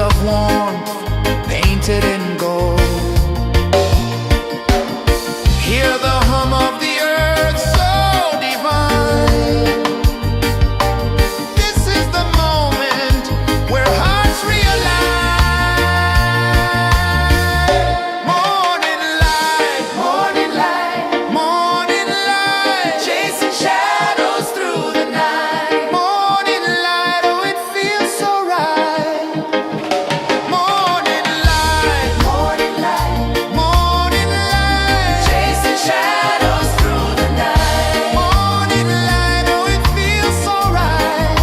of warmth painted in gold. Hear the hum of the earth so divine. This is the moment where hearts realize. Morning light, morning light, morning light, chasing shadows through the night. Morning light, oh it feels so right. Morning light, morning light, morning light, chasing shadows through the night. Morning light, oh it feels so right.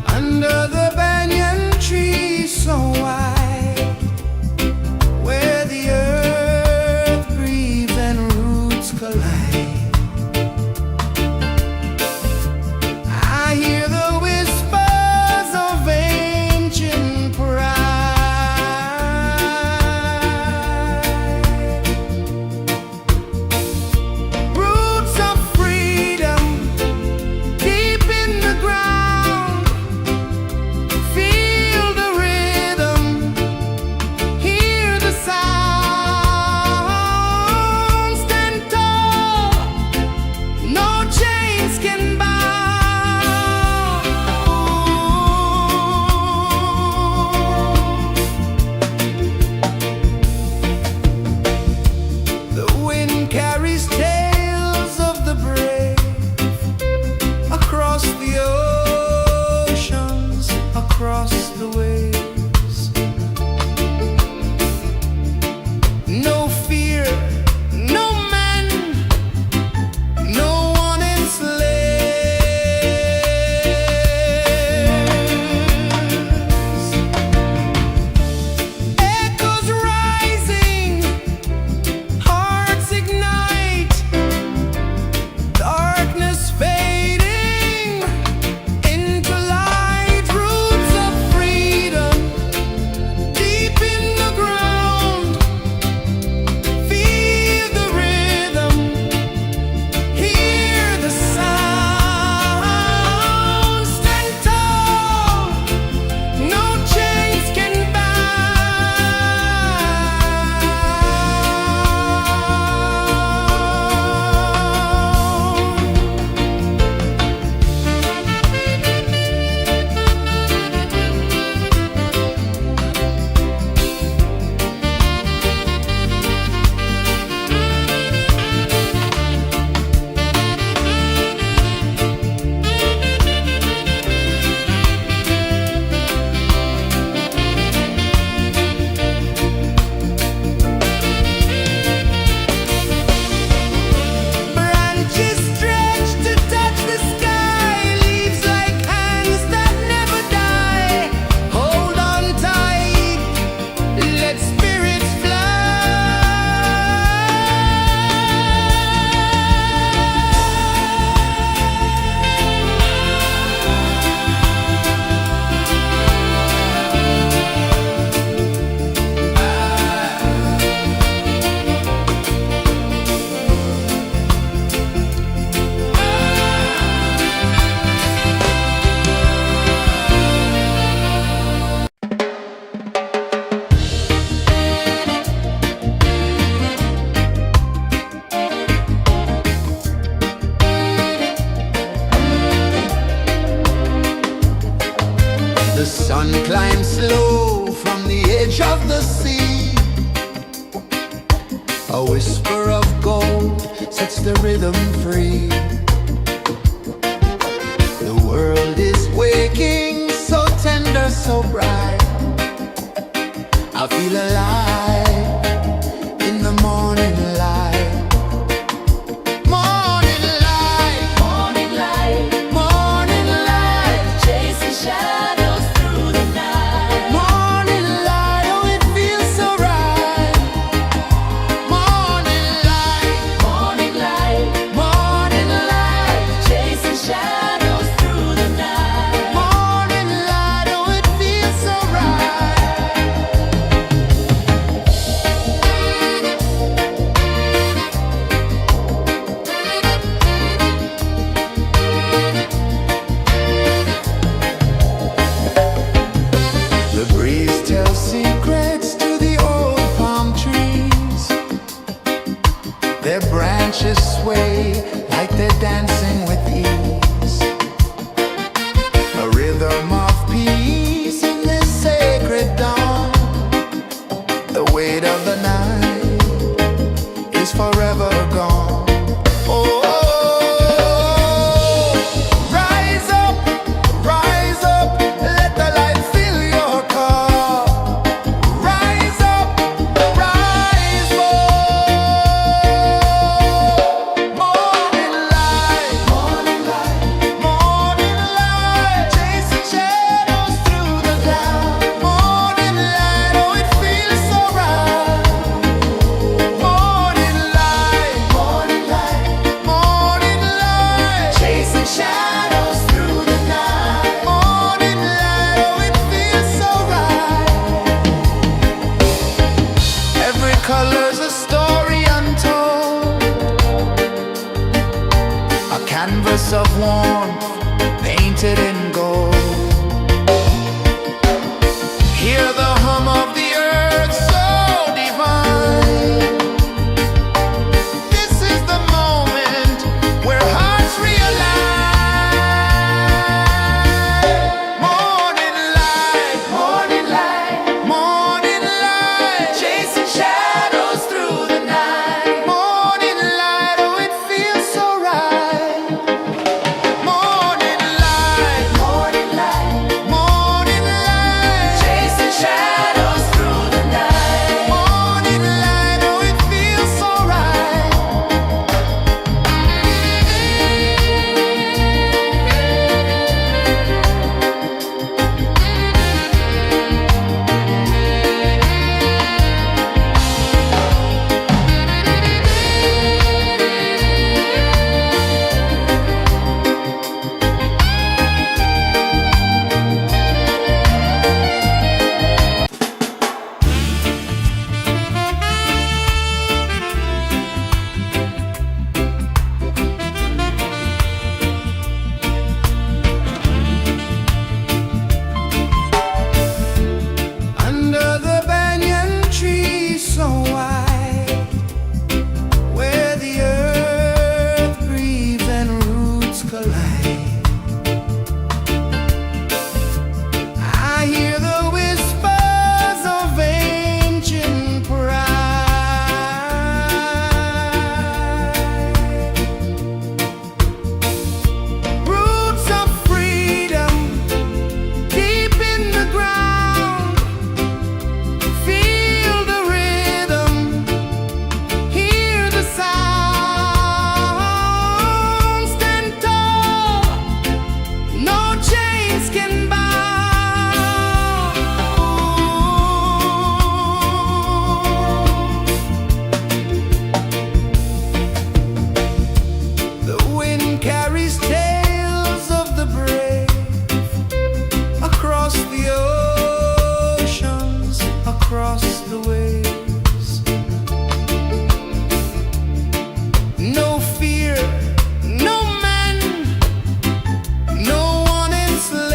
Under the banyan tree so wide, where the earth breathes and roots collide, I hear the whispers of ancient pride. Roots of freedom deep in the ground. Feel the rhythm, hear the sound. Stand tall, no chains can bound. The wind carries tales of the brave across the oceans, across the waves. No fear, no man, no one enslaves. Echoes rising, hearts ignite, darkness fading into light. Roots of freedom deep in the ground. Feel the rhythm, hear the sound. Stand tall, no chains can branches stretch to touch the sky, leaves like hands that never die. Hold on tight, let spirits The sun climbs slow from the edge of the sea. A whisper of gold sets the rhythm free. The world is waking, so tender, so bright. I feel alive in the morning light. canvas of warmth painted in gold. Hear the hum of the earth so divine. This is the moment where hearts realize. Morning light, morning light, morning light, chasing shadows through the night. Morning light, oh it feels so right. Morning light, morning light, morning light, chasing shadows through the night. Morning light, oh it feels so right. Under the banyan tree so wide, where the earth breathes and roots collide, I hear the whispers of ancient pride. Roots of freedom deep in the ground. Feel the rhythm, hear the sound. Stand tall, no chains can bound. The wind carries tales of the brave across the oceans, across the waves. No fear, no man, no one enslaves.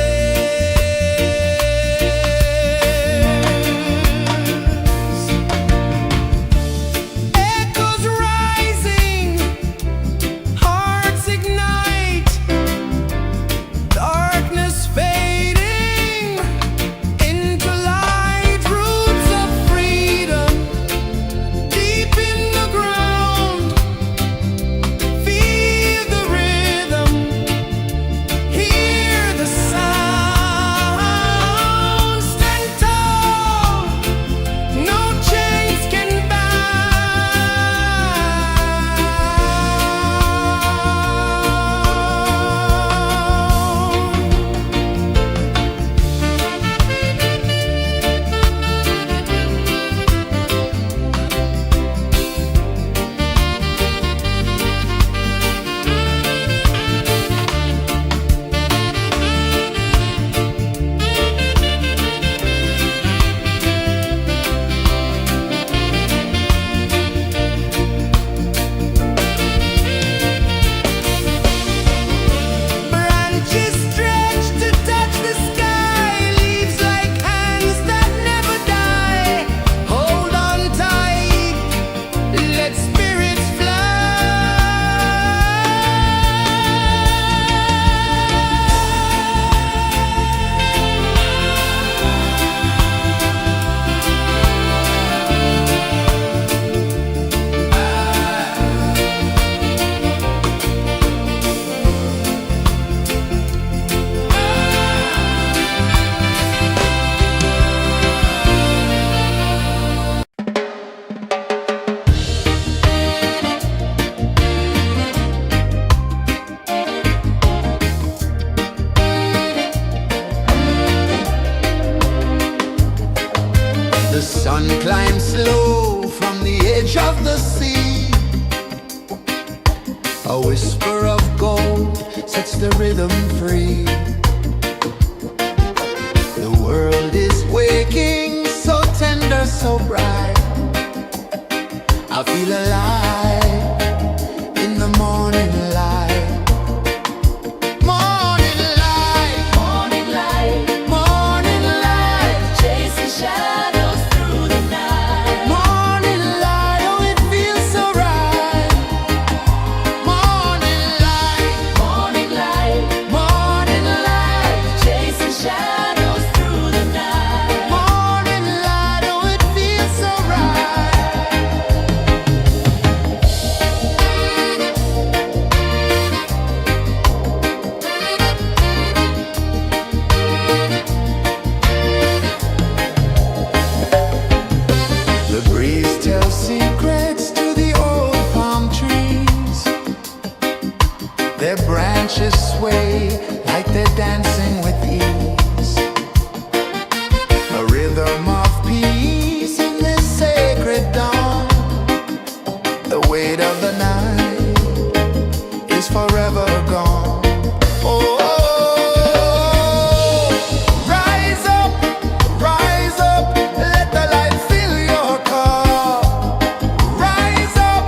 Echoes rising, hearts ignite, darkness fading into light. Roots of freedom deep in the ground. Feel the rhythm, hear the sound. Stand tall, no chains can branches stretch to touch the sky, leaves like hands that never die. Hold on tight, let spirits The sun climbs slow from the edge of the sea. A whisper of gold sets the rhythm free. The world is waking, so tender, so bright. I feel alive in the morning light. Their branches sway like they're dancing with ease. A rhythm of peace in this sacred dawn. The weight of the night is forever gone. Oh, rise up, let the light fill your car. Rise up,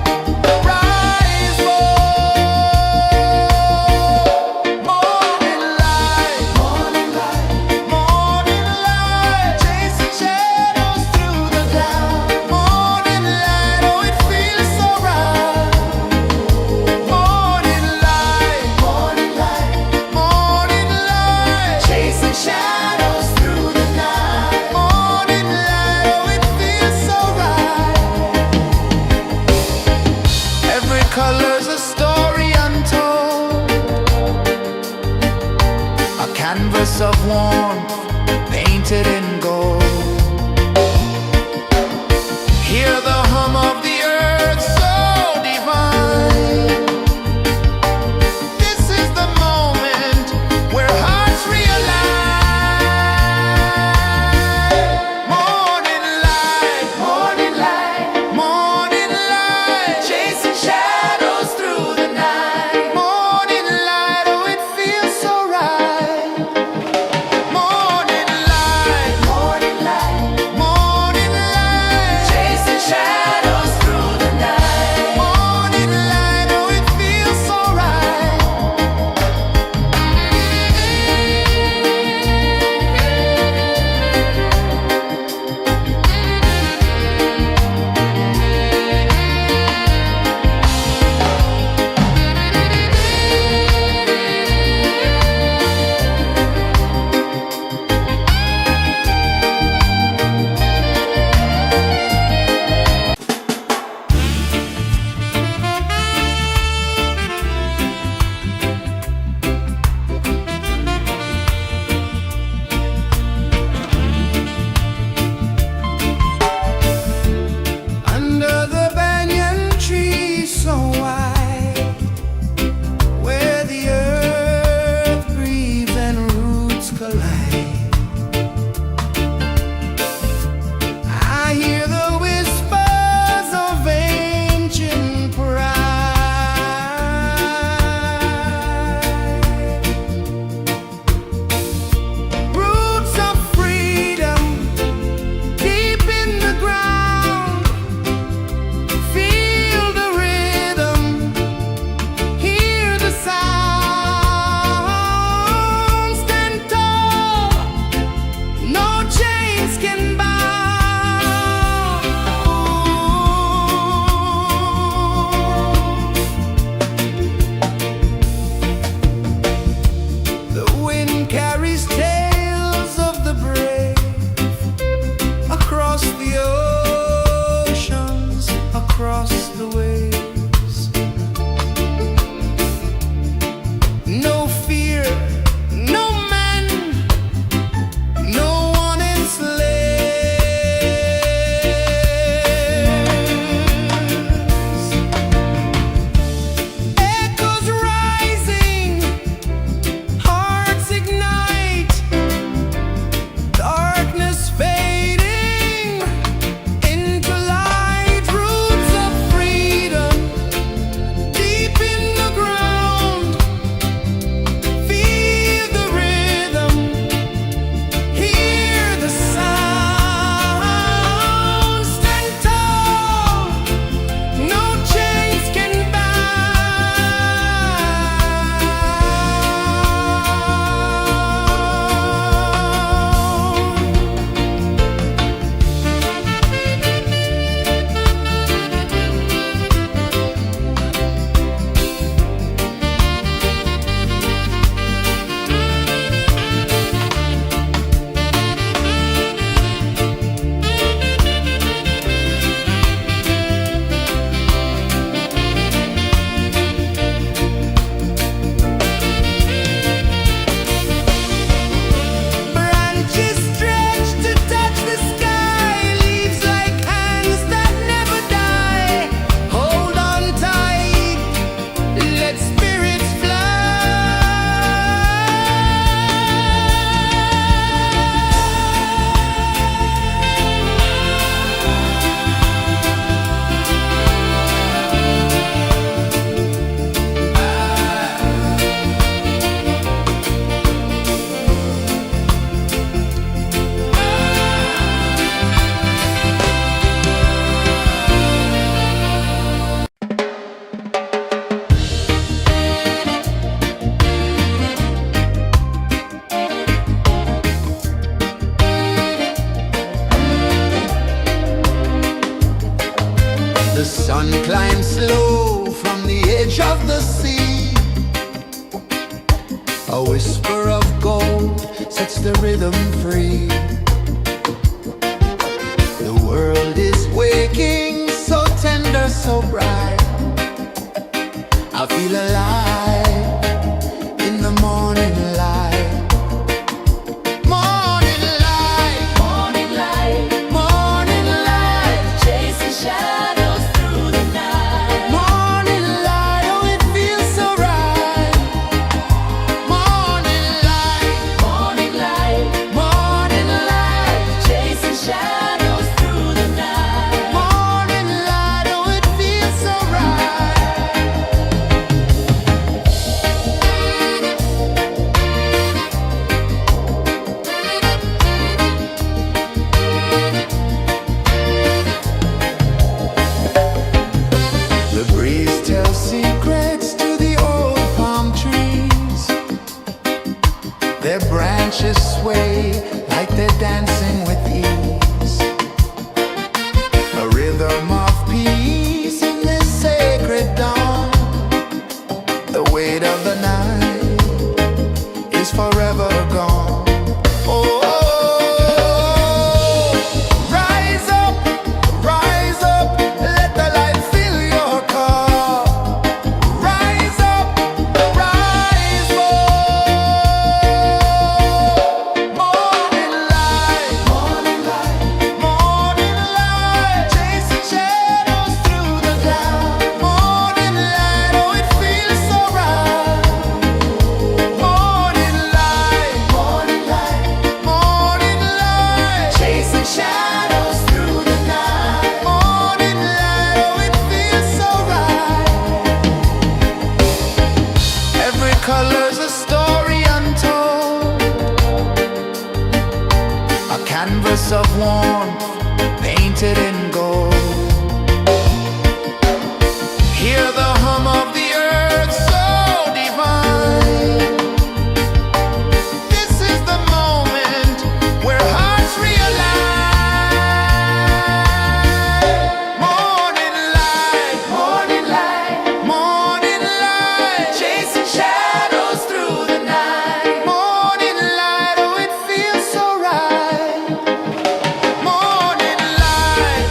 rise more. Morning light, chasing shadows through the cloud. Morning light, oh it feels so right. Morning light, A whisper of gold sets the rhythm free. The world is waking, so tender, so bright. I feel alive in the morning light. Morning light, morning light, morning light, chasing shadows through the night. Morning light, oh it feels so right. Morning light, morning light, morning light, chasing shadows through the night. Morning light, oh it feels so right. The breeze tells secrets to the old palm trees. Their branches sway like they're dancing with ease. A rhythm of peace in this sacred dawn. The weight of the night is forever gone. Oh, rise up, let the light fill your cup. Rise up, rise more. Morning light, morning light, morning light, chasing shadows through the cloud. Morning light, oh it feels so right. Morning light, morning light, morning light, chasing shadows through the night. Morning light, oh it feels so right. Every color's a story untold, a canvas of warmth painted in gold. Hear the hum of the earth so divine. This is the moment where hearts realign. Morning light, morning light, morning light, chasing shadows through the night. Morning light, oh it feels so right. Morning light,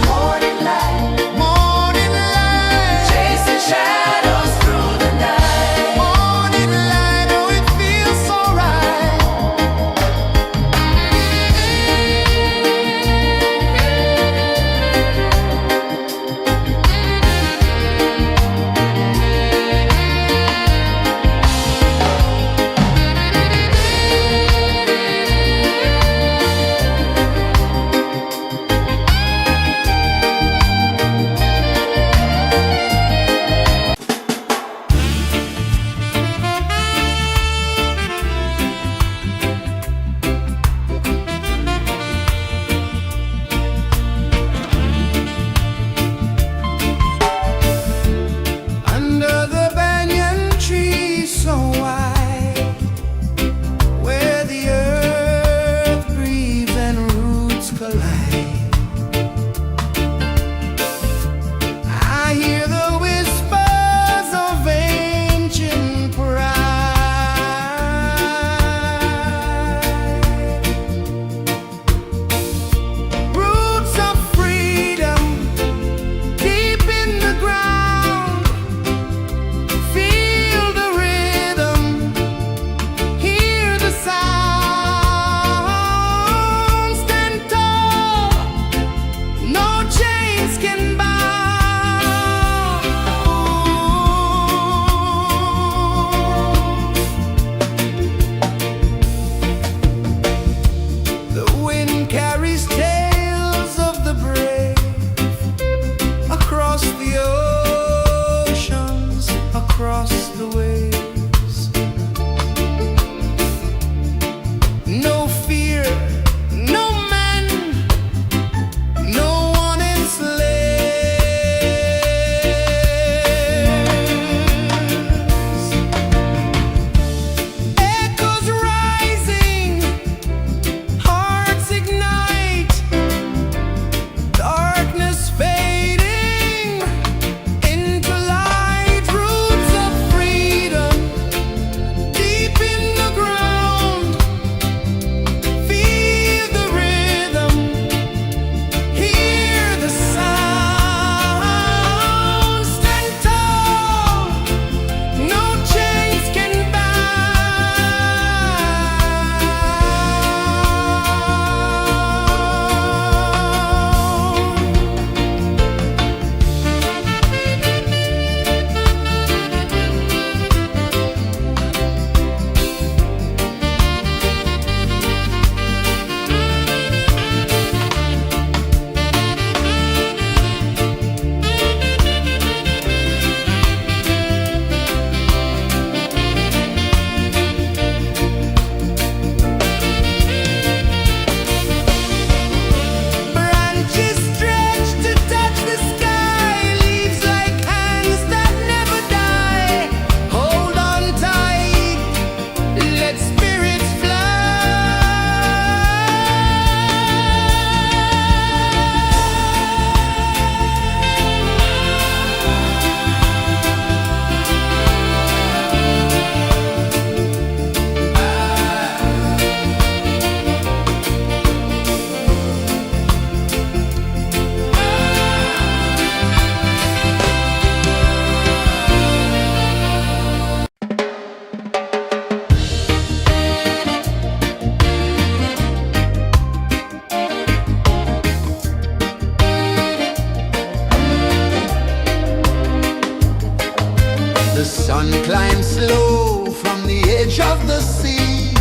climb slow from the edge of the sea.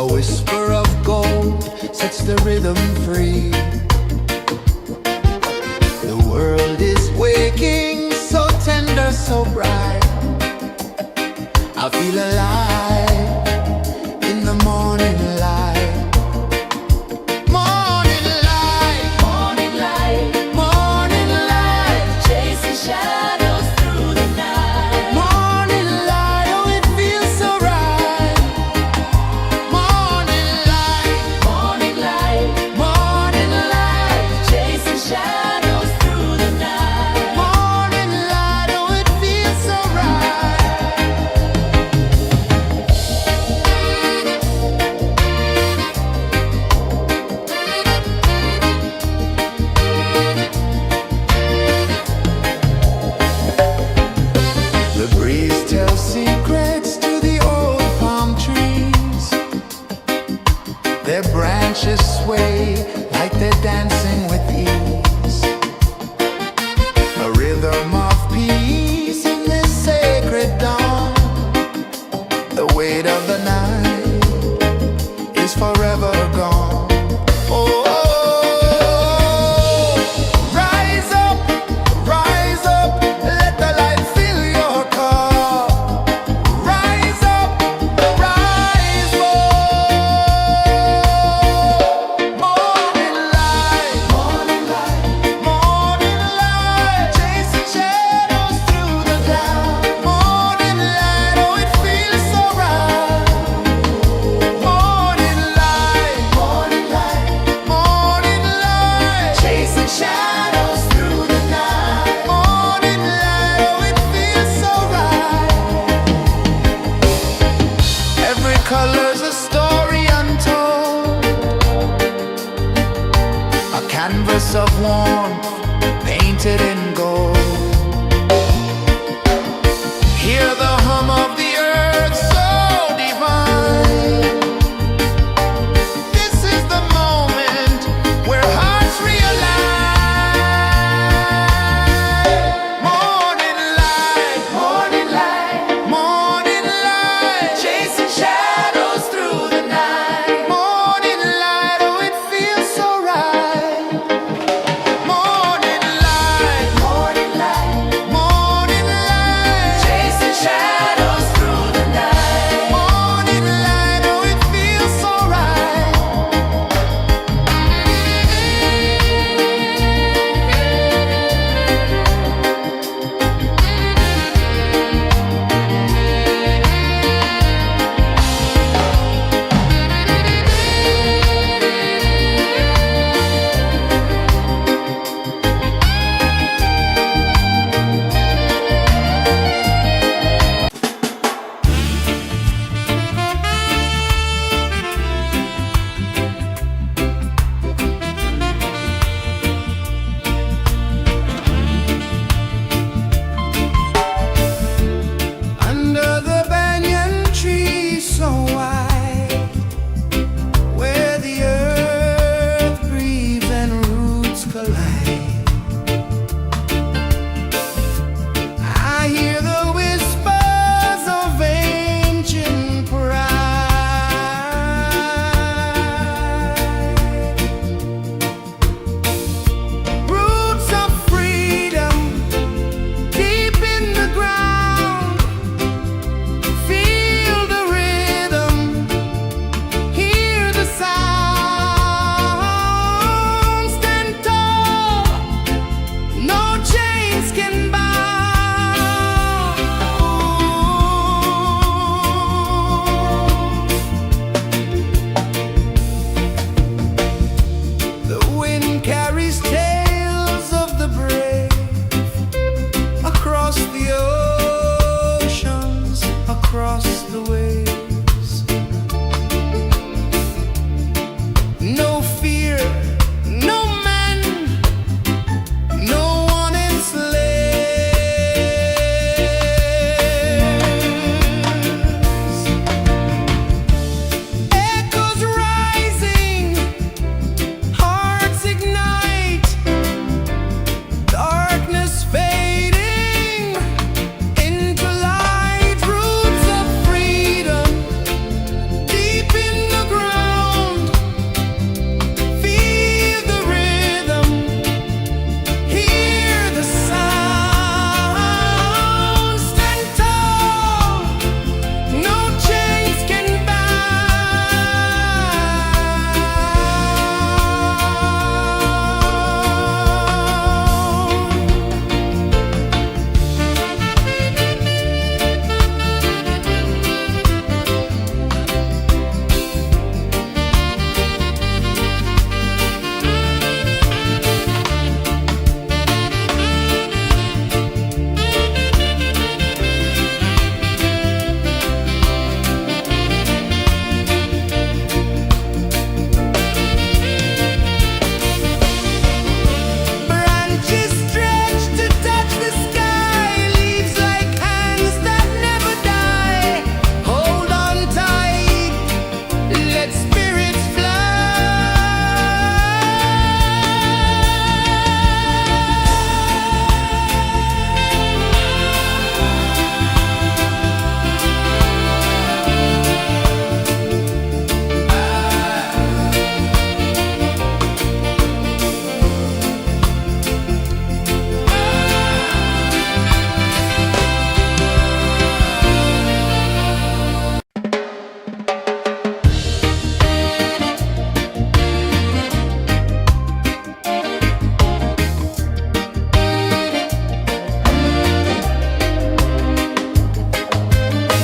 A whisper of gold sets the rhythm free. The world is waking, so tender, so bright. I feel alive in the morning light. Morning light, Morning light, morning light, chasing shadows through the night. morning light, oh it feels so right. Morning light, Morning light, morning light, chasing shadows through the night. morning light, oh it feels so right. The breeze tells secrets to the old palm trees. Their branches sway like they're dancing with ease. A rhythm of peace in this sacred dawn. The weight of the night is forever gone. Oh, rise up, let the light fill your cup. Rise up, rise up. Morning light, Morning light, morning light, chasing shadows through the cloud. Morning light, oh it feels so right. Morning light, morning light, morning light, chasing shadows through the night. morning light, oh it feels so right. Every color's a story untold, a canvas of warmth painted in gold. Hear the hum of the earth so divine. This is the moment where hearts realign. Morning light, Morning light, morning light, chasing shadows through the night. morning light, oh it feels so right. Morning light,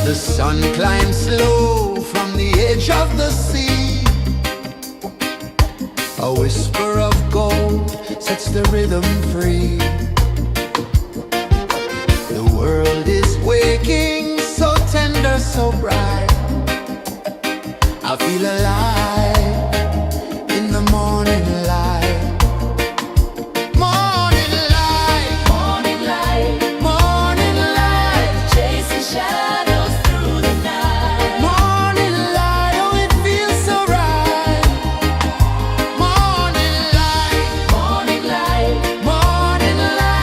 The sun climbs slow from the edge of the sea. A whisper of gold sets the rhythm free. The world is waking, so tender, so bright. I feel alive in the morning light. Morning light, Morning light, morning light, chasing shadows through the night. morning light, oh it feels so right. Morning light, Morning light, morning light.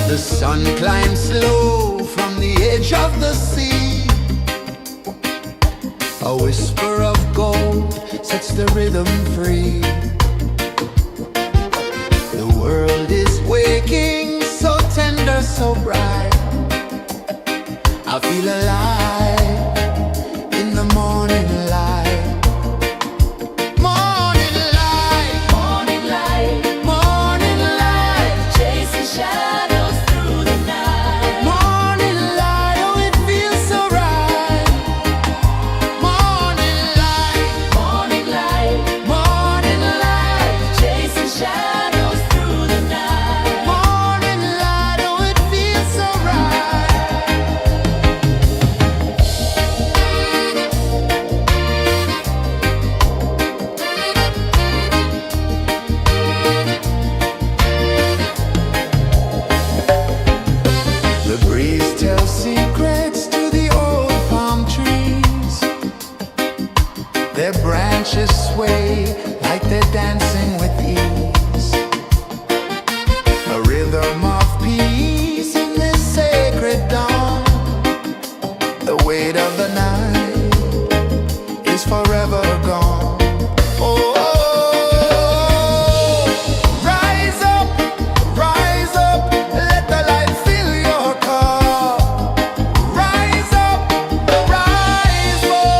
The sun climbs slow from the edge of the sea. A whisper of gold sets the rhythm free. The world is waking, so tender, so bright. I feel alive in the morning light. Morning light, Morning light, morning light, chasing shadows through the night. morning light, oh it feels so right. Morning light, Morning light, morning light, chasing shadows through the night. morning light, oh it feels so right. The breeze tells secrets to the old palm trees. Their branches sway like they're dancing with ease. A rhythm of peace in this sacred dawn. The weight of the night is forever gone. Oh, rise up, let the light fill your cup. Rise up, rise up.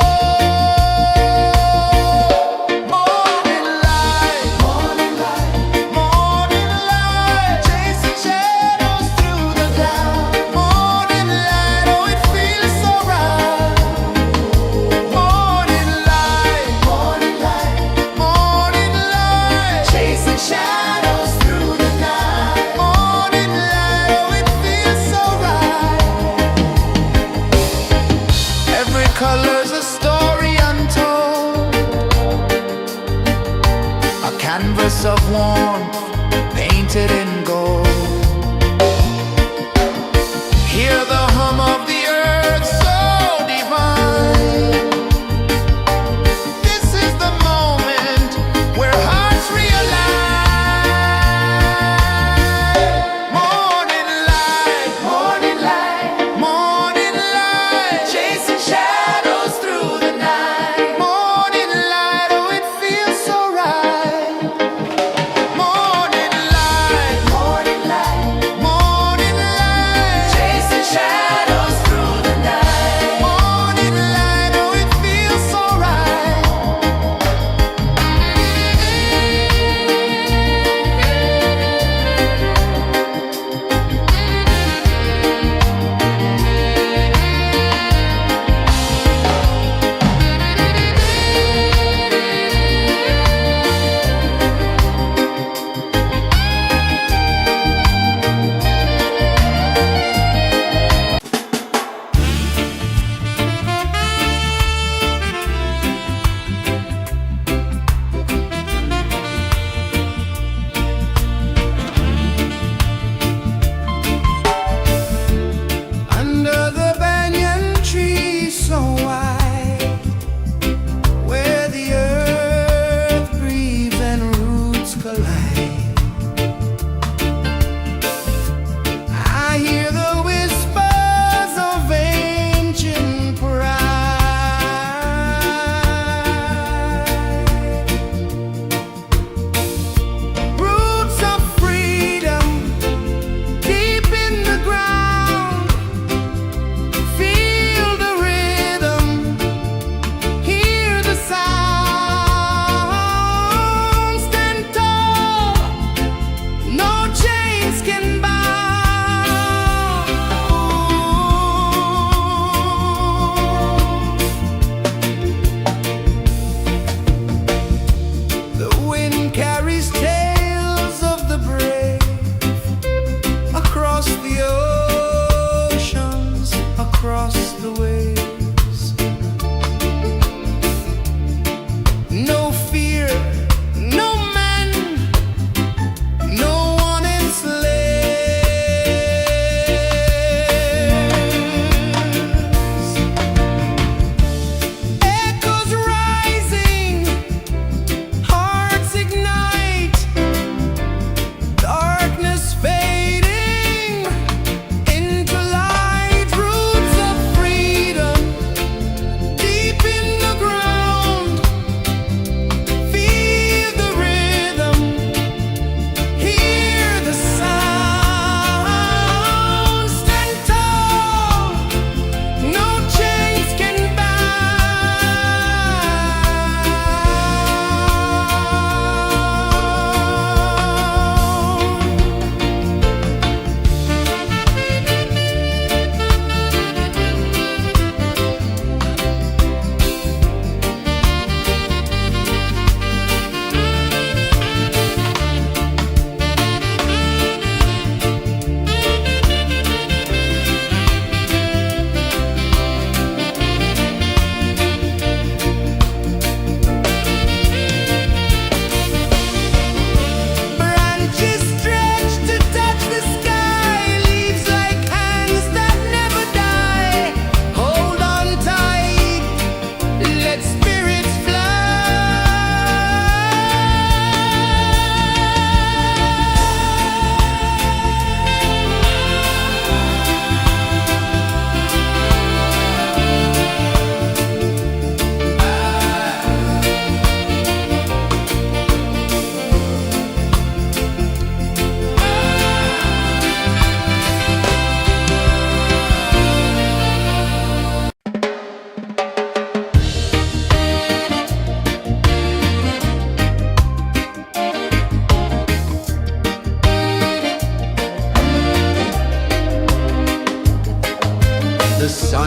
Morning light, morning light, chasing shadows through the cloud. Morning light, oh it feels so right. Morning light, morning light, chasing shadows through the night. Morning light, oh it feels so right. Every color's a story untold, a canvas of warmth painted in gold. Hear the hum of the earth so divine. This is the moment where hearts realign. Morning light, morning light, chasing shadows through the night. Morning light, oh it feels so right. Morning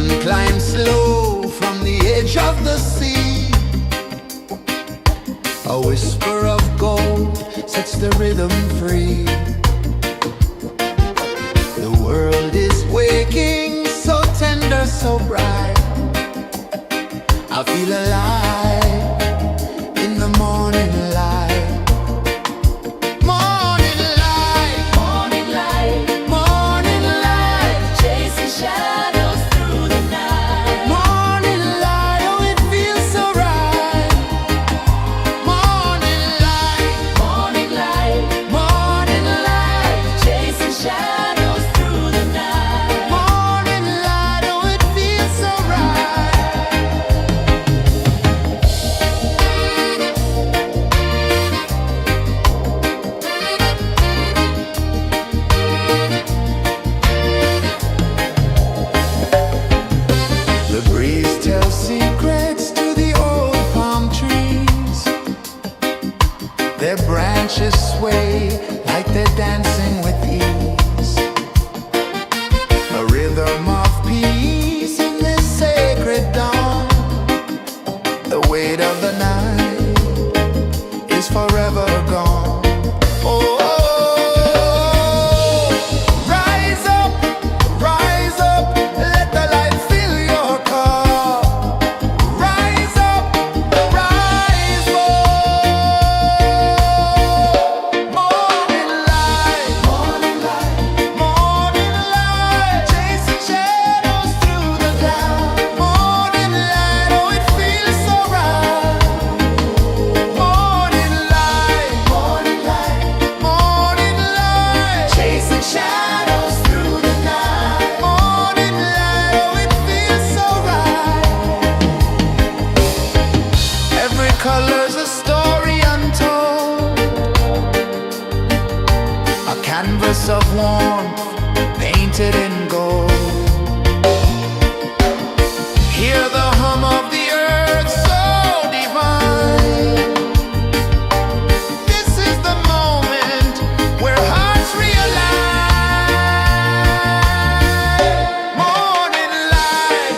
Sun climbs slow from the edge of the sea. A whisper of gold sets the rhythm free. The world is waking, so tender, so bright. I feel alive in the morning light. Morning light, Morning light, morning light, chasing shadows through the night. morning light, oh it feels so right. Morning light, Morning light, morning light, chasing shadows through the night. morning light, oh it feels so right. The breeze tells secrets to the old palm trees. Their branches sway like they're dancing with ease. A rhythm of peace in this sacred dawn. The weight of the night is forever gone. Oh, rise up, let the light fill your cup. Rise up, rise up. Morning light, morning light, chasing shadows through the cloud. Morning light, oh it feels so right. Morning light, morning light, chasing shadows through the night. Morning light, oh it feels so right. Every color's a story untold, a canvas of warmth painted in gold. Hear the hum of the earth so divine. This is the moment where hearts realign. Morning light,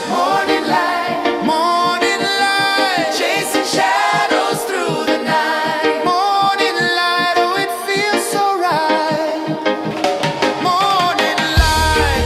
morning light, chasing shadows through the night. Morning light, oh it feels so right. Morning light,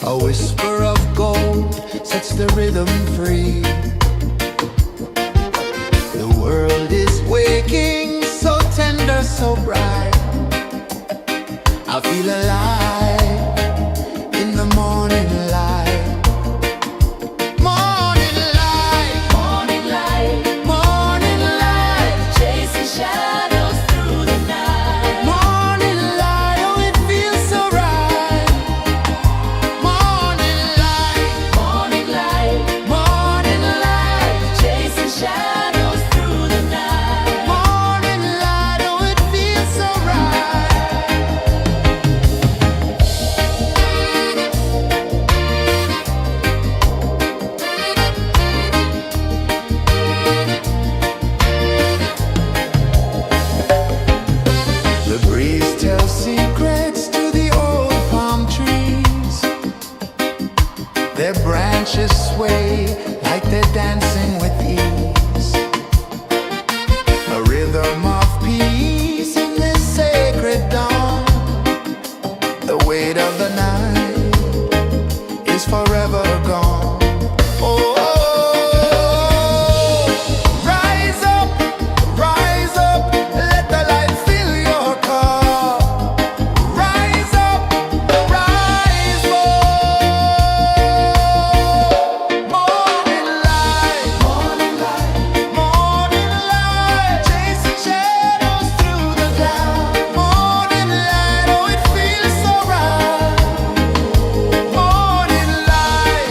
A whisper of gold sets the rhythm free. The world is waking, so tender, so bright. I feel alive in the morning light. Morning light, Morning light, morning light, chasing shadows through the night. morning light. Oh, it feels so right. Morning light, Morning light, morning light, chasing shadows through the night. morning light. Oh, it feels so right. The breeze tells secrets to the old palm trees. Their branches sway like they're dancing with ease. A rhythm of peace in this sacred dawn. The weight of the night is forever gone. Oh, rise up, let the light fill your cup. Rise up, rise up. Morning light, morning light, chasing shadows through the cloud. Morning light, oh, it feels so right. Morning light,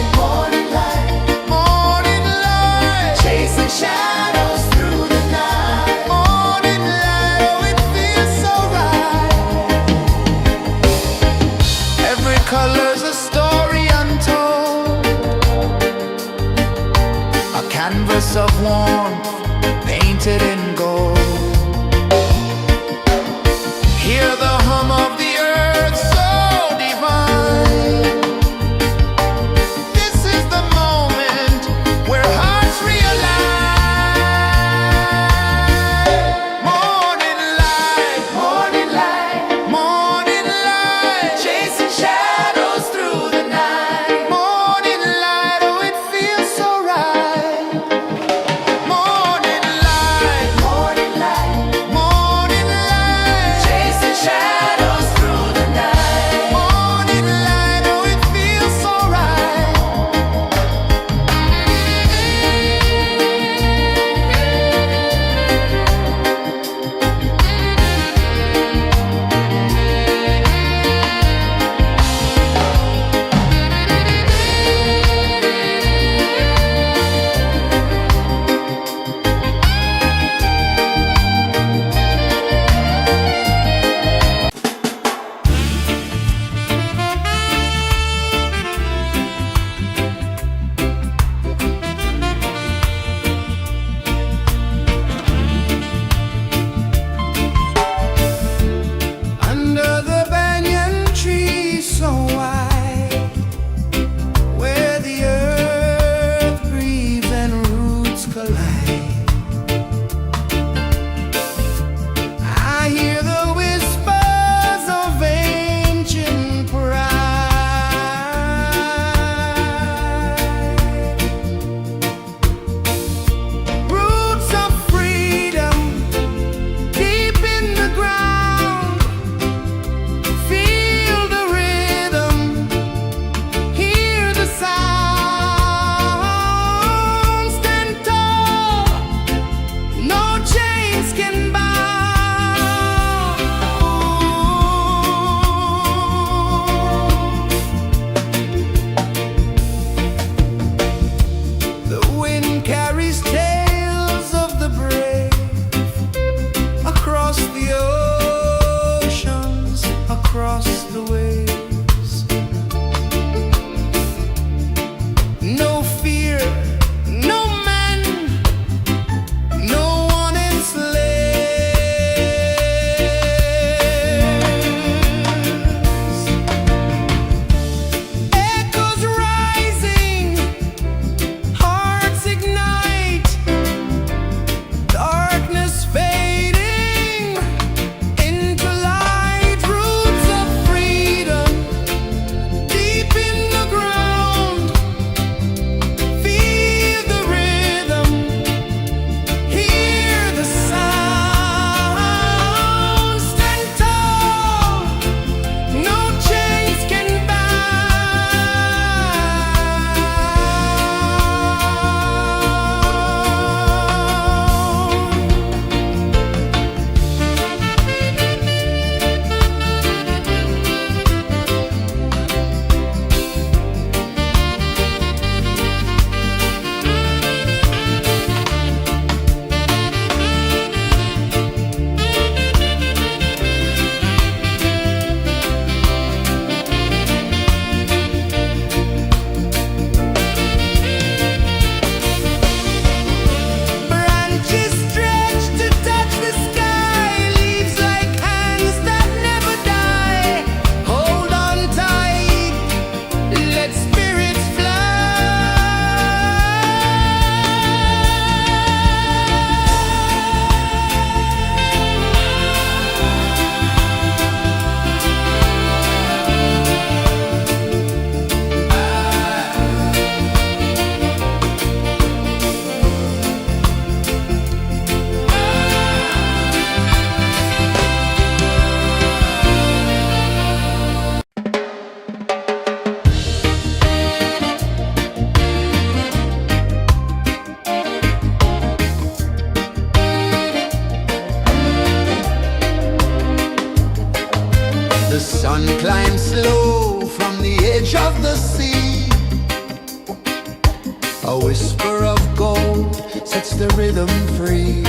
rhythm free.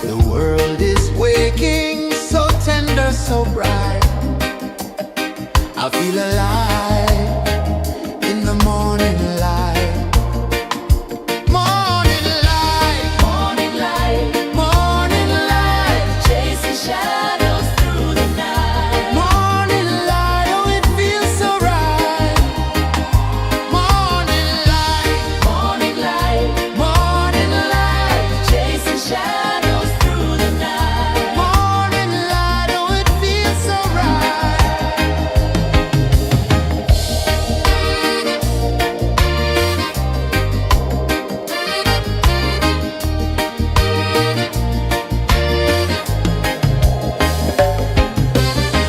The world is waking, so tender, so bright. I feel alive in the morning light. Morning light, Morning light, morning light, chasing shadows through the night. morning light. Oh, it feels so right. Morning light, Morning light, morning light, chasing shadows through the night. morning light. Oh, it feels so right.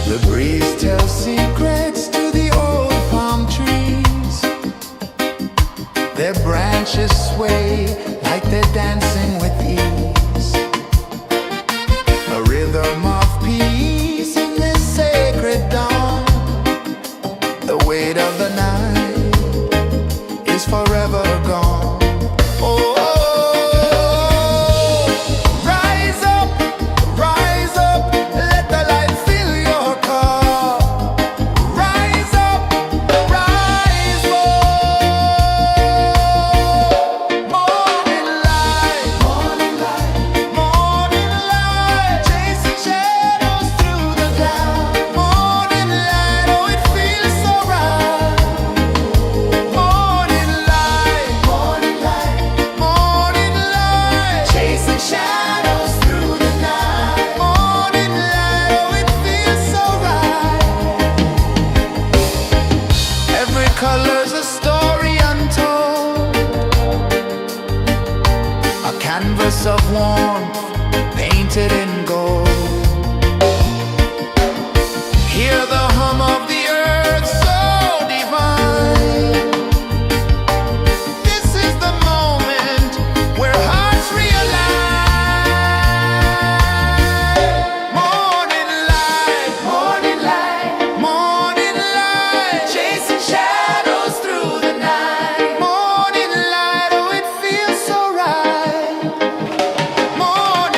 The breeze tells secrets to the old palm trees. Their branches sway like they're dancing with ease. A rhythm of peace in this sacred dawn. The weight of the night is forever gone. Oh, rise up, let the light fill your cup. Rise up, rise up. Morning light, morning light, morning light, chasing shadows through the cloud. Morning light, oh, it feels so right. Morning light, morning light, morning light, chasing shadows through the night. Morning light, oh, it feels so right. Every color's a story untold, a canvas of warmth painted in gold. Hear the hum of the earth so divine. This is the moment where hearts realign. Morning light, morning light, morning light, chasing shadows through the night. Morning light, oh, it feels so right. Morning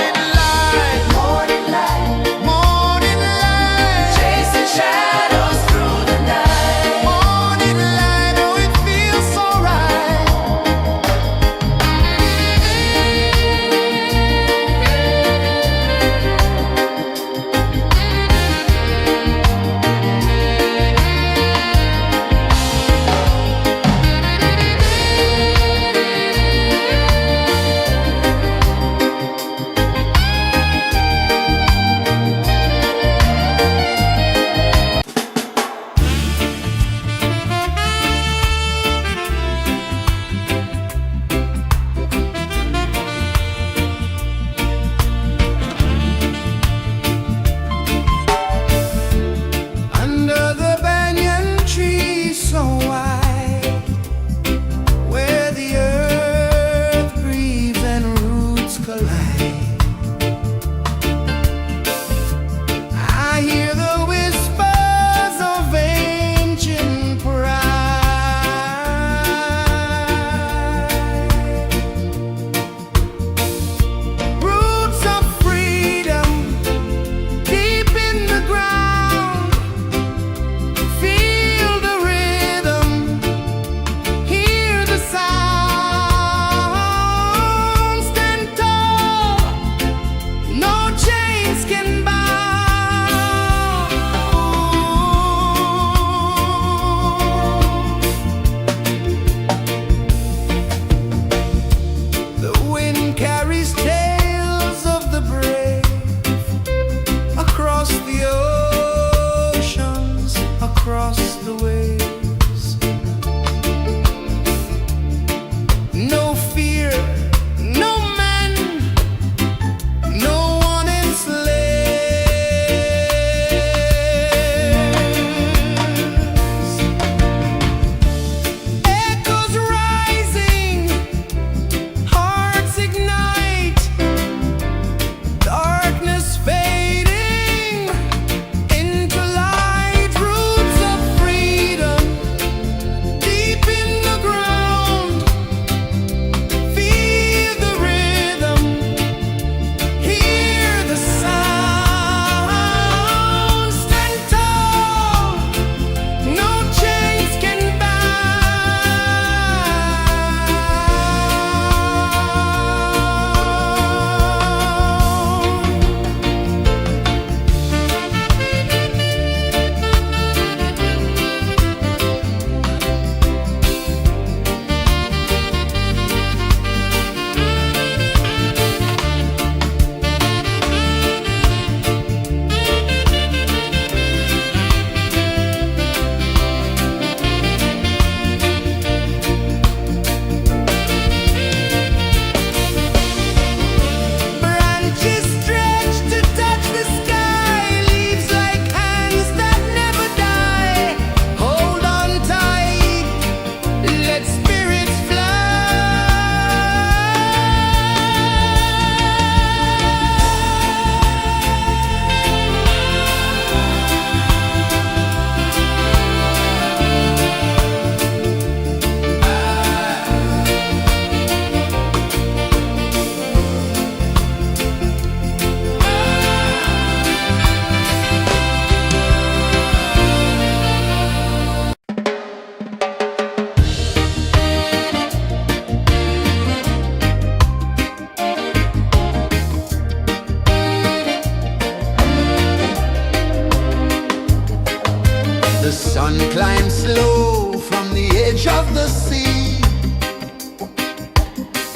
the sea.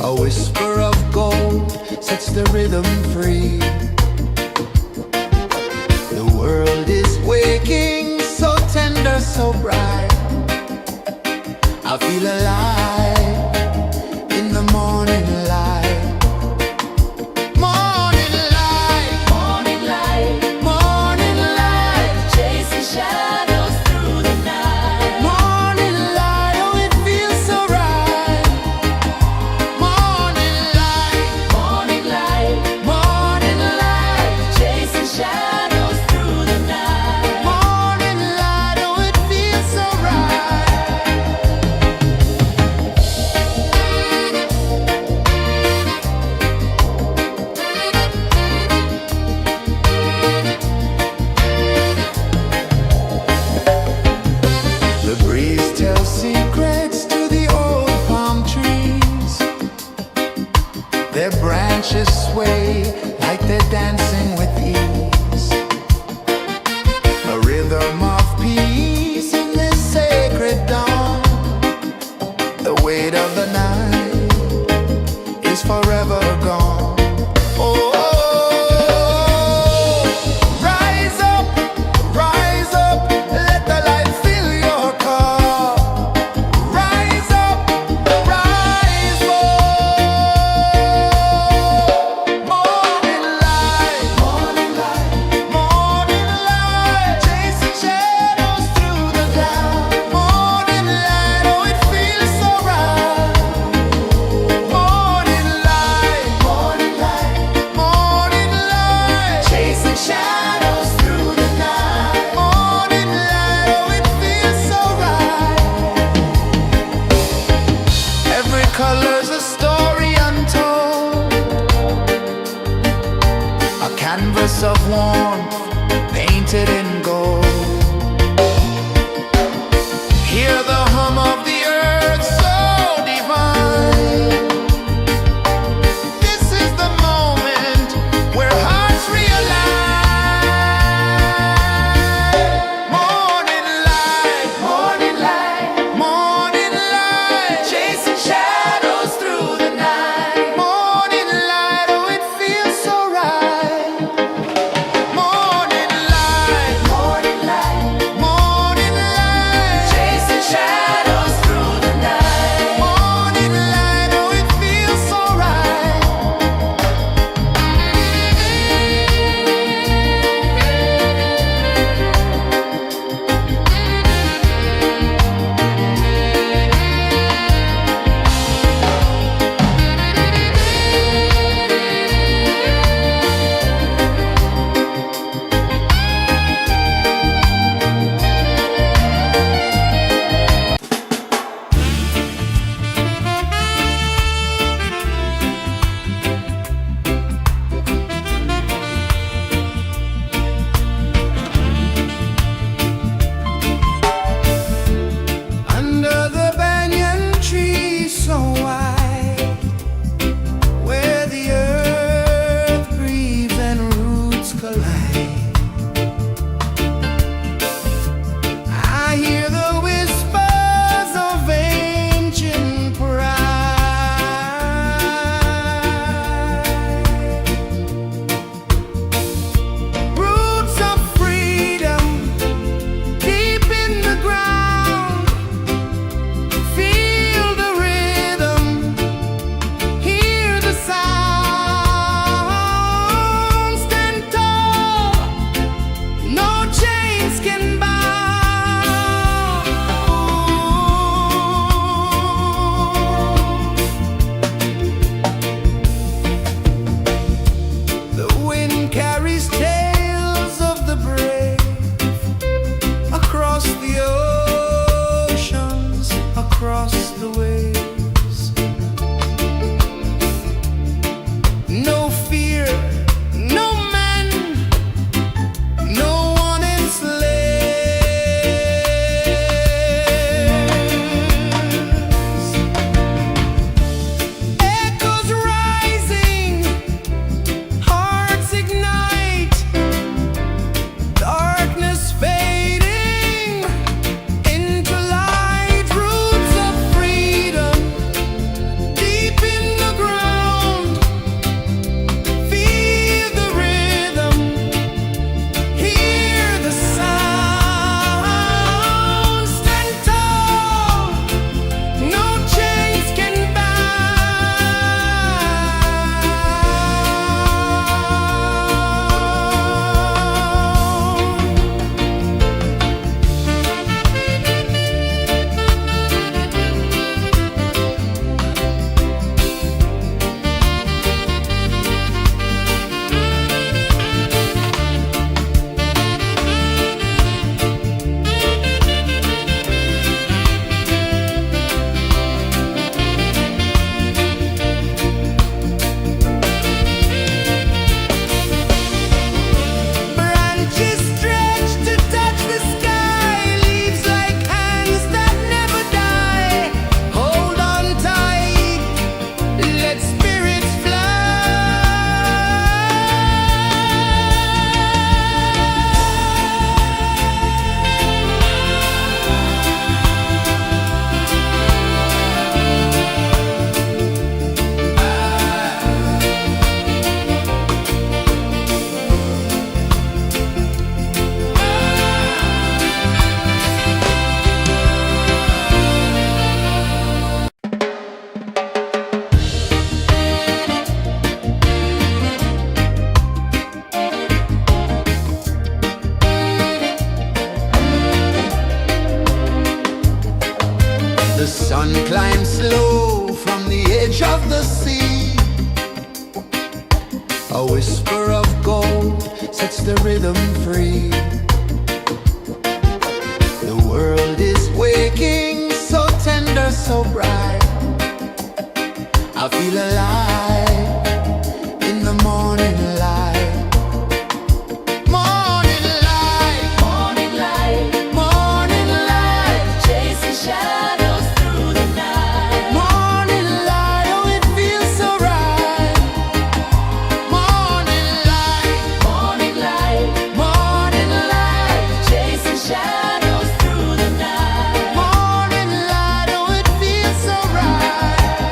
A whisper of gold sets the rhythm free. The world is waking, so tender, so bright. I feel alive in the morning light. Morning light, Morning light, morning light, chasing shadows through the night. morning light, oh it feels so right. Morning light, Morning light, morning light, chasing shadows through the night. morning light, oh it feels so right. The breeze tells secrets to the old palm trees. Their branches sway like they're dancing with ease. A rhythm of peace in this sacred dawn. The weight of the night is forever gone. Oh, rise up, let the light fill your cup. Rise up, rise up. Morning light, morning light, morning light, chasing shadows through the cloud. Morning light, oh it feels so right. Morning light, morning light, morning light, chasing shadows through the night. Morning light, oh it feels so right. Every color's a story untold, a canvas of warmth painted in gold. Hear the hum of the earth so divine. This is the moment where hearts realign. Morning light, morning light, morning light, chasing shadows through the night. Morning light, oh it feels so right. Morning light, The sun climbs slow from the edge of the sea. A whisper of gold sets the rhythm free. The world is waking, so tender, so bright. I feel alive in the morning light. Morning light, Morning light, morning light, chasing shadows through the night. morning light, oh it feels so right. Morning light, Morning light, morning light, chasing shadows through the night. morning light, oh it feels so right.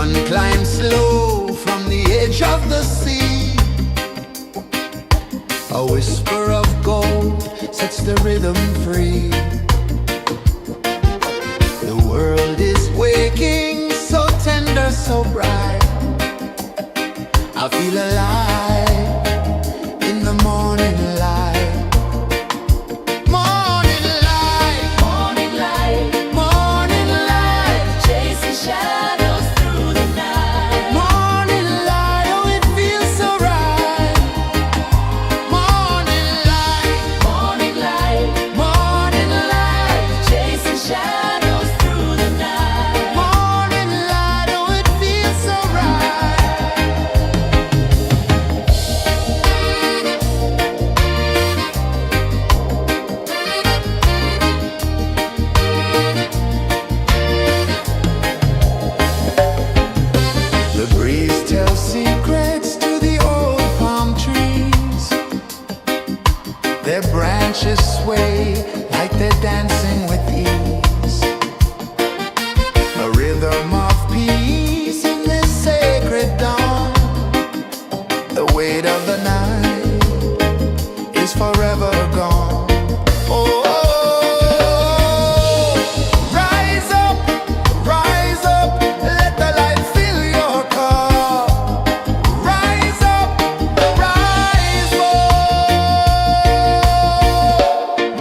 sun climbs slow from the edge of the sea. A whisper of gold sets the rhythm free. The world is waking, so tender, so bright. I feel alive in the morning light. Morning light, Morning light, morning light, chasing shadows through the night. morning light, oh it feels so right. Morning light, Morning light, morning light, chasing shadows through the night. morning light, oh it feels so right. The breeze tells secrets to the old palm trees. Their branches sway like they're dancing with ease. A rhythm of peace in this sacred dawn. The weight of the night is forever gone. Oh, rise up, let the light fill your cup. Rise up, rise up.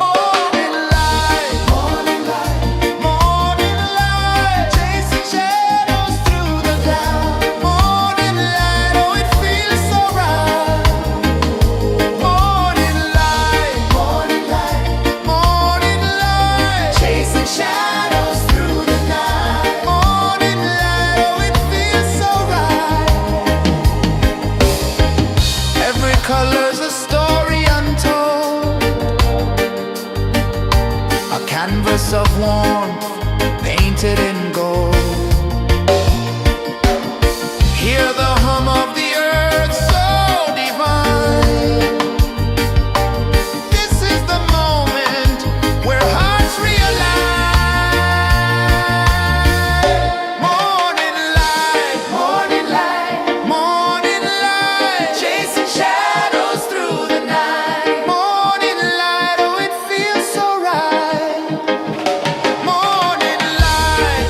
Morning light, morning light, morning light, chasing shadows through the cloud. Morning light, oh it feels so right. Morning light, morning light, morning light, chasing shadows through the night. Morning light, oh it feels so right. Every color's a story untold, a canvas of warmth painted in gold. Hear the hum of the earth so divine. This is the moment where hearts realign. Morning light, morning light, morning light, chasing shadows through the night. Morning light, oh it feels so right. Morning light,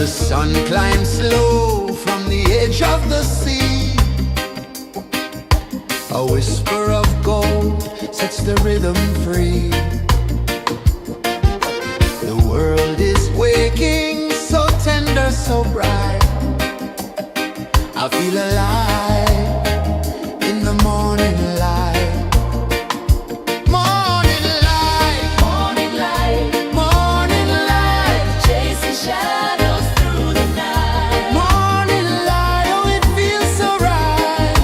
sun climbs slow from the edge of the sea. A whisper of gold sets the rhythm free. The world is waking, so tender, so bright. I feel alive in the morning light. Morning light, Morning light, morning light, chasing shadows through the night. morning light, oh it feels so right.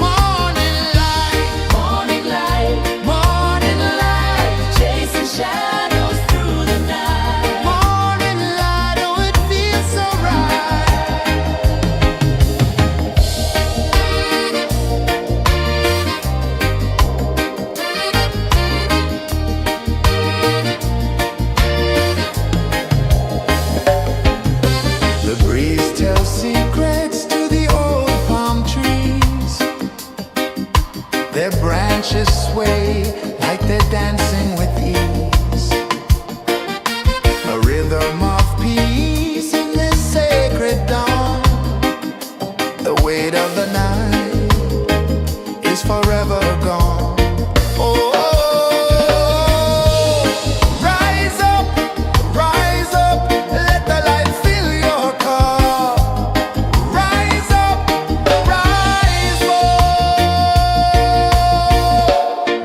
Morning light, Morning light, morning light, chasing shadows through the night. morning light, oh it feels so right. The breeze tells secrets to the old palm trees. Their branches sway like they're dancing with ease. A rhythm of peace in this sacred dawn. The weight of the night is forever gone. Oh, rise up, let the light fill your cup. Rise up, rise up.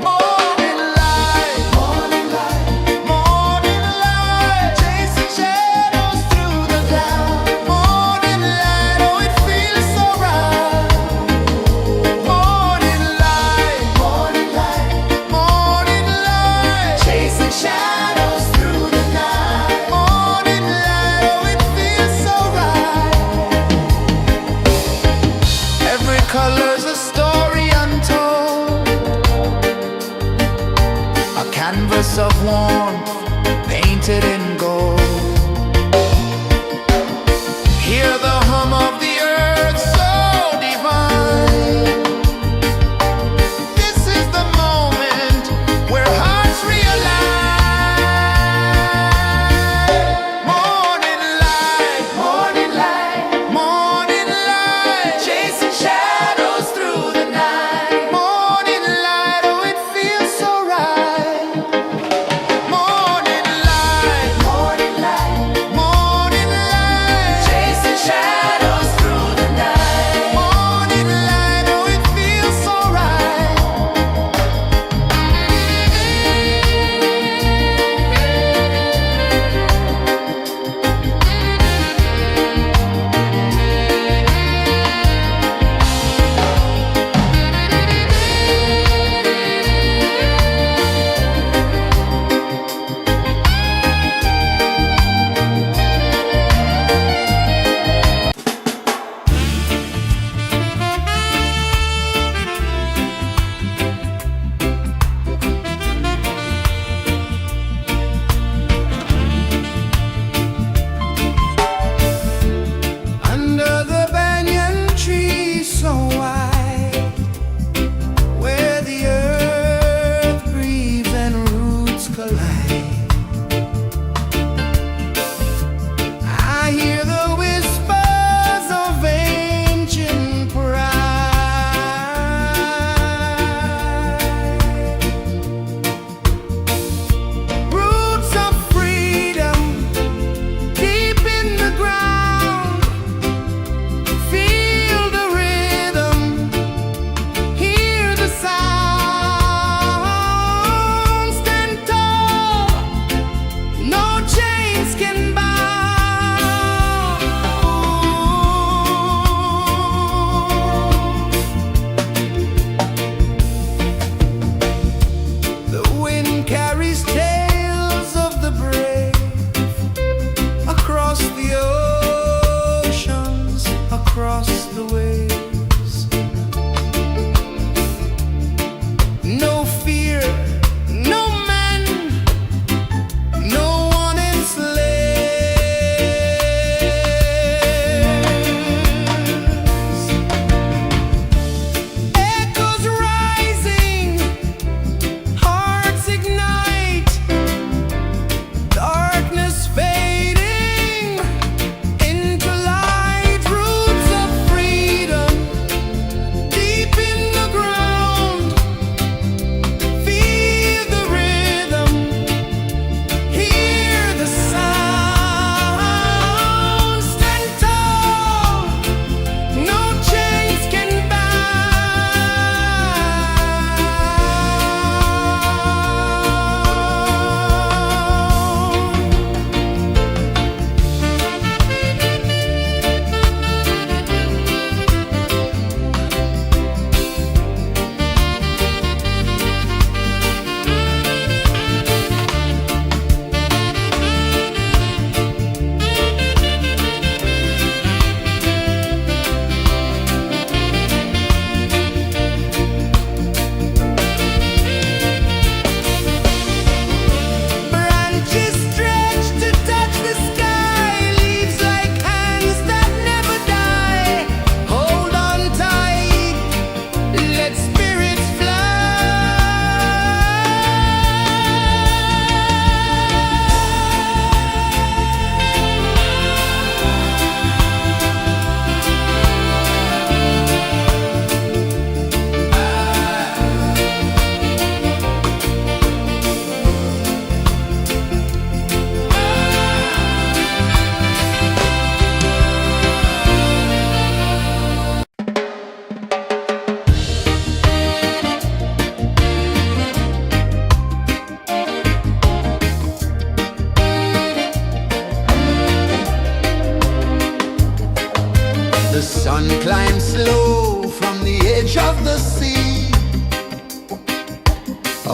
Morning light, morning light, morning light, chasing shadows through the cloud. Morning light, oh it feels so right. Morning light, morning light, morning light, chasing shadows through the night. Morning light, oh it feels so right. Every color's a story untold, a canvas of warmth painted in gold. Hear the hum of the earth so divine. This is the moment where hearts realign. Morning light, morning light, morning light, chasing shadows through the night. Morning light, oh it feels so right. Morning light,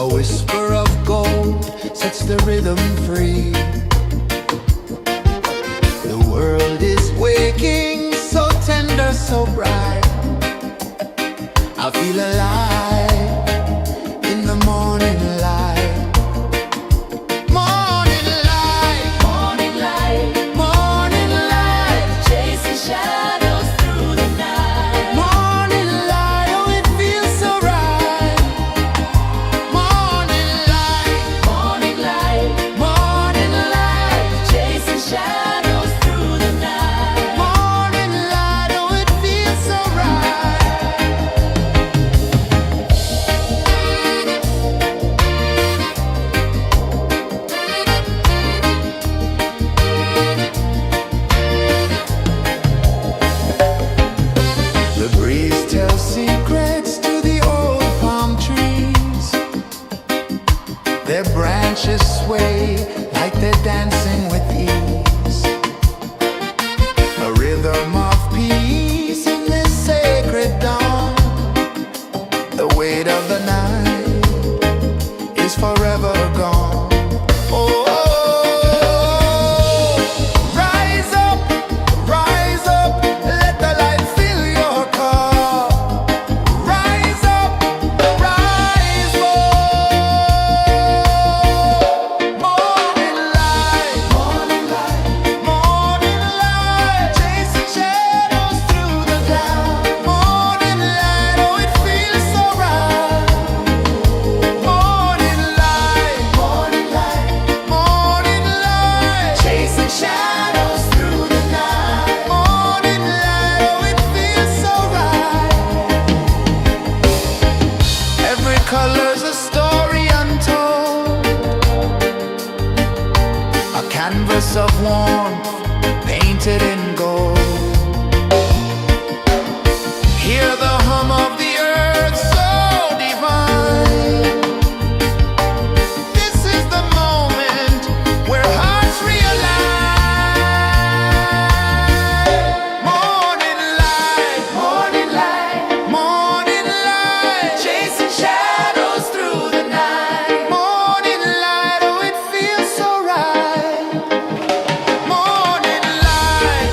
A whisper of gold sets the rhythm free. The world is waking, so tender, so bright. I feel alive in the morning light. Morning light, Morning light, morning light, chasing shadows through the night. morning light, oh it feels so right. Morning light, Morning light, morning light, chasing shadows through the night. morning light, oh it feels so right. The breeze tells secrets to the old palm trees. Their branches sway like they're dancing with ease. A rhythm of peace in this sacred dawn. The weight of the night is forever gone. Oh, rise up, let the light fill your cup. Rise up, rise more. Morning light, morning light, morning light, chasing shadows through the cloud. Morning light, oh it feels so right. Morning light, morning light, morning light, chasing shadows through the night. Morning light, oh it feels so right. Every color's a story untold, a canvas of warmth painted in gold. Hear the hum of the earth so divine. This is the moment where hearts realign. Morning light, morning light, morning light, chasing shadows through the night. Morning light, oh it feels so right. Morning light,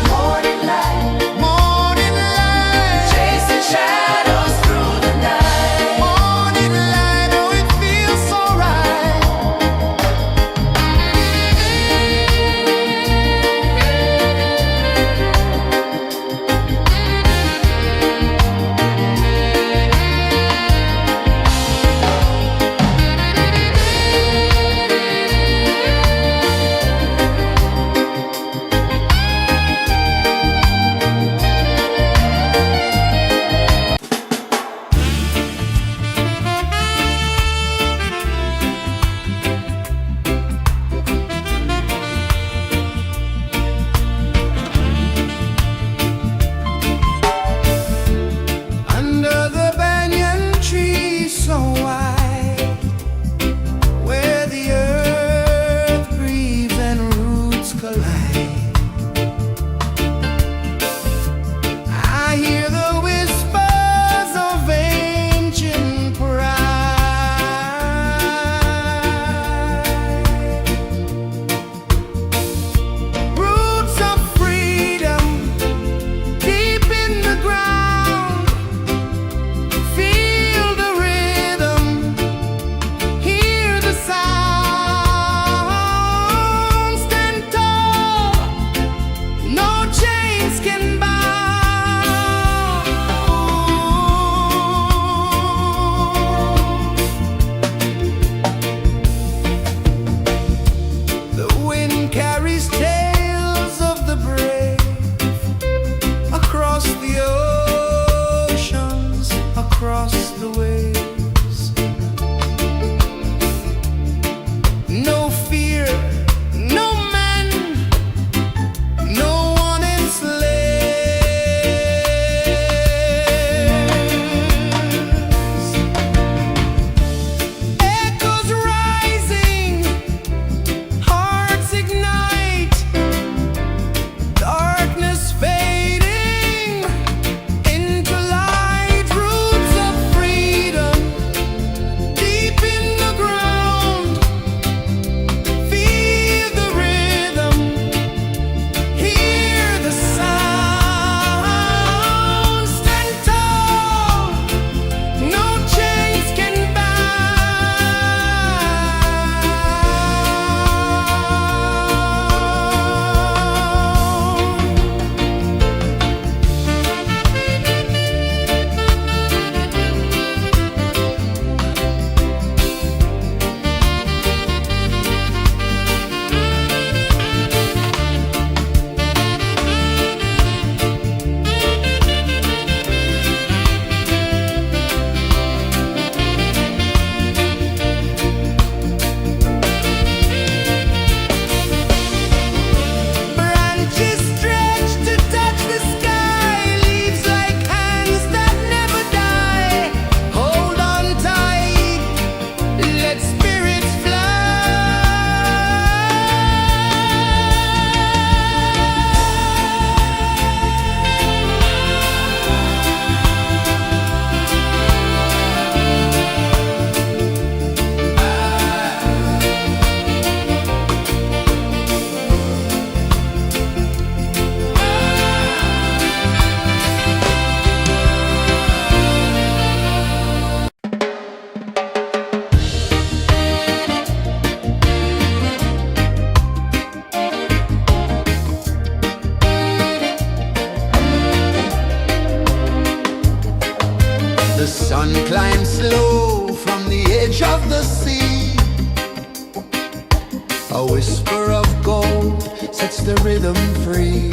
A whisper of gold sets the rhythm free.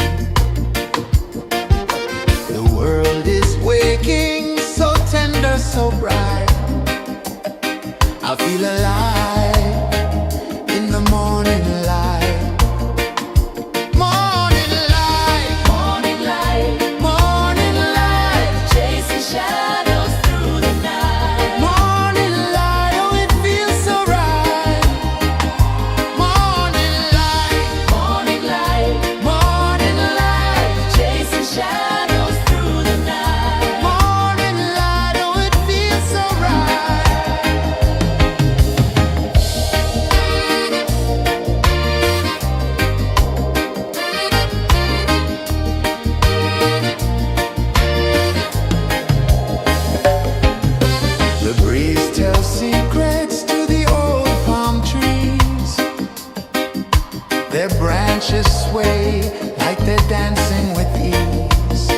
The world is waking, so tender, so bright. I feel alive in the morning light. Morning light, Morning light, morning light, chasing shadows through the night. morning light, oh it feels so right. Morning light, Morning light, morning light, chasing shadows through the night. morning light, oh it feels so right. The breeze tells secrets to the old palm trees. Their branches sway like they're dancing with ease.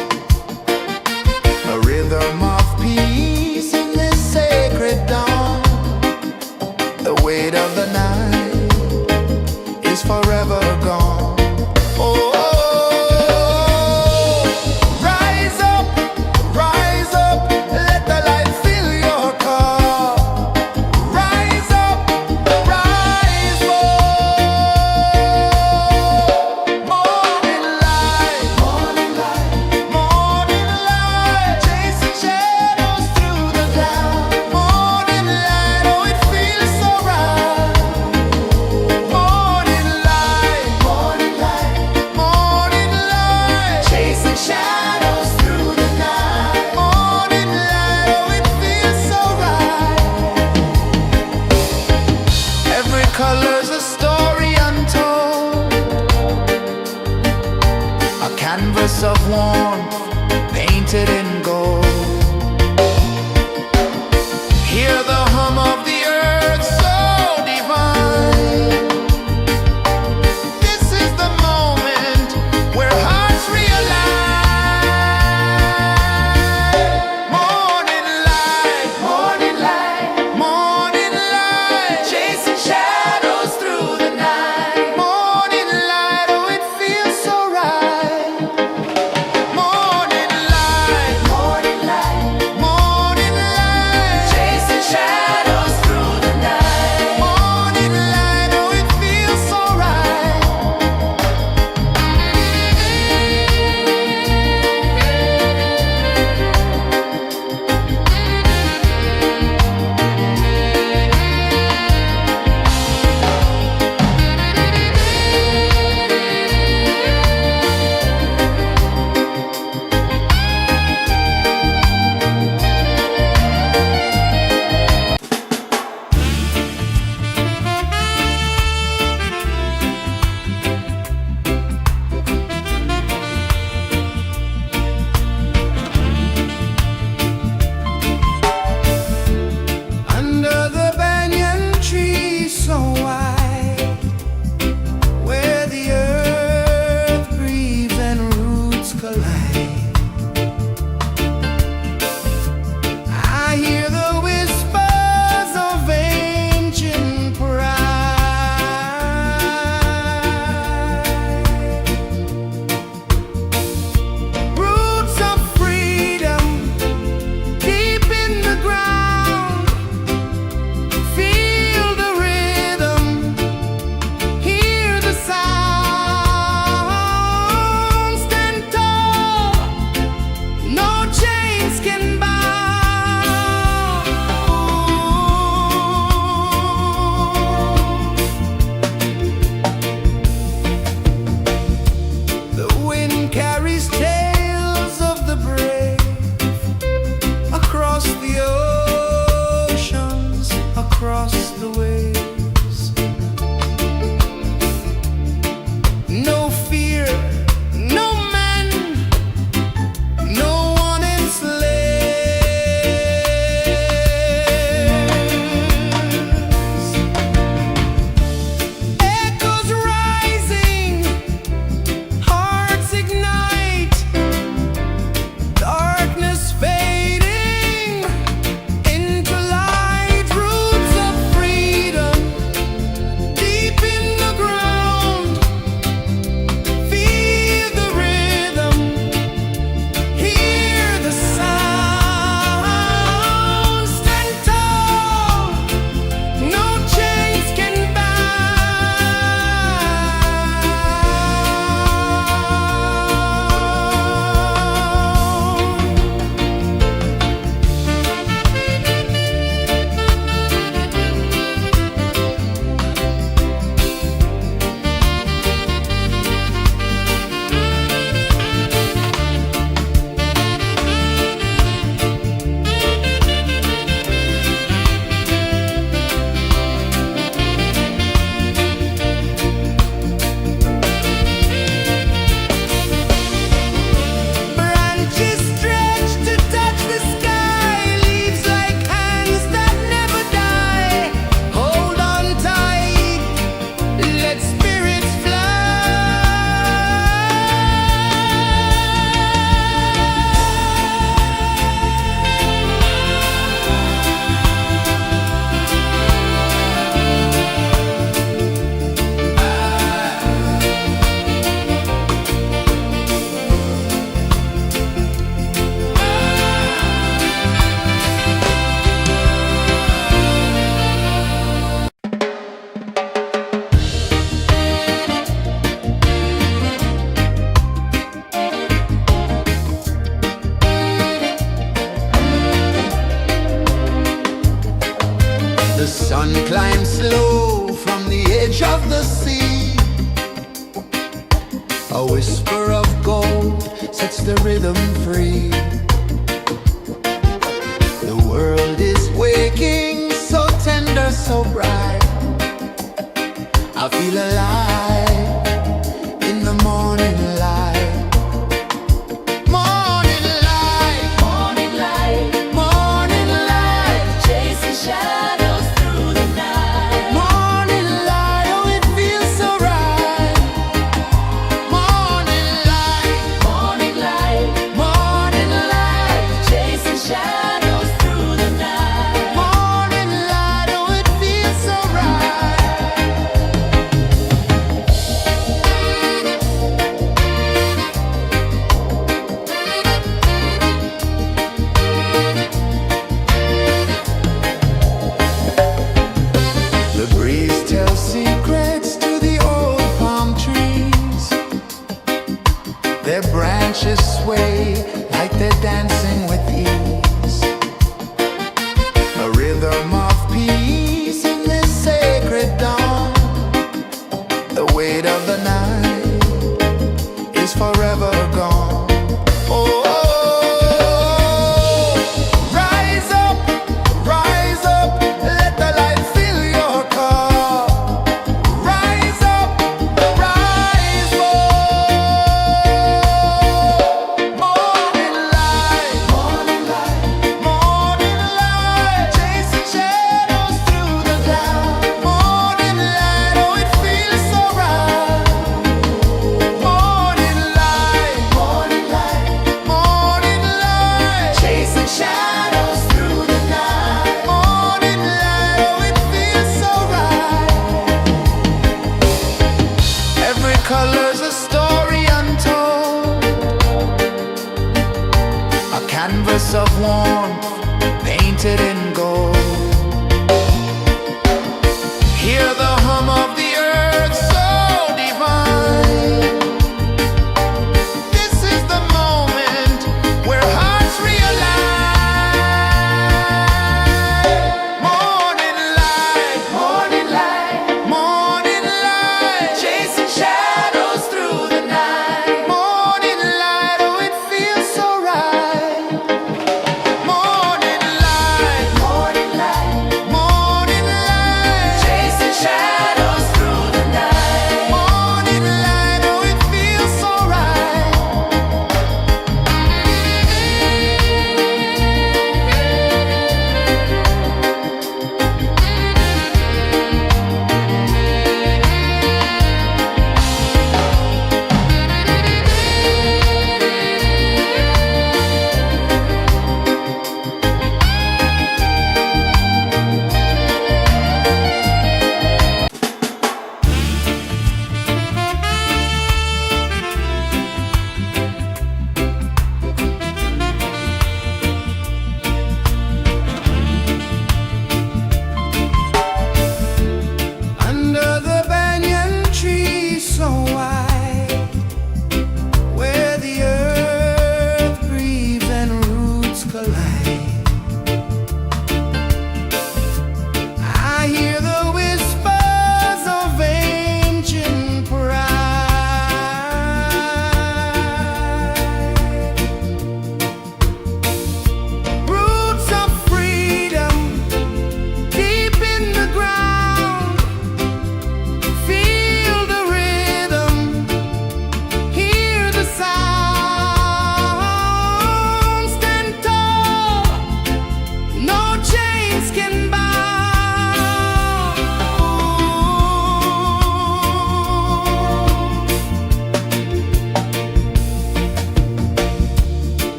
A rhythm of peace in this sacred dawn. The weight of the night is forever gone. Oh, rise up, let the light fill your cup. Rise up, rise up. Morning light, morning light, morning light, chasing shadows through the cloud. Morning light, oh it feels so right. Morning light, morning light, morning light, chasing shadows through the night. Morning light, oh it feels so right. Every color's a story untold, a canvas of warmth painted in gold. Hear the hum of the earth so divine. This is the moment where hearts realign. Morning light, morning light, morning light, chasing shadows through the night. Morning light, oh it feels so right. Morning light, morning light, morning light, chasing shadows through the night. Morning light, oh it feels so right. Under the banyan tree so wide, where the earth breathes and roots collide, I hear the whispers of ancient pride. Roots of freedom deep in the ground. Feel the rhythm, hear the sound. Stand tall, no chains can bound. The wind carries tales of the brave across the oceans, across the waves. No fear, no man, no one enslaves. Echoes rising, hearts ignite, darkness fading into light. Roots of freedom glow from the edge of the sea. A whisper of gold sets the rhythm free. The world is waking, so tender, so bright. I feel alive in the morning light. Morning light, Morning light, morning light, chasing shadows through the night. morning light, oh it feels so right. Morning light, Morning light, morning light, chasing shadows through the night. morning light, oh it feels so right. The breeze tells secrets to the old palm trees. Their branches sway like they're dancing with ease. A rhythm of peace in this sacred dawn. The weight of the night is forever gone. Oh, rise up, let the light fill your cup. Rise up, rise up. Morning light, morning light, chasing shadows through the cloud. Morning light, oh it feels so right. Morning light, chasing shadows through the night. Morning light, oh it feels so right. Every color's a story untold, a canvas of warmth painted in gold. Hear the hum of the earth so divine. This is the moment where hearts realign. Morning light, morning light, chasing shadows through the night. Morning light, oh it feels so right. Morning light,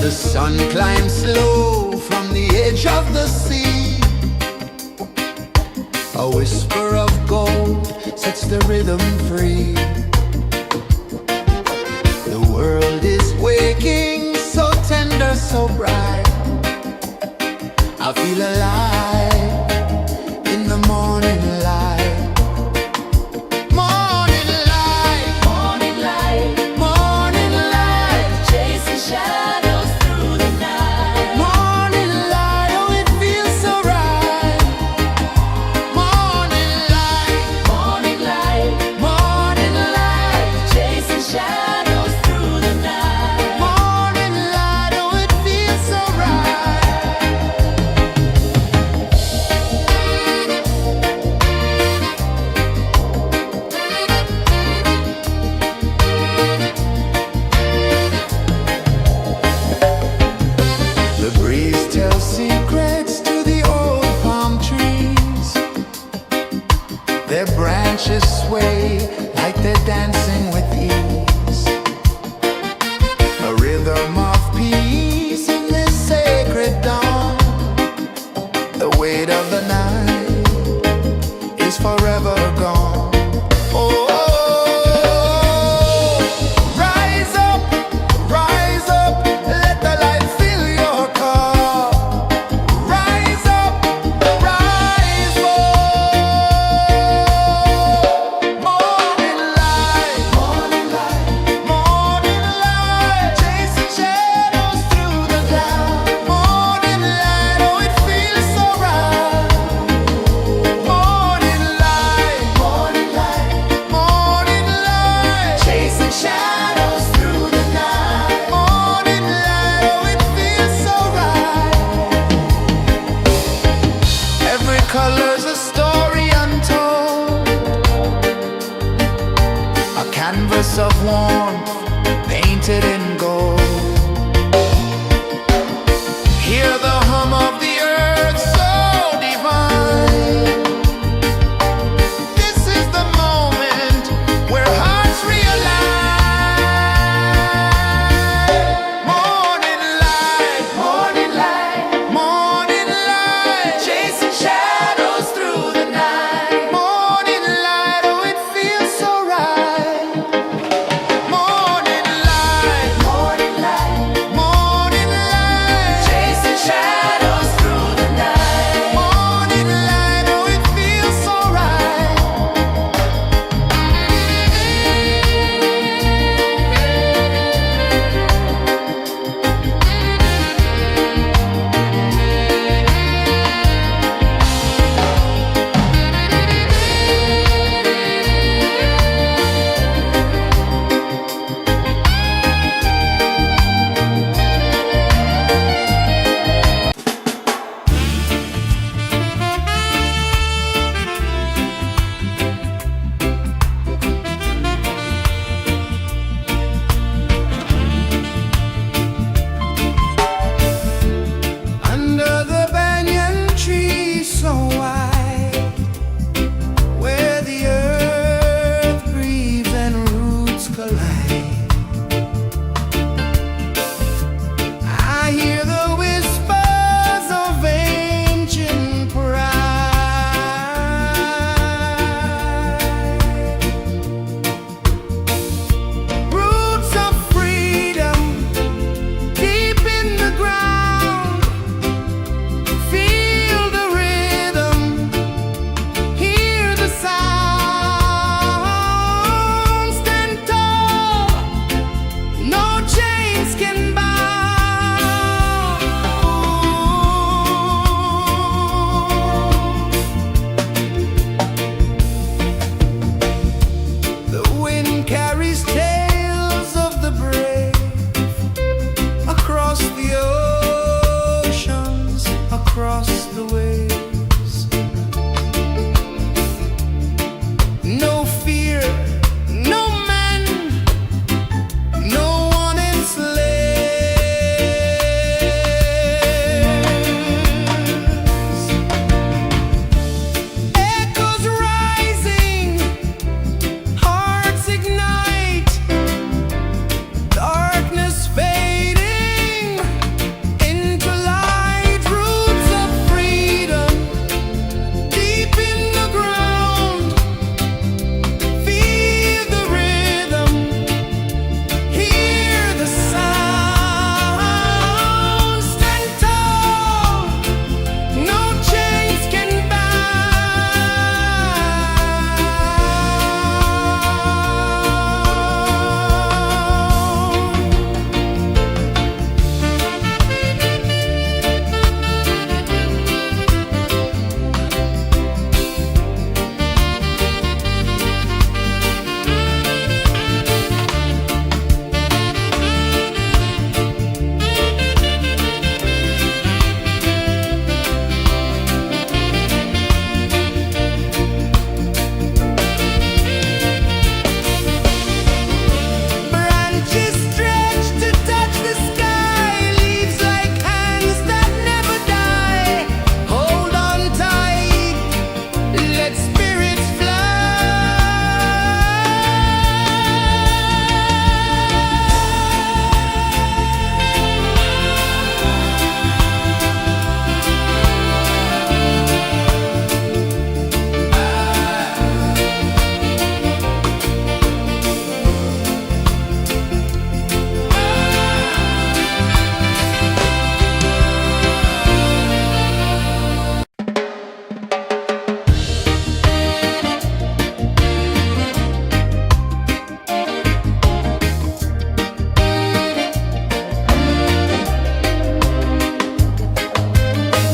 The sun climbs slow from the edge of the sea. A whisper of gold sets the rhythm free. The world is waking, so tender, so bright. I feel alive in the morning light. Morning light, Morning light, morning light, chasing shadows through the night. morning light, oh it feels so right. Morning light, Morning light, morning light, chasing shadows through the night. morning light, oh it feels so right.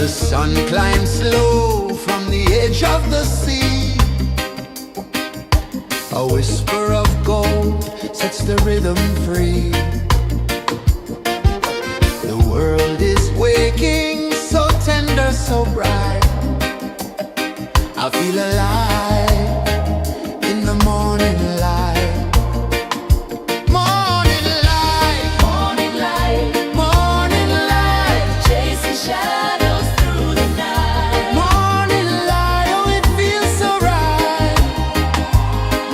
The sun climbs slow from the edge of the sea. A whisper of gold sets the rhythm free. The world is waking, so tender, so bright. I feel alive in the morning light. Morning light, Morning light, morning light, chasing shadows through the night. morning light, oh it feels so right.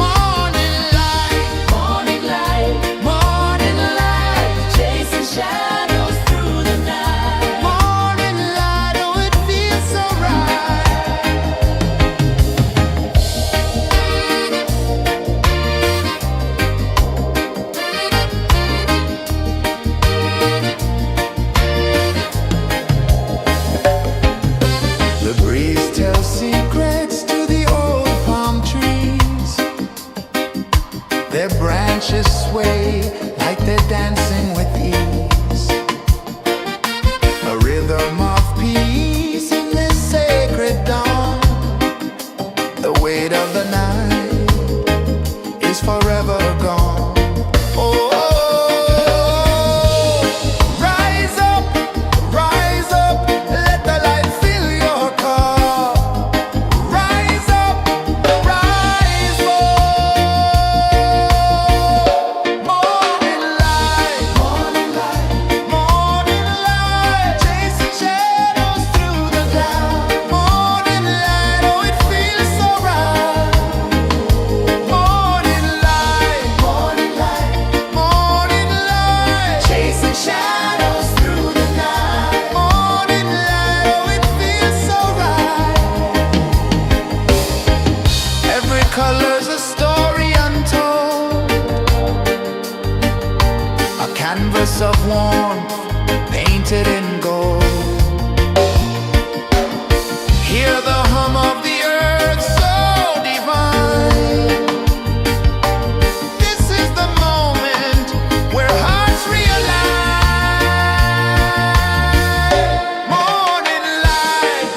Morning light, Morning light, morning light, chasing shadows through the night. morning light, oh it feels so right. The breeze tells secrets to the old palm trees. Their branches sway like they're dancing with ease. A rhythm of peace in this sacred dawn. The weight of the night is forever gone. Oh, rise up, let the light fill your cup. Rise up, rise up. Morning light, morning light, chasing shadows through the cloud. Morning light, oh it feels so right. Morning light, chasing shadows through the night. Morning light, oh it feels so right. Every color's a story untold, a canvas of warmth painted in gold. Hear the hum of the earth so divine. This is the moment where hearts realign. Morning light,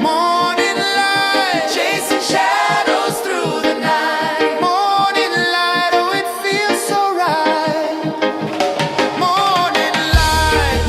morning light, chasing shadows through the night. Morning light, oh it feels so right. Morning light,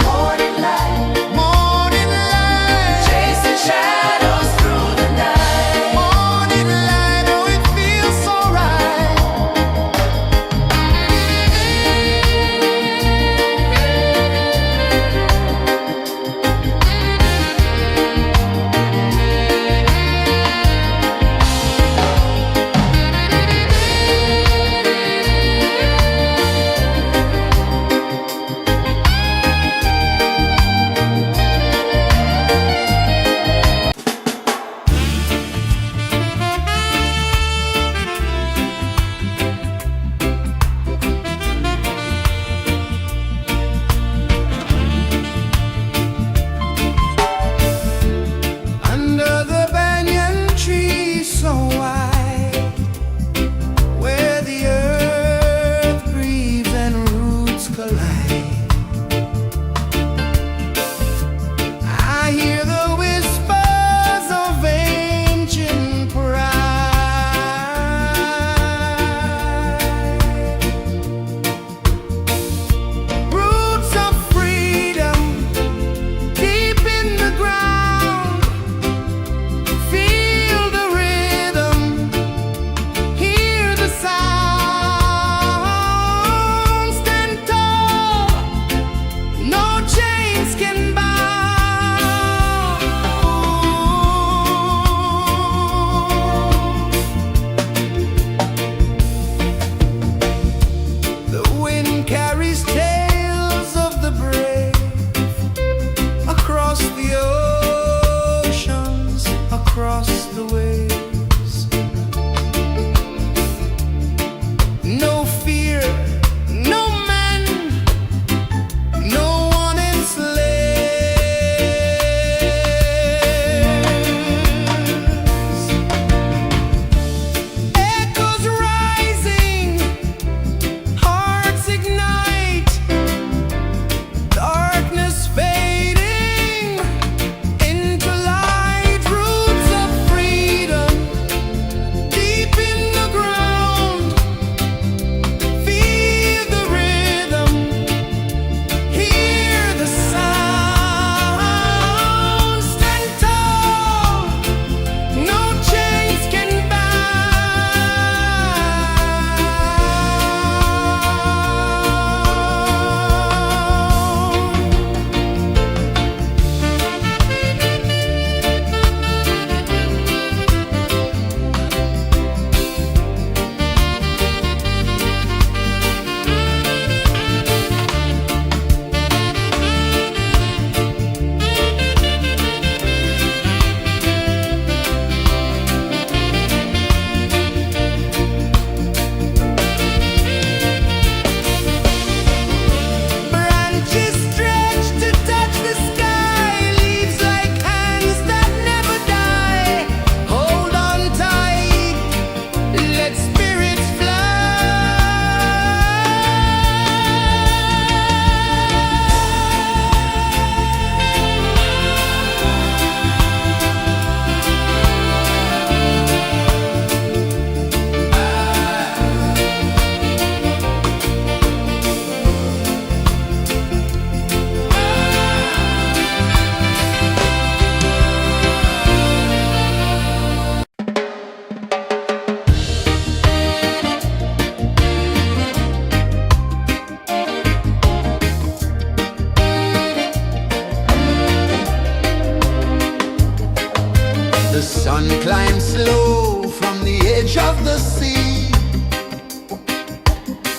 sun climbs slow from the edge of the sea.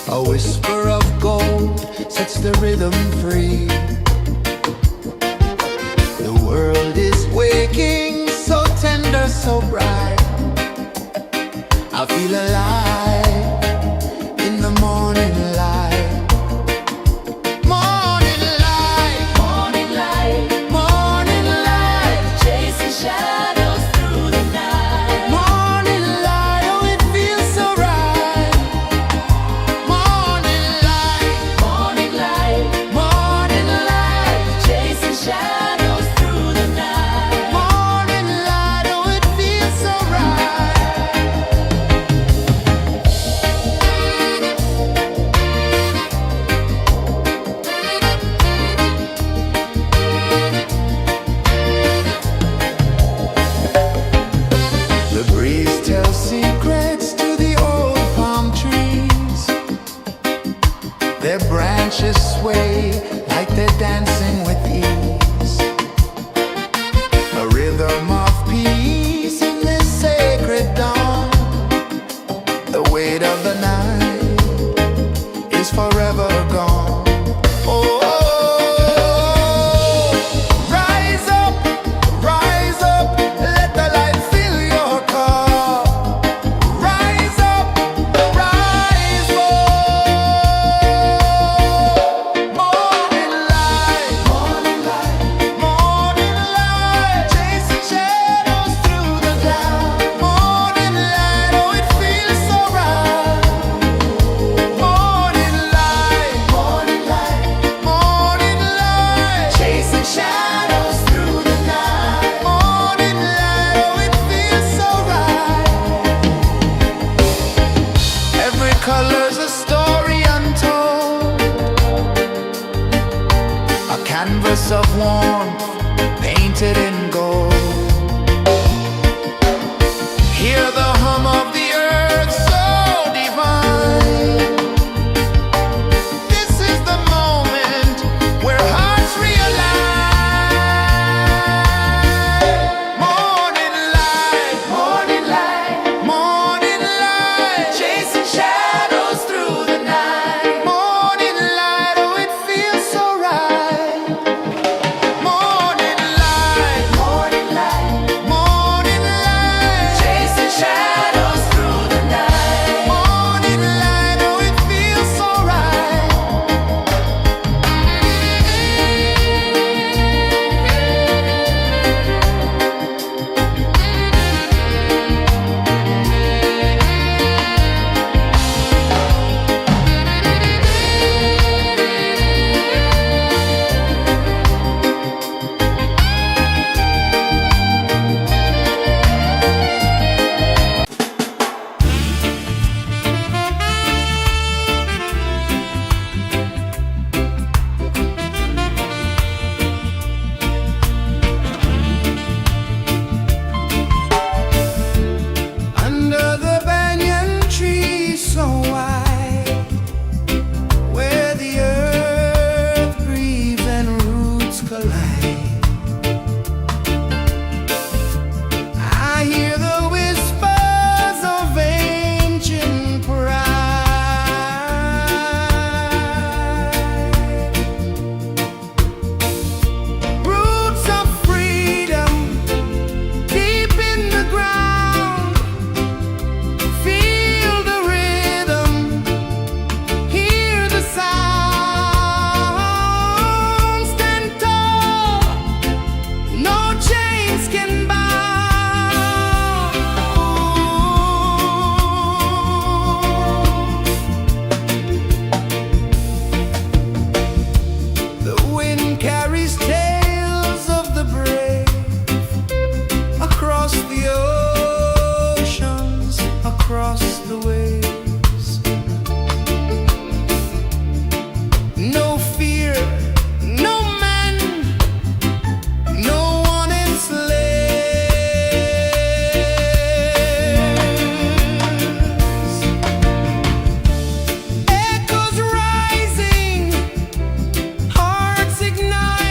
A whisper of gold sets the rhythm free. The world is waking, so tender, so bright. I feel alive in the morning light. Morning light, Morning light, morning light, chasing shadows through the night. morning light, oh it feels so right. Morning light, Morning light, morning light, chasing shadows through the night. morning light, oh it feels so right. The breeze tells secrets to the old palm trees. Their branches sway like they're dancing with ease. A rhythm of peace in this sacred dawn. The weight of the night is forever gone. Oh, rise up, let the light fill your cup. Rise up, rise up. Morning light, morning light, morning light, chasing shadows through the cloud. Morning light, oh it feels so right. Morning light, morning light, morning light, chasing shadows through the night. Morning light, oh it feels so right. Every color's a story untold, a canvas of warmth painted in gold. Hear the hum of the earth so divine. This is the moment where hearts realign. Morning light, morning light, morning light, chasing shadows through the night. Morning light, oh it feels so right. Morning light, morning light, morning light, chasing shadows through the night. Morning light, oh it feels so right. Under the banyan tree so wide, where the earth breathes and roots collide, I hear the whispers of ancient pride. Roots of freedom deep in the ground. Feel the rhythm, hear the sound. Stand tall, no chains can bound. The wind carries tales of the brave across the oceans, across the waves. No fear, no man, no one enslaves. Echoes rising, hearts ignite.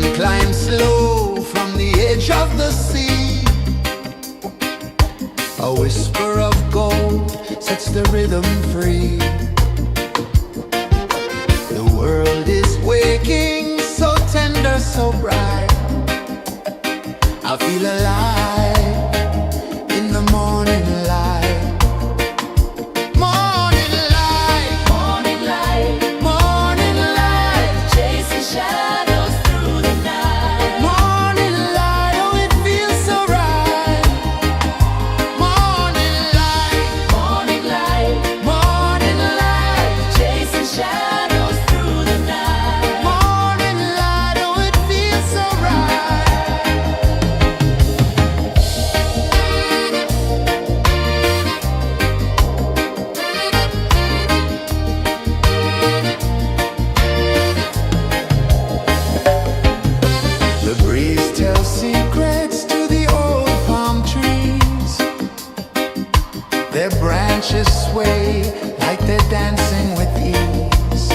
sun climbs slow from the edge of the sea. A whisper of gold sets the rhythm free. The world is waking, so tender, so bright. I feel alive in the morning light. Morning light, Morning light, morning light, chasing shadows through the night. morning light, oh it feels so right. Morning light, Morning light, morning light, chasing shadows through the night. morning light, oh it feels so right. The breeze tells secrets to the old palm trees. Their branches sway like they're dancing with ease.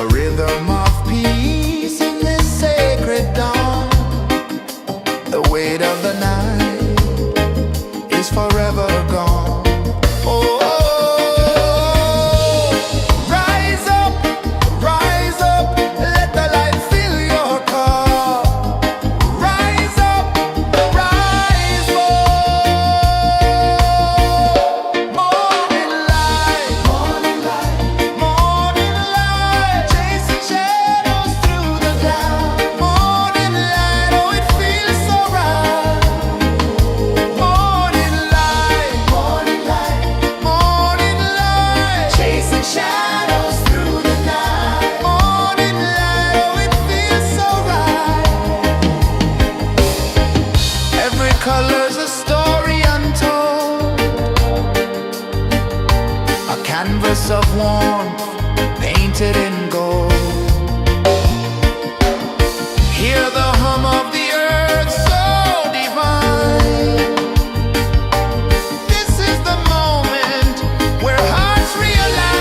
A rhythm of peace in this sacred dawn. The weight of the night is forever gone. Oh, rise up, let the light fill your car. Rise up, rise up. Morning light, morning light, morning light, chasing shadows through the cloud. Morning light, oh it feels so right. Morning light, morning light, morning light, chasing shadows through the night. Morning light, oh it feels so right. Every color's a story untold, a canvas of warmth painted in gold. Hear the hum of the earth so divine. This is the moment where hearts realign.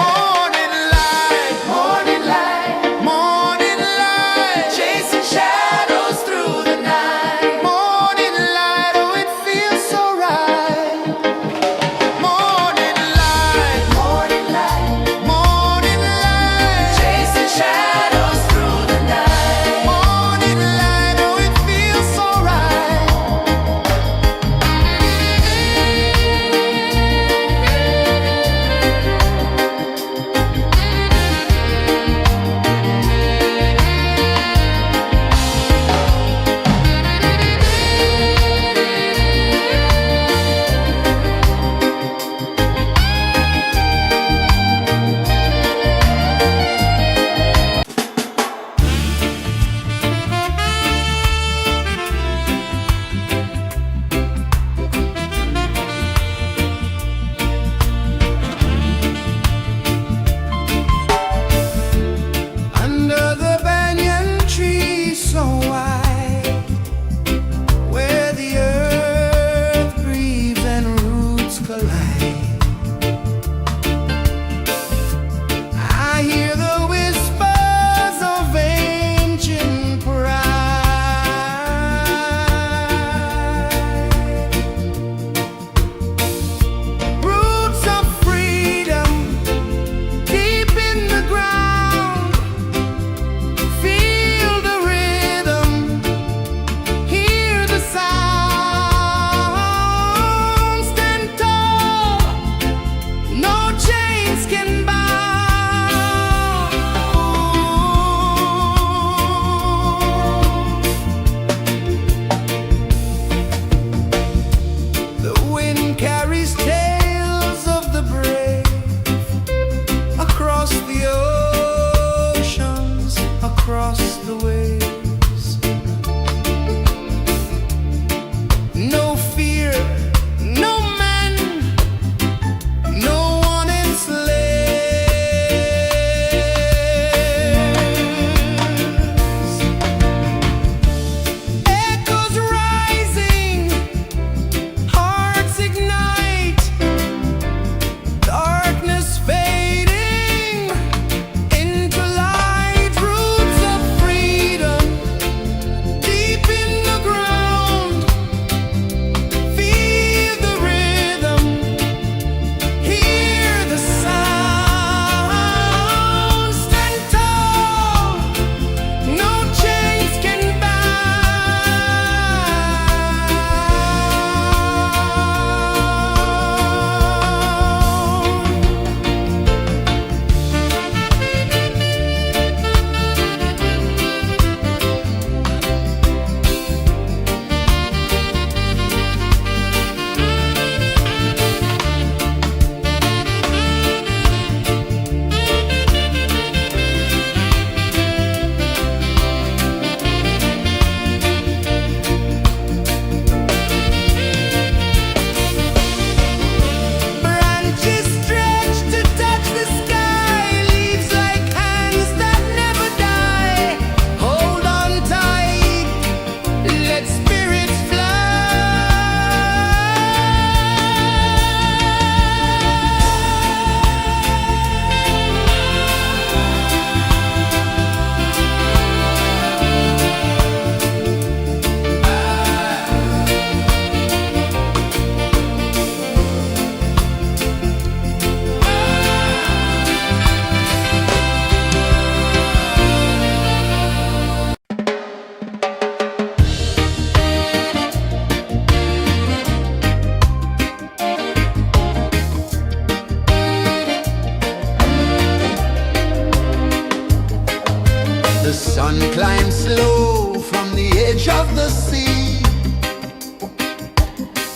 Morning light, morning light, morning light, chasing shadows through the night. Morning light, oh it feels so right. Morning light,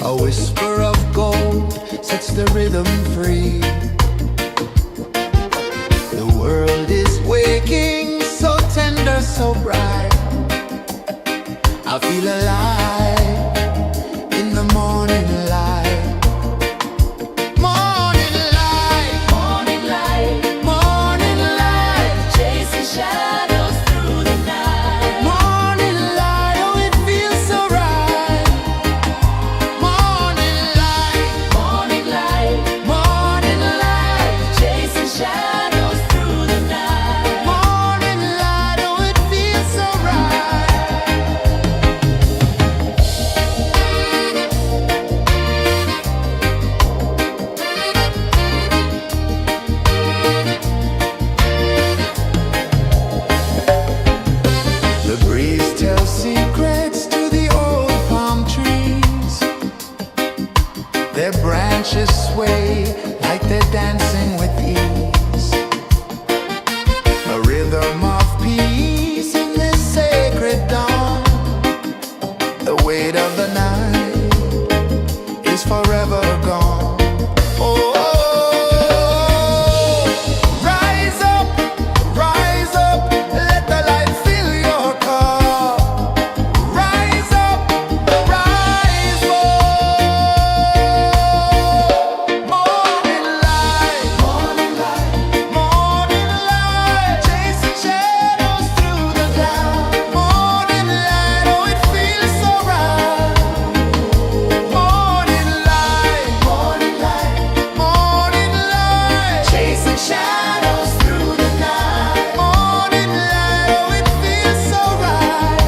A whisper of gold sets the rhythm free. The world is waking, so tender, so bright. I feel alive in the morning light. Morning light, Morning light, morning light, chasing shadows through the night. morning light, oh it feels so right. Morning light, Morning light, morning light, chasing shadows through the night. morning light, oh it feels so right. The breeze tells secrets to the old palm trees. Their branches sway like they're dancing with ease. A rhythm of peace in this sacred dawn. The weight of the night is forever gone. Oh, rise up, let the light fill your cup. Rise up, rise up. Morning light, morning light, morning light, chasing shadows through the cloud. Morning light, oh it feels so right. Morning light, morning light, morning light, chasing shadows through the night. Morning light, oh it feels so right.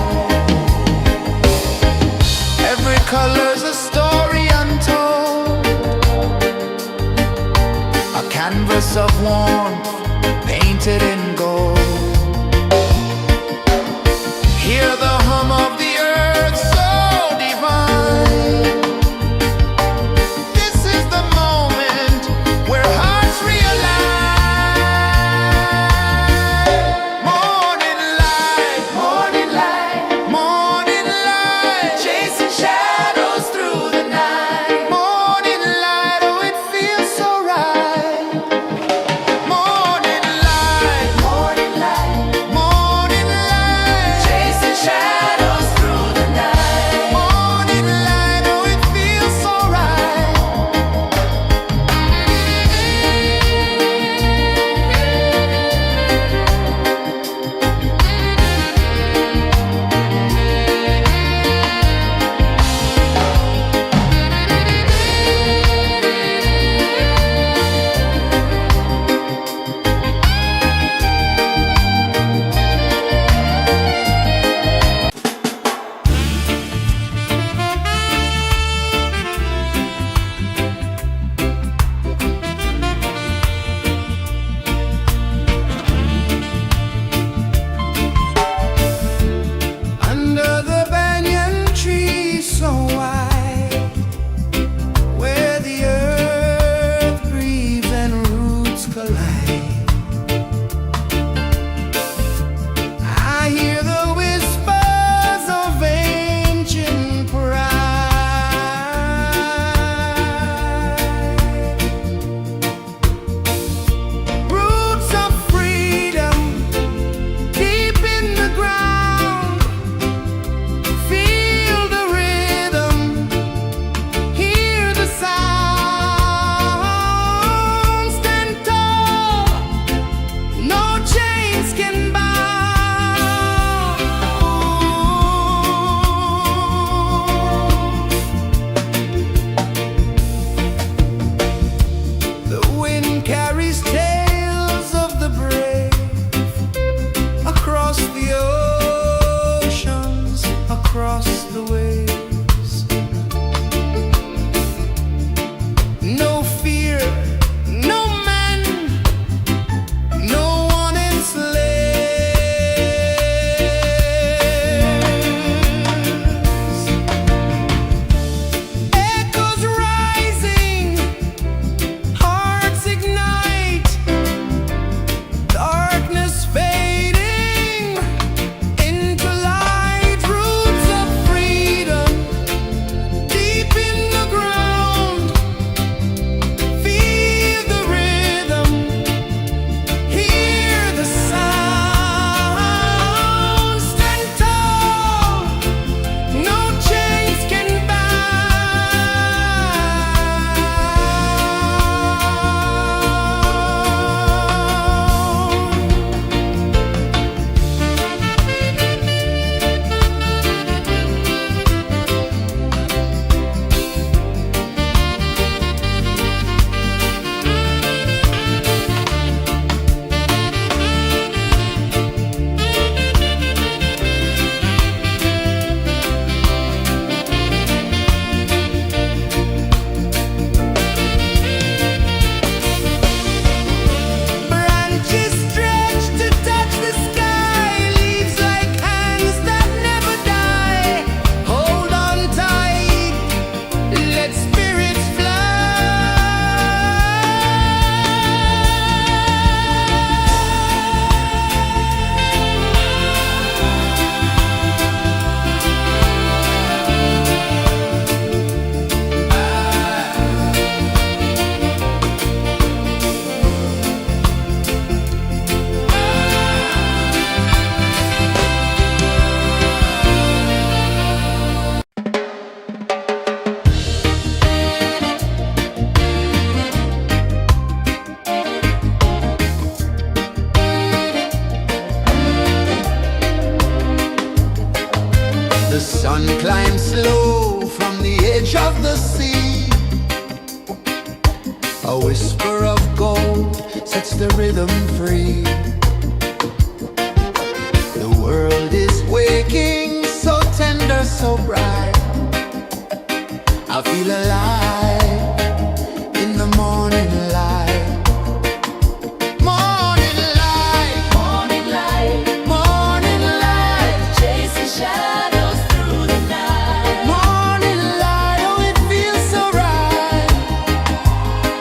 Every color's a story untold, a canvas of warmth painted in gold. Hear the hum of the earth so divine. This is the moment where hearts realign. Morning light, morning light, morning light, chasing shadows through the night. Morning light, oh it feels so right. Morning light, morning light, morning light, chasing shadows through the night. Morning light, oh it feels so right. Under the banyan tree so wide, where the earth breathes and roots collide, I hear the whispers of ancient pride. Roots of freedom deep in the ground. Feel the rhythm, hear the sound. Stand tall, no chains can bound. The wind carries tales of the brave across the oceans, across the waves. No fear, no man, no one enslaves. Echoes rising, hearts ignite, darkness fading into light. Roots of freedom time slow from the edge of the sea. A whisper of gold sets the rhythm free. The world is waking, so tender, so bright. I feel alive in the morning light. Morning light, Morning light, morning light, chasing shadows through the night. morning light, oh it feels so right.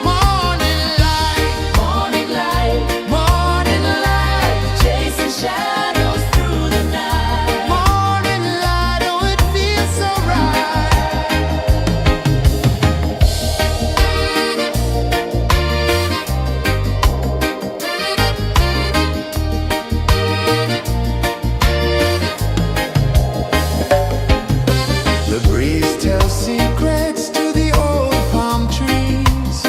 Morning light, Morning light, morning light, chasing shadows through the night. morning light, oh it feels so right. The breeze tells secrets to the old palm trees.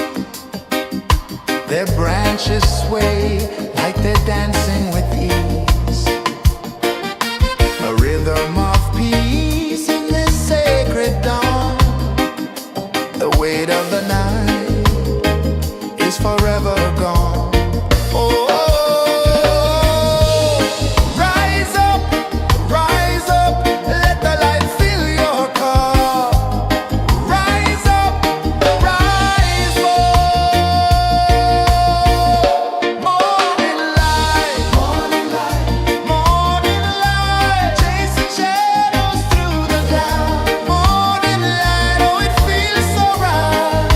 Their branches sway like they're dancing with ease. A rhythm of peace in this sacred dawn. The weight of the night is forever gone. Oh, rise up, let the light fill your cup. Rise up, rise up. Morning light, morning light, morning light, chasing shadows through the cloud. Morning light, oh it feels so right.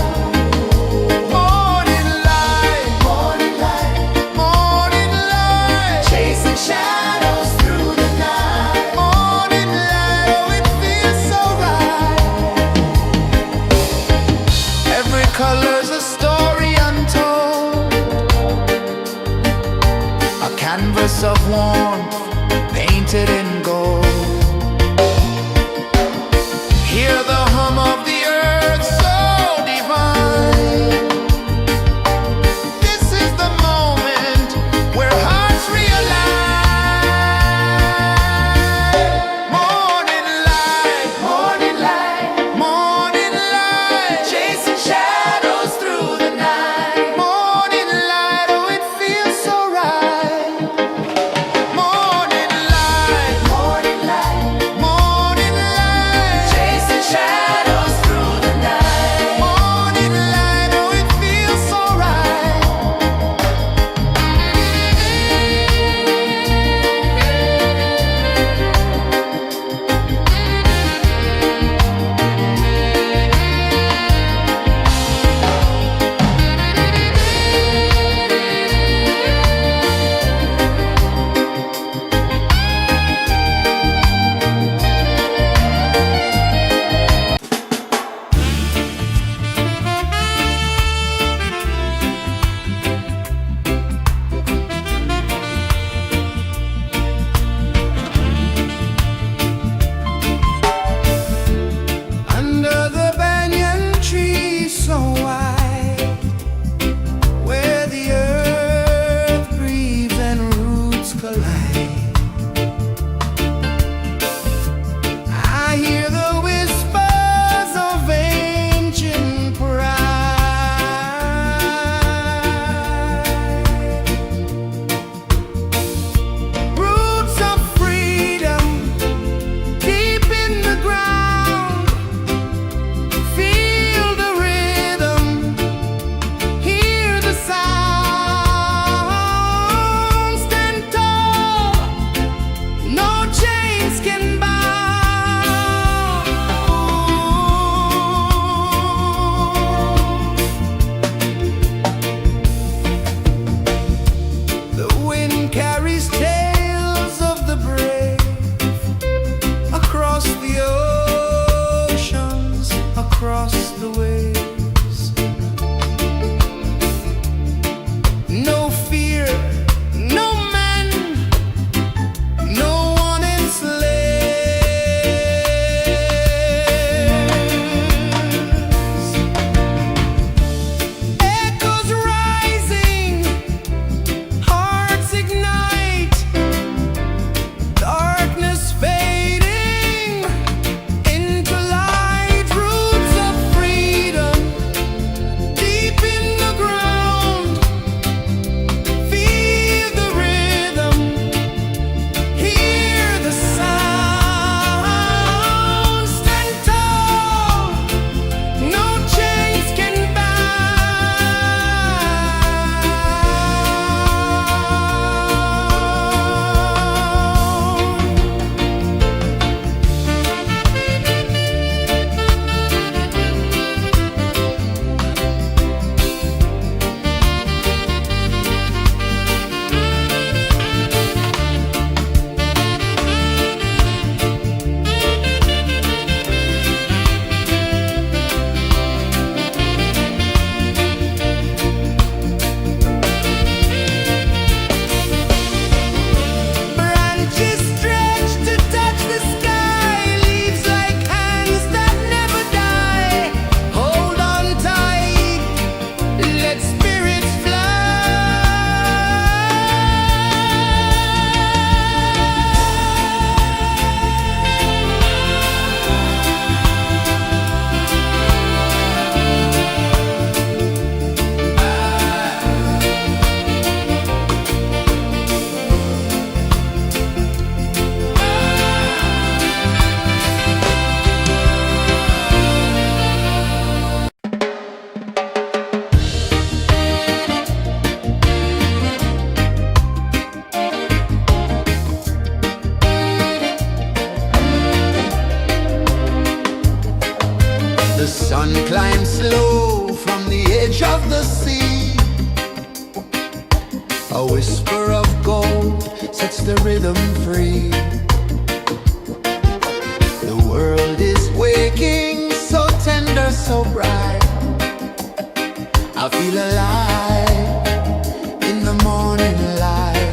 Morning light, morning light, morning light, chasing shadows through the night. Morning light, oh it feels so right. Every color's a story untold, a canvas of warmth painted in gold. Hear the hum of the earth so divine. This is the moment where hearts realign. Morning light, morning light, morning light, chasing shadows through the night. Morning light, oh it feels so right. Morning light, morning light, morning light, chasing shadows. The sun climbs slow from the edge of the sea. A whisper of gold sets the rhythm free. The world is waking, so tender, so bright. I feel alive in the morning light.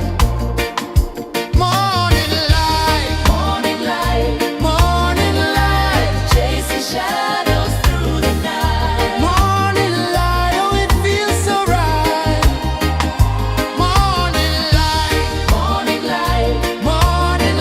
Morning light, Morning light, morning light, chasing shadows through the night. morning light, oh it feels so right. Morning light, Morning light, morning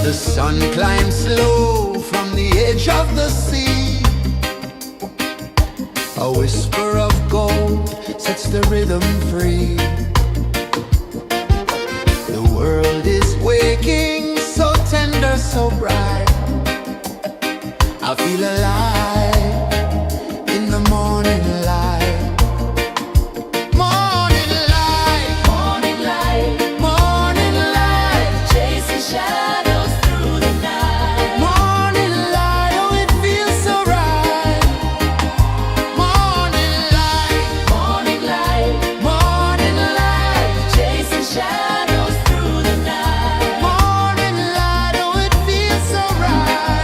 The sun climbs slow from the edge of the sea. A whisper of gold sets the rhythm free. The world is waking, so tender, so bright. I feel alive in the morning light. Morning light, Morning light, morning light, chasing shadows through the night. morning light, oh it feels so right. Morning light, Morning light, morning light, chasing shadows through the night. morning light, oh it feels so right.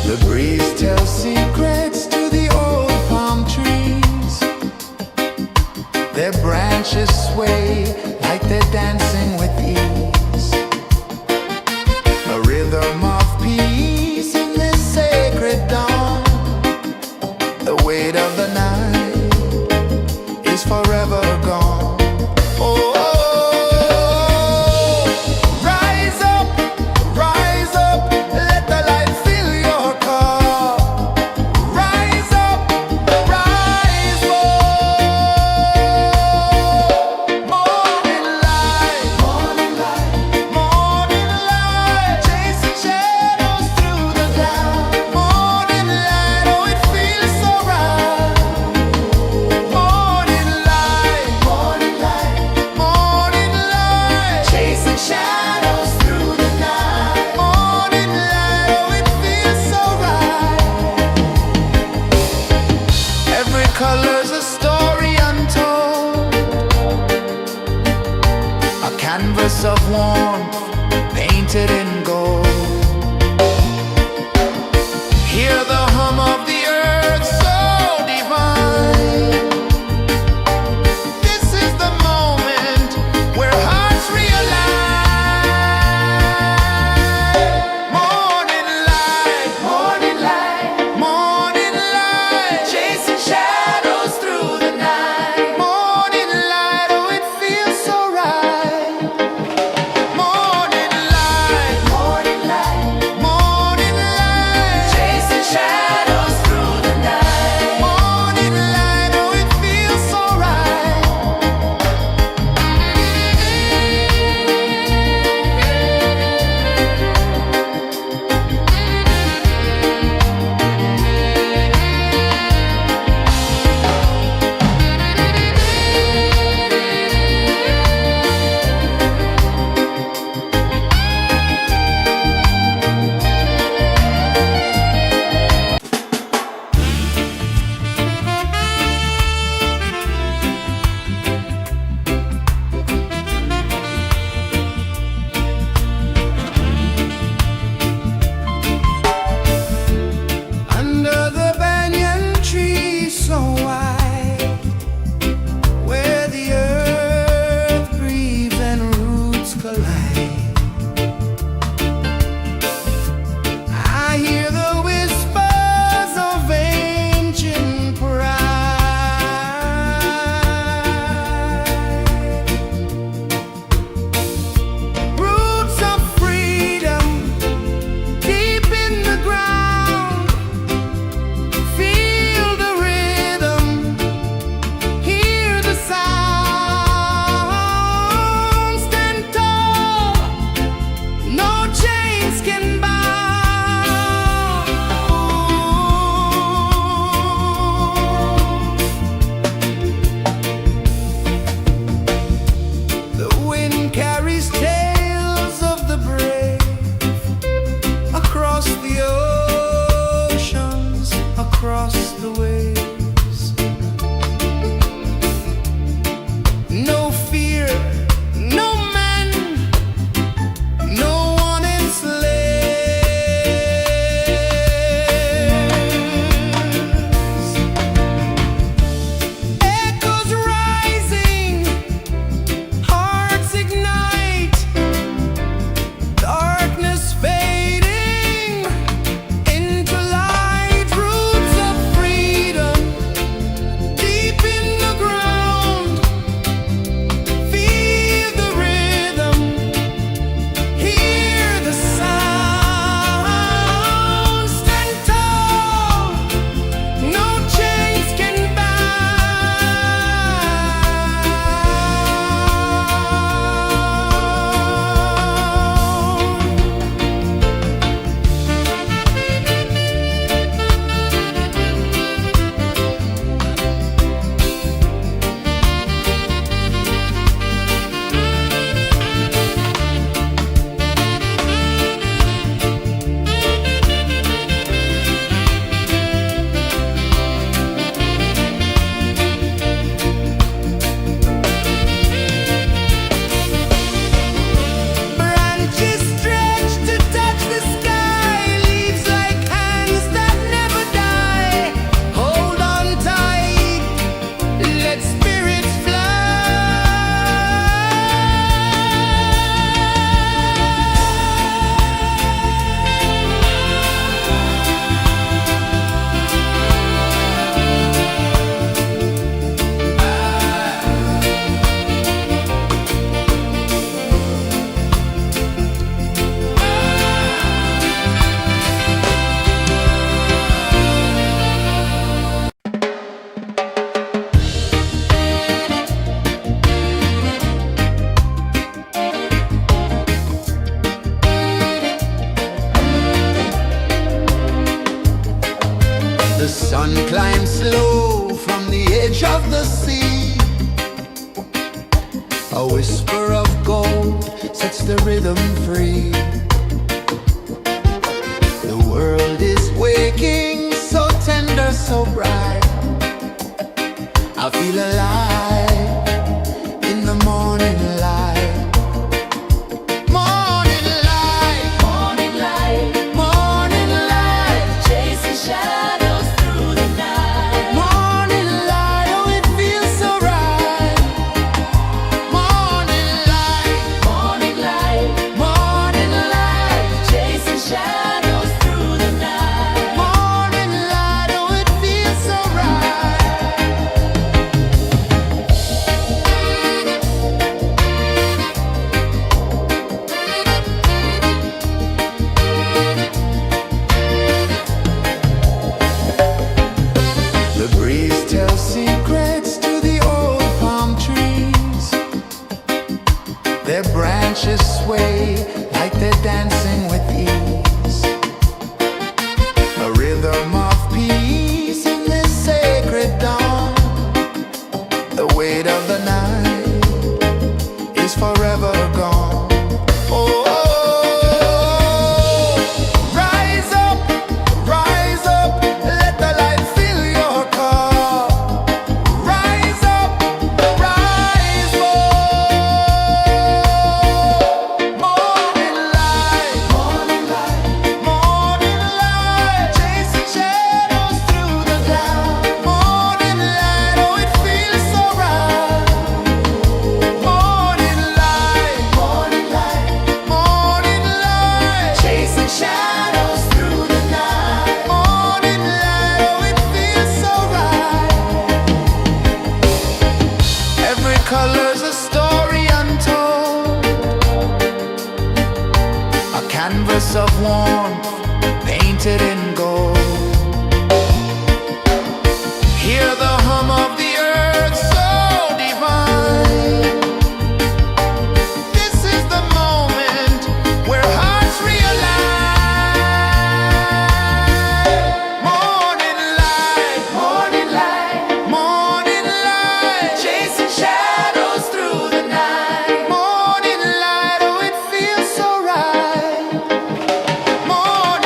The breeze tells secrets to the old palm trees. Their branches sway like they're dancing with ease. A rhythm of peace in this sacred dawn. The weight of the night is forever gone. Oh, rise up, let the light fill your cup. Rise up, rise up. Morning light, morning light, morning light, chasing shadows through the cloud. Morning light, oh it feels so right. Morning light, morning light, morning light, chasing shadows through the night. Morning light, oh it feels so right. Every color's a story untold, a canvas of warmth painted in gold. Hear the hum of the earth so divine. This is the moment where hearts realign. Morning light, morning light, morning light, chasing shadows through the night. Morning light, oh it feels so right. Morning light, morning Sun climbs slow from the edge of the sea. A whisper of gold sets the rhythm free. The world is waking, so tender, so bright. I feel alive in the morning light. Morning light, Morning light, morning light, chasing shadows through the night. morning light, oh it feels so right. Morning light, Morning light, morning light, chasing shadows through the night. morning light, oh it feels so right. The breeze tells secrets to the old palm trees. Their branches sway like they're dancing with ease. A rhythm of peace in this sacred dawn. The weight of the night is forever gone. Oh, rise up, let the light fill your cup. Rise up, rise up. Morning light, morning light, chasing shadows through the cloud. Morning light, oh it feels so right. Morning light, morning light, chasing shadows through the night. Morning light, oh it feels so right. Every color's a story untold, a canvas of warmth painted in gold. Hear the hum of the earth so divine. This is the moment where hearts realign. Morning light, morning light, chasing shadows through the night. Morning light, oh it feels so right. Morning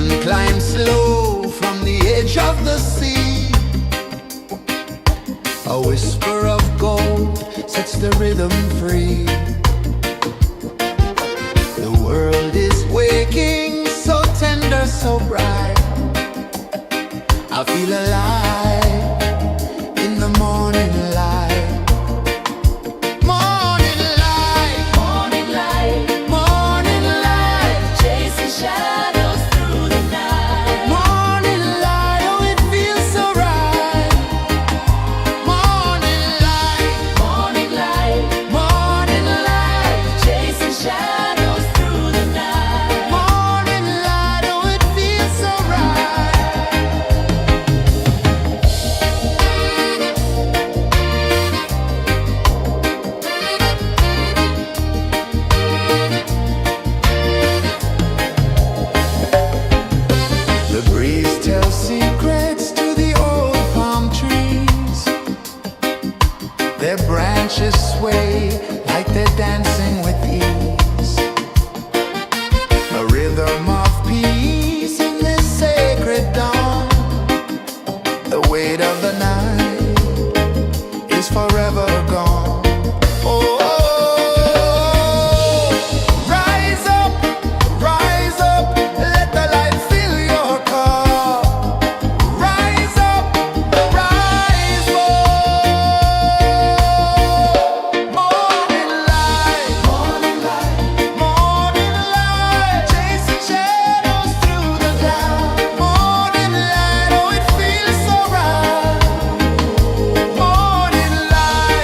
Sun climbs slow from the edge of the sea. A whisper of gold sets the rhythm free. The world is waking, so tender, so bright. I feel alive in the morning light. Morning light, Morning light, morning light, chasing shadows through the night. morning light, oh it feels so right. Morning light, Morning light, morning light, chasing shadows through the night. morning light, oh it feels so right. The breeze tells secrets to the old palm trees. Their branches sway like they're dancing with ease. A rhythm of peace in this sacred dawn. The weight of the night is forever gone. Oh, rise up, let the light fill your cup. Rise up, rise up. Morning light, morning light, morning light, chasing shadows through the cloud. Morning light, oh it feels so right. Morning light,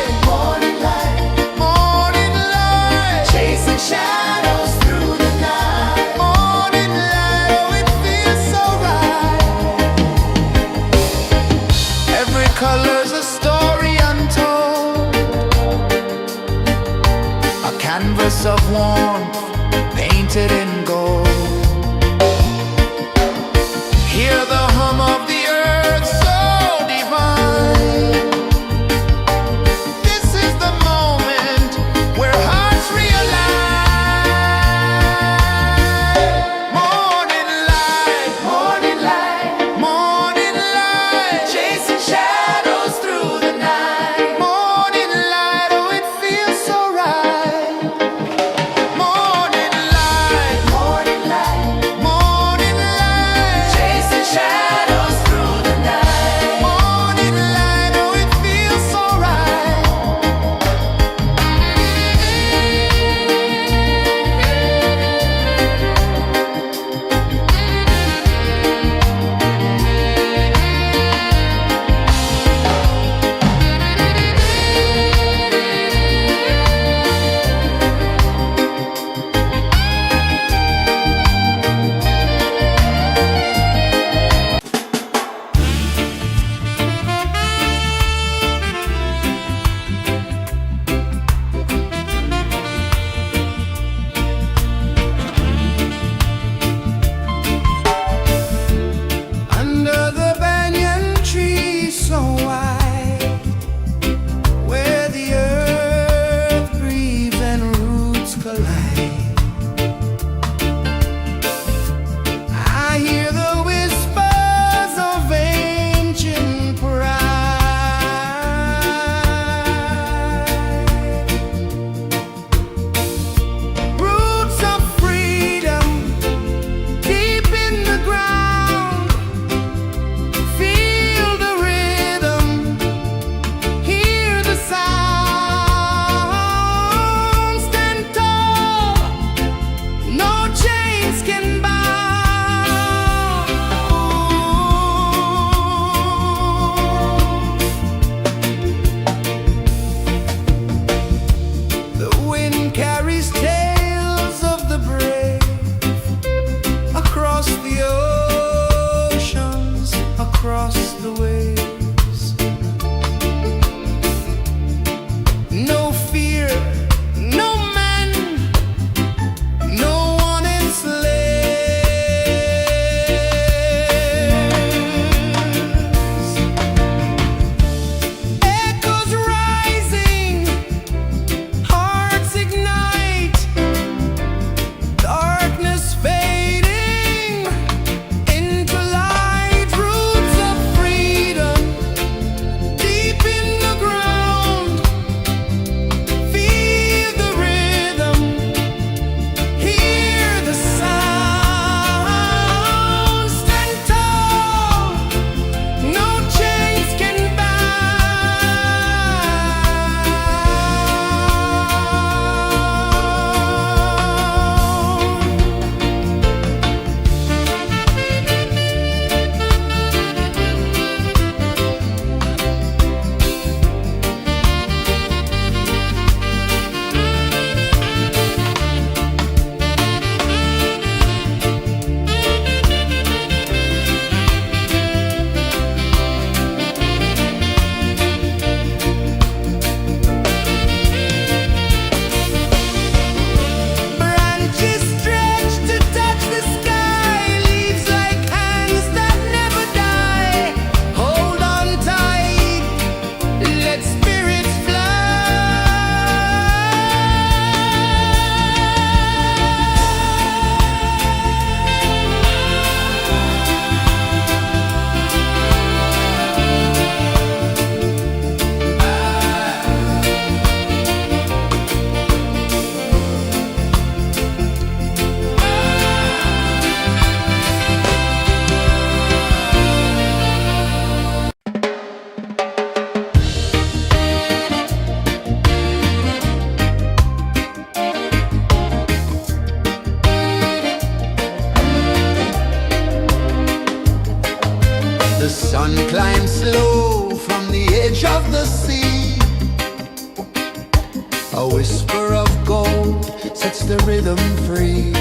whisper of gold sets the rhythm free.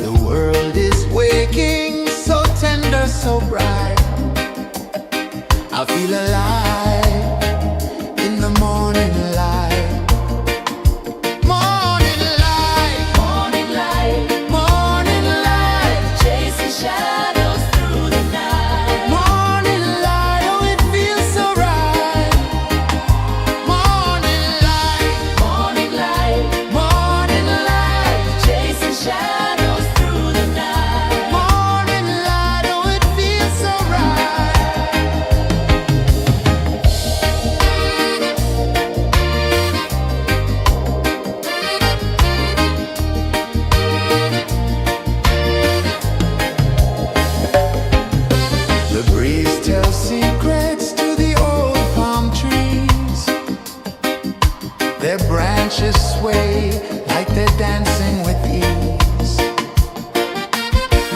The world is waking, so tender, so bright. I feel alive in the morning light. Morning light, Morning light, morning light, chasing shadows through the night. morning light, oh it feels so right. Morning light, Morning light, morning light, chasing shadows through the night. morning light, oh it feels so right. The breeze tells secrets to the old palm trees. Their branches sway like they're dancing with ease.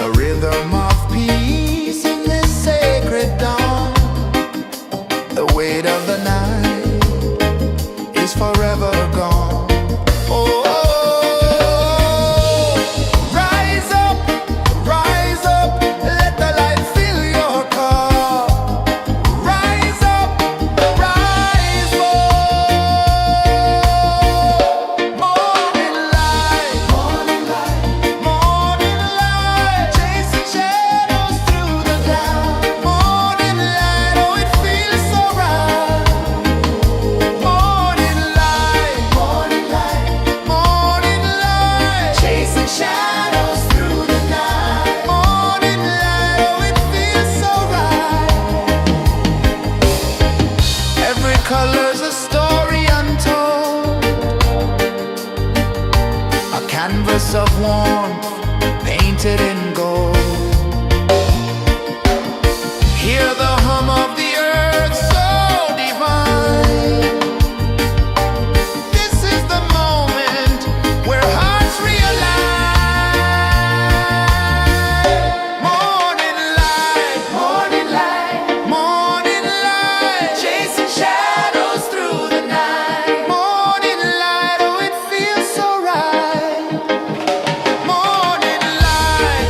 A rhythm of peace in this sacred dawn. The weight of the night is forever gone. Oh, rise up, let the light fill your cup. Rise up, rise more. Morning light, morning light, chasing shadows through the cloud. Morning light, oh it feels so right. Morning light, morning light, chasing shadows through the night. Morning light, oh it feels so right. Every color's a story untold, a canvas of warmth painted in gold. Hear the hum of the earth so divine. This is the moment where hearts realign. Morning light, morning light, chasing shadows through the night. Morning light, oh it feels so right. Morning light,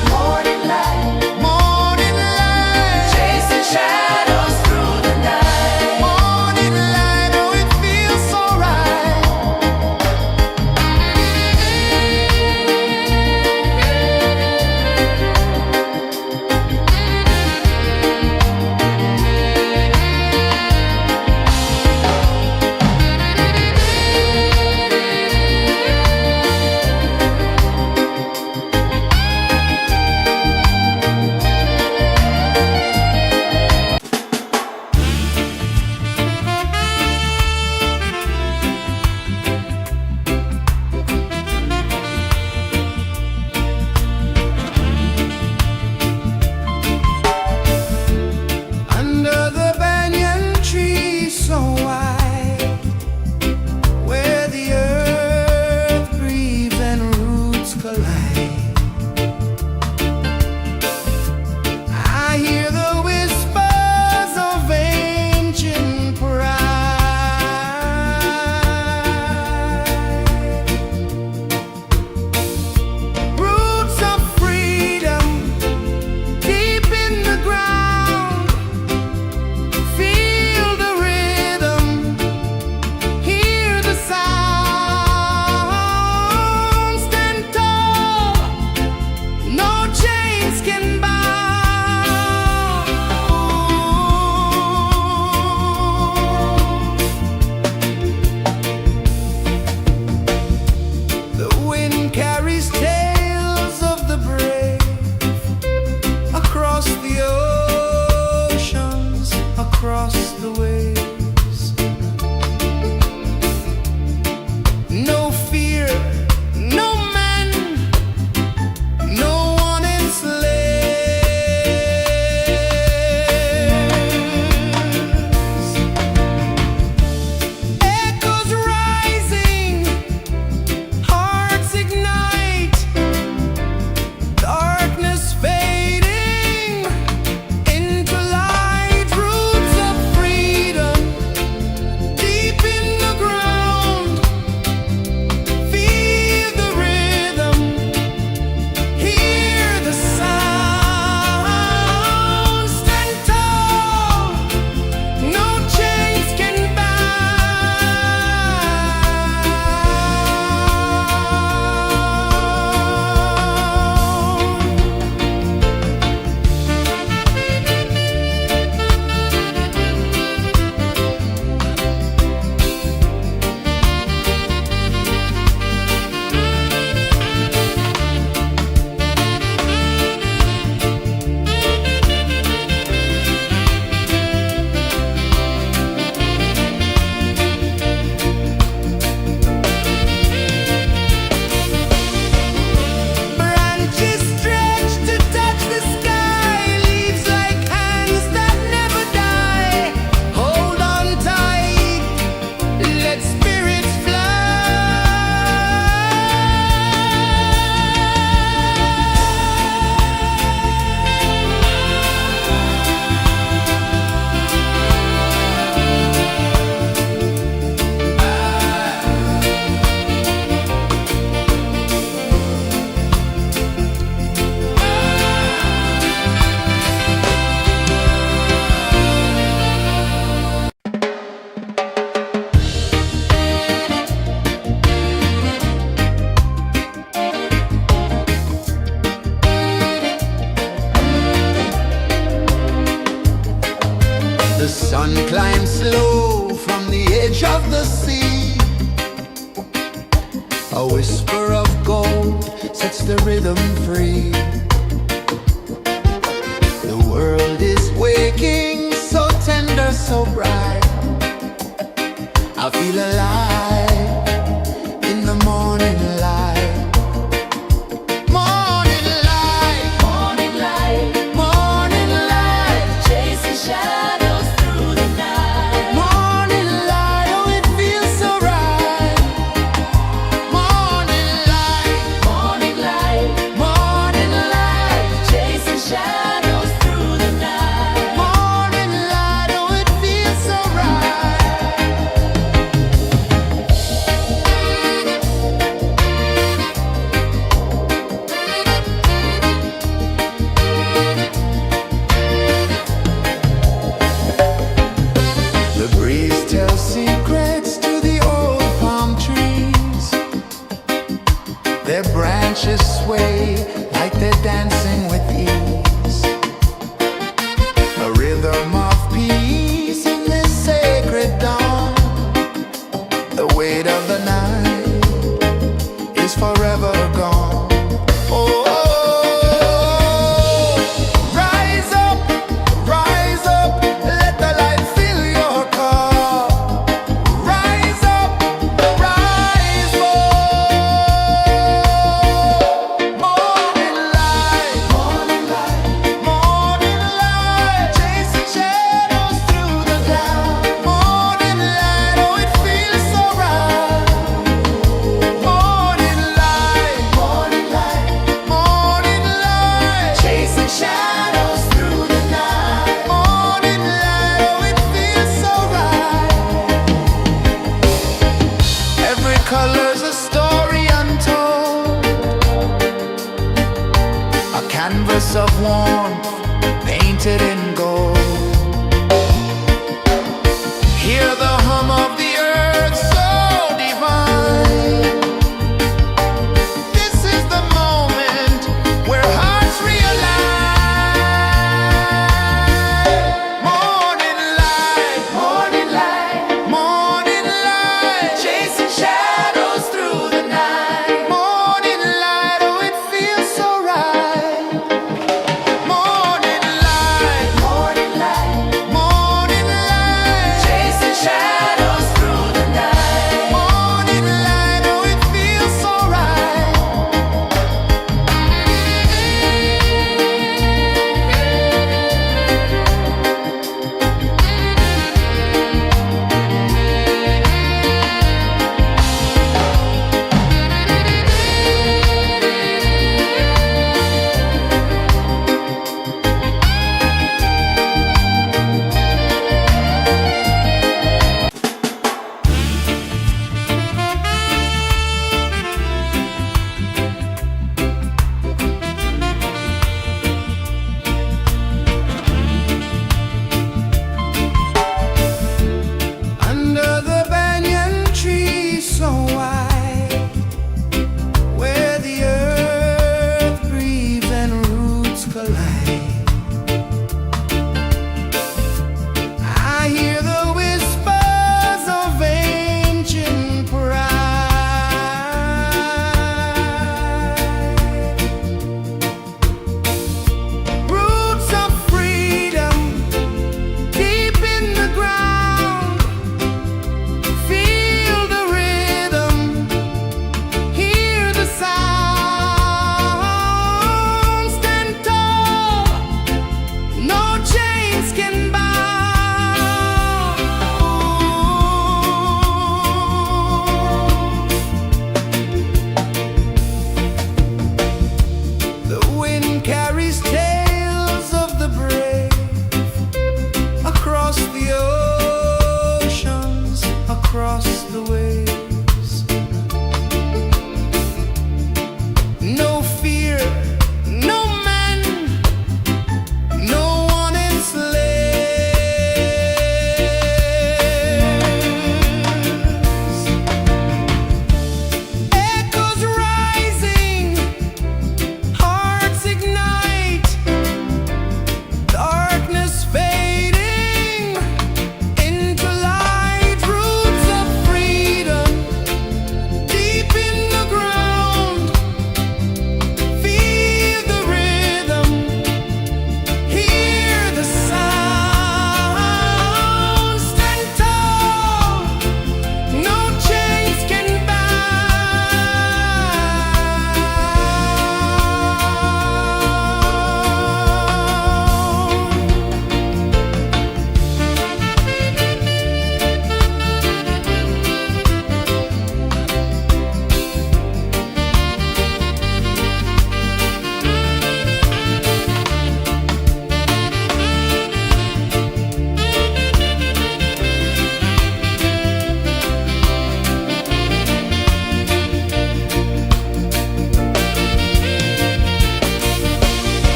climb slow from the edge of the sea. A whisper of gold sets the rhythm free. The world is waking, so tender, so bright. I feel alive in the morning light. Morning light, Morning light, morning light, chasing shadows through the night. morning light, oh it feels so right. Morning light, Morning light, morning light, chasing shadows through the night. morning light, oh it feels so right. The breeze tells secrets to the old palm trees. Their branches sway like they're dancing with ease. A rhythm of peace in this sacred dawn. The weight of the night is forever gone. Oh, rise up, let the light fill your cup. Rise up, rise up. Morning light, morning light, morning light, chasing shadows through the cloud. Morning light, oh it feels so right. Morning light, morning light, morning light, chasing shadows through the night. Morning light, oh it feels so right. Every color's a story untold, a canvas of warmth painted in gold. Hear the hum of the earth so divine. This is the moment where hearts realign. Morning light, morning light, morning light, chasing shadows through the night. Morning light, oh it feels so right. Morning light, morning light, morning light, chasing shadows.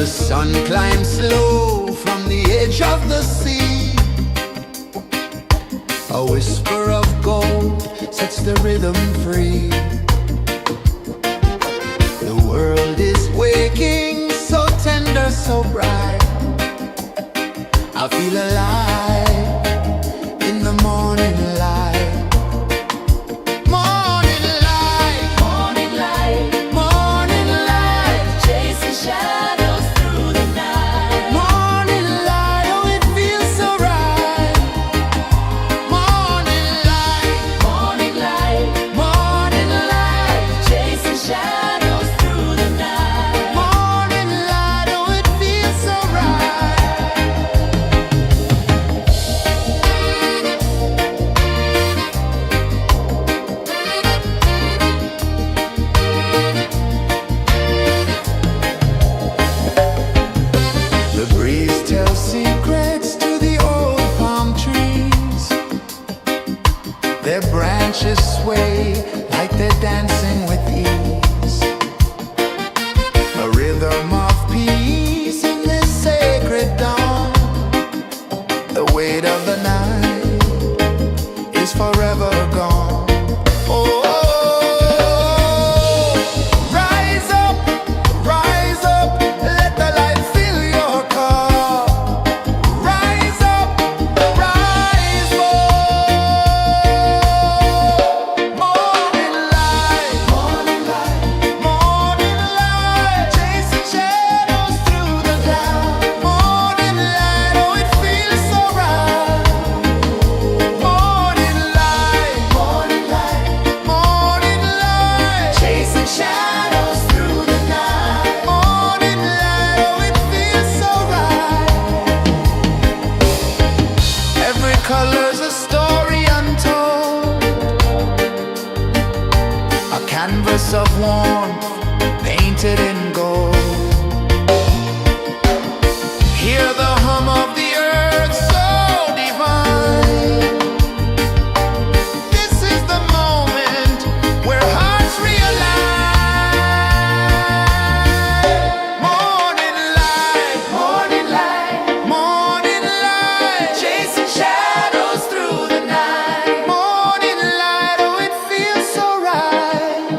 The sun climbs slow from the edge of the sea. A whisper of gold sets the rhythm free. The world is waking, so tender, so bright. I feel alive in the morning light. Morning light, Morning light, morning light, chasing shadows through the night. morning light, oh it feels so right. Morning light, Morning light, morning light, chasing shadows through the night. morning light, oh it feels so right. The breeze tells secrets to the old palm trees. Their branches sway like they're dancing with ease. A rhythm of peace in this sacred dawn. The weight of the night is forever gone. Oh, rise up, let the light fill your car. Rise up, rise up. Morning light, morning light, morning light, chasing shadows through the cloud. Morning light, oh it feels so right. Morning light, morning light, morning light, chasing shadows through the night. Morning light, oh it feels so right. Every color's a story untold, a canvas of warmth painted in gold. Hear the hum of the earth so divine. This is the moment where hearts realign. Morning light, morning light, morning light, chasing shadows through the night. Morning light, oh it feels so right.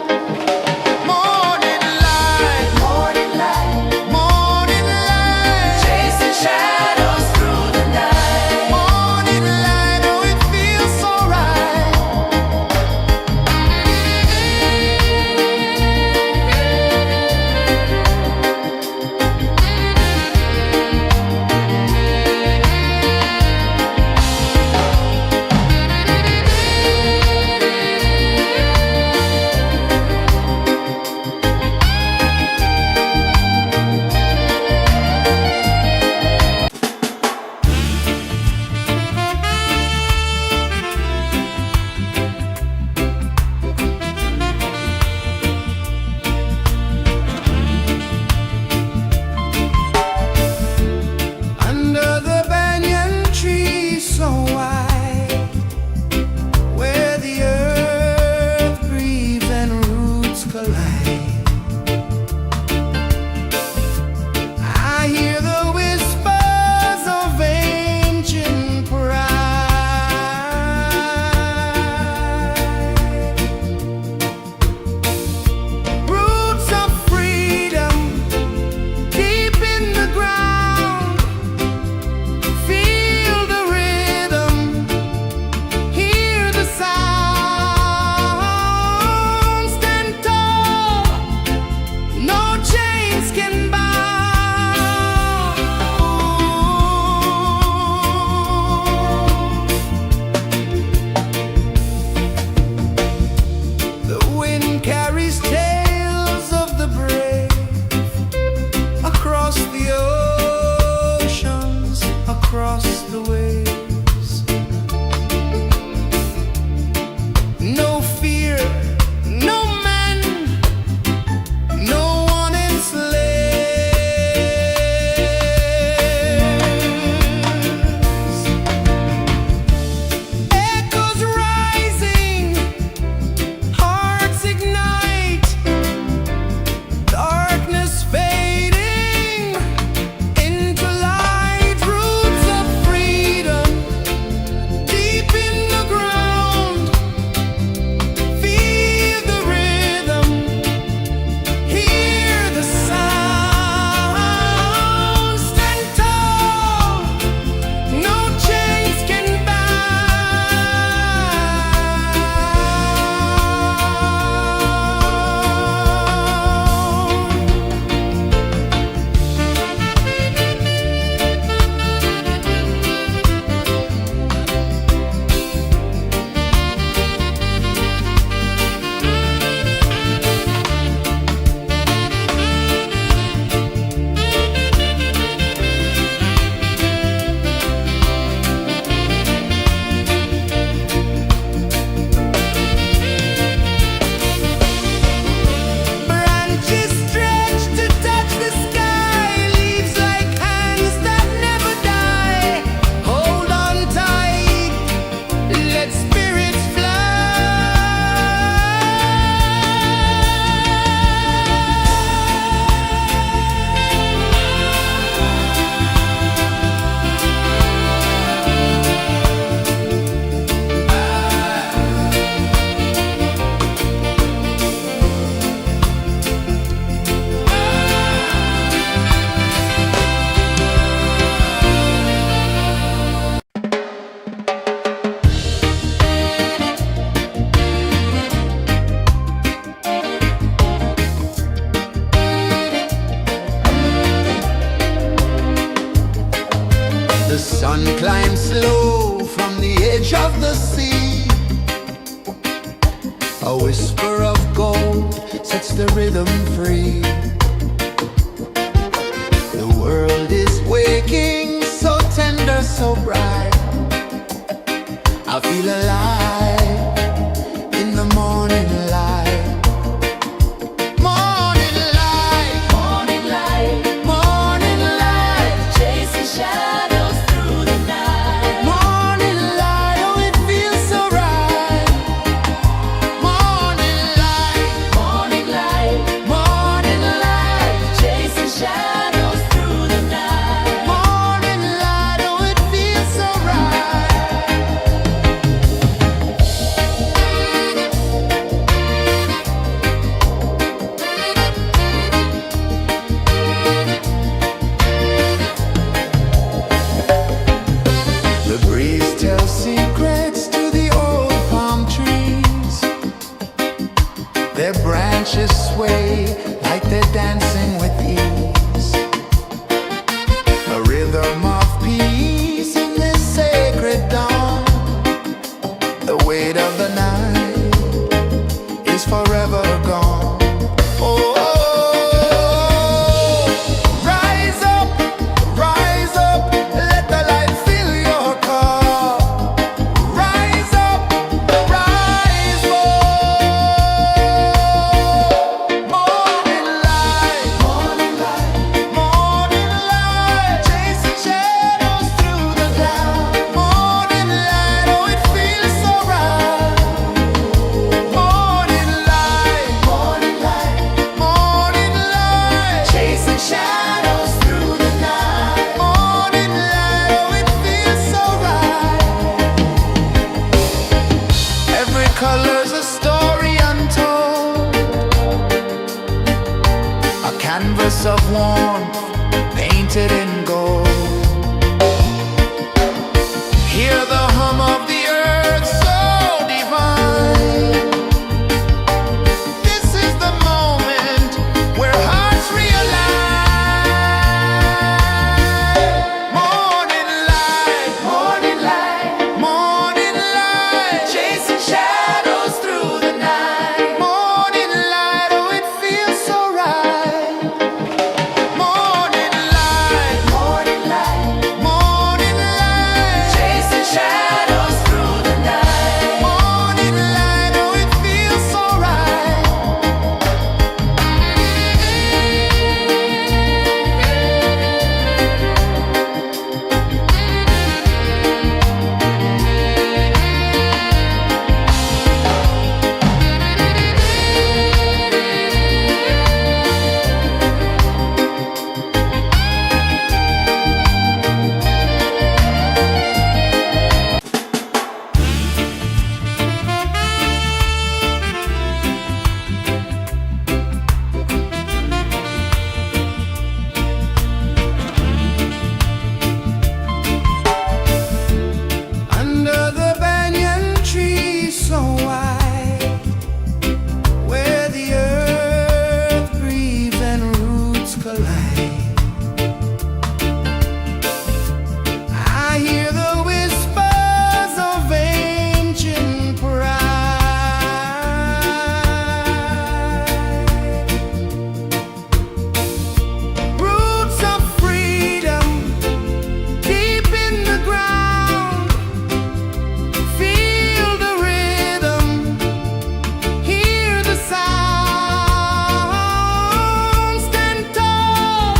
Morning light, morning light, morning light, chasing shadows through the night. Morning light, oh it feels so right. Under the banyan tree so wide, where the earth breathes and roots collide, I hear the whispers of ancient pride. Roots of freedom deep in the ground. Feel the rhythm, hear the sound. Stand tall, no chains can bound. The wind carries tales of the brave across the oceans, across the waves. No fear, no man, no one enslaved. sun climbs slow from the edge of the sea. A whisper of gold sets the rhythm free. The world is waking, so tender, so bright. I feel alive in the morning light. Morning light, Morning light, morning light, chasing shadows through the night. morning light, oh it feels so right. Morning light, Morning light, morning light, chasing shadows through the night. morning light, oh it feels so right. The breeze tells secrets to the old palm trees. Their branches sway like they're dancing with ease. A rhythm of peace in this sacred dawn. The weight of the night is forever gone. Oh, rise up, let the light fill your car. Rise up, rise up. Morning light, morning light, morning light, chasing shadows through the cloud. Morning light, oh it feels so right. Morning light, morning light, morning light, chasing shadows through the night. Morning light, oh it feels so right. Every color's a story untold, a canvas of warmth painted in gold. Hear the hum of the earth so divine. This is the moment where hearts realign. Morning light, morning light, morning light, chasing shadows through the night. Morning light, oh it feels so right. Morning light, morning light, morning light, chasing shadows through the night. Morning light, oh it feels so right. Under the banyan tree so wide, where the earth breathes and roots collide, I hear the whispers of ancient pride. Roots of freedom deep in the ground. Feel the rhythm, hear the sound. Stand tall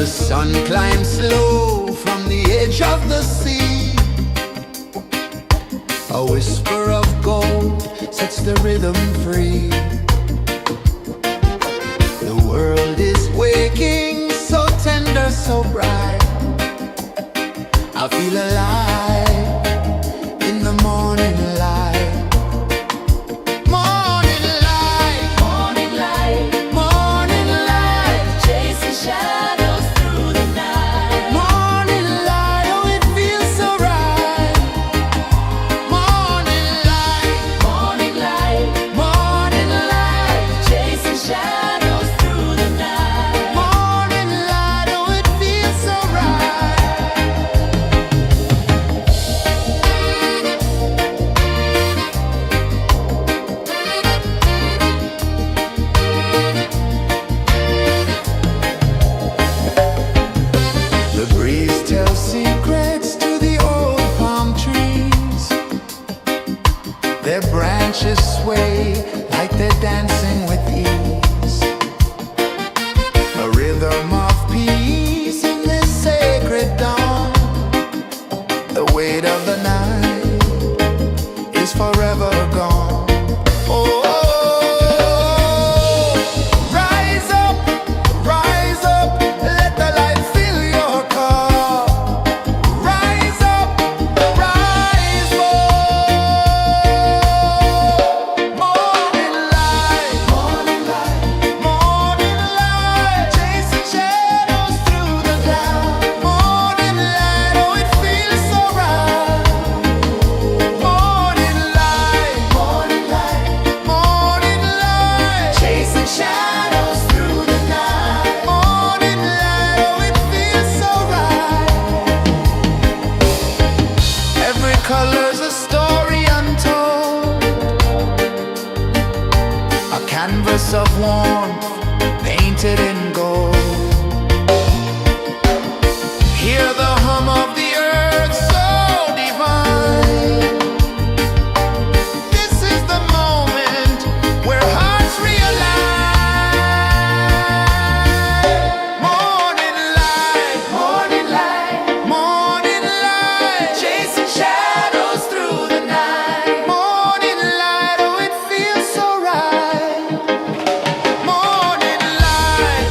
The sun climbs slow from the edge of the sea. A whisper of gold sets the rhythm free. The world is waking, so tender, so bright. I feel alive in the morning light. Morning light, Morning light, morning light, chasing shadows through the night. morning light, oh it feels so right. Morning light, Morning light, morning light, chasing shadows through the night. morning light, oh it feels so right. The breeze tells secrets to the old palm trees. Their branches sway like they're dancing with ease. A rhythm of peace in this sacred dawn. The weight of the night is forever gone. Oh, rise up, let the light fill your cup. Rise up, rise more. Morning light, morning light, morning light, chasing shadows through the cloud. Morning light, oh it feels so right. Morning light, morning light, morning light, chasing shadows through the night. Morning light, oh it feels so right. Every color's a story untold, a canvas of warmth painted in gold. Hear the hum of the earth so divine. This is the moment where hearts realign. Morning light, morning light, morning light, chasing shadows through the night. Morning light, oh it feels so right. Morning light,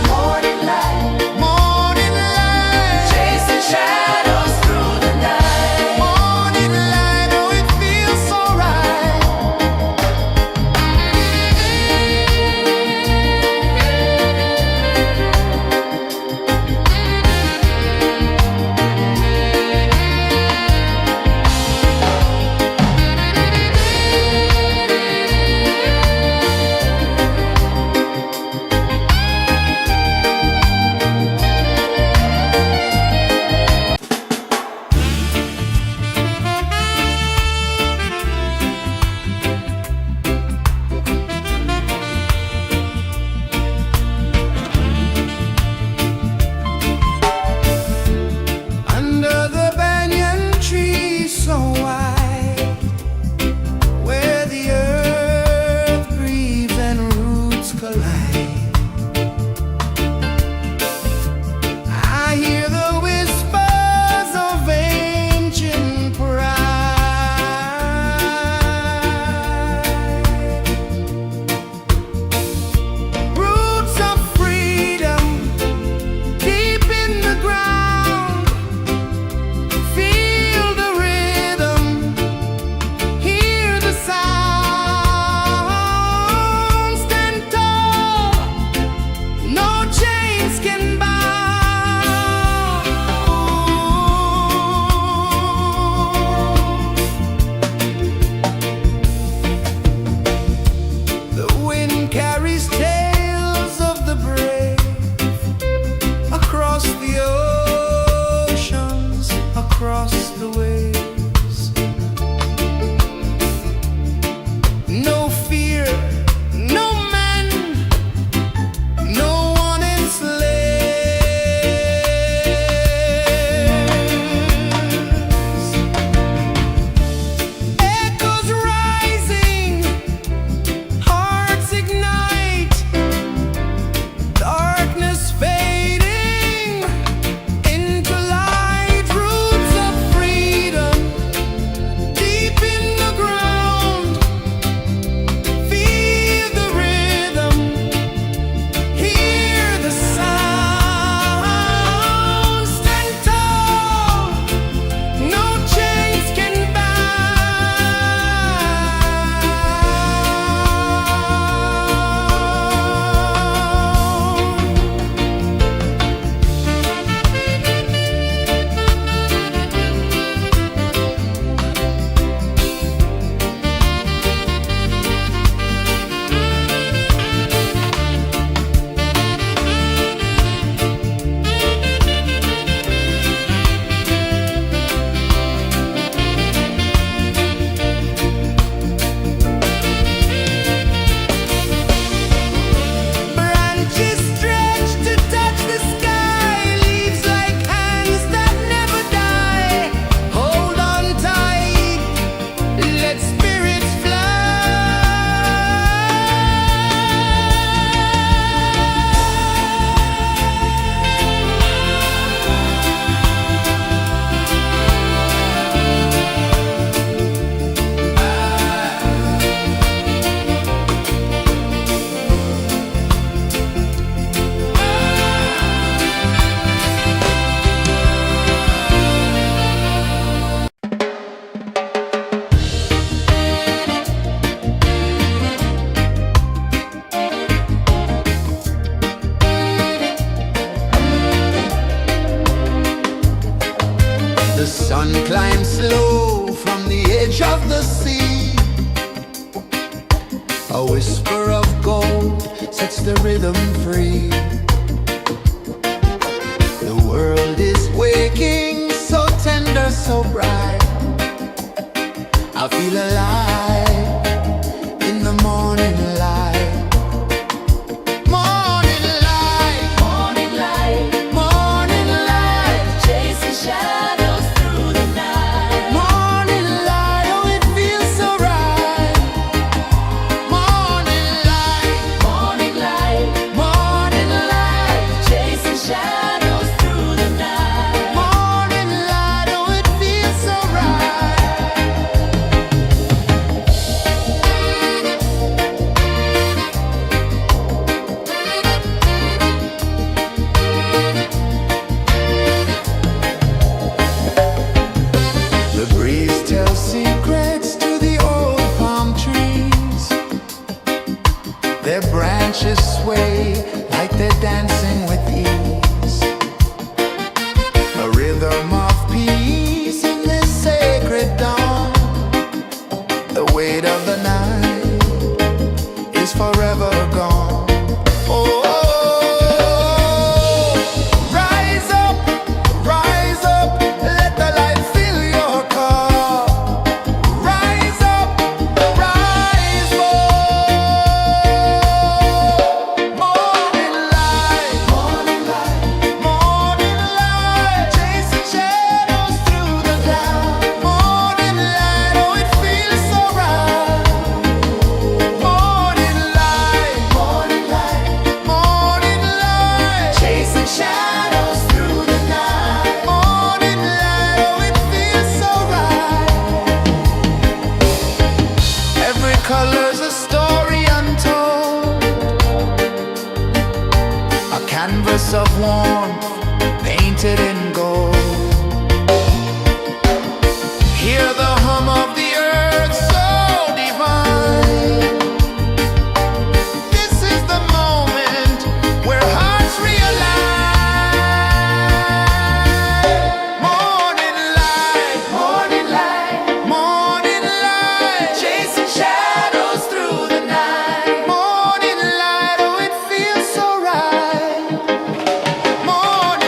A whisper of gold sets the rhythm free. The world is waking, so tender, so bright. I feel alive in the morning light. Morning light, Morning light, morning light, chasing shadows through the night. morning light, oh it feels so right. Morning light, Morning light, morning light, chasing shadows through the night. morning light, oh it feels so right. The breeze tells secrets to the old palm trees. Their branches sway like they're dancing with ease. A rhythm of peace in this sacred dawn. The weight of the night is forever gone. Oh, rise up, let the light fill your cup. Rise up, rise more. Morning light, morning light, morning light, chasing shadows through the cloud. Morning light, oh it feels so right. Morning light, morning light, morning light, chasing shadows through the night. Morning light, oh it feels so right. Every color's a story untold, a canvas of warmth painted in gold. Hear the hum of the earth so divine. This is the moment where hearts realign. Morning light, morning light, morning light, chasing shadows through the night. Morning light, oh it feels so right. Morning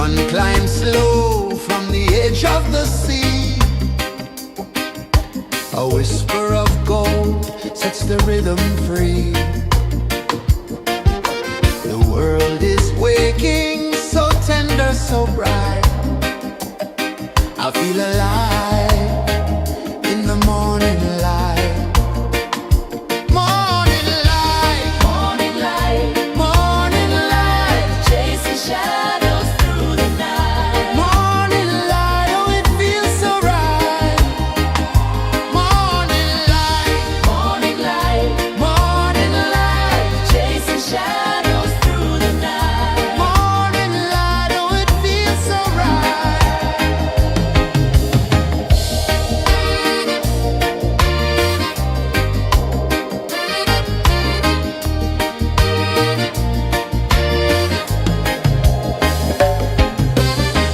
sun climbs slow from the edge of the sea. A whisper of gold sets the rhythm free. The world is waking, so tender, so bright. I feel alive in the morning light. Morning light, Morning light, morning light, chasing shadows through the night. morning light, oh it feels so right. Morning light, Morning light, morning light, chasing shadows through the night. morning light, oh it feels so right.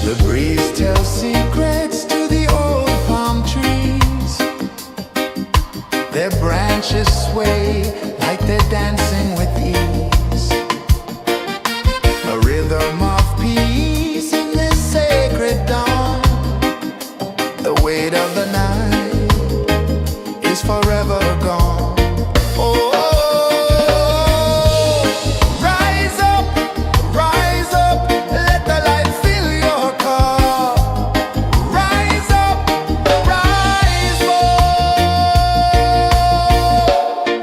The breeze tells secrets to the old palm trees. Their branches sway like they're dancing with ease. A rhythm of peace in this sacred dawn. The weight of the night is forever gone. Oh, rise up, let the light fill your cup. Rise up, rise more.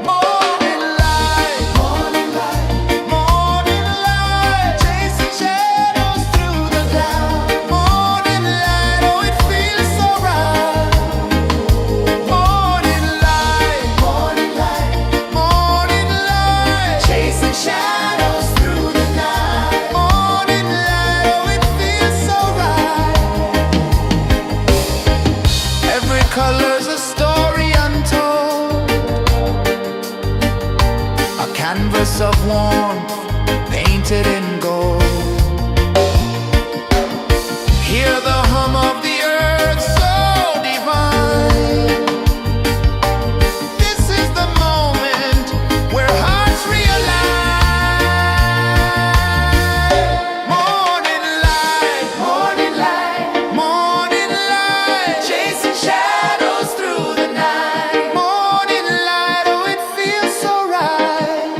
Morning light, morning light, morning light, chasing shadows through the cloud. Morning light, oh it feels so right. Morning light, morning light, morning light, chasing shadows through the night. Morning light, oh it feels so right. Every color's a story untold, a canvas of warmth painted in gold. Hear the hum of the earth so divine. This is the moment where hearts realign. Morning light, morning light, morning light, chasing shadows through the night. Morning light, oh it feels so right.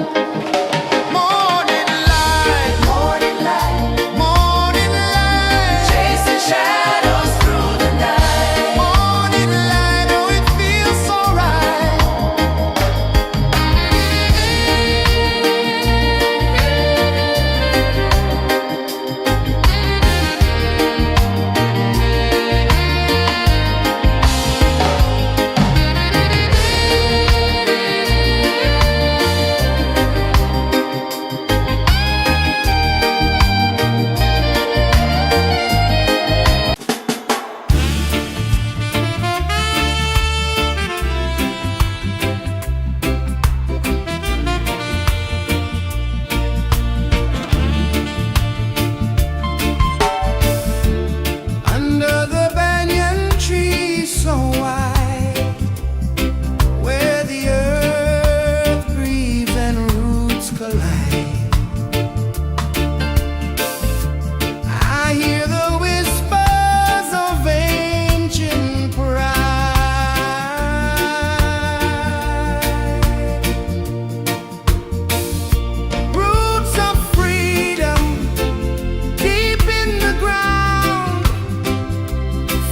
Morning light, morning light, morning light, chasing shadows through the night. Morning light, oh it feels so right. Under the banyan tree so wide, where the earth breathes and roots collide, I hear the whispers of ancient pride. Roots of freedom deep in the ground.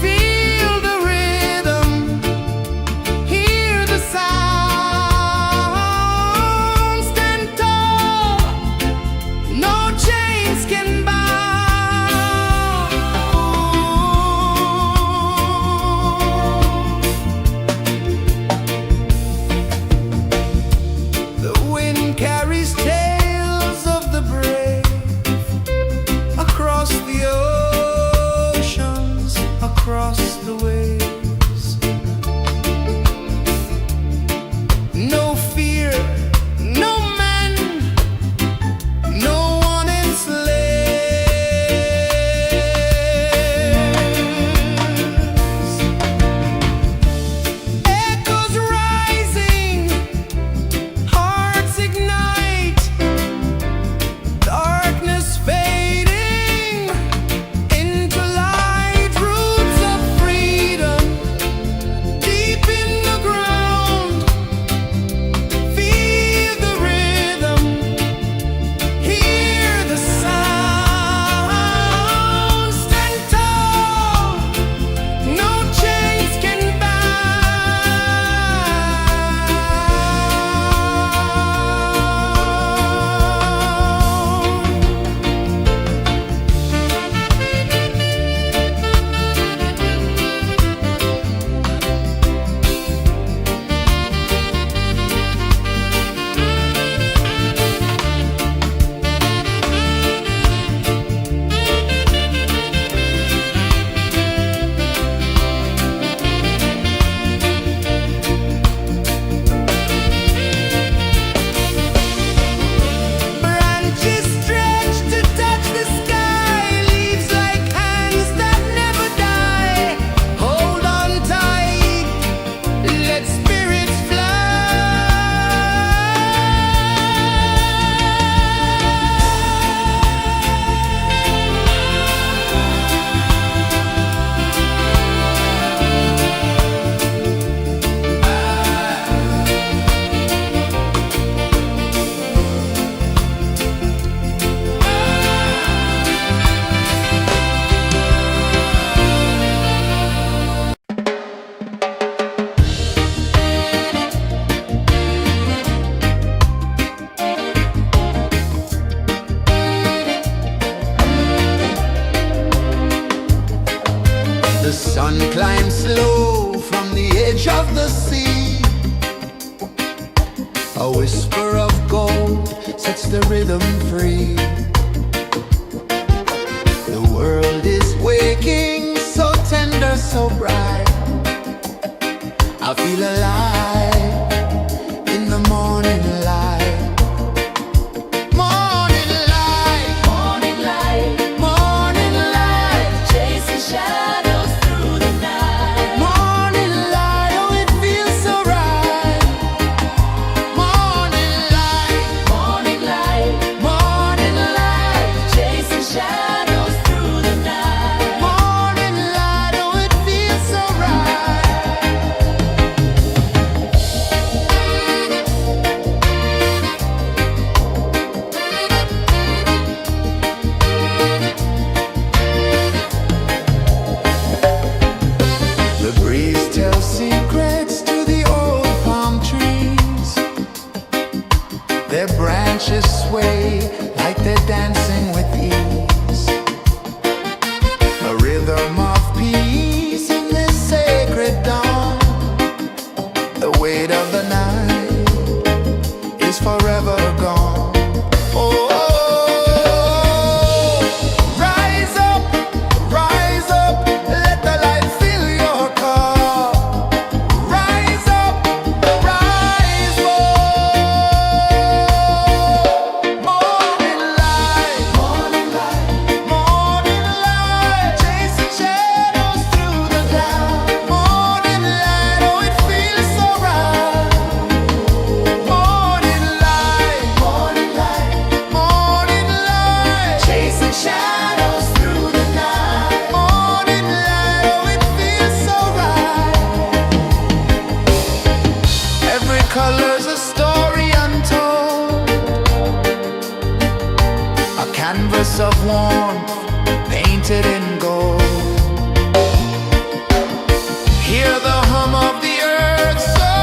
Feel the rhythm, hear the sound. Stand tall, no chains can bound. The wind carries tales of the brave across the oceans, across the waves. No fear, no man, no one enslaves. Echoes rising, hearts ignite, darkness fading, edge of the sea. A whisper of gold sets the rhythm free. The world is waking, so tender, so bright. I feel alive in the morning light. Morning light, Morning light, morning light, chasing shadows through the night. morning light, oh it feels so right. Morning light, Morning light, morning light, chasing shadows through the night. morning light, oh it feels so right. The breeze tells secrets to the old palm trees. Their branches sway like they're dancing with ease. A rhythm of peace in this sacred dawn. The weight of the night is forever gone. Oh, rise up, let the light fill your cup. Rise up, rise up. Morning light, morning light, morning light, chasing shadows through the cloud. Morning light, oh it feels so right. Morning light, morning light, morning light, chasing shadows through the night. Morning light, oh it feels so right. Every color's a story untold, a canvas of warmth painted in gold. Hear the hum of the earth so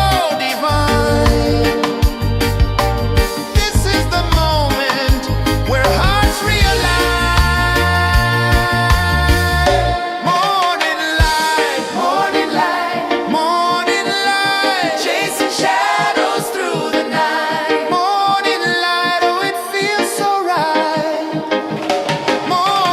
divine. This is the moment where hearts realign. Morning light, morning light, morning light, chasing shadows through the night. Morning light, oh it feels so right. Morning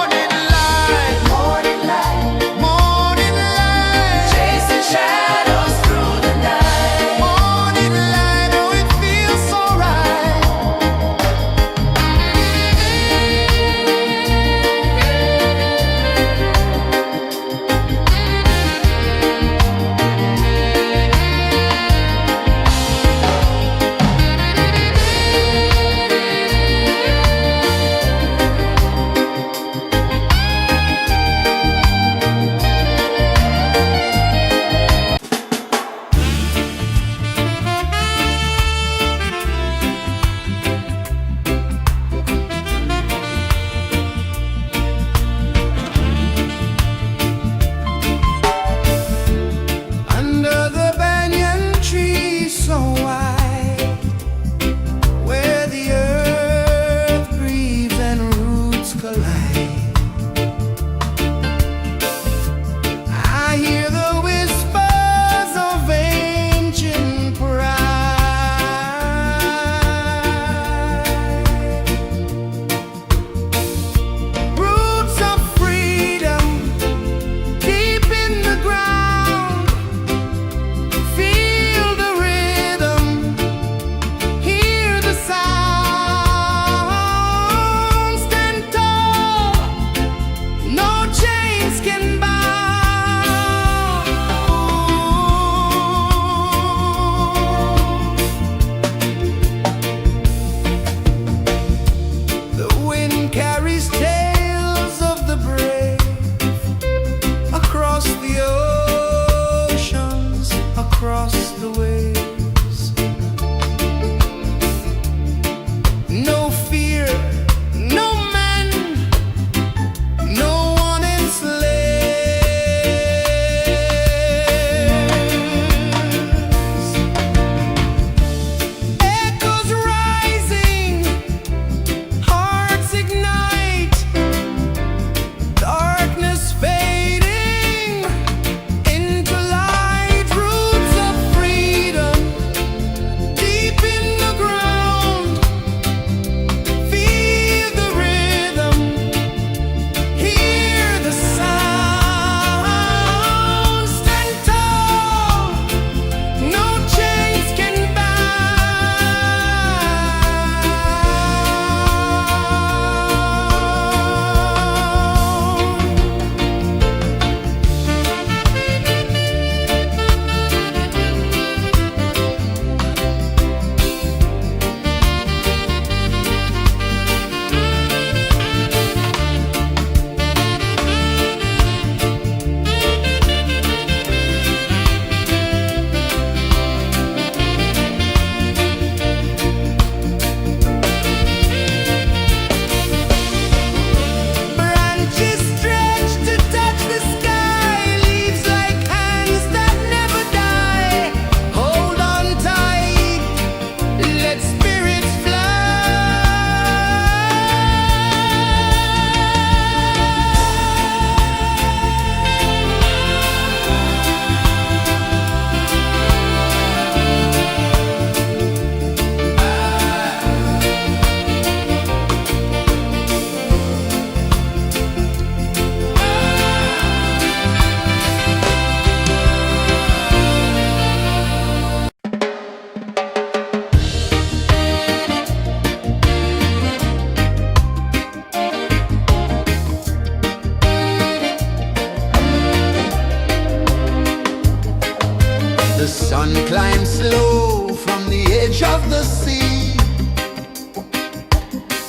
The sun climbs slow from the edge of the sea.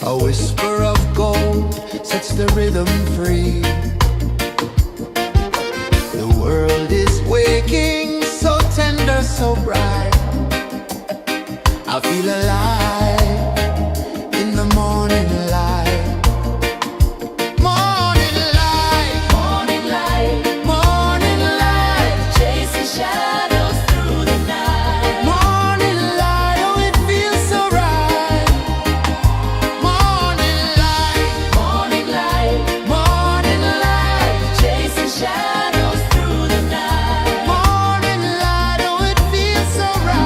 A whisper of gold sets the rhythm free. The world is waking, so tender, so bright. I feel alive in the morning light. Morning light, Morning light, morning light, chasing shadows through the night. morning light, oh it feels so right. Morning light, Morning light, morning light, chasing shadows through the night. morning light, oh it feels so right.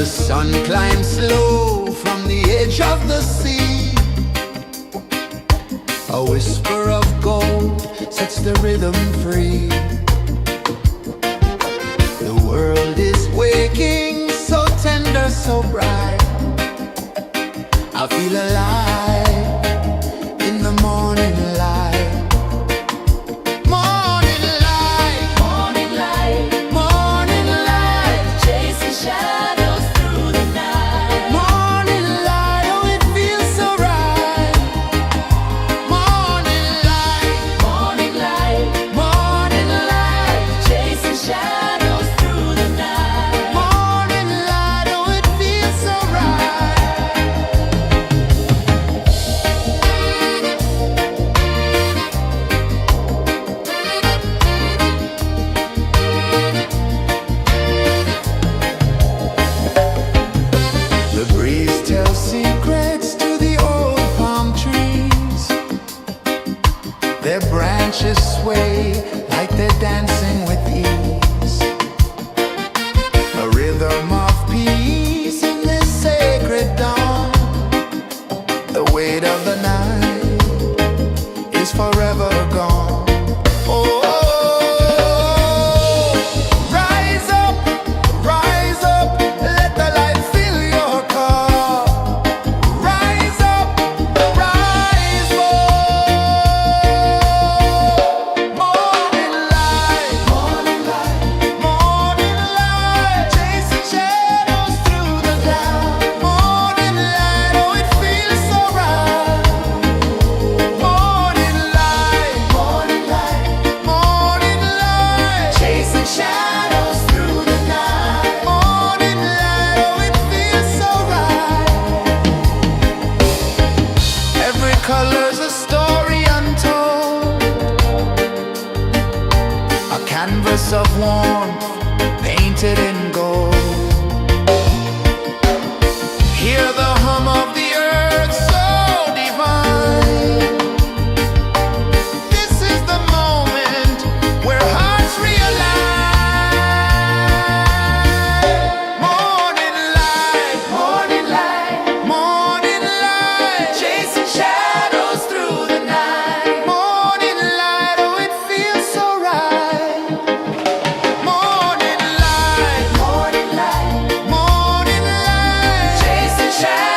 The sun climbs slow from the edge of the sea. A whisper of gold sets the rhythm free. The world is waking, so tender, so bright. I feel alive in the morning light. Morning light, Morning light, morning light, chasing shadows through the night. morning light, oh it feels so right. Morning light, Morning light, morning light, chasing shadows through the night. morning light, oh it feels so right. The breeze tells secrets to the old palm trees. Their branches sway like they're dancing with ease. A rhythm of peace in this sacred dawn. The weight of the night is forever gone. Oh, rise up, let the light fill your cup. Rise up, rise more. Morning light, morning light, chasing shadows through the cloud. Morning light, oh it feels so right. Morning light, morning light, chasing shadows through the night. Morning light, oh it feels so right. Every color's a story untold, a canvas of warmth painted in gold. Hear the hum of the earth so divine. This is the moment where hearts realign. Morning light, morning light, chasing shadows through the night. Morning light, oh it feels so right. Morning light, chasing shadows.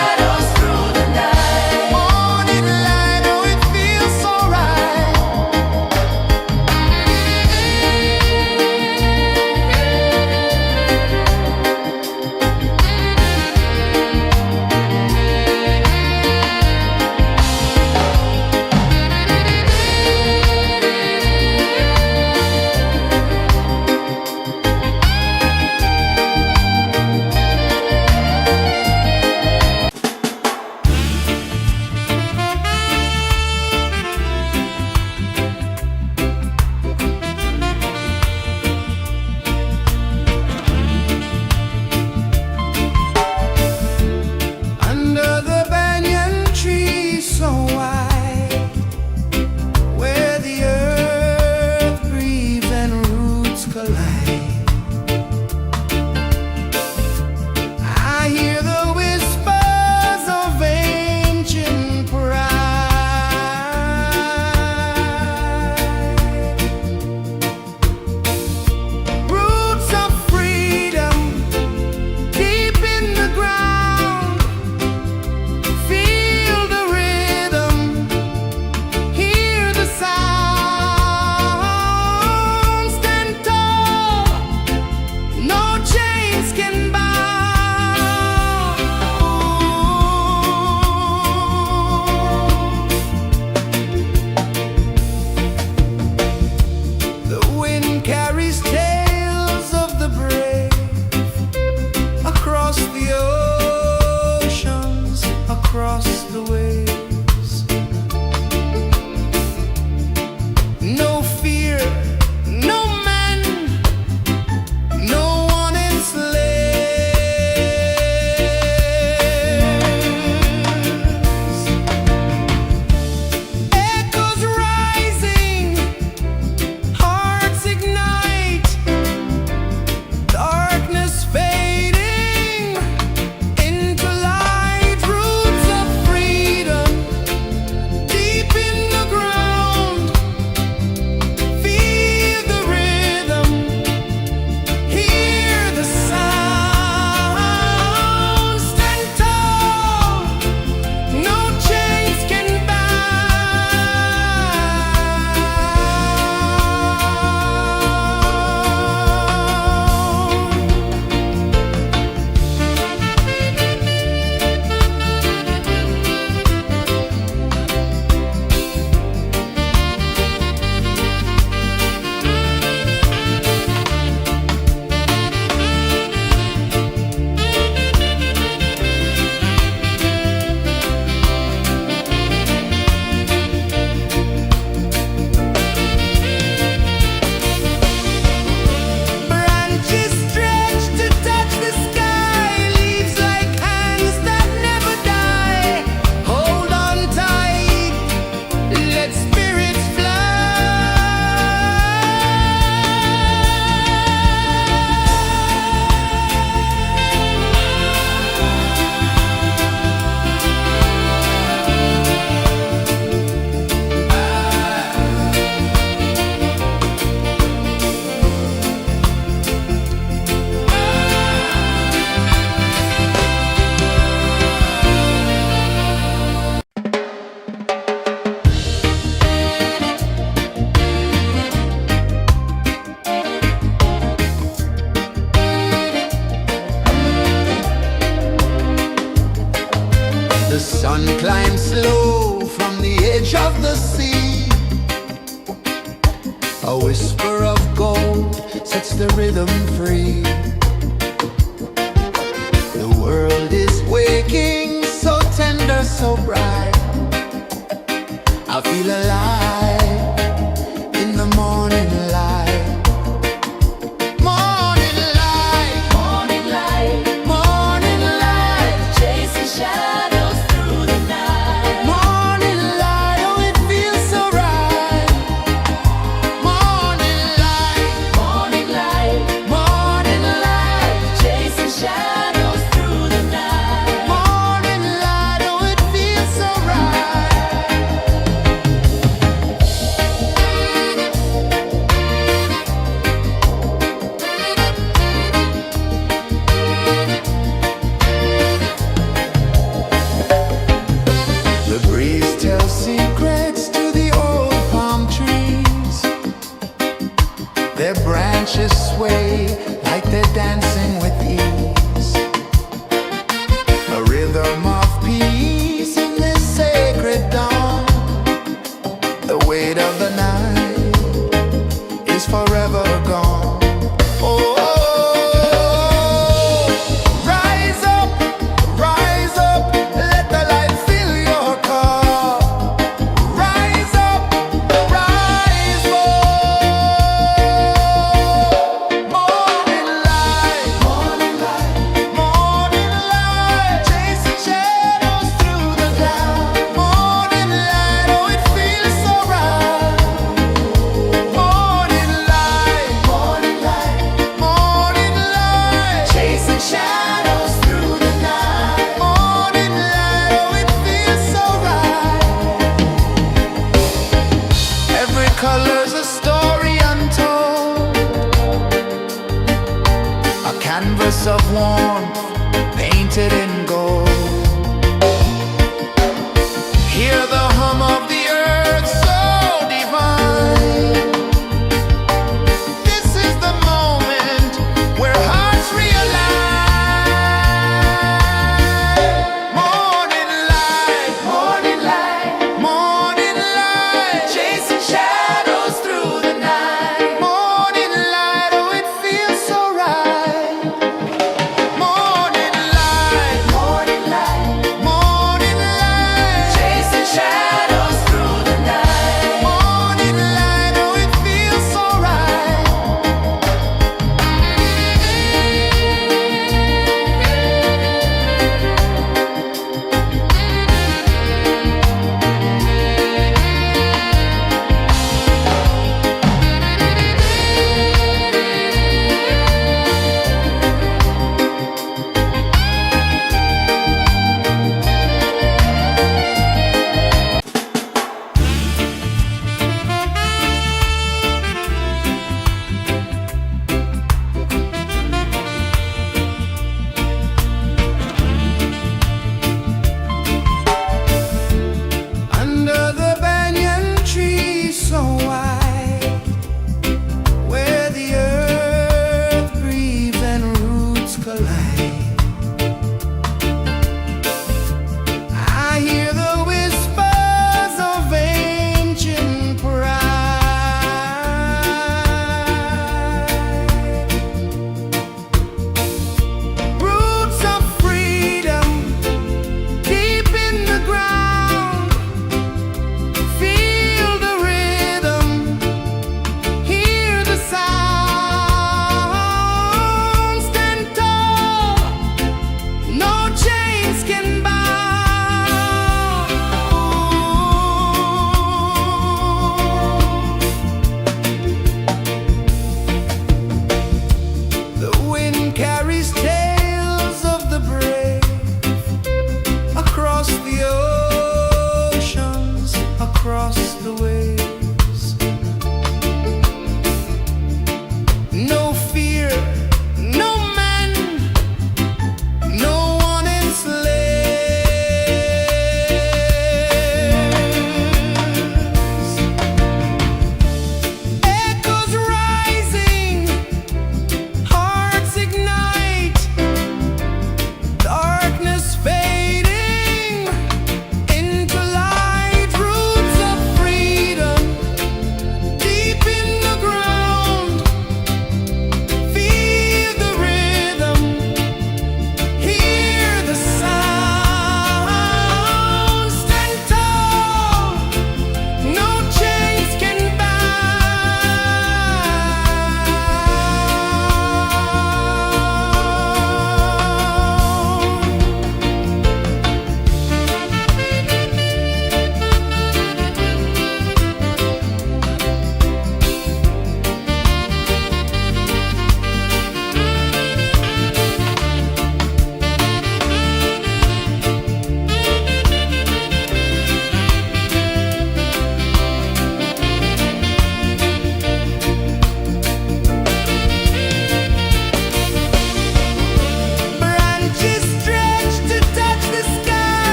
sun climbs slow from the edge of the sea. A whisper of gold sets the rhythm free. The world is waking, so tender, so bright. I feel alive in the morning light. Morning light, Morning light, morning light, chasing shadows through the night. morning light, oh it feels so right. Morning light, Morning light, morning light, chasing shadows through the night. morning light, oh it feels so right. The breeze tells secrets to the old palm trees. Their branches sway like they're dancing with ease. A rhythm of peace in this sacred dawn. The weight of the night is forever gone. Oh, rise up, let the light fill your cup. Rise up, rise more. Morning light, morning light, chasing shadows through the cloud. Morning light, oh it feels so right. Morning light, morning light, chasing shadows through the night. Morning light, oh it feels so right. Every color's a story untold, a canvas of warmth painted in gold. Hear the hum of the earth so divine. This is the moment where hearts realign. Morning light, morning light, chasing shadows through the night. Morning light, oh it feels so right. Morning light,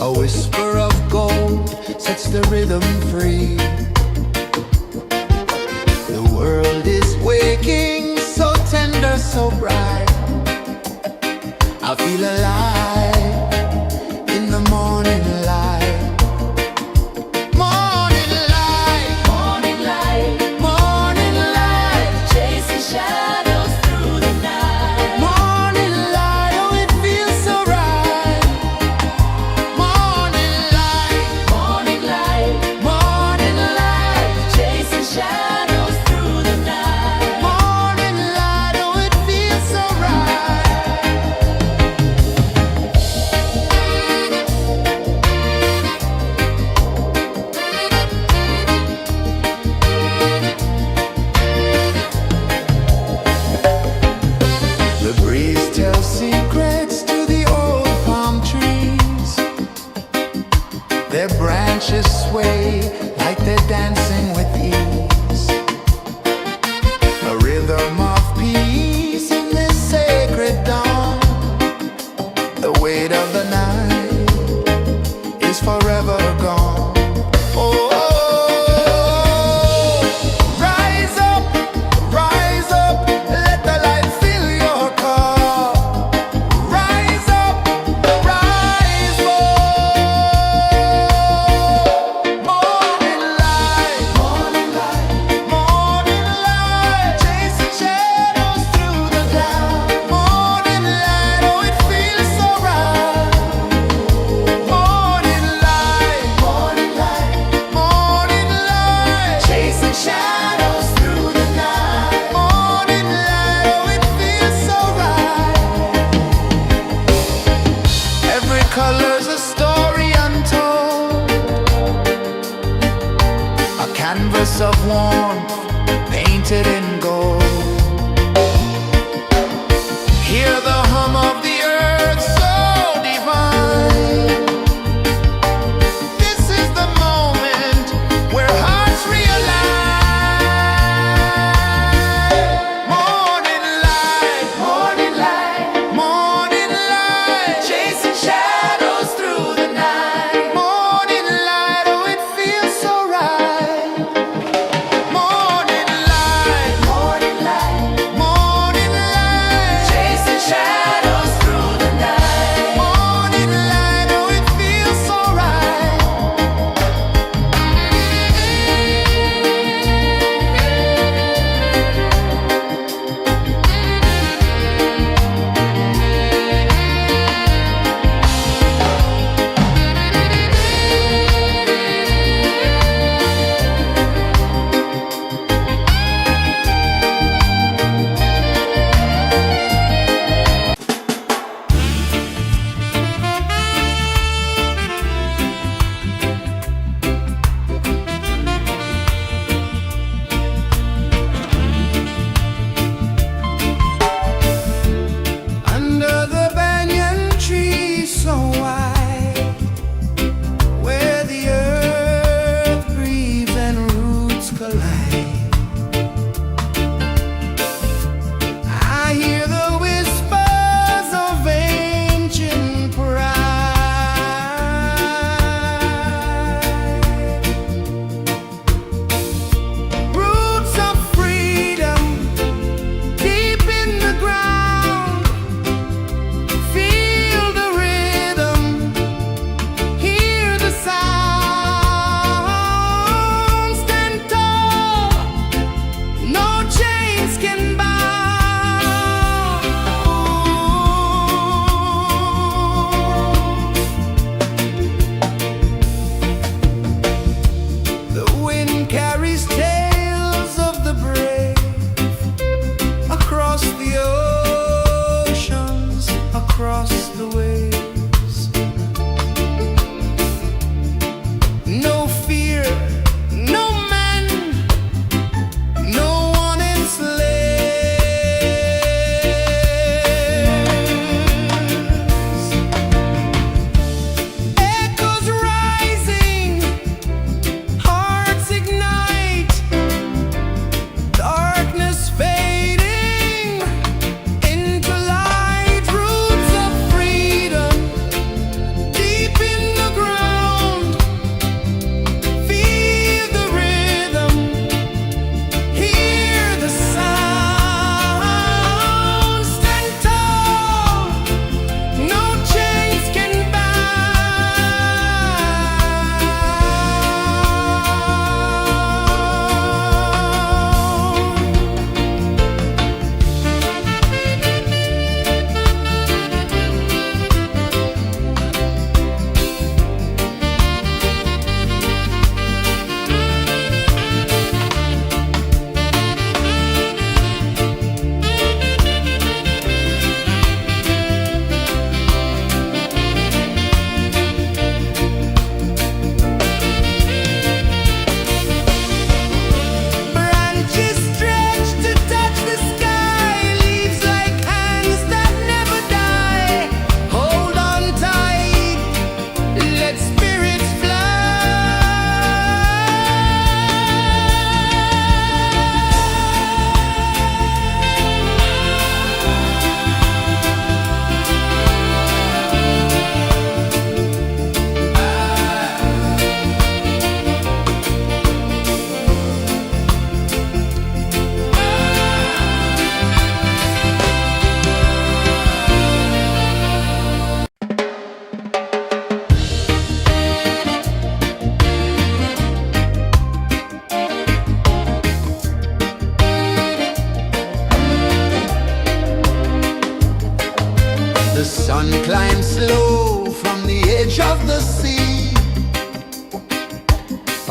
A whisper of gold sets the rhythm free. The world is waking, so tender, so bright. I feel alive in the morning light. Morning light, Morning light, morning light, chasing shadows through the night. morning light, oh it feels so right. Morning light, Morning light, morning light, chasing shadows through the night. morning light, oh it feels so right. The breeze tells secrets to the old palm trees. Their branches sway like they're dancing with ease. A rhythm of peace in this sacred dawn. The weight of the night is forever gone. Oh, rise up, let the light fill your cup. Rise up, rise up. Morning light, morning light, morning light, chasing shadows through the cloud. Morning light, oh it feels so right. Morning light, morning light, morning light, chasing shadows through the night. Morning light, oh it feels so right. Every color's a story untold, a canvas of warmth painted in gold. Hear the hum of the earth so divine. This is the moment where hearts realign. Morning light, morning light, morning light, chasing shadows through the night. Morning light, oh it feels so right. Morning light,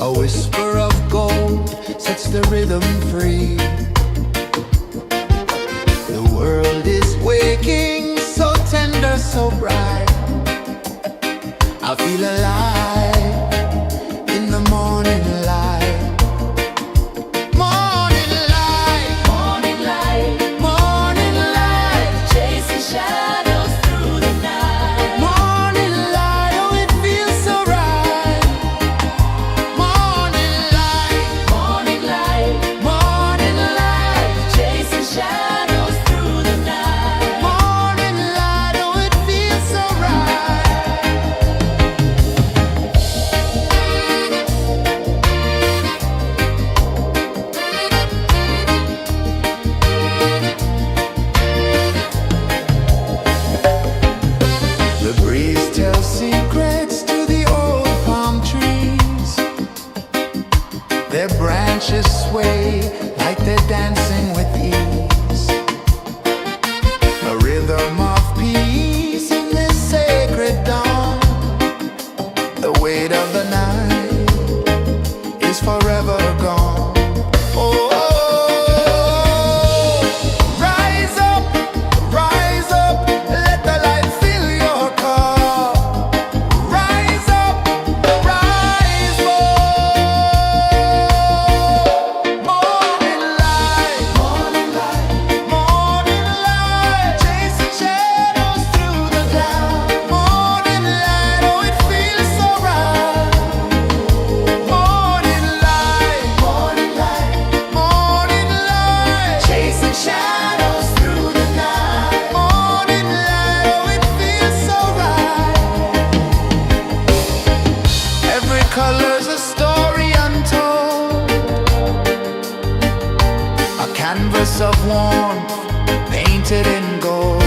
A whisper of gold sets the rhythm free. The world is waking, so tender, so bright. I feel alive in the morning light. Morning light, Morning light, morning light, chasing shadows through the night. morning light, oh it feels so right. Morning light, Morning light, morning light, chasing shadows through the night. morning light, oh it feels so right. The breeze tells secrets to the old palm trees. Their branches sway like they're dancing with ease. A rhythm of peace in this sacred dawn. The weight of the night is forever gone. Oh, rise up, let the light fill your cup. Rise up, rise up. Morning light, morning light, morning light, chasing shadows through the cloud. Morning light, oh it feels so right. Morning light, morning light, morning light, chasing shadows through the night. Morning light, oh it feels so right. Every color's a story untold, a canvas of warmth painted in gold.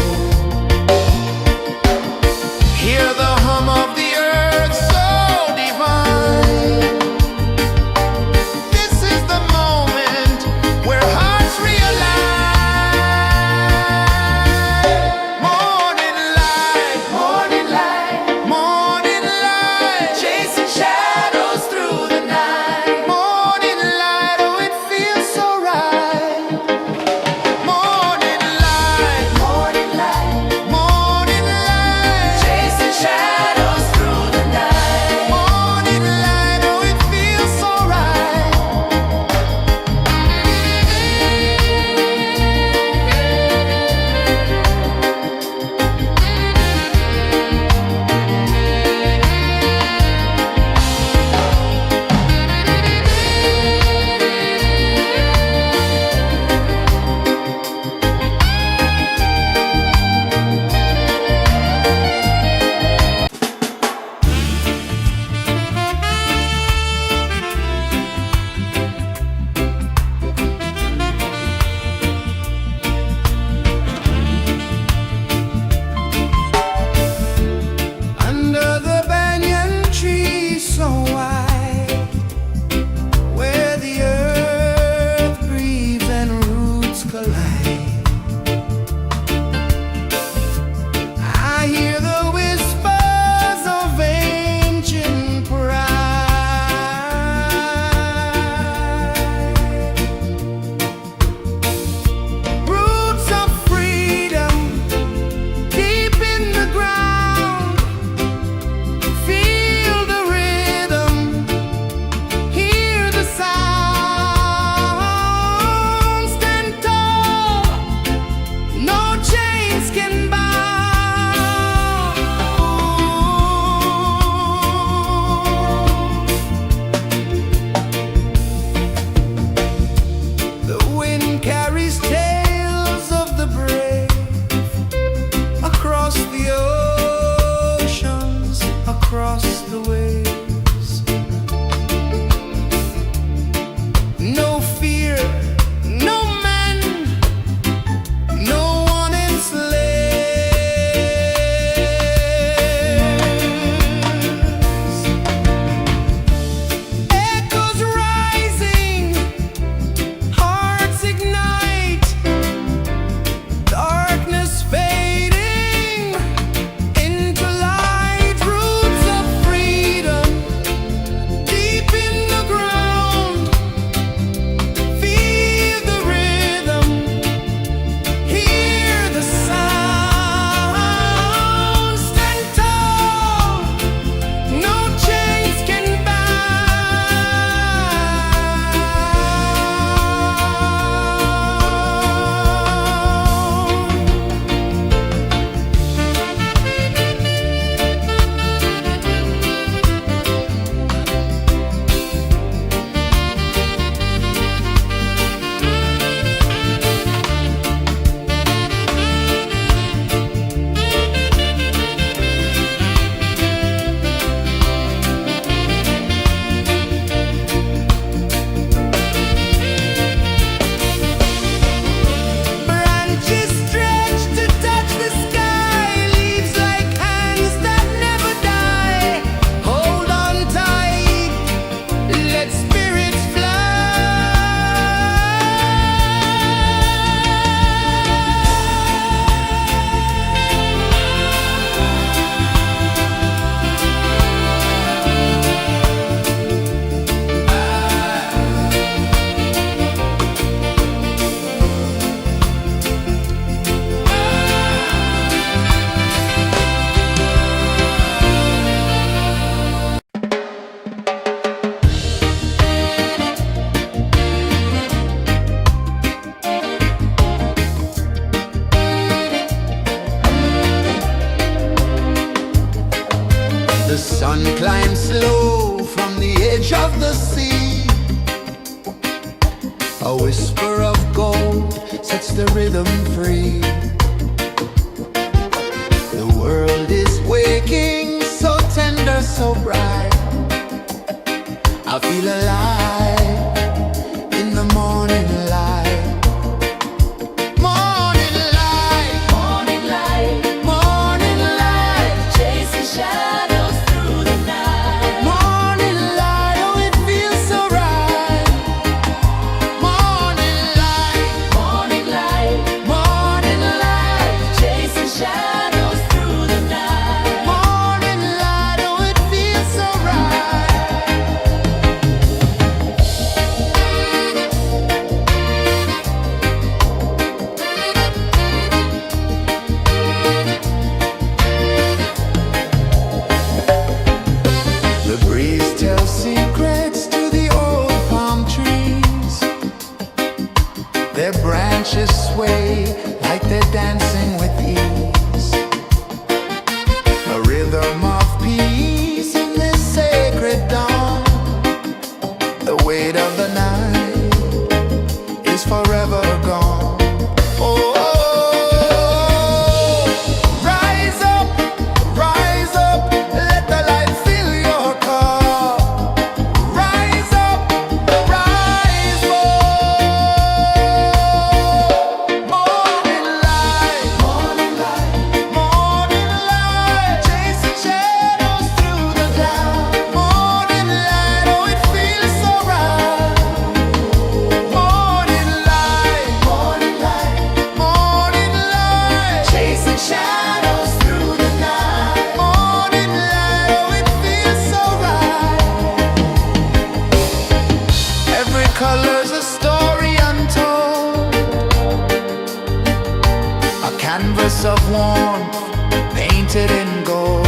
Hear the hum of the earth so divine. This is the moment where hearts realign. Morning light, morning light, morning light, chasing shadows through the night. Morning light, oh it feels so right. Morning light, morning light, morning light, chasing shadows through the night. Morning light, oh it feels so right. Under the banyan tree so wide, where the earth breathes and roots collide, I hear the whispers of ancient pride. Roots of freedom deep in the ground. Feel the rhythm, hear the sound. Stand tall, no chains can bound. The wind carries tales of the brave across the oceans, across the waves. No fear, no man, no one enslaves. Echoes rising, hearts ignite, darkness fading into light. Roots of freedom and slow from the edge of the sea. A whisper of gold sets the rhythm free. The world is waking, so tender, so bright. I feel alive in the morning light. Morning light, Morning light, morning light, chasing shadows through the night. morning light, oh it feels so right. Morning light, Morning light, morning light, chasing shadows through the night. morning light, oh it feels so right. The breeze tells secrets to the old palm trees. Their branches sway like they're dancing with ease. A rhythm of peace in this sacred dawn. The weight of the night is forever gone. Oh, rise up, let the light fill your cup. Rise up, rise up. Morning light, morning light, morning light, chasing shadows through the cloud. Morning light, oh it feels so right. Morning light, morning light, morning light, chasing shadows through the night. Morning light, oh it feels so right. Every color's a story untold, a canvas of warmth painted in gold.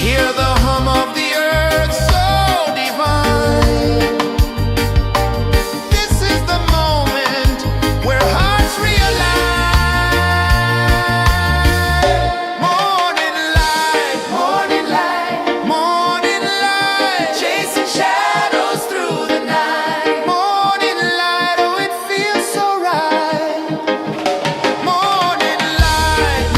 Hear the hum of the earth so divine. This is the moment where hearts realign. Morning light, morning light, morning light, chasing shadows through the night. Morning light, oh it feels so right. Morning light,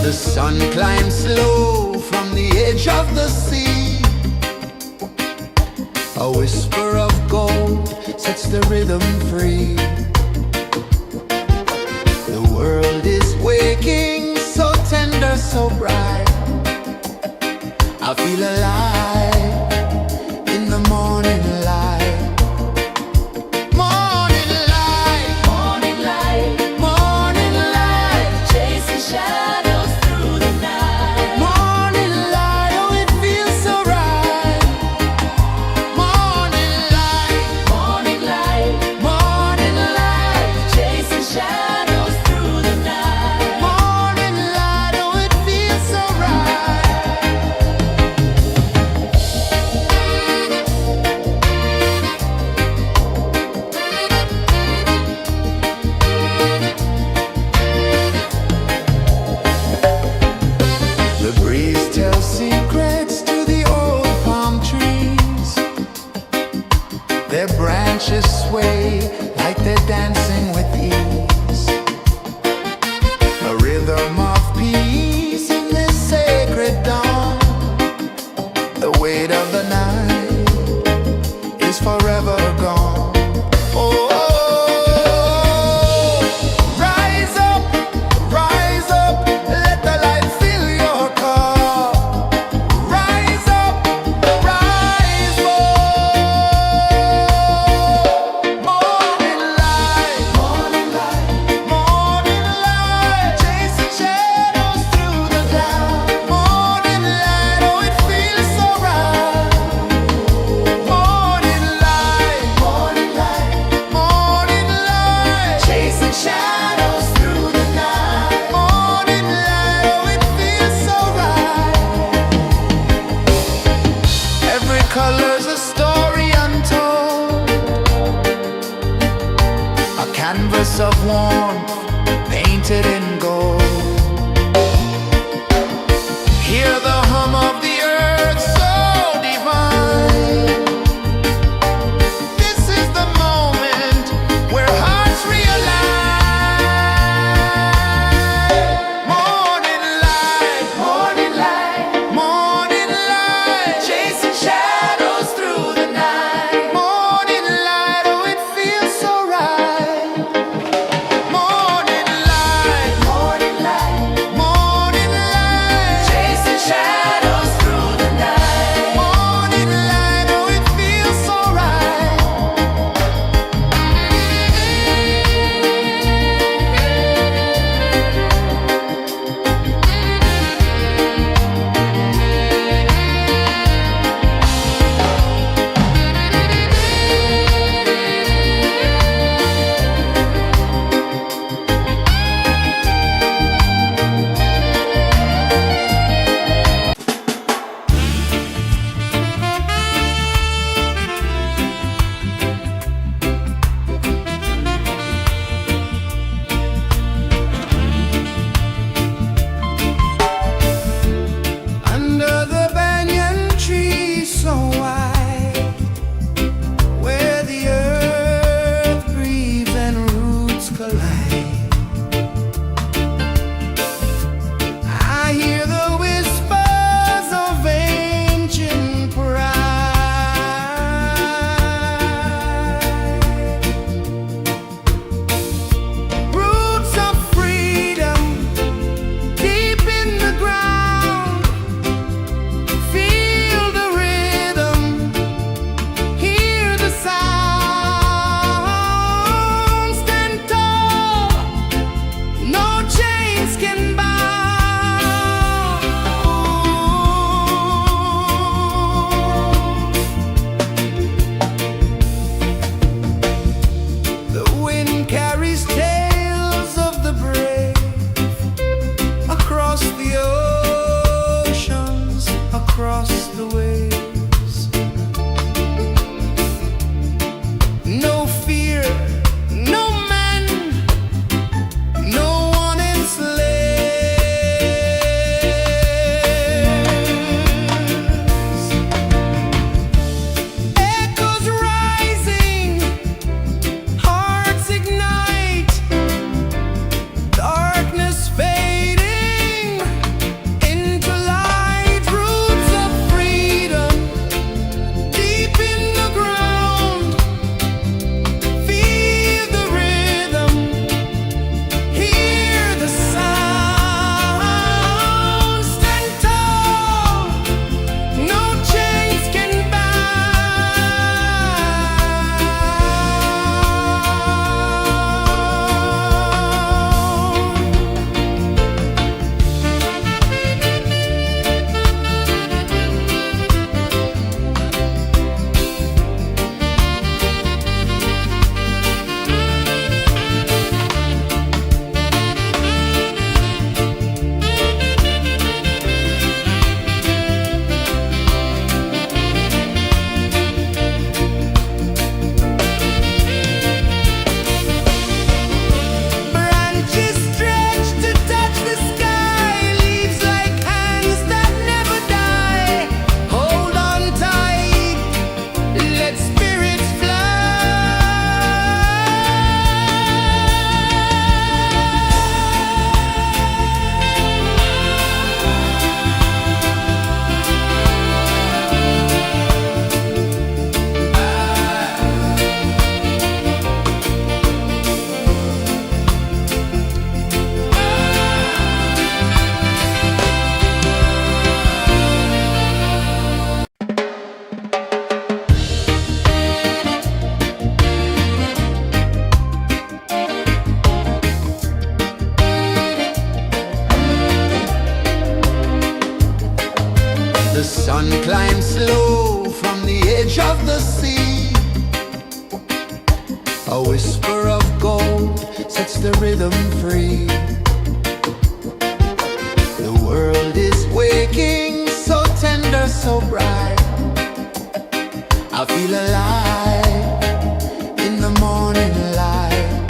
The sun climbs slow from the edge of the sea. A whisper of gold sets the rhythm free. The world is waking, so tender, so bright. I feel alive in the morning light. Morning light, Morning light, morning light, chasing shadows through the night. morning light, oh it feels so right. Morning light, Morning light, morning light. The sun climbs slow from the edge of the sea. A whisper of gold sets the rhythm free. The world is waking, so tender, so bright. I feel alive in the morning light.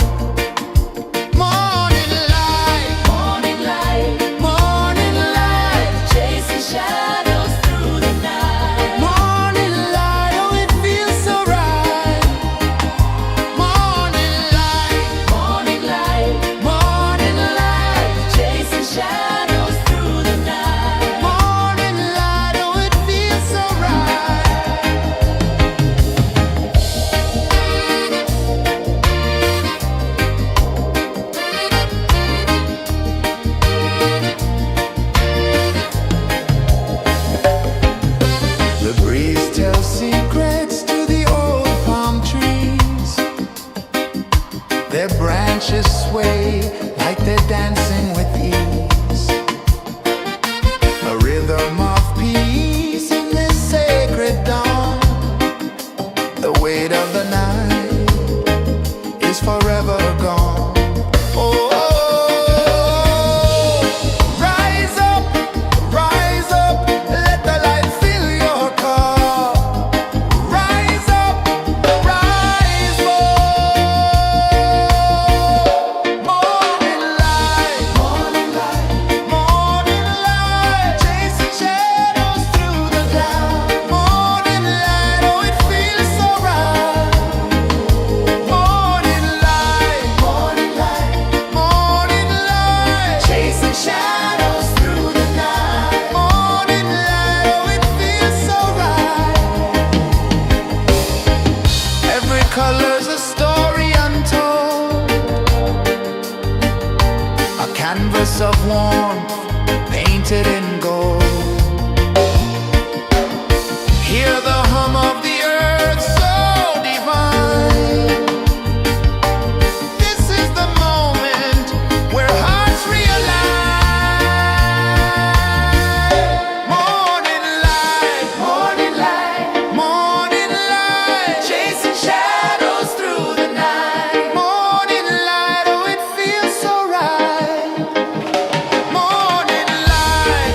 Morning light, Morning light, morning light, chasing shadows through the night. morning light, oh it feels so right. Morning light, Morning light, morning light, chasing shadows through the night. morning light, oh it feels so right. The breeze tells secrets to the old palm trees. Their branches sway like they're dancing with ease. A rhythm of peace in this sacred dawn. The weight of the night is forever gone. Oh, rise up, let the light fill your cup. Rise up, rise more. Morning light, morning light, morning light, chasing shadows through the cloud. Morning light, oh it feels so right. Morning light, morning light, morning light, chasing shadows through the night. Morning light, oh it feels so right. Every color's a story untold, a canvas of warmth painted in gold. Hear the hum of the earth so divine. This is the moment where hearts realign. Morning light, morning light, morning light, chasing shadows through the night. Morning light, oh it feels so right. Morning light,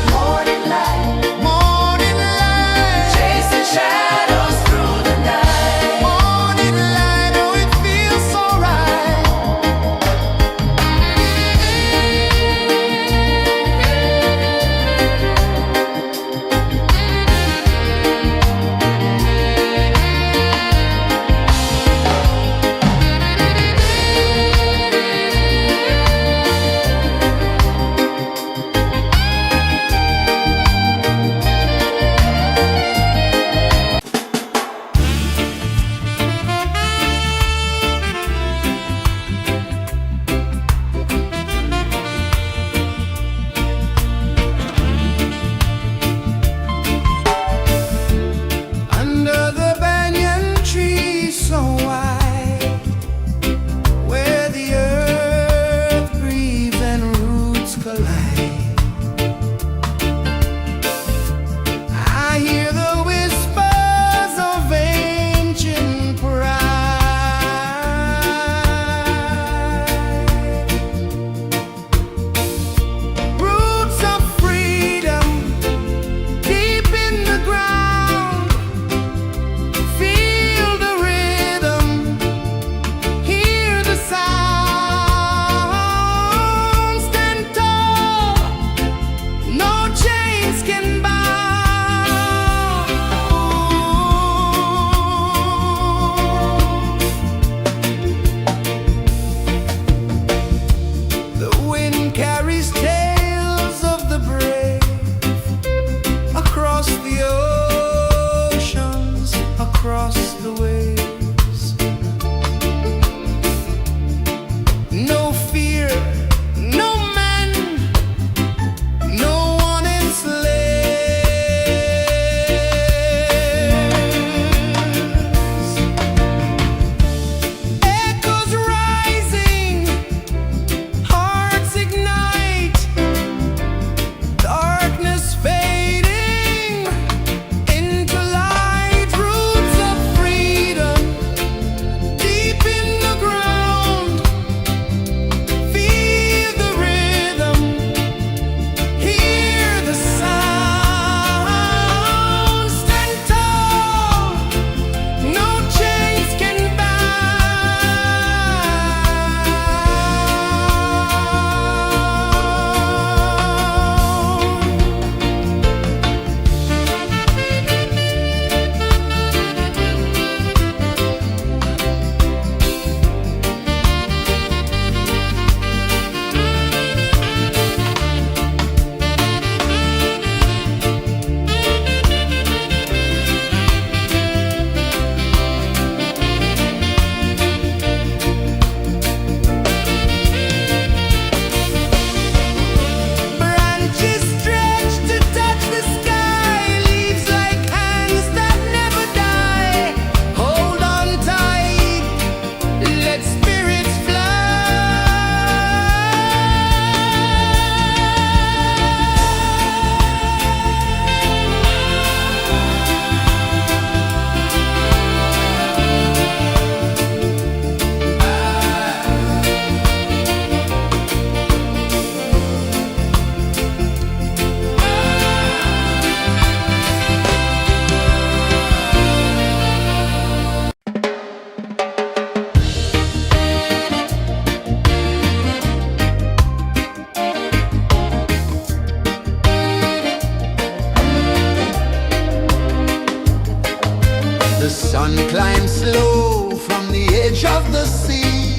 sun climbs slow from the edge of the sea.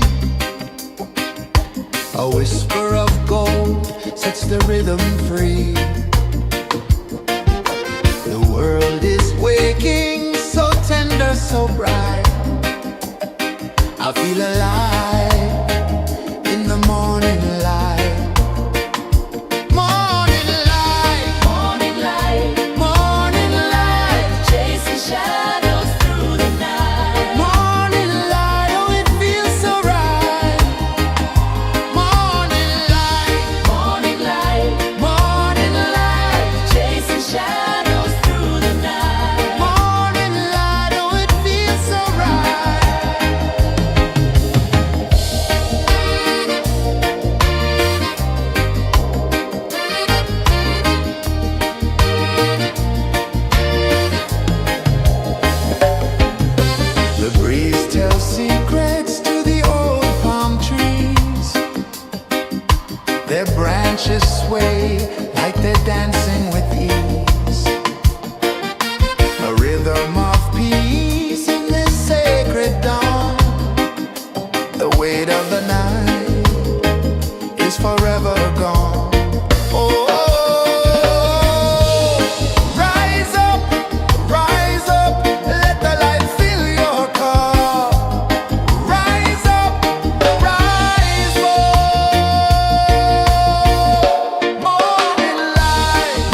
A whisper of gold sets the rhythm free. The world is waking, so tender, so bright. I feel alive in the morning light. Morning light, Morning light, morning light, chasing shadows through the night. morning light, oh it feels so right. Morning light, Morning light, morning light, chasing shadows through the night. morning light, oh it feels so right. The breeze tells secrets to the old palm trees. Their branches sway like they're dancing with ease. A rhythm of peace in this sacred dawn. The weight of the night is forever gone. Oh, rise up, let the light fill your cup. Rise up, rise more. Morning light,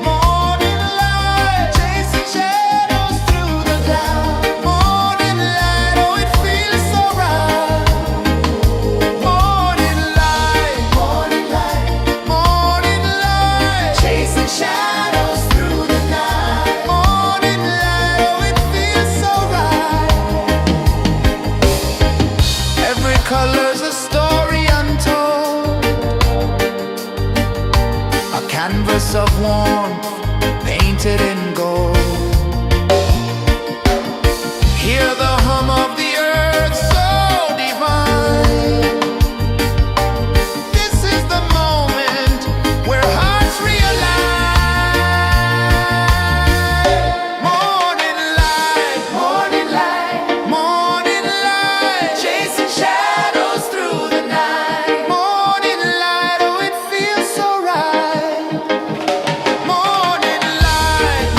morning light, chasing shadows through the cloud. Morning light, oh it feels so right. Morning light, chasing shadows through the night. Morning light, oh it feels so right. Every color's a story untold, a canvas of warmth painted in gold. Hear the hum of the earth so divine. This is the moment where hearts realign. Morning light, morning light, chasing shadows through the night. Morning light, oh it feels so right. Morning light,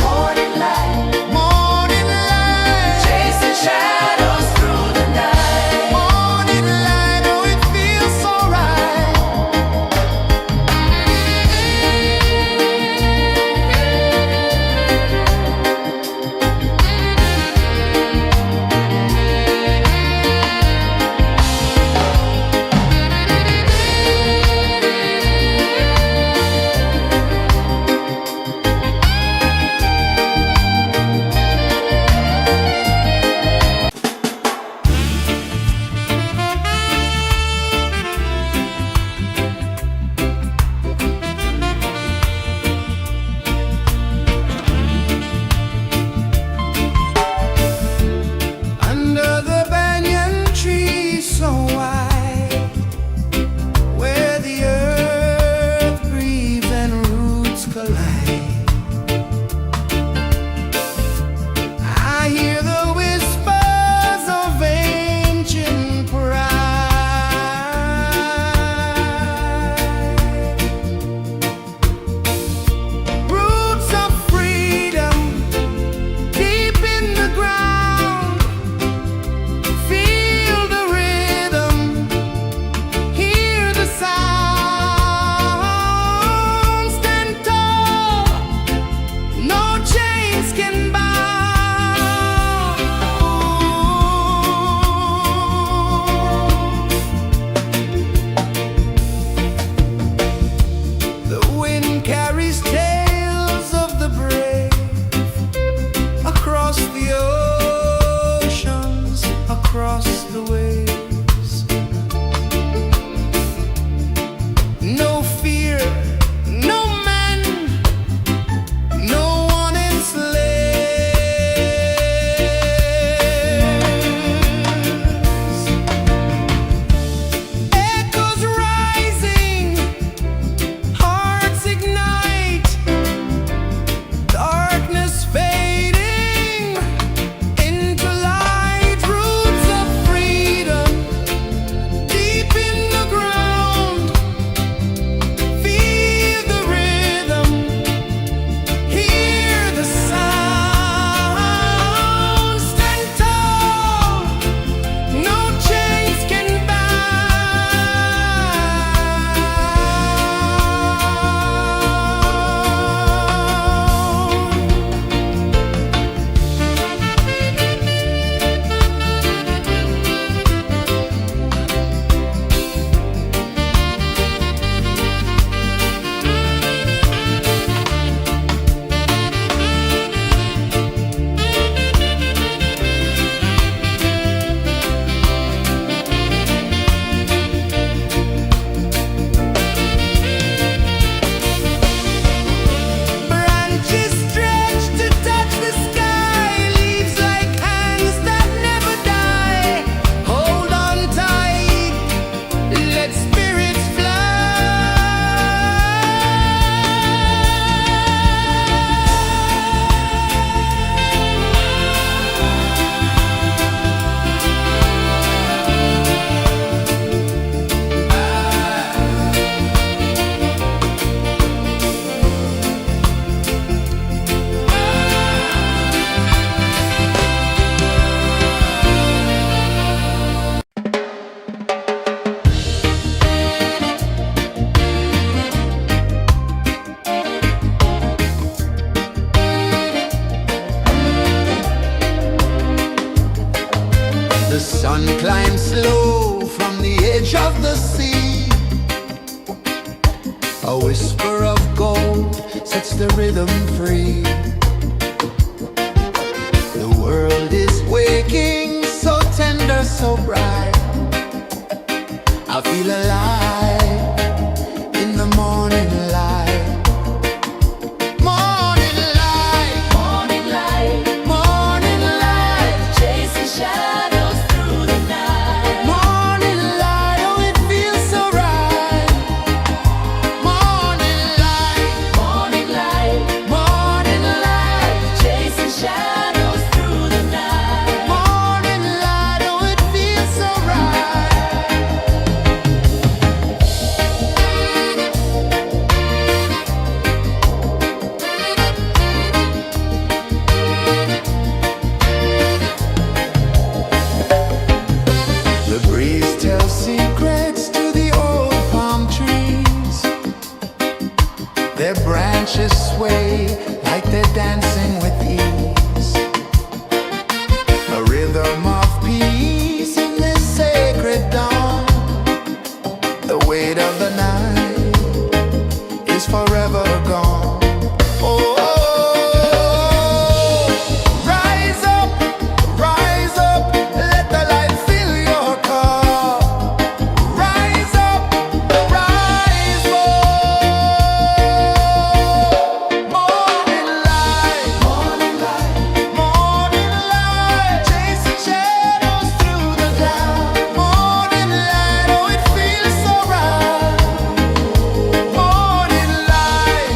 the sea. A whisper of gold sets the rhythm free. The world is waking, so tender, so bright. I feel alive in the morning light. Morning light, Morning light, morning light, chasing shadows through the night. morning light, oh it feels so right. Morning light, Morning light, morning light, chasing shadows through the night. morning light, oh it feels so right. The breeze tells secrets to the old palm trees. Their branches sway like they're dancing with ease. A rhythm of peace in this sacred dawn. The weight of the night is forever gone. Oh, rise up, let the light fill your cup. Rise up, rise more. Morning light, morning light, morning light, chasing shadows through the cloud. Morning light, oh it feels so right. Morning light,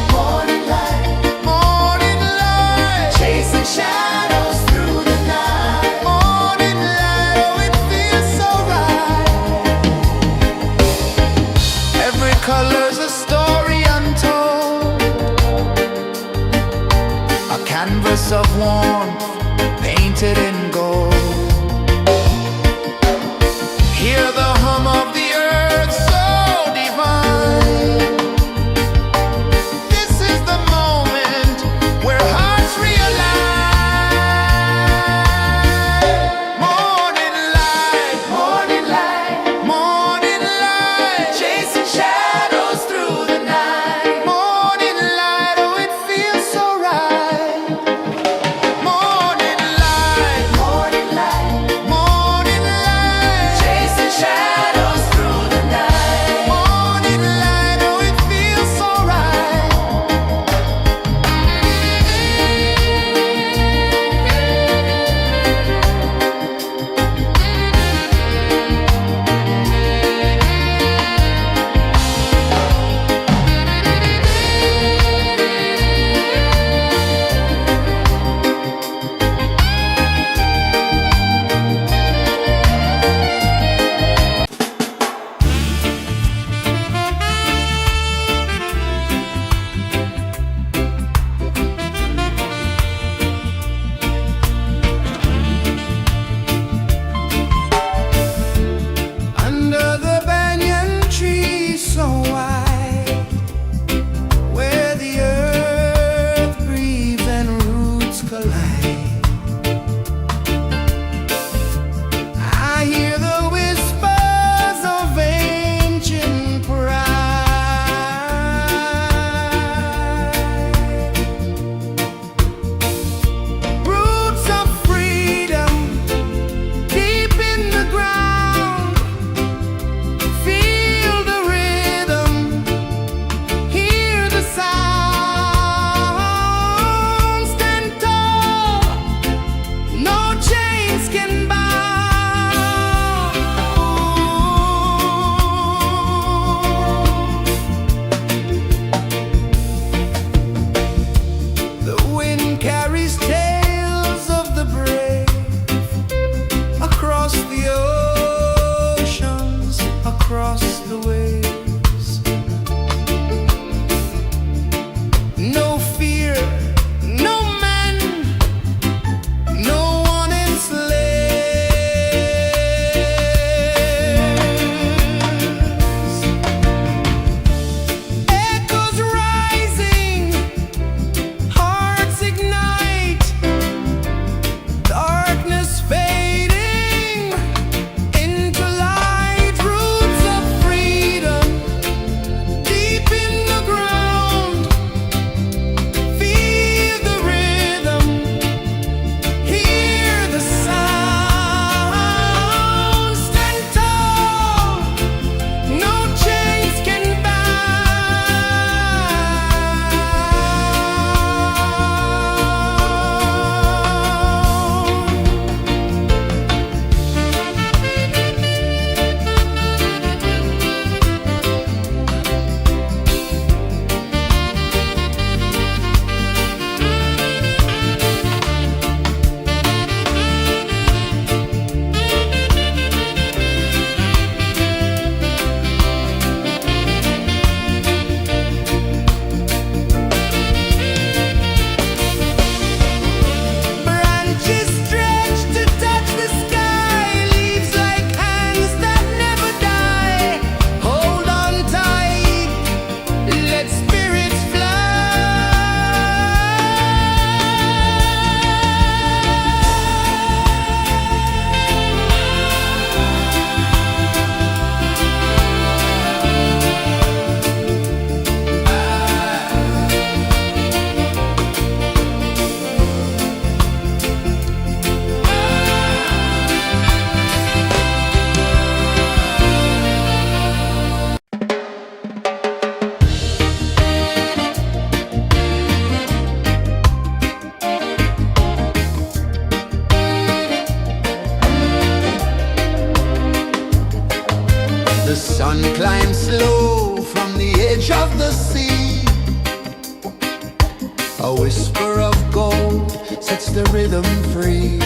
rhythm free.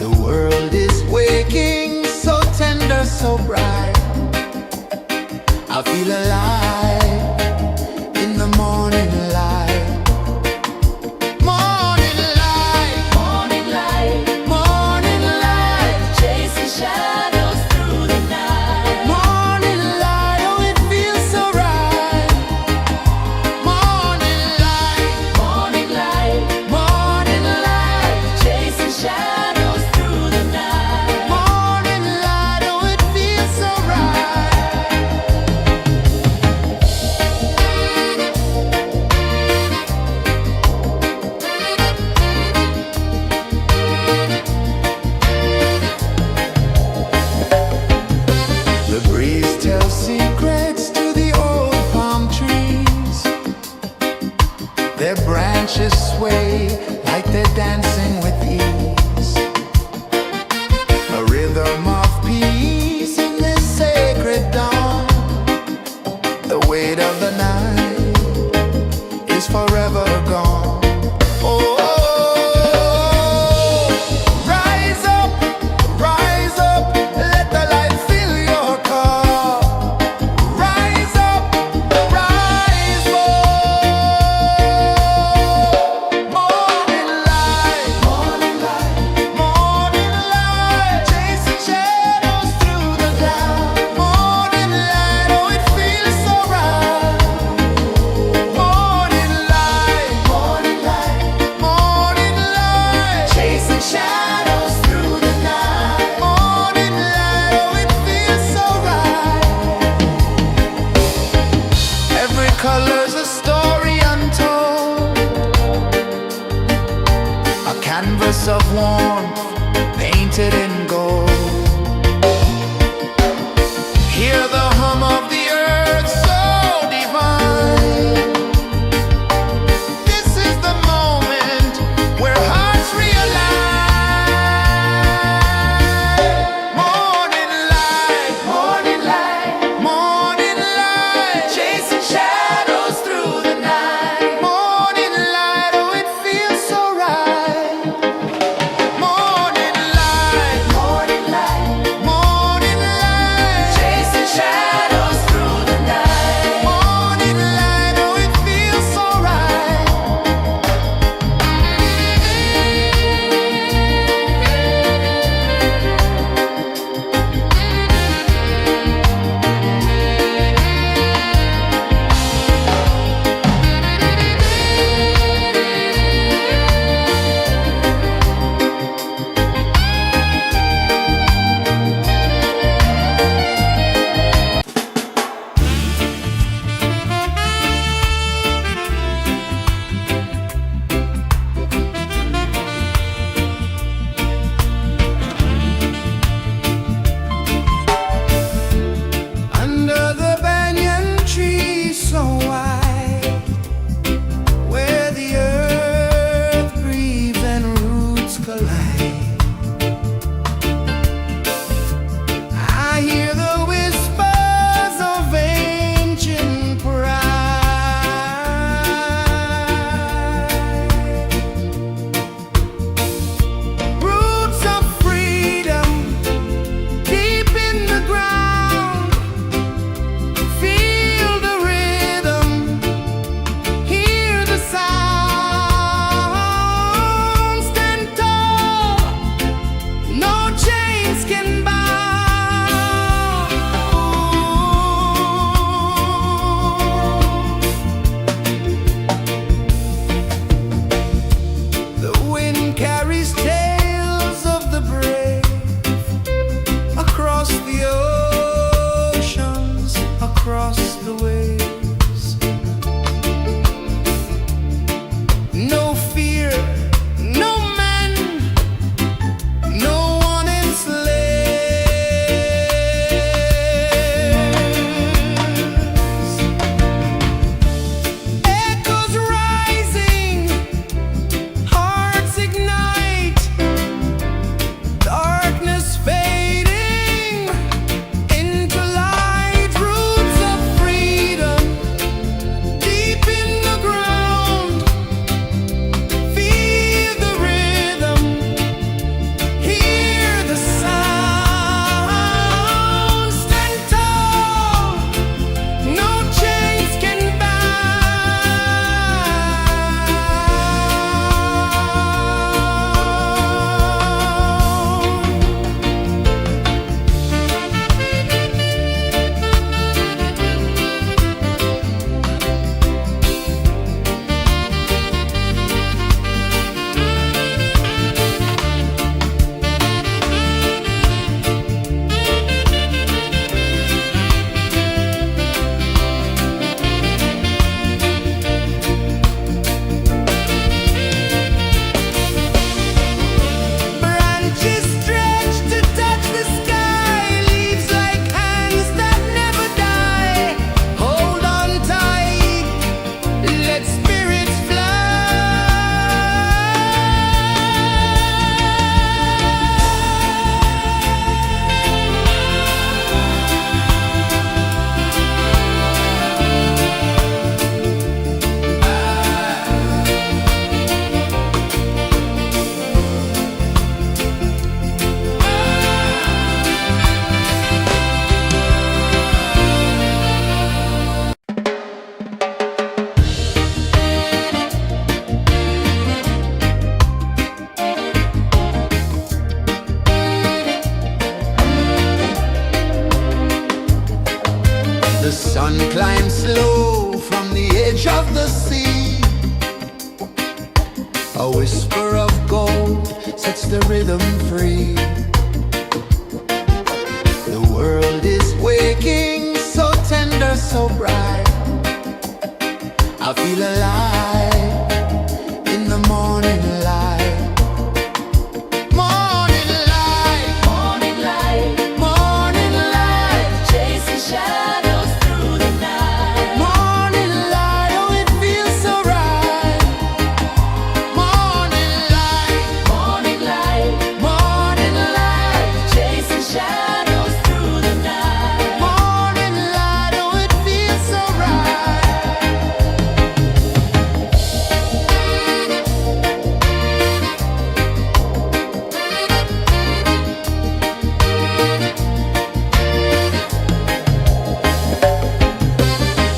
The world is waking, so tender, so bright. I feel alive in the morning light. Morning light, Morning light, morning light, chasing shadows through the night. morning light. Oh, it feels so right. Morning light, Morning light, morning light, chasing shadows through the night. morning light. Oh, it feels so right. The breeze tells secrets to the old palm trees. Their branches sway like they're dancing with ease. A rhythm of peace in this sacred dawn. The weight of the night is forever gone. Oh, rise up, let the light fill your cup. Rise up, rise up. Morning light, morning light, morning light, chasing shadows through the cloud. Morning light, oh, it feels so right. Morning light, morning light, morning light, chasing shadows through the night. Morning light, oh, it feels so right. Every color's a story untold, a canvas of warmth painted in gold. Hear the hum of the earth so divine. This is the moment where hearts realize. Morning light, morning light, morning light, chasing shadows through the night. Morning light, oh, it feels so right. Morning climb slow from the edge of the sea. A whisper of gold sets the rhythm free. The world is waking, so tender, so bright. I feel alive in the morning light. Morning light, Morning light, morning light, chasing shadows through the night. morning light, oh it feels so right. Morning light, Morning light, morning light, chasing shadows through the night. morning light, oh it feels so right.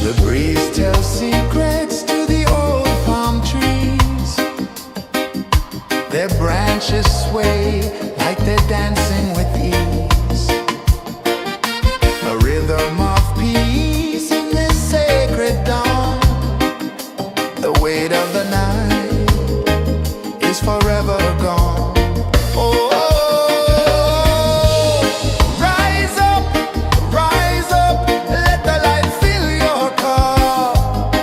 The breeze tells secrets to the old palm trees. Their branches sway like they're dancing with ease. A rhythm of peace in this sacred dawn. The weight of the night is forever gone. Oh, rise up, let the light fill your cup.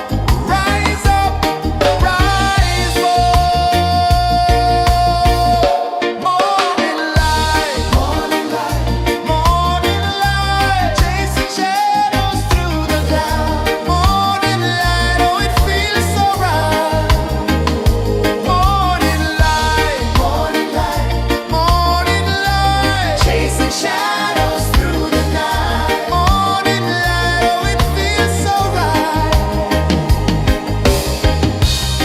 Rise up, rise up. Morning light, morning light, chasing shadows through the cloud. Morning light, oh it feels so right. Morning light, morning light, chasing shadows through the night. Morning light, oh it feels so right.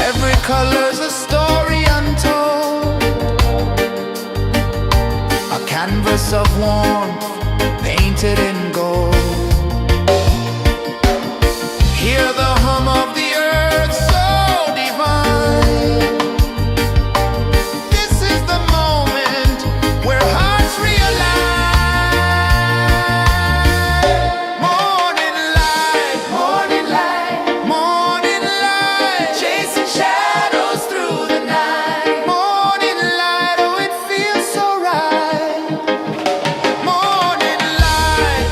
Every color's a story untold, a canvas of warmth painted in gold. Hear the hum of the earth so divine. This is the moment where hearts realign. Morning light, morning light, chasing shadows through the night. Morning light, oh it feels so right. Morning light,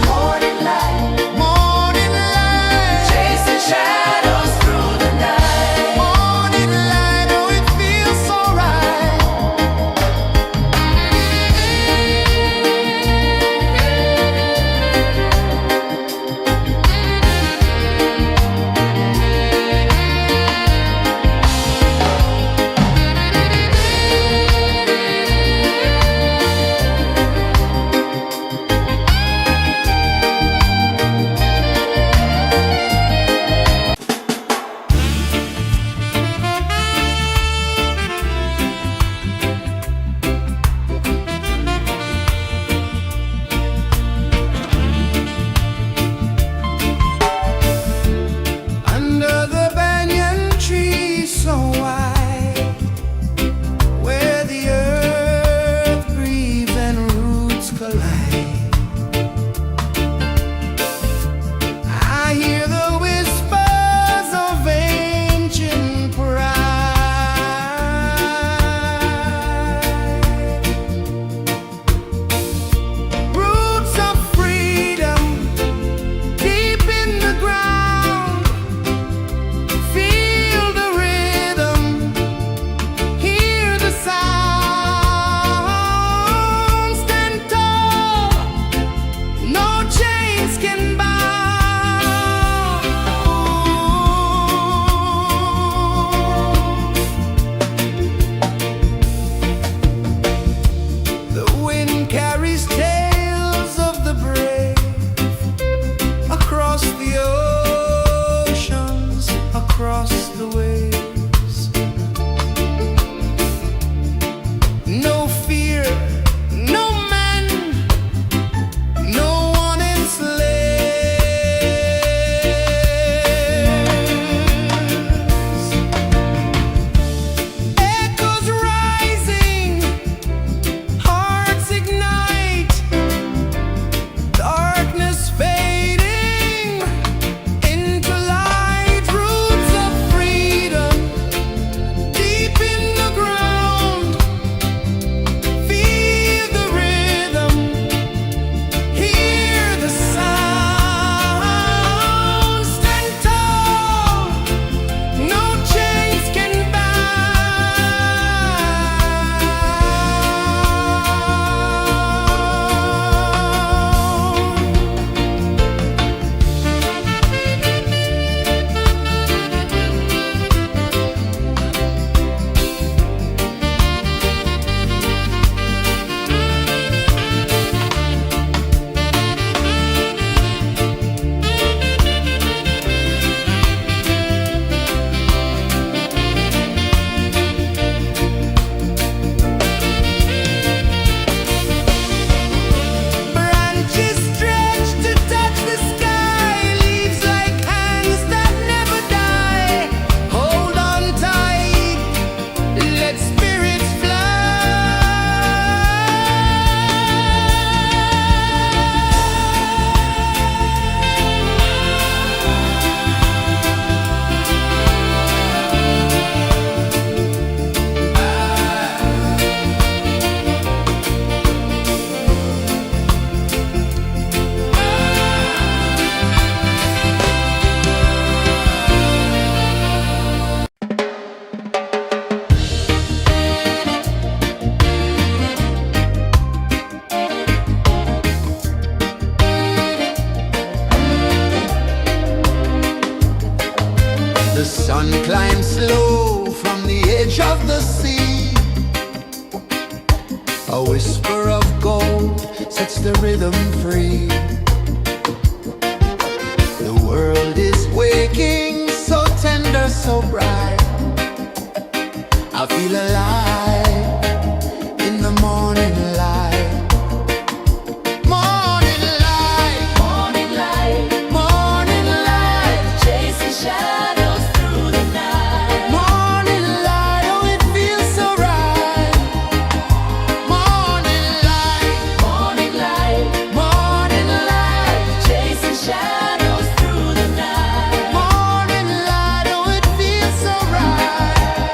The sun climbs slow from the edge of the sea. A whisper of gold sets the rhythm free. The world is waking, so tender, so bright. I feel alive in the morning light. Morning light, Morning light, morning light, chasing shadows through the night. morning light, oh it feels so right. Morning light, Morning light, morning light, chasing shadows through the night. morning light, oh it feels so right.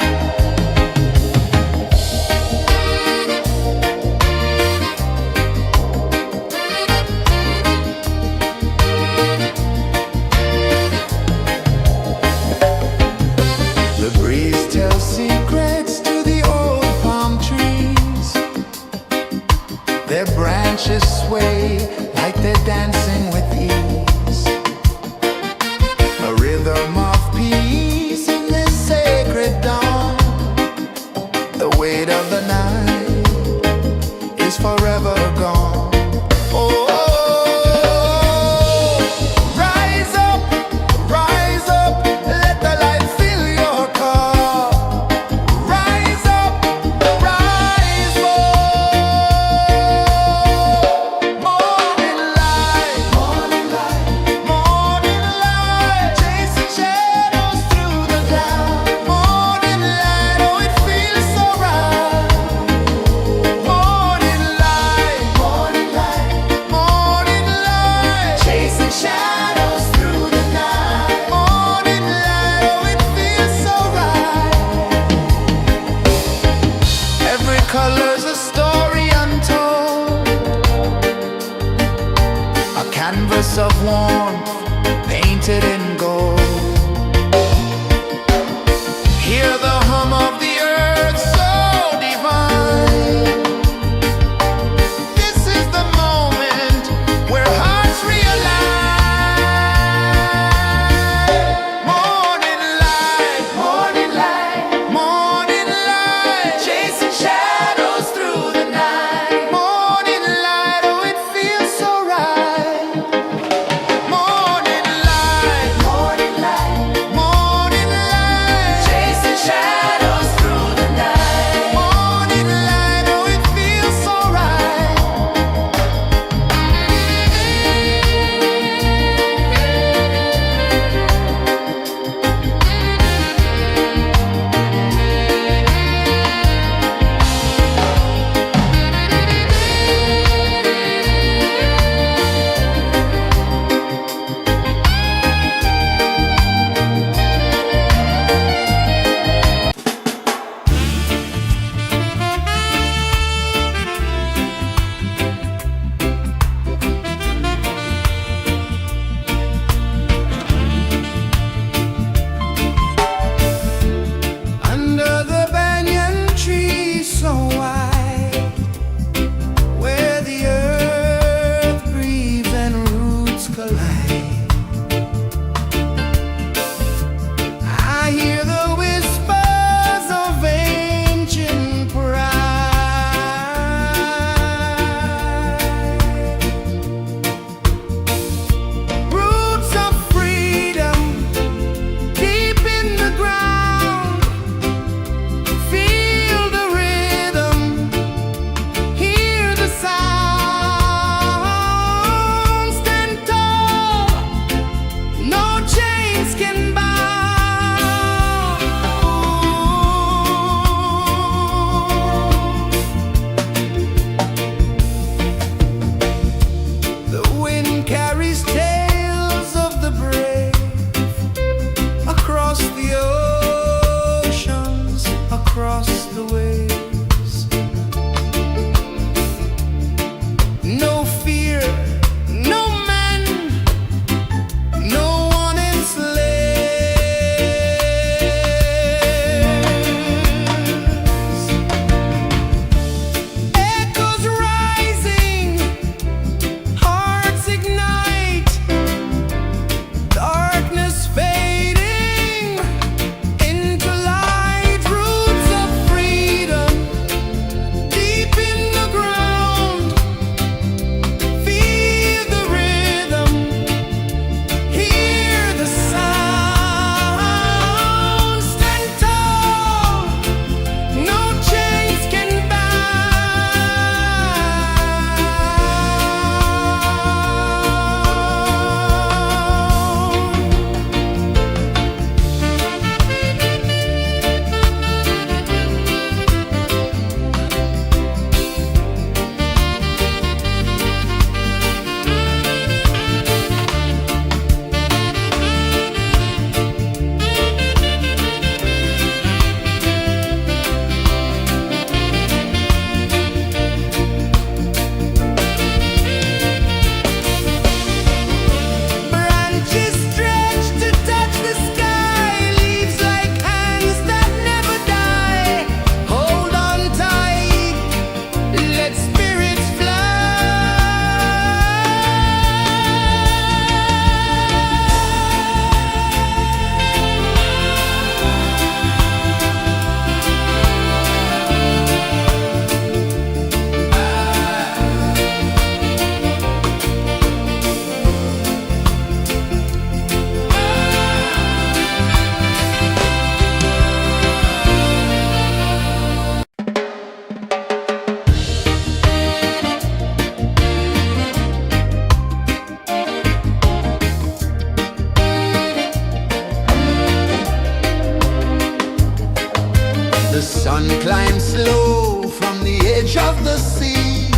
sun climbs slow from the edge of the sea.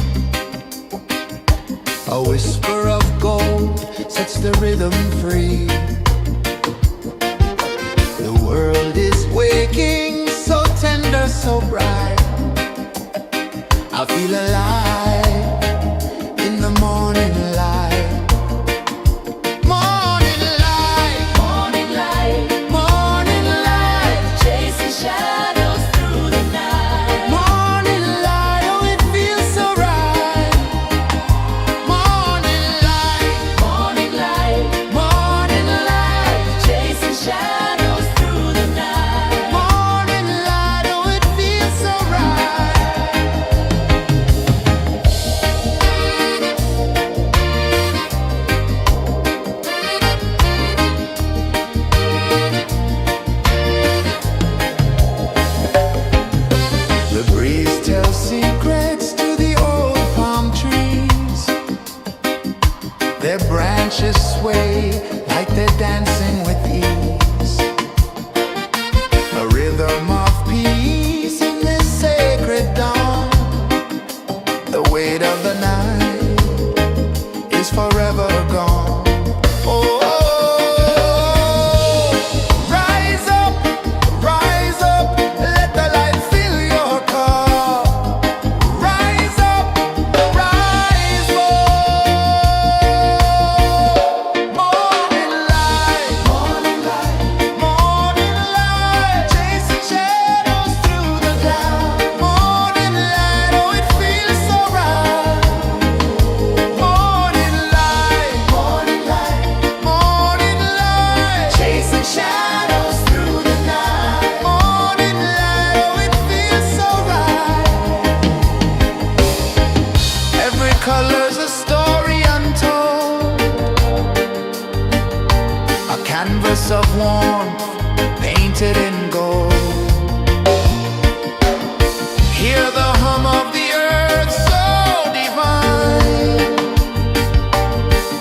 A whisper of gold sets the rhythm free. The world is waking, so tender, so bright. I feel alive in the morning light. Morning light, Morning light, morning light, chasing shadows through the night. morning light, oh it feels so right. Morning light, Morning light, morning light, chasing shadows through the night. morning light, oh it feels so right. The breeze tells secrets to the old palm trees. Their branches sway like they're dancing with ease. A rhythm of peace in this sacred dawn. The weight of the night is forever gone. Oh, rise up, let the light fill your cup. Rise up, rise up. Morning light, morning light, morning light, chasing shadows through the cloud. Morning light, oh it feels so right. Morning light, morning light, morning light, chasing shadows through the night. Morning light, oh it feels so right. Every color's a story untold, a canvas of warmth painted in gold. Hear the hum of the earth so divine.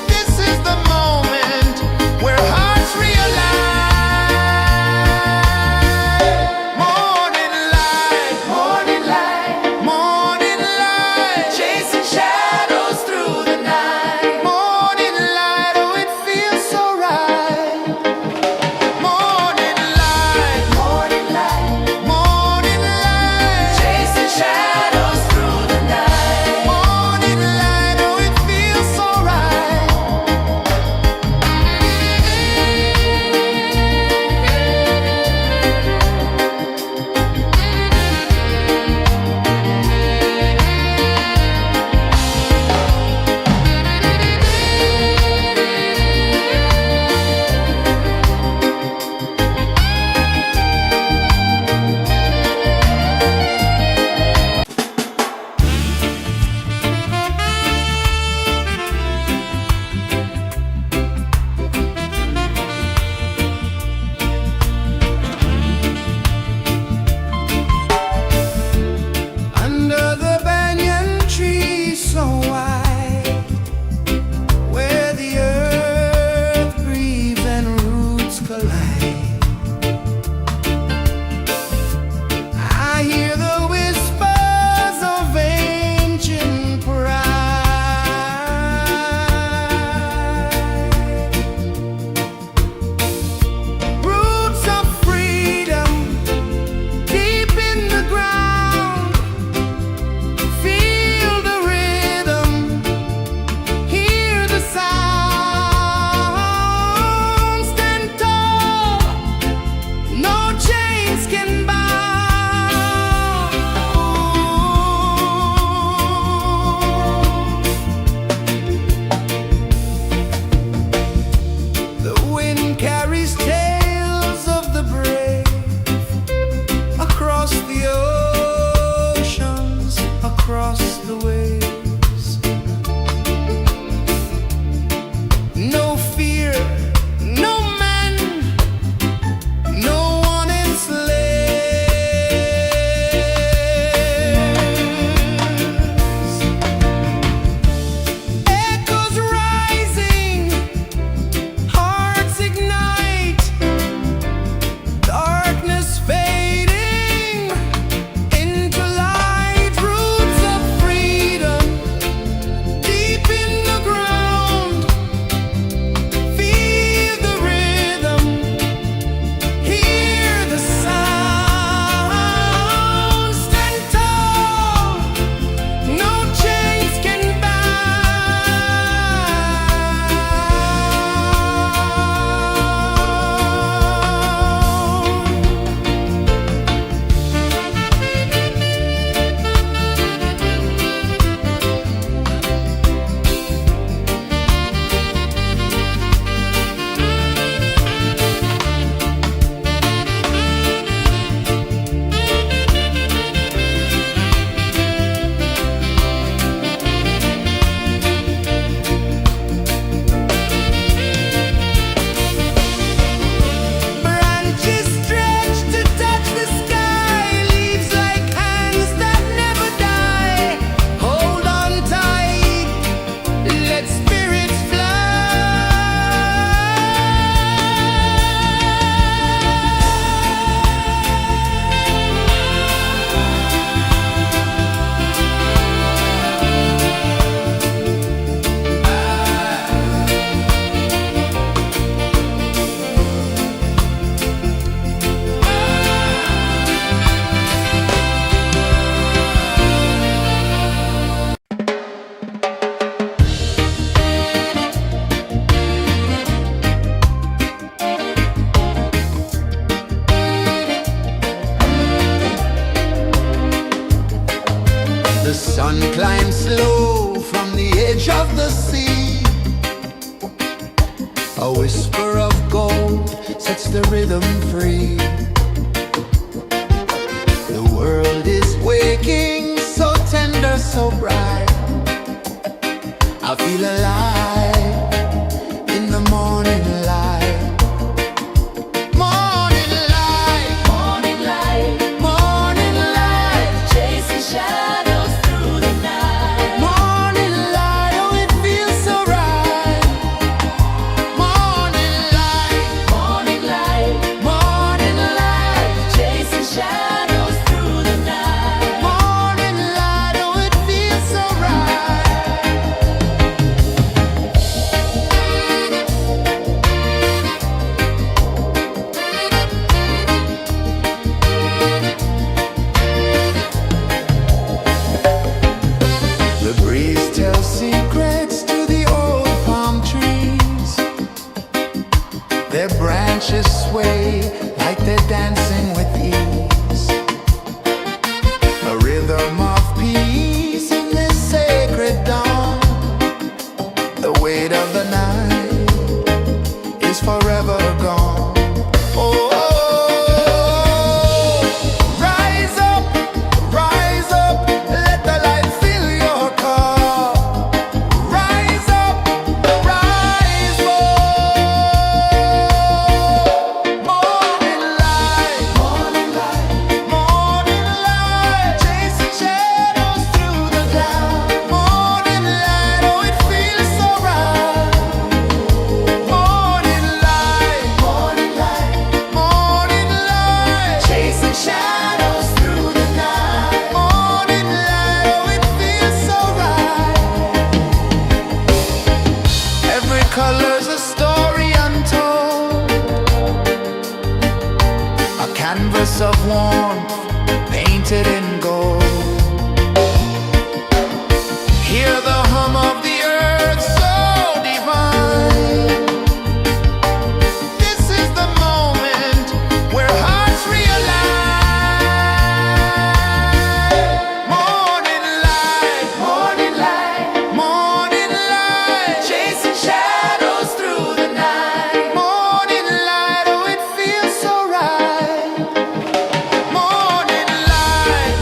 This is the moment where hearts realign. Morning light, morning light, morning light, chasing shadows through the night. Morning light, oh it feels so right. Morning light, The sun climbs slow from the edge of the sea. A whisper of gold sets the rhythm free. The world is waking, so tender, so bright. I feel alive in the morning light. Morning light, Morning light, morning light, chasing shadows through the night. morning light, oh it feels so right. Morning light, Morning light, morning light, chasing shadows through the night. morning light, oh it feels so right. The breeze tells secrets to the old palm trees. Their branches sway like they're dancing with ease. A rhythm of peace in this sacred dawn. The weight of the night is forever gone. Oh, rise up, let the light fill your cup. Rise up, rise up. Morning light, morning light, morning light, chasing shadows through the cloud. Morning light, oh it feels so right. Morning light, morning light, morning light, chasing shadows through the night. Morning light, oh it feels so right. Every color's a story untold, a canvas of warmth painted in gold. Hear the hum of the earth so divine. This is the moment where hearts realign. Morning light, morning light, morning light, chasing shadows through the night. Morning light, oh it feels so right. Morning light,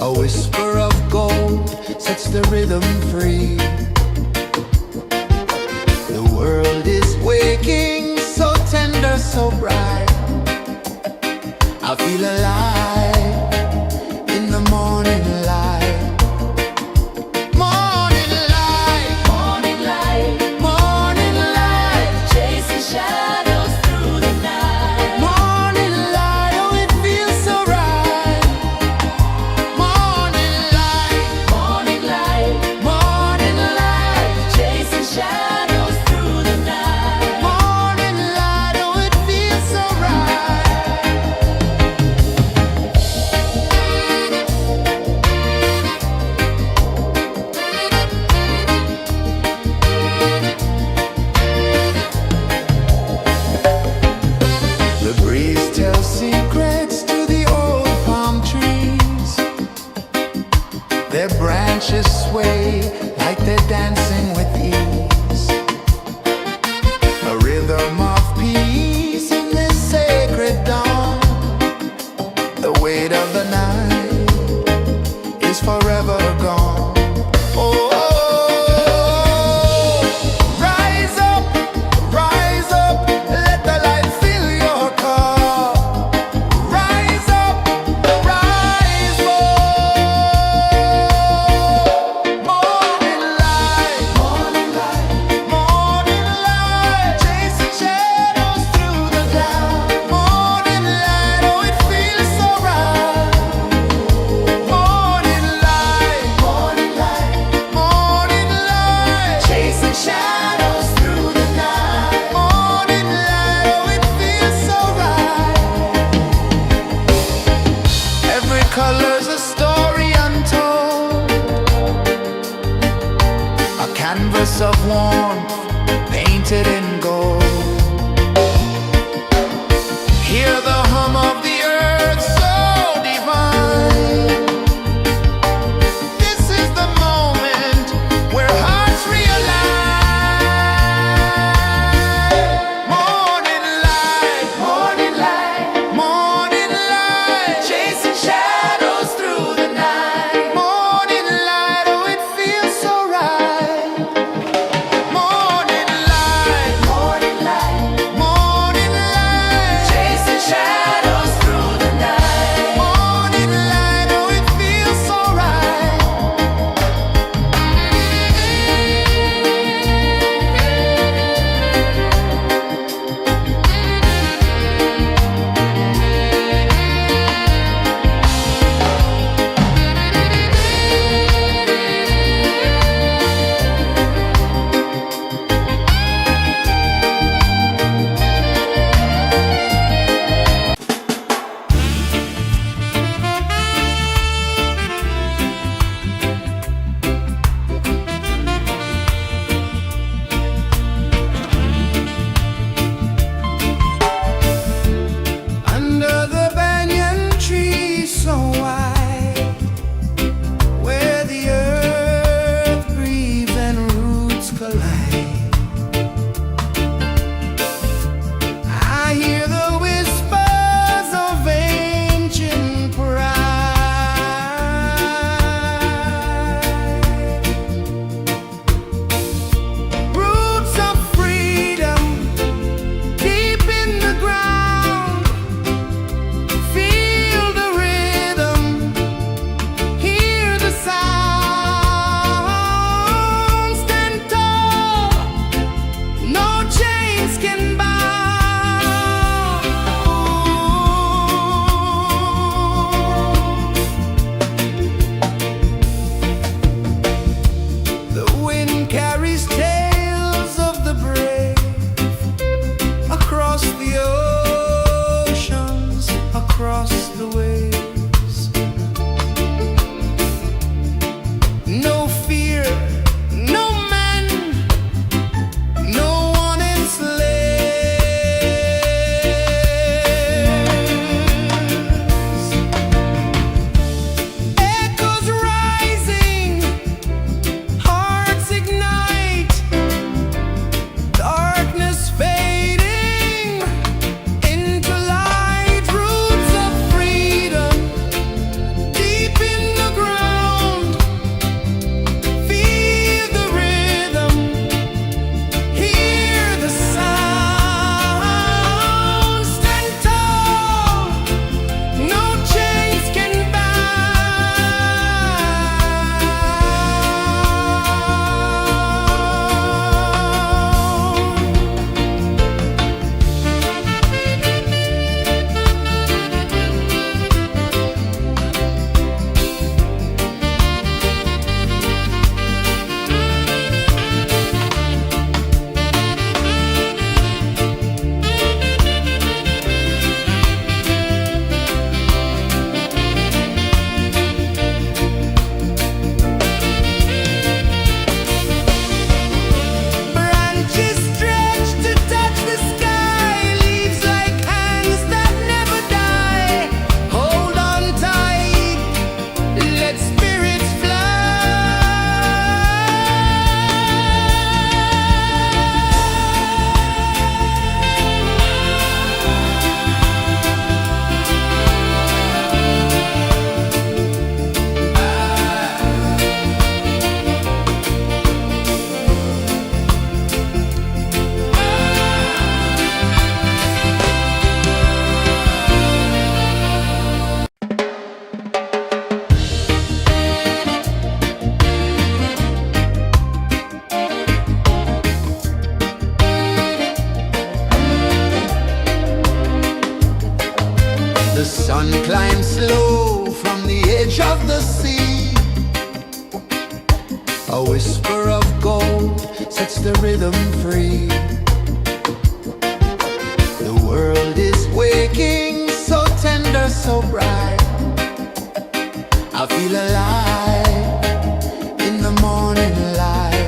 A whisper of gold sets the rhythm free. The world is waking, so tender, so bright. I feel alive in the morning light. Morning light, Morning light, morning light, chasing shadows through the night. morning light, oh it feels so right. Morning light, Morning light, morning light, chasing shadows through the night. morning light, oh it feels so right. The breeze tells secrets to the old palm trees. Their branches sway like they're dancing with ease. A rhythm of peace in this sacred dawn. The weight of the night is forever gone. Oh, rise up, let the light fill your cup. Rise up, rise up. Morning light, morning light, morning light, chasing shadows through the cloud. Morning light, oh it feels so right. Morning light, morning light, morning light, chasing shadows through the night. Morning light, oh it feels so right. Every color's a story untold, a canvas of warmth painted in gold. Hear the hum of the earth so divine. This is the moment where hearts realign. Morning light, morning light, morning light, chasing shadows through the night. Morning light, oh it feels so right. Morning light, the sea. A whisper of gold sets the rhythm free. The world is waking, so tender, so bright. I feel alive in the morning light.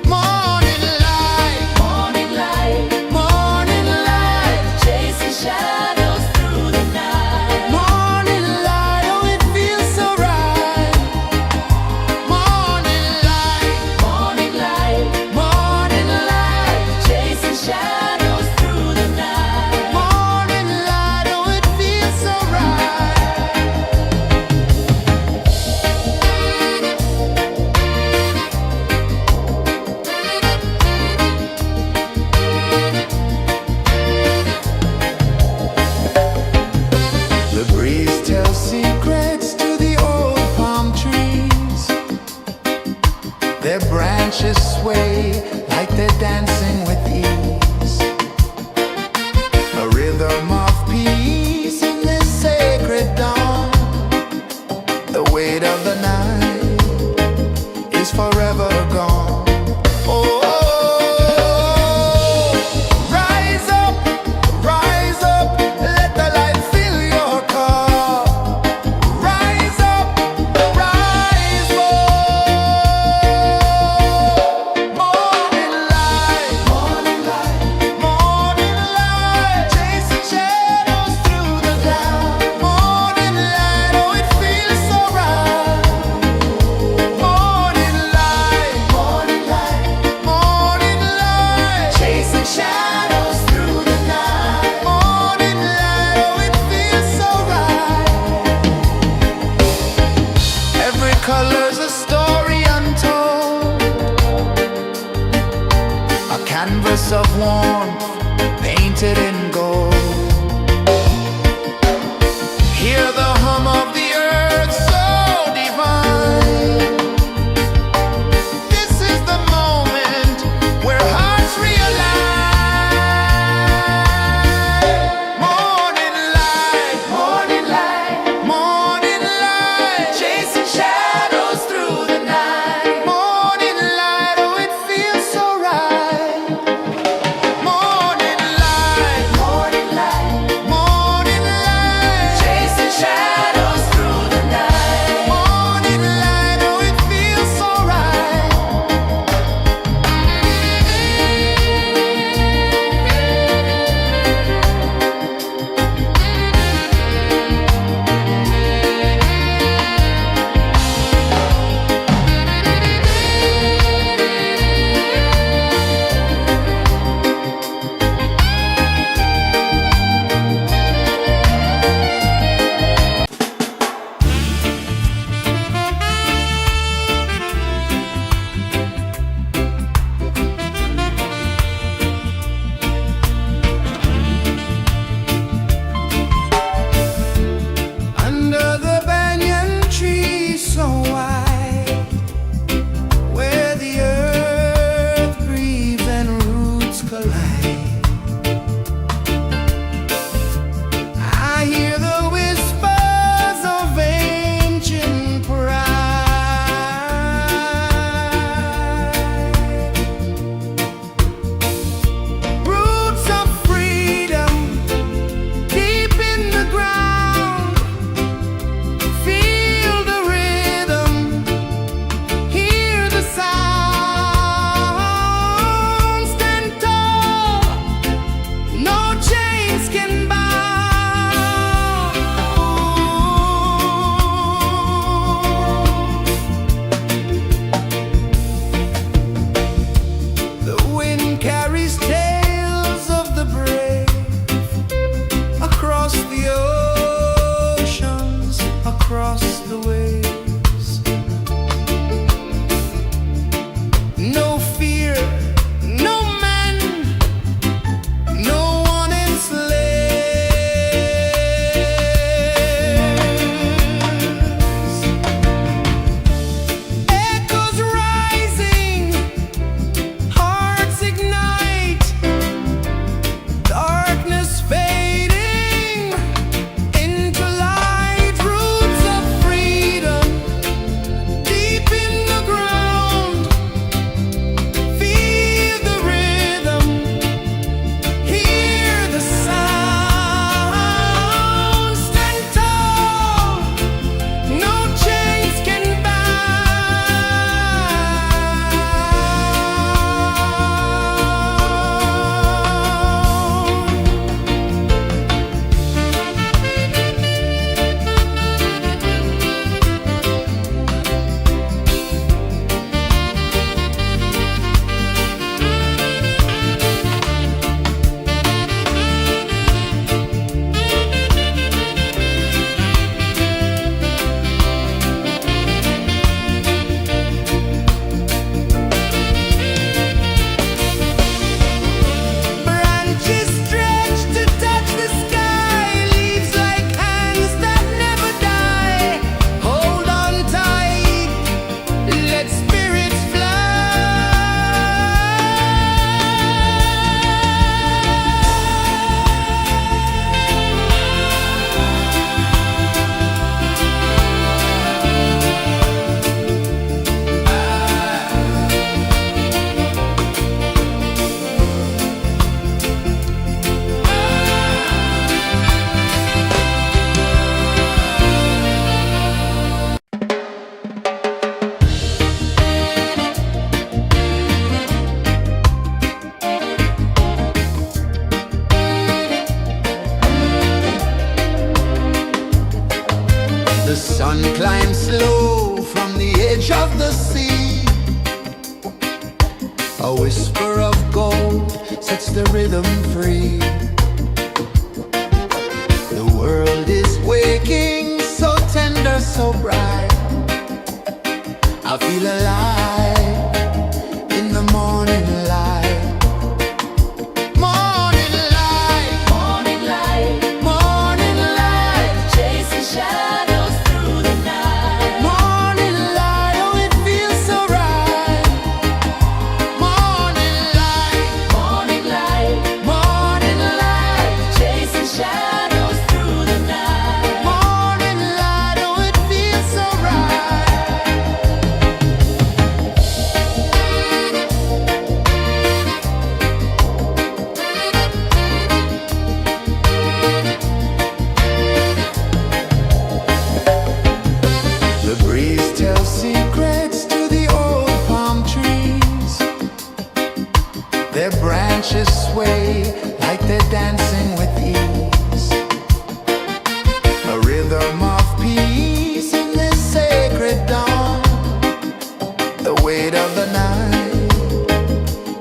Morning light, Morning light, morning light, chasing shadows through the night. morning light, oh it feels so right. Morning light, Morning light, morning light, chasing shadows through the night. morning light, oh it feels so right. The breeze tells secrets to the old palm trees. Their branches sway like they're dancing with ease. A rhythm of peace in this sacred dawn. The weight of the night is forever gone. Oh, rise up, let the light fill your cup. Rise up, rise up. Morning light, morning light, morning light, chasing shadows through the cloud. Morning light, oh it feels so right. Morning light, morning light, morning light, chasing shadows through the night. Morning light, oh it feels so right. Every color's a story untold, a canvas of warmth painted in gold. Hear the hum of the earth so divine. This is the moment where hearts realign. Morning light, morning light, morning light, chasing shadows through the night. Morning light, oh it feels so right. Morning light, morning light, morning light, chasing shadows through the night. Morning light, oh it feels so right. Under the banyan tree so wide, where the earth breathes and roots collide, I hear the whispers of ancient pride. Roots of freedom deep in the ground. Feel the rhythm, hear the sound. Stand tall, no chains can bound. The wind carries tales of the brave across the oceans, across the waves. No fear, no man, no one enslaves. Echoes rising, hearts ignite, darkness fading into light. Roots of sun climbs slow from the edge of the sea. A whisper of gold sets the rhythm free. The world is waking, so tender, so bright. I feel alive in the morning light. Morning light, Morning light, morning light, chasing shadows through the night. morning light, oh it feels so right. Morning light, Morning light, morning light, chasing shadows through the night. morning light, oh it feels so right. The breeze tells secrets to the old palm trees. Their branches sway like they're dancing with ease. A rhythm of peace in this sacred dawn. The weight of the night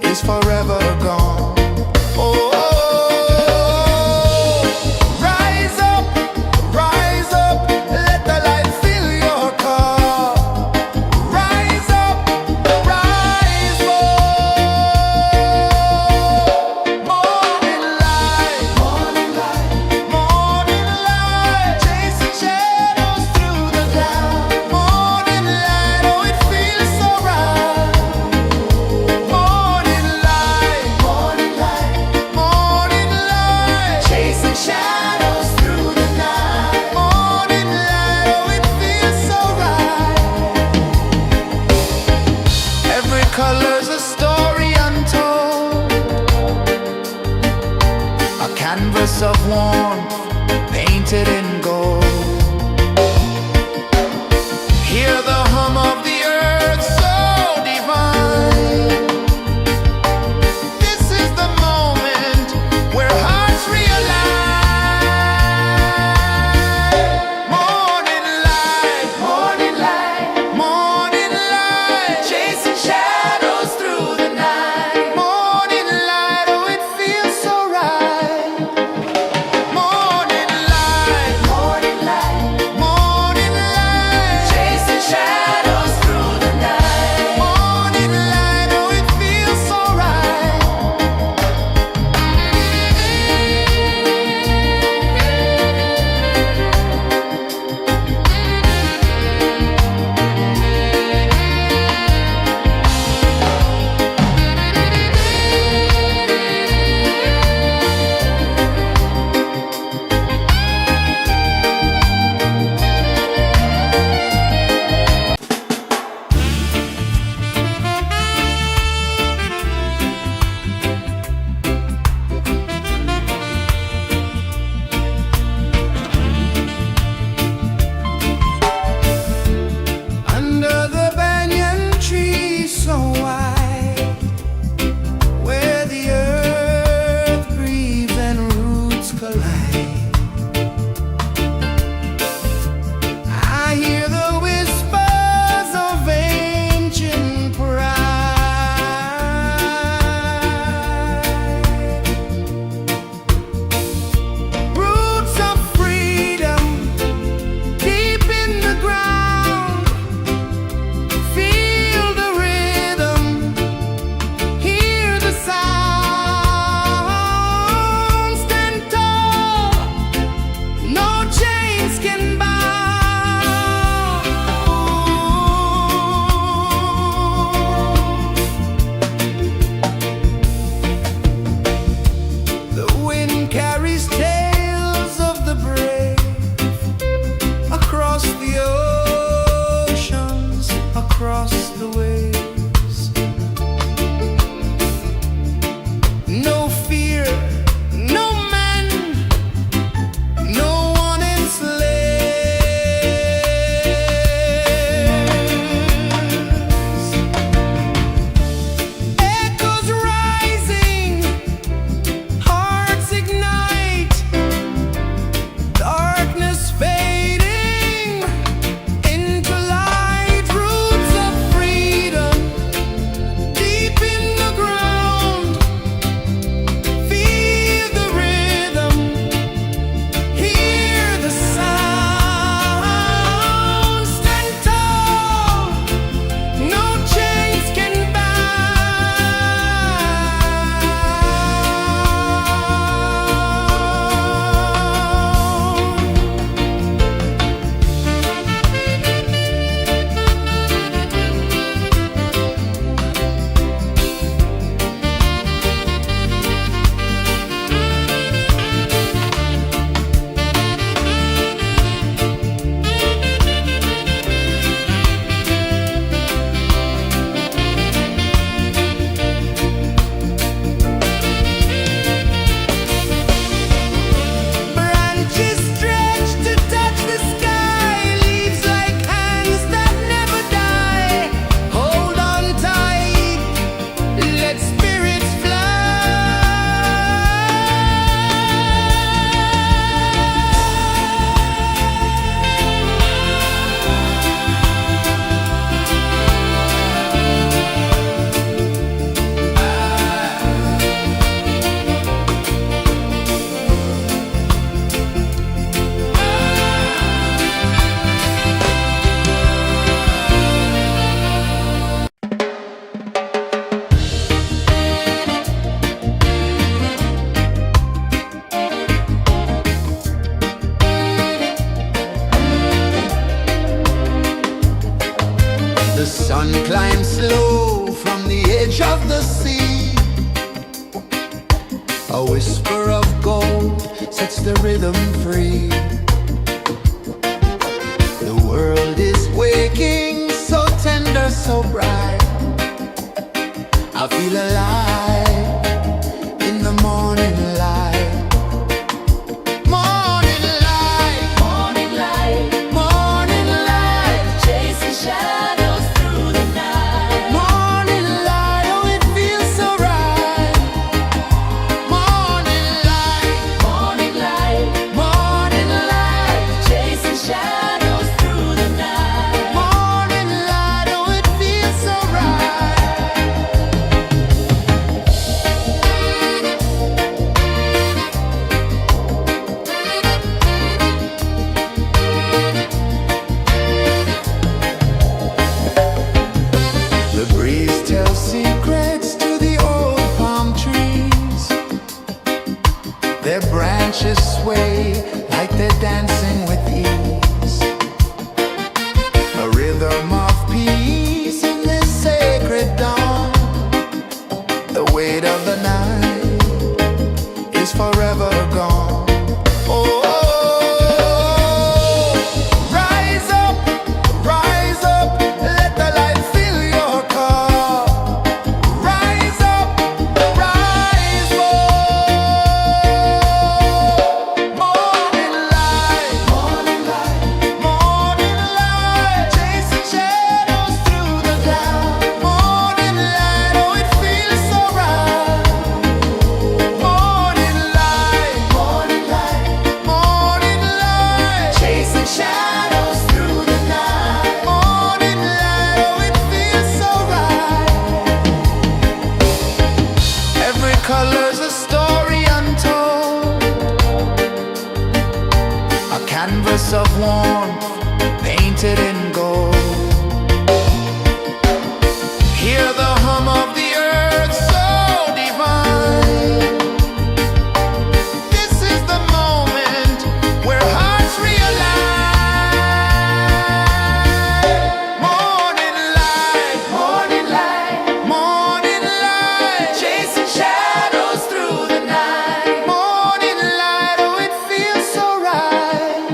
is forever gone. Oh, rise up, let the light fill your cup. Rise up, rise up. Morning light, morning light, morning light, chasing shadows through the cloud. Morning light, oh it feels so right. Morning light, morning light, morning light, chasing shadows through the night. Morning light, oh it feels so right. Every color's a story untold, a canvas of warmth painted in gold. Hear the hum of the earth so divine. This is the moment where hearts realign. Morning light, morning light, morning light, chasing shadows through the night. Morning light, oh it feels so right. Morning light, The sun climbs slow from the edge of the sea. A whisper of gold sets the rhythm free. The world is waking, so tender, so bright. I feel alive in the morning light. Morning light, Morning light, morning light, chasing shadows through the night. morning light, oh it feels so right. Morning light, Morning light, morning light, chasing shadows through the night. morning light, oh it feels so right. The breeze tells secrets to the old palm trees. Their branches sway like they're dancing with ease. A rhythm of peace in this sacred dawn. The weight of the night is forever gone. Oh, rise up, let the light fill your cup. Rise up, rise more. Morning light, morning light, morning light, chasing shadows through the cloud. Morning light, oh it feels so right. Morning light, morning light, morning light, chasing shadows through the night. Morning light, oh it feels so right. Every color's a story untold, a canvas of warmth painted in gold. Hear the hum of the earth so divine. This is the moment where hearts realign. Morning light, morning light, morning light, chasing shadows through the night. Morning light, oh it feels so right.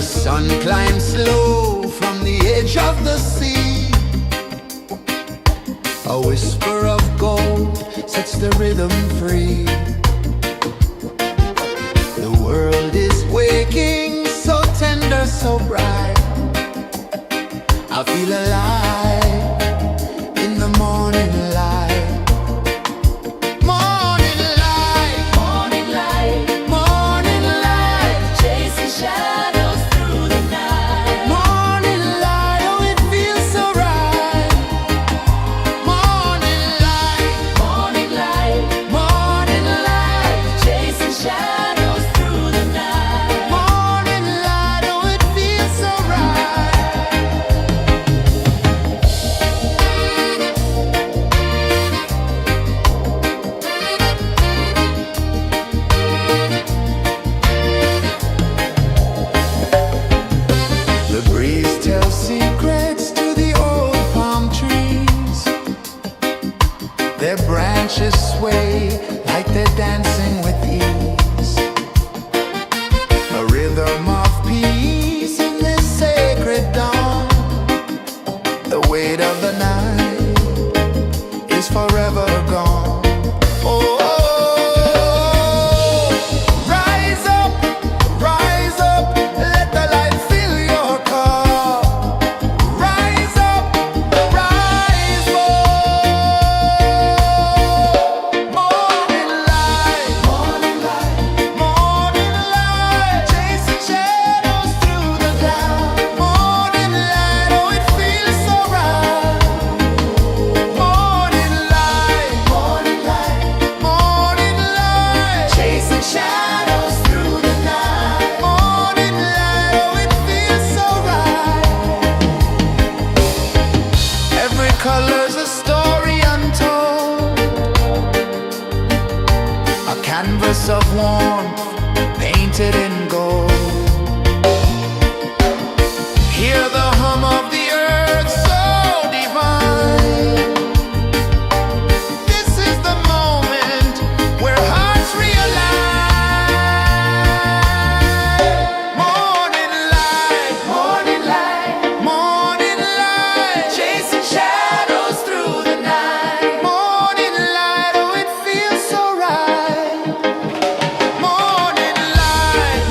The sun climbs slow from the edge of the sea. A whisper of gold sets the rhythm free. The world is waking, so tender, so bright. I feel alive in the morning light. Morning light, Morning light, morning light, chasing shadows through the night. morning light, oh it feels so right. Morning light, Morning light, morning light, chasing shadows through the night. morning light, oh it feels so right. The breeze tells secrets to the old palm trees. Their branches sway like they're dancing with ease. A rhythm of peace in this sacred dawn. The weight of the night is forever gone. Oh, rise up, let the light fill your cup. Rise up, rise up. Morning light, morning light, chasing shadows through the cloud. Morning light, oh it feels so right. Morning light, chasing shadows through the night. Morning light, oh it feels so right. Every color's a story untold, a canvas of warmth painted in gold. Hear the hum of the earth so divine. This is the moment where hearts realign. Morning light, morning light, chasing shadows through the night. Morning light, oh it feels so right. Morning light,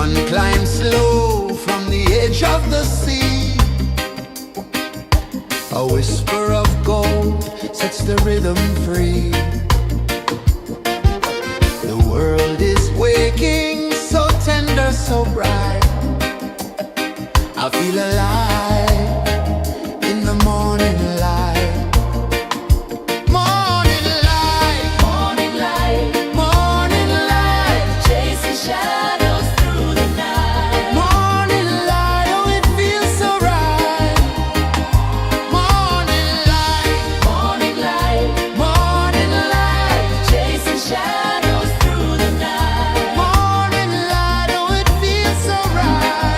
Sun climbs slow from the edge of the sea. A whisper of gold sets the rhythm free. The world is waking, so tender, so bright. I feel alive in the morning light. Morning light, Morning light, morning light, chasing shadows through the night. morning light, oh it feels so right. Morning light, Morning light, morning light, chasing shadows through the night. morning light, oh it feels so right.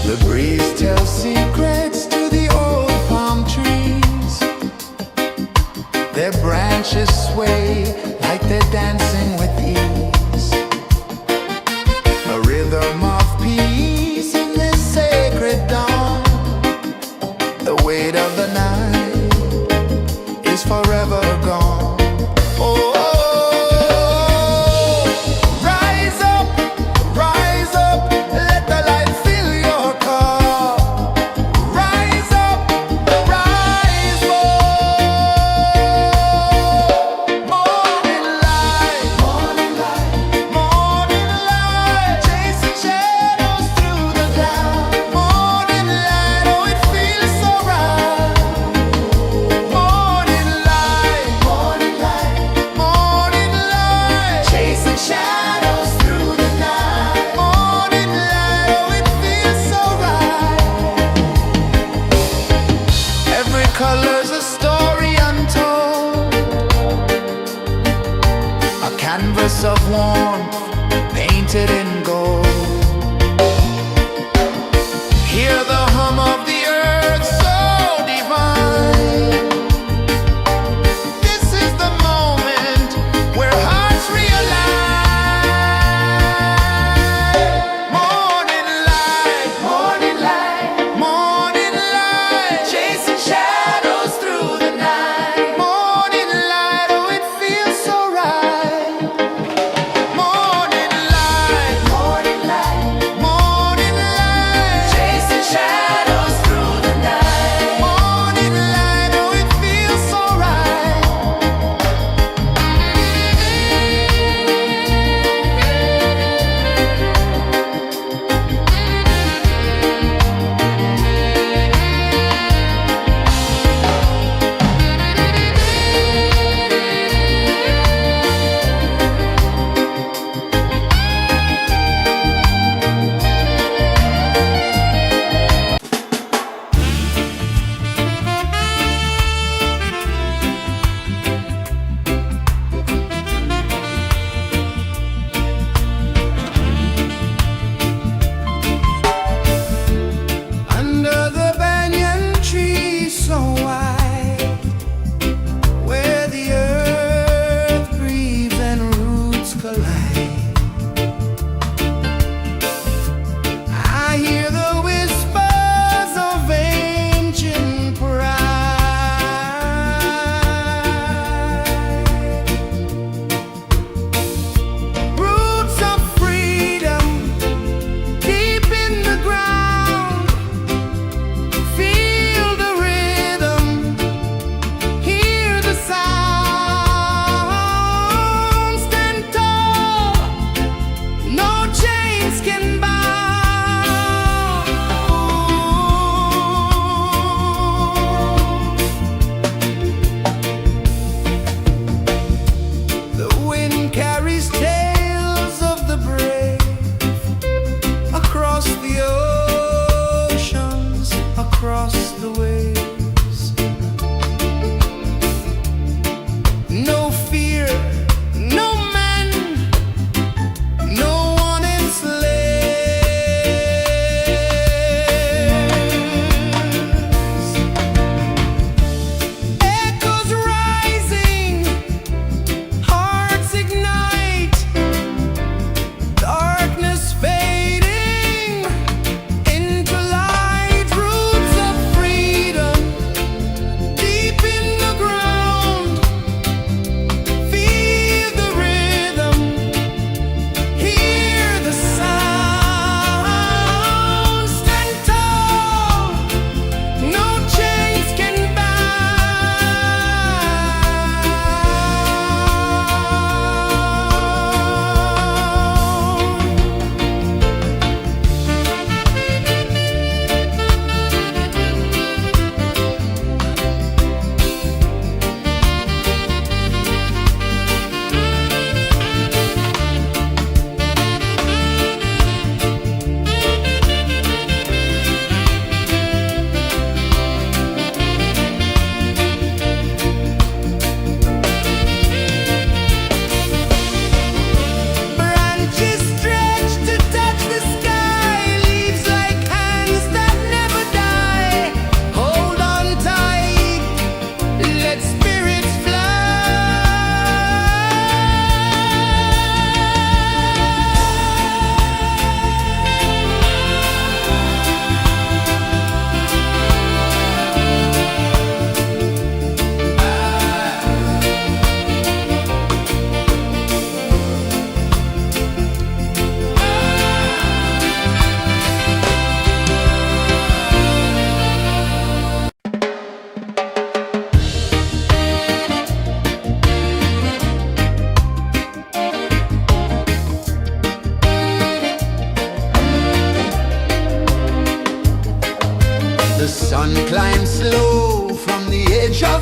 The breeze tells secrets to the old palm trees. Their branches sway like they're dancing with ease. A rhythm of peace in this sacred dawn. The weight of the night is forever gone. Oh, rise up, let the light fill your cup. Rise up, rise up. Morning light, morning light, chasing shadows through the cloud. Morning light, oh it feels so right. Morning light, chasing shadows through the night. Morning light, oh it feels so right. Every color's a story untold, a canvas of warmth painted in gold. Hear the hum of the earth so divine. This is the moment where hearts realize. Morning light, morning light, chasing shadows through the night. Morning light, oh it feels so right. Morning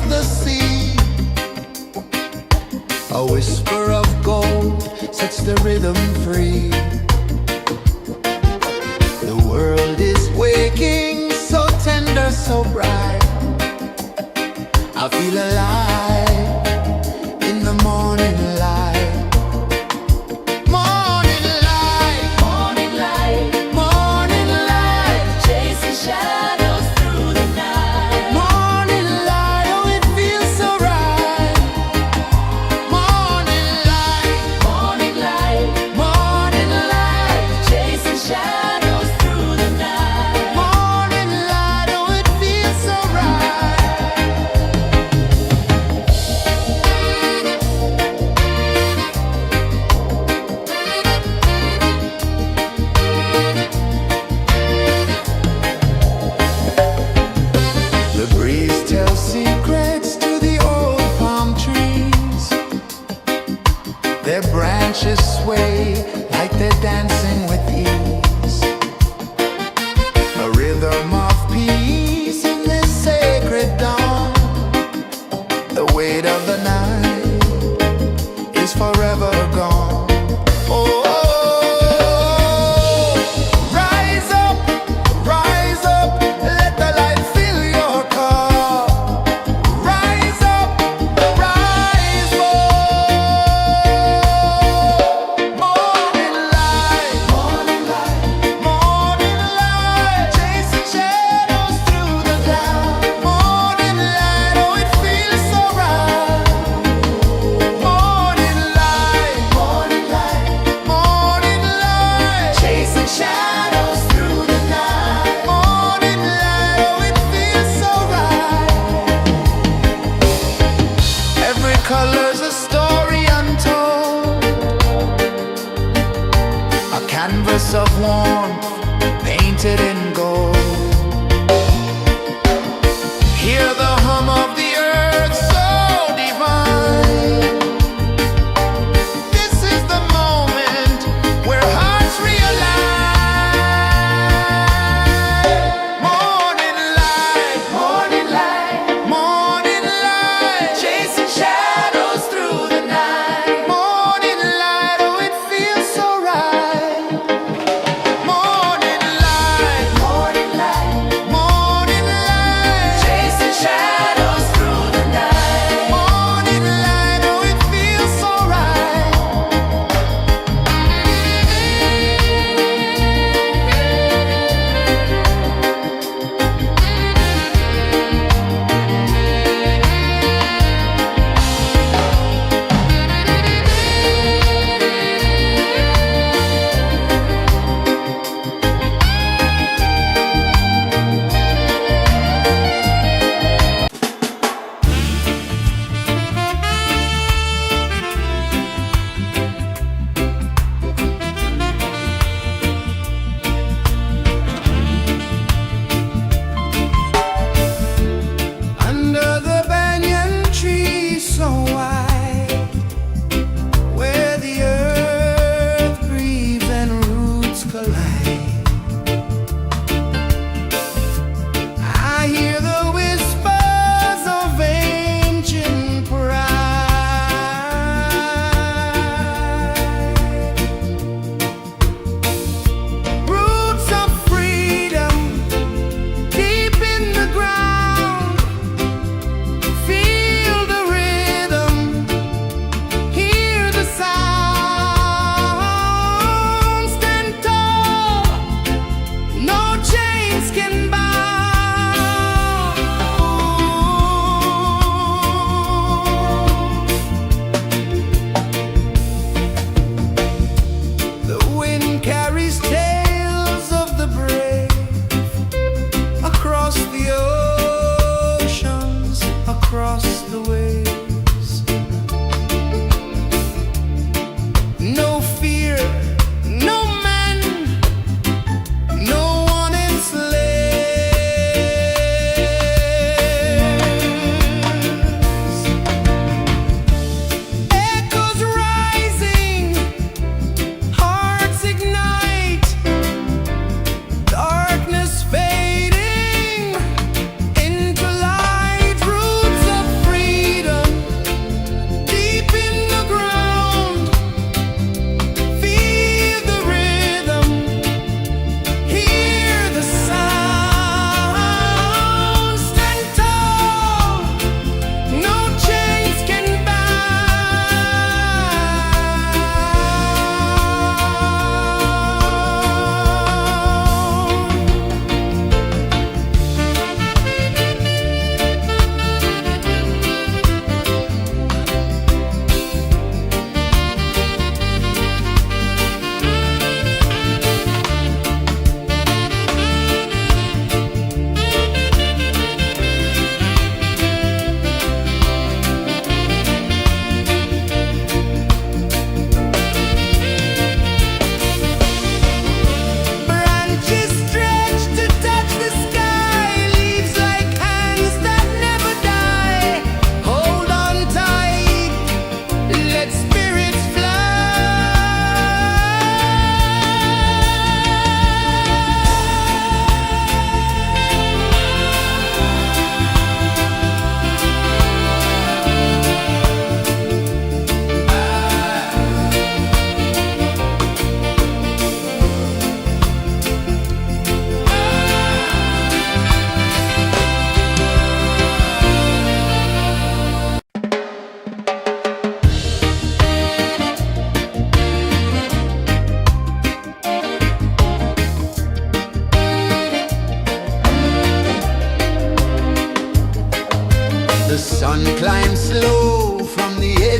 the sea. A whisper of gold sets the rhythm free. The world is waking, so tender, so bright. I feel alive in the morning light. Morning light, Morning light, morning light, chasing shadows through the night. morning light, oh it feels so right. Morning light, Morning light, morning light, chasing shadows through the night. morning light, oh it feels so right. The breeze tells secrets to the old palm trees. Their branches sway like they're dancing with ease. A rhythm of peace in this sacred dawn. The weight of the night is forever gone. Oh, rise up, let the light fill your cup. Rise up, rise more. Morning light, morning light, chasing shadows through the cloud. Morning light, oh it feels so right. Morning light, morning light, chasing shadows through the night. Morning light, oh it feels so right. Every color's a story untold, a canvas of warmth painted in gold. Hear the hum of the earth so divine. This is the moment where hearts realign. Morning light, morning light, chasing shadows through the night. Morning light, oh it feels so right. Morning light,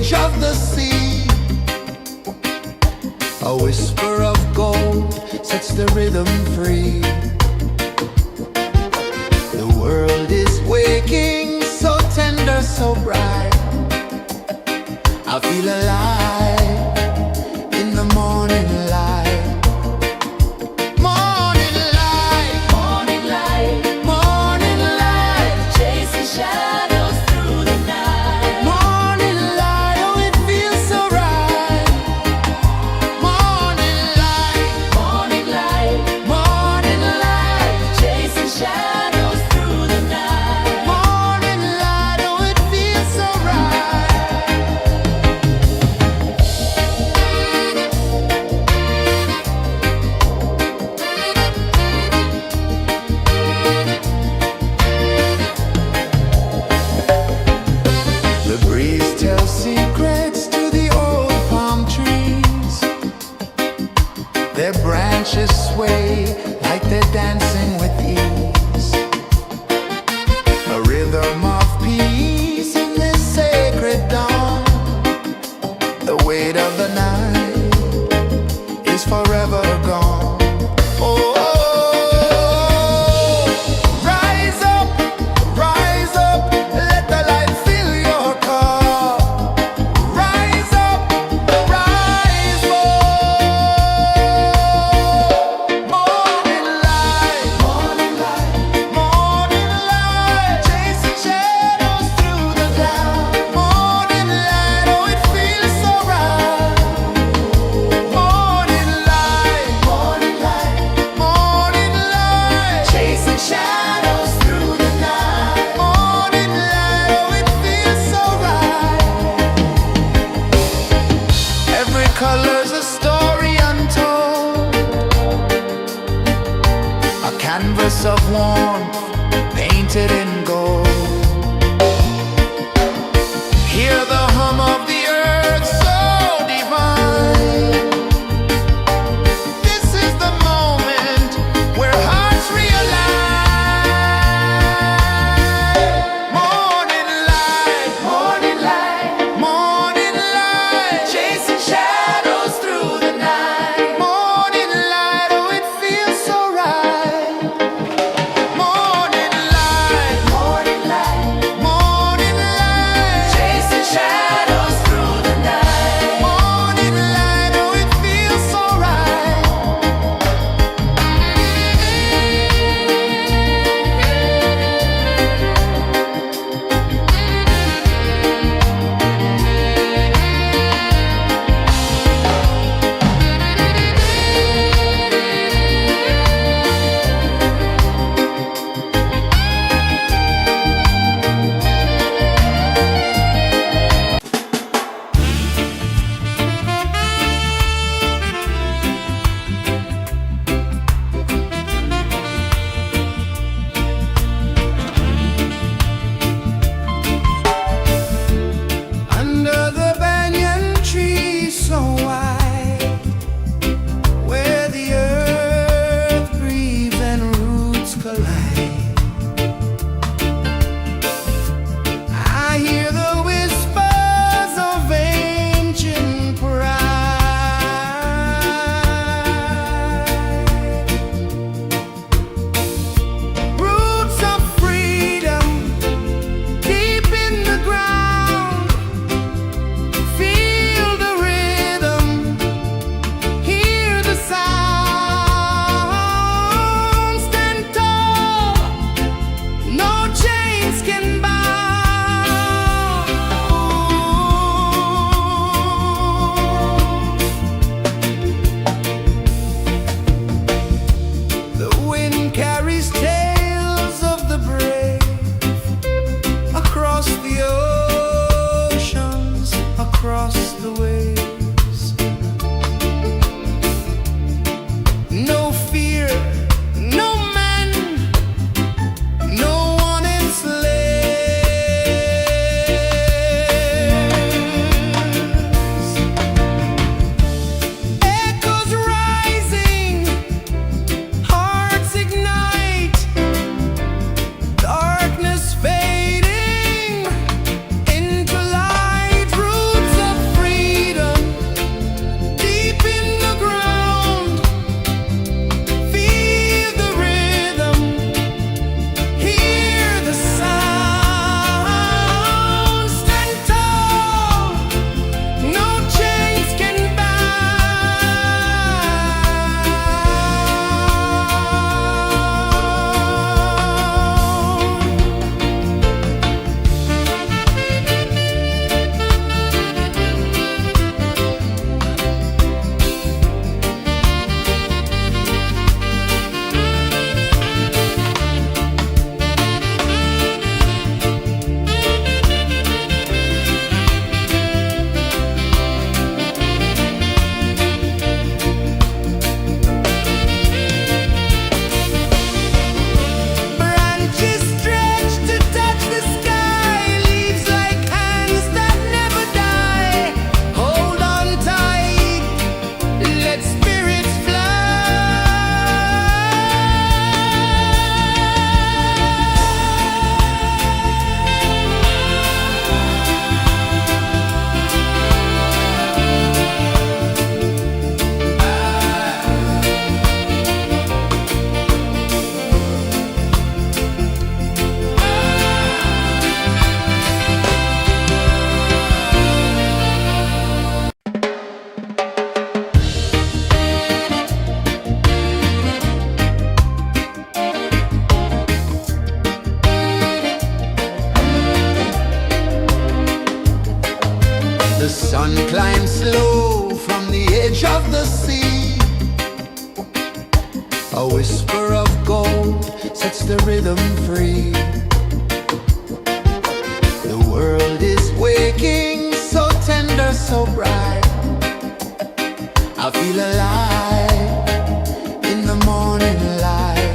edge of the sea. A whisper of gold sets the rhythm free. The world is waking, so tender, so bright. I feel alive in the morning light. Morning light, Morning light, morning light, chasing shadows through the night. morning light, oh it feels so right. Morning light, Morning light, morning light, chasing shadows through the night. morning light, oh it feels so right. The breeze tells secrets to the old palm trees. Their branches sway like they're dancing with ease. A rhythm of peace in this sacred dawn. The weight of the night is forever gone. Oh, rise up, let the light fill your cup. Rise up, rise up. Morning light, morning light, morning light, chasing shadows through the cloud. Morning light, oh it feels so right. Morning light, morning light, morning light, chasing shadows through the night. Morning light, oh it feels so right. Every color's a story untold, a canvas of warmth painted in gold. Hear the hum of the earth so divine. This is the moment where hearts realign. Morning light, morning light, morning light, chasing shadows through the night. Morning light, oh it feels so right. Morning light, morning light, morning light, chasing shadows through the night. Morning light, oh it feels so right. Under the banyan tree so wide, where the earth breathes and roots collide, I hear the whispers of ancient pride. Roots of freedom deep in the ground. Feel the rhythm, hear the sound. Stand tall, no chains can bound. The wind carries tales of the brave across the oceans, across the waves. No fear, no man, no one enslaves. Echoes rising, hearts ignite, darkness fading into light. Roots slow from the edge of the sea. A whisper of gold sets the rhythm free. The world is waking, so tender, so bright. I feel alive in the morning light.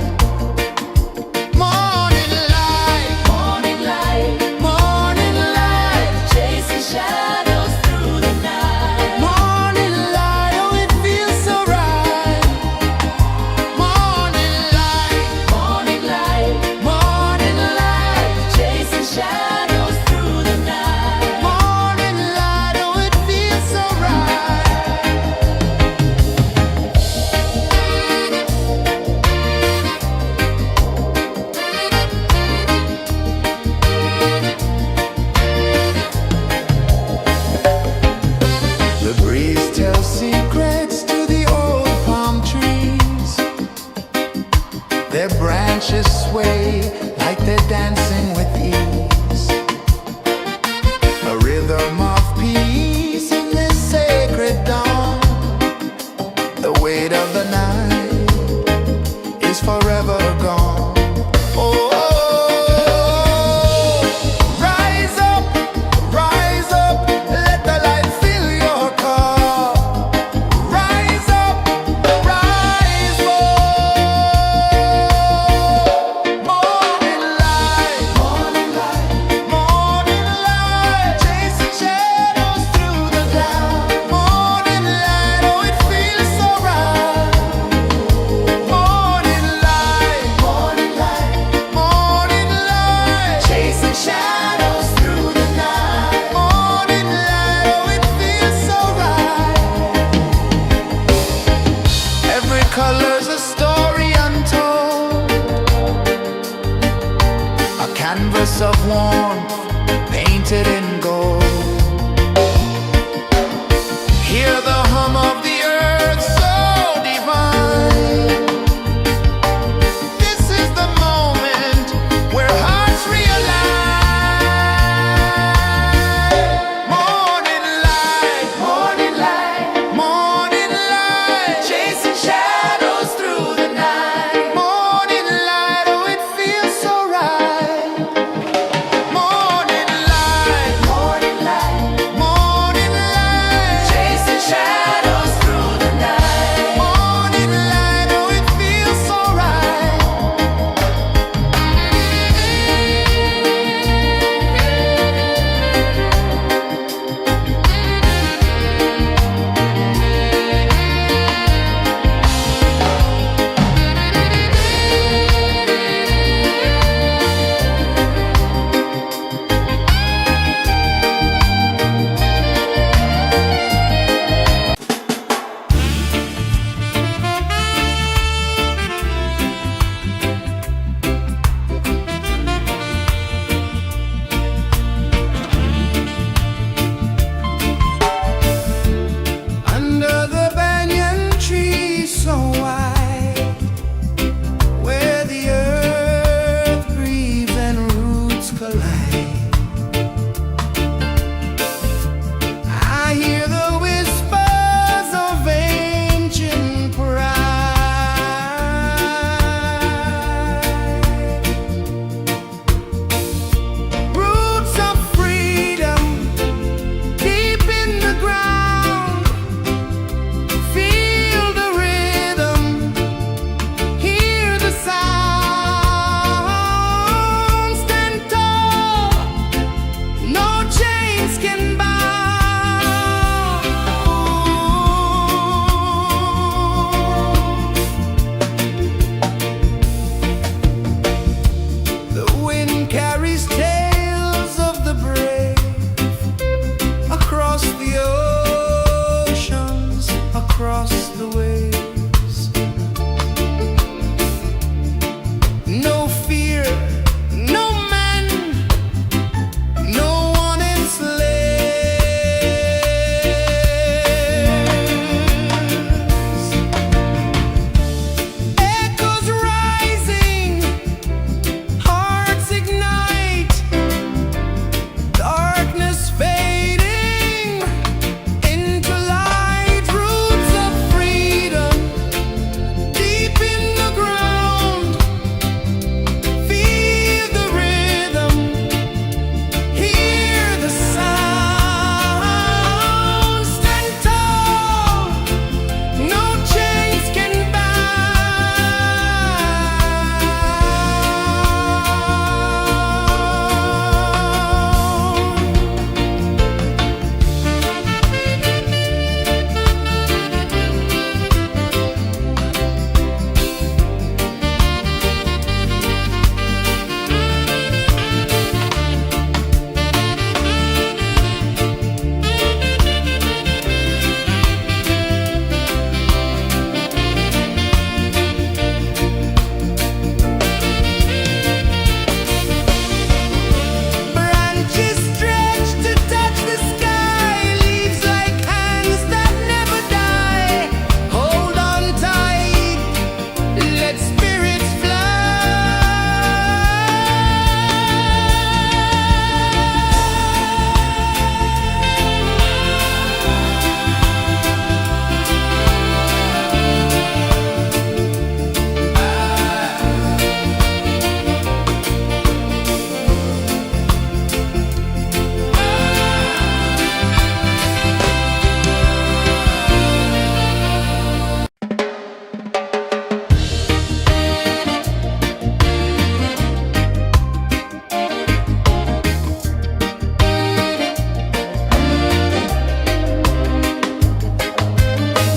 Morning light, Morning light, morning light, chasing shadows through the night. morning light, oh it feels so right. Morning light, Morning light, morning light, chasing shadows through the night. morning light, oh it feels so right. The breeze tells secrets to the old palm trees. Their branches sway like they're dancing with ease. A rhythm of peace in this sacred dawn. The weight of the night is forever gone. Oh, rise up, let the light fill your cup. Rise up, rise up. Morning light,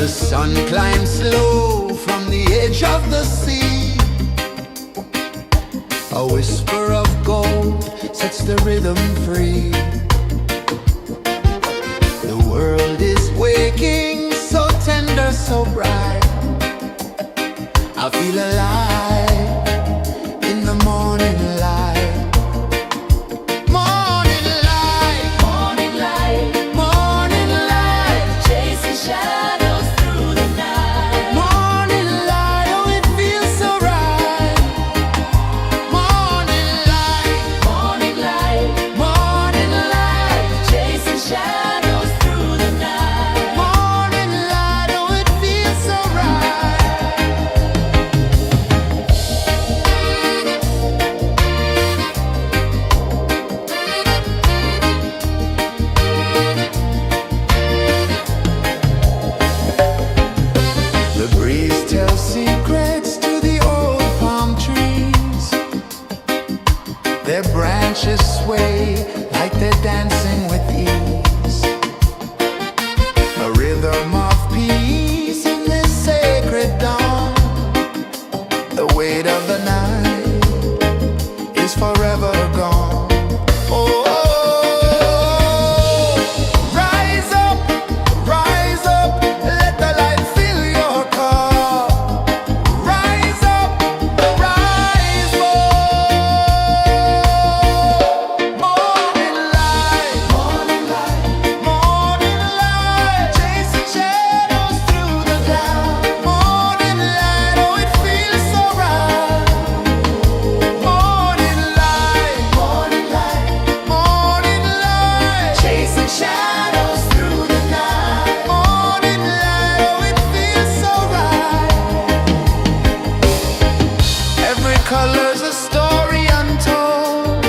The sun climbs slow from the edge of the sea. A whisper of gold sets the rhythm free. The world is waking, so tender, so bright. I feel alive in the morning light. Morning light, Morning light, morning light, chasing shadows through the night. morning light, oh it feels so right. Morning light, Morning light, morning light, chasing shadows through the night. morning light, oh it feels so right. The breeze tells secrets to the old palm trees. Their branches sway like they're dancing with ease. A rhythm of peace in this sacred dawn. The weight of the night is forever gone. Oh, rise up, let the light fill your cup. Rise up, rise up. Morning light, morning light, morning light, chasing shadows through the cloud. Morning light, oh it feels so right. Morning light, morning light, morning light, chasing shadows through the night. Morning light, oh it feels so right. Every color's a story untold,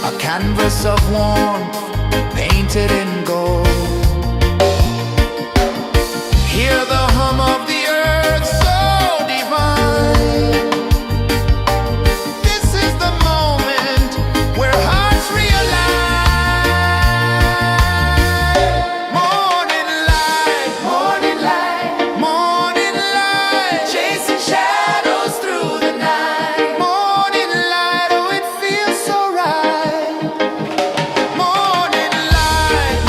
a canvas of warmth painted in gold. Hear the hum of the earth so divine. This is the moment where hearts realign. Morning light, morning light, morning light, chasing shadows through the night. Morning light, oh it feels so right. Morning light,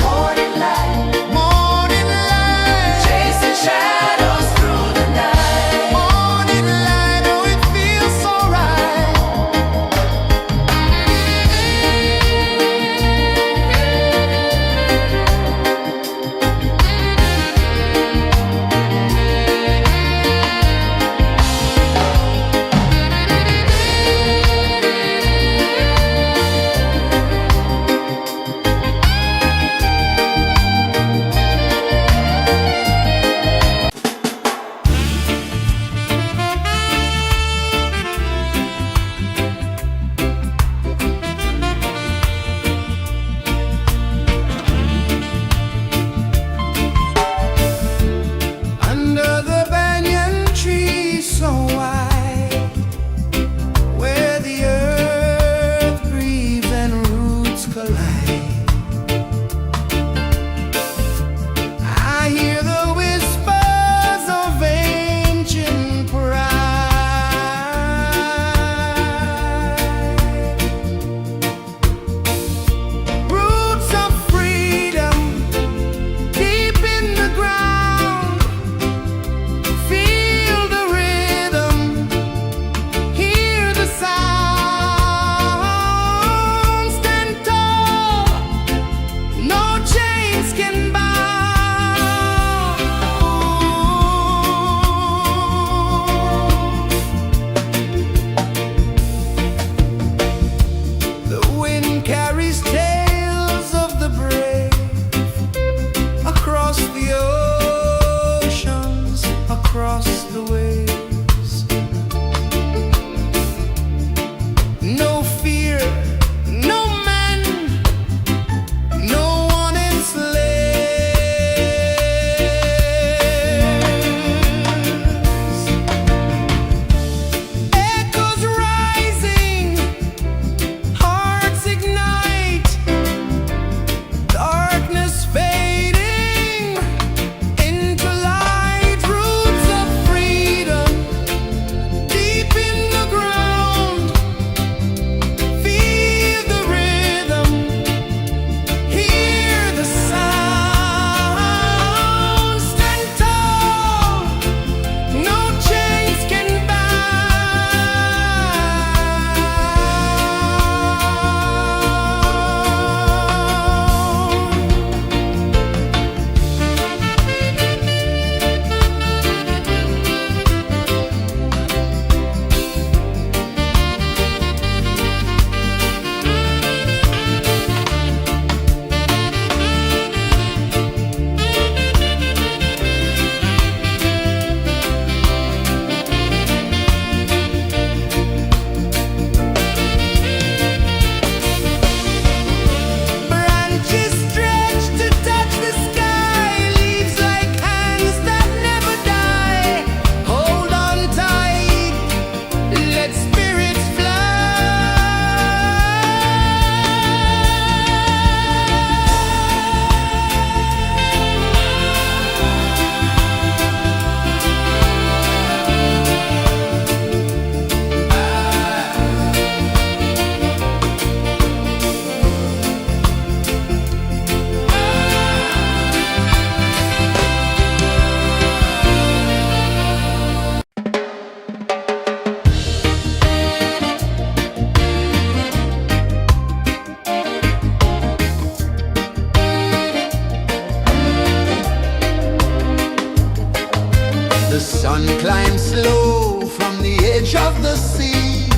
The sun climbs slow from the edge of the sea.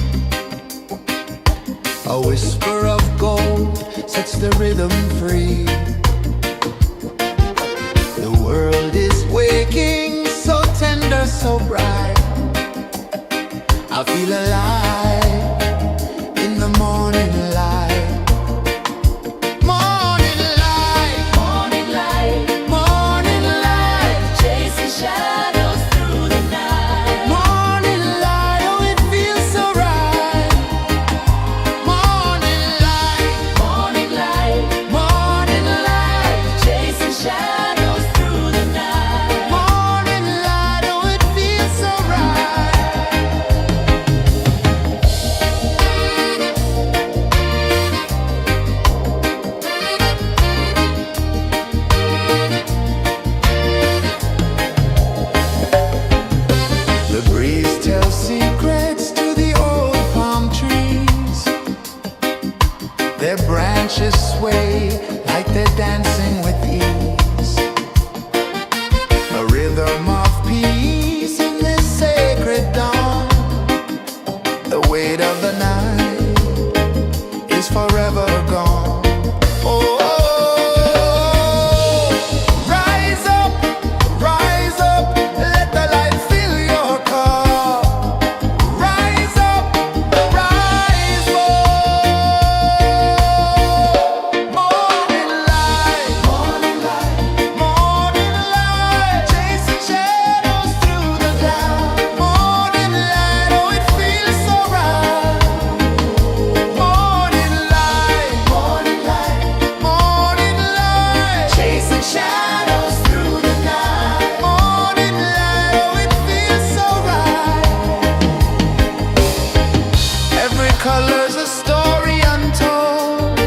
A whisper of gold sets the rhythm free. The world is waking, so tender, so bright. I feel alive in the morning light. Morning light, Morning light, morning light, chasing shadows through the night. morning light, oh it feels so right. Morning light, Morning light, morning light, chasing shadows through the night. morning light, oh it feels so right. The breeze tells secrets to the old palm trees. Their branches sway like they're dancing with ease. A rhythm of peace in this sacred dawn. The weight of the night is forever gone. Oh, rise up, let the light fill your cup. Rise up, rise up. Morning light, morning light, morning light, chasing shadows through the cloud. Morning light, oh it feels so right. Morning light, morning light, morning light, chasing shadows through the night. Morning light, oh it feels so right. Every color's a story untold,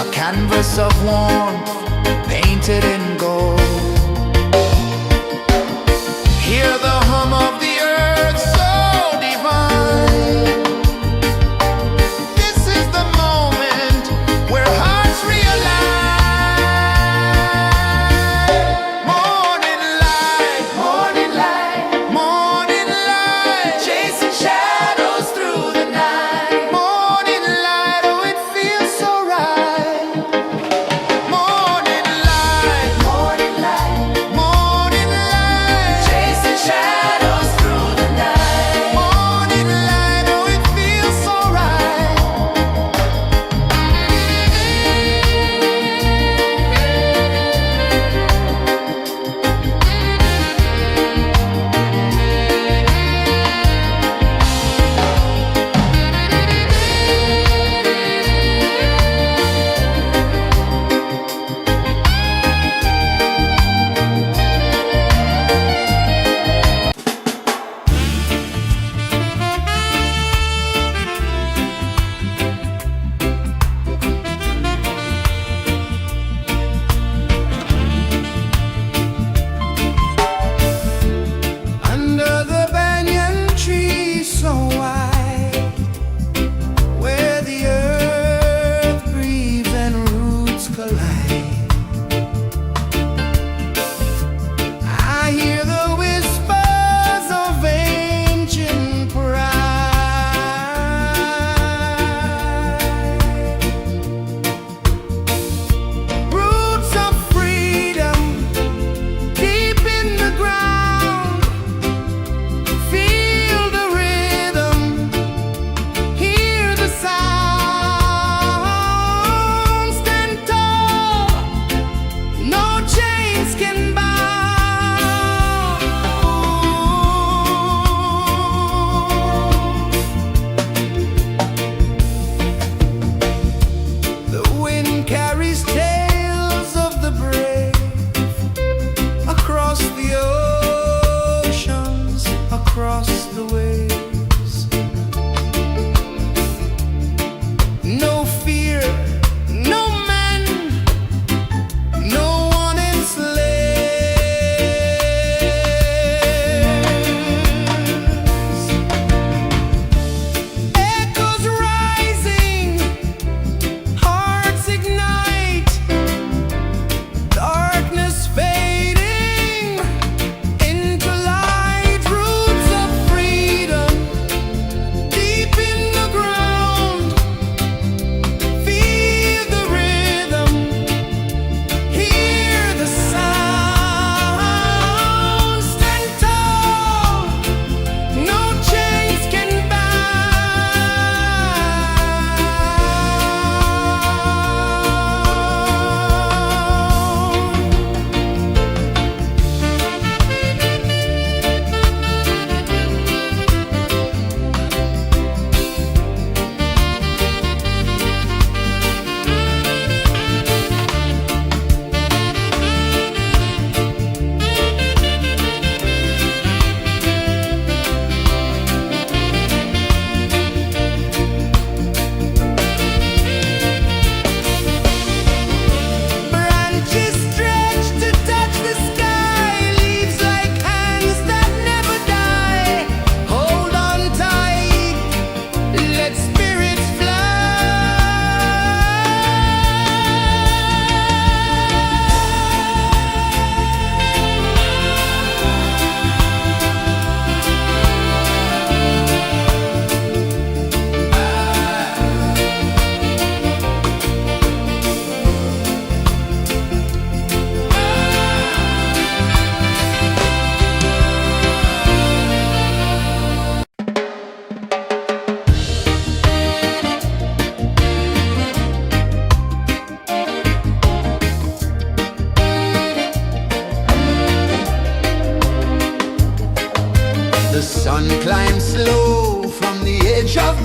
a canvas of warmth painted in gold. Hear the hum of the earth so divine. This is the moment where hearts realign. Morning light, morning light, morning light, chasing shadows through the night. Morning light, oh it feels so right. Morning light, morning light,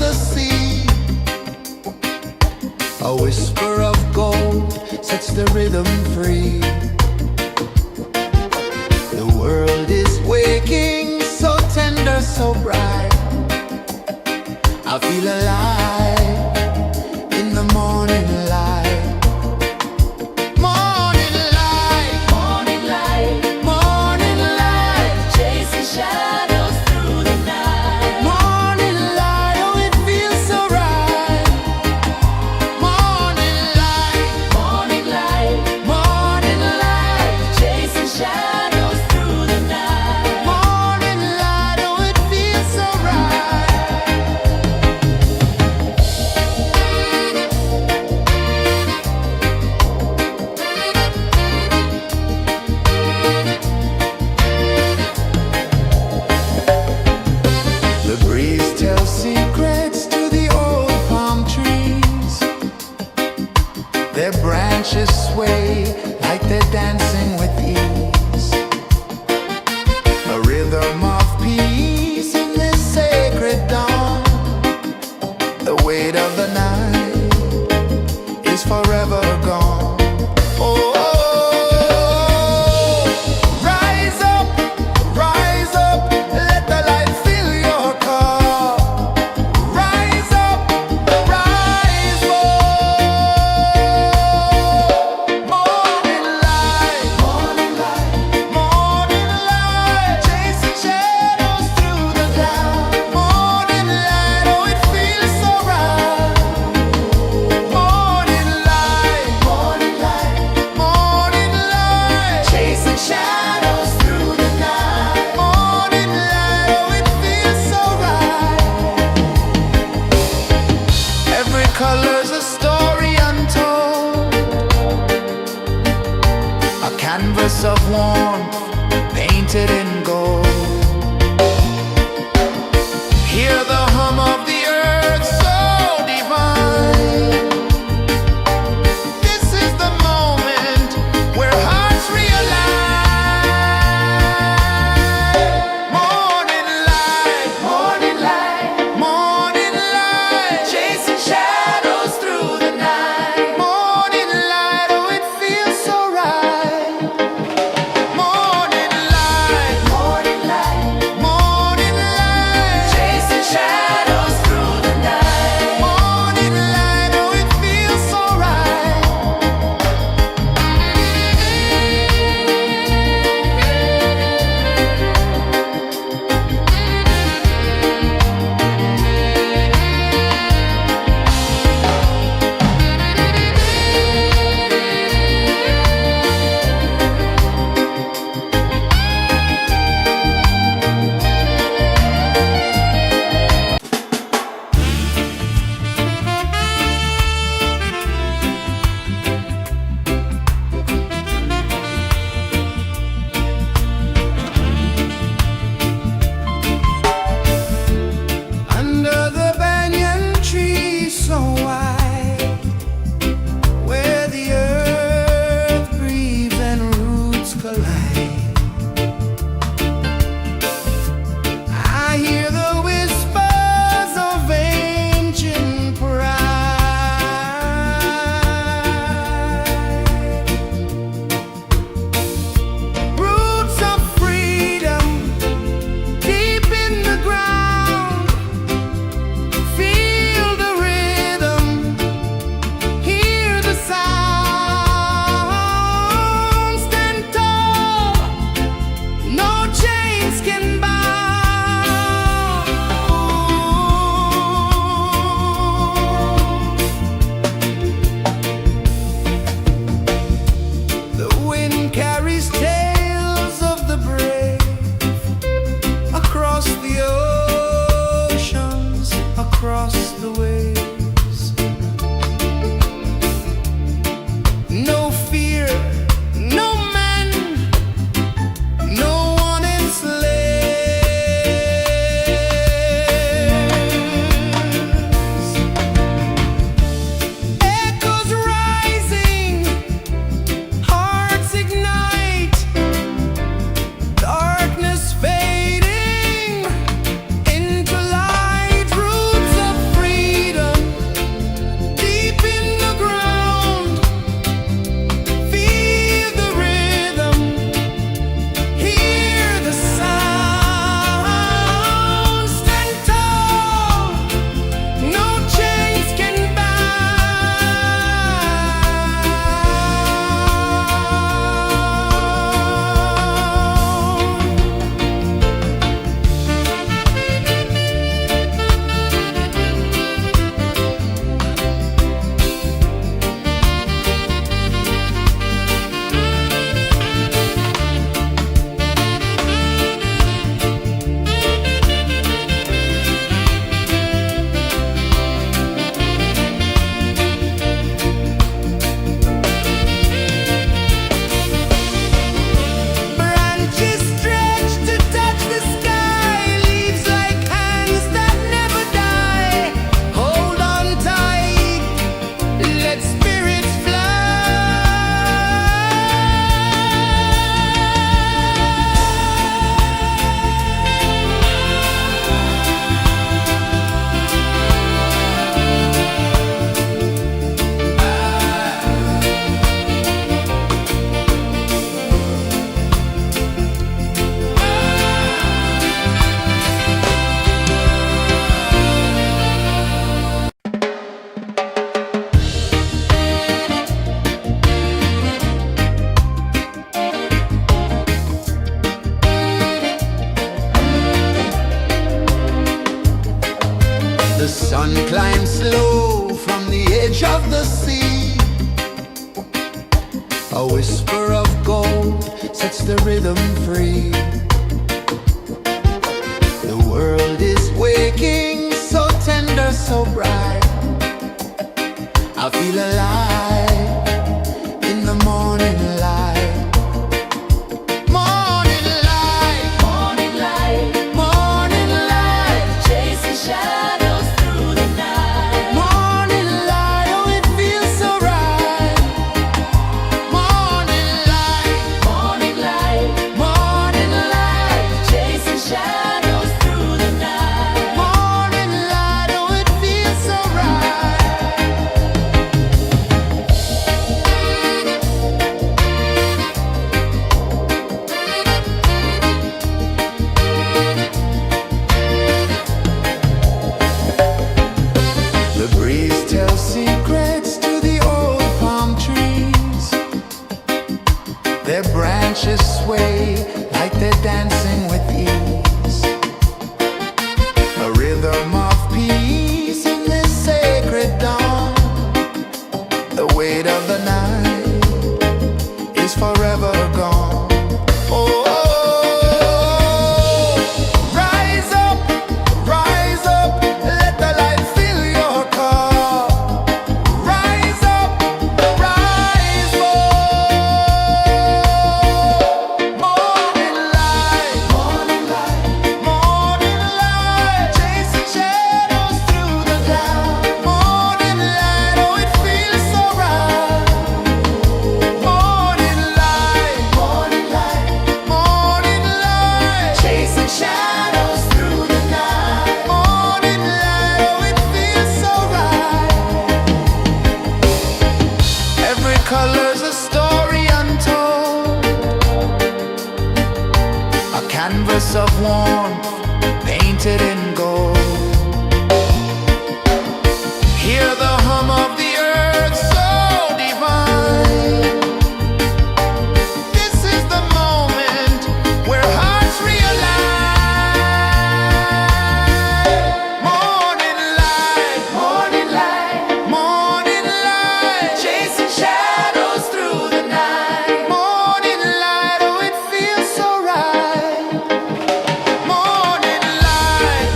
the sea. A whisper of gold sets the rhythm free. The world is waking, so tender, so bright. I feel alive in the morning light. Morning light, Morning light, morning light, chasing shadows through the night. morning light, oh it feels so right. Morning light, Morning light, morning light, chasing shadows through the night. morning light, oh it feels so right. The breeze tells secrets to the old palm trees. Their branches sway like they're dancing with ease. A rhythm of peace in this sacred dawn. The weight of the night is forever gone. Oh, rise up, let the light fill your cup. Rise up, rise up. Morning light, morning light, morning light, chasing shadows through the cloud. Morning light, oh it feels so right. Morning light, morning light, morning light, chasing shadows through the night. Morning light, oh it feels so right. Every color's a story untold, a canvas of warmth painted in gold. Hear the hum of the earth so divine. This is the moment where hearts realign. Morning light, morning light, morning light, chasing shadows through the night. Morning light, oh it feels so right. Morning sun climbs slow from the edge of the sea. A whisper of gold sets the rhythm free. The world is waking, so tender, so bright. I feel alive in the morning light. Morning light, Morning light, morning light, chasing shadows through the night. morning light, oh it feels so right. Morning light, Morning light, morning light, chasing shadows through the night. morning light, oh it feels so right. The breeze tells secrets to the old palm trees. Their branches sway like they're dancing with ease. A rhythm of peace in this sacred dawn. The weight of the night is forever gone. Oh, rise up, let the light fill your cup. Rise up, rise up. Morning light, morning light, morning light, chasing shadows through the cloud. Morning light, oh it feels so right. Morning light, morning light, morning light, chasing shadows through the night. Morning light, oh it feels so right. Every color's a story untold, a canvas of warmth painted in gold. Hear the hum of the earth so divine. This is the moment where hearts realign. Morning light, morning light, morning light, chasing shadows through the night. Morning light, oh it feels so right. Morning light,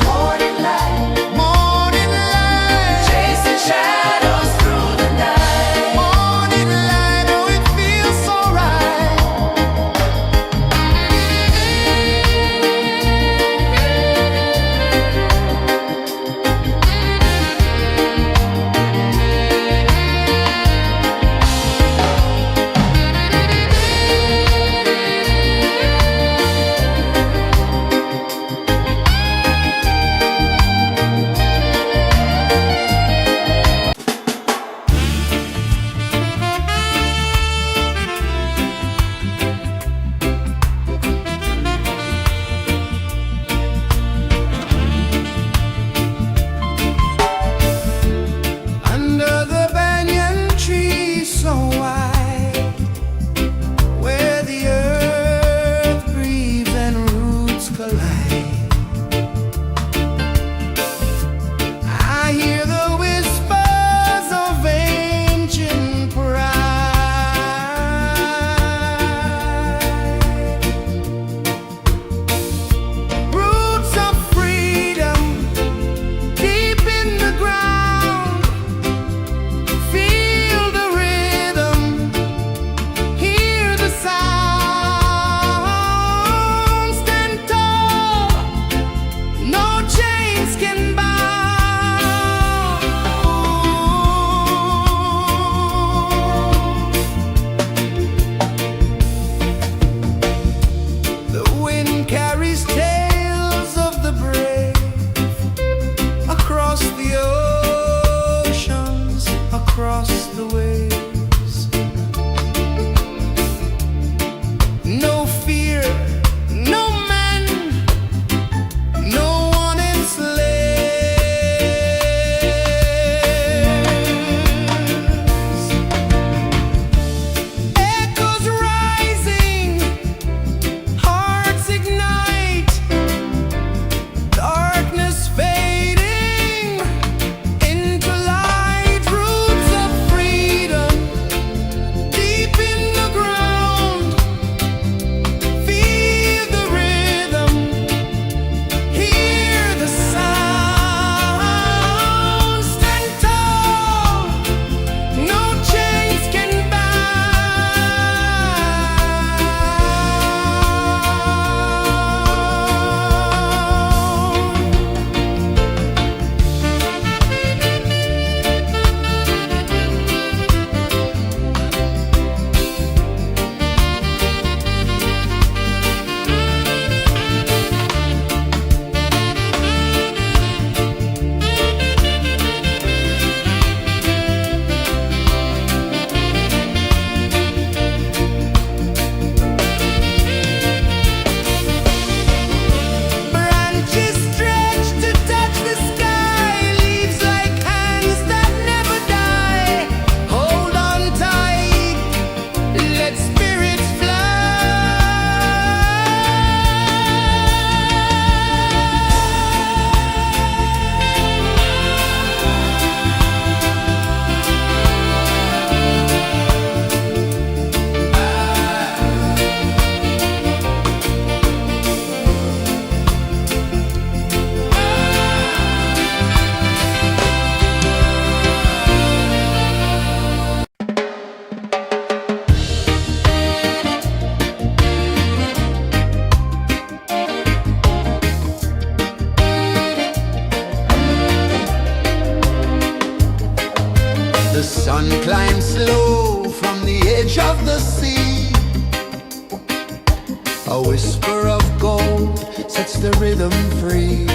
whisper of gold sets the rhythm free.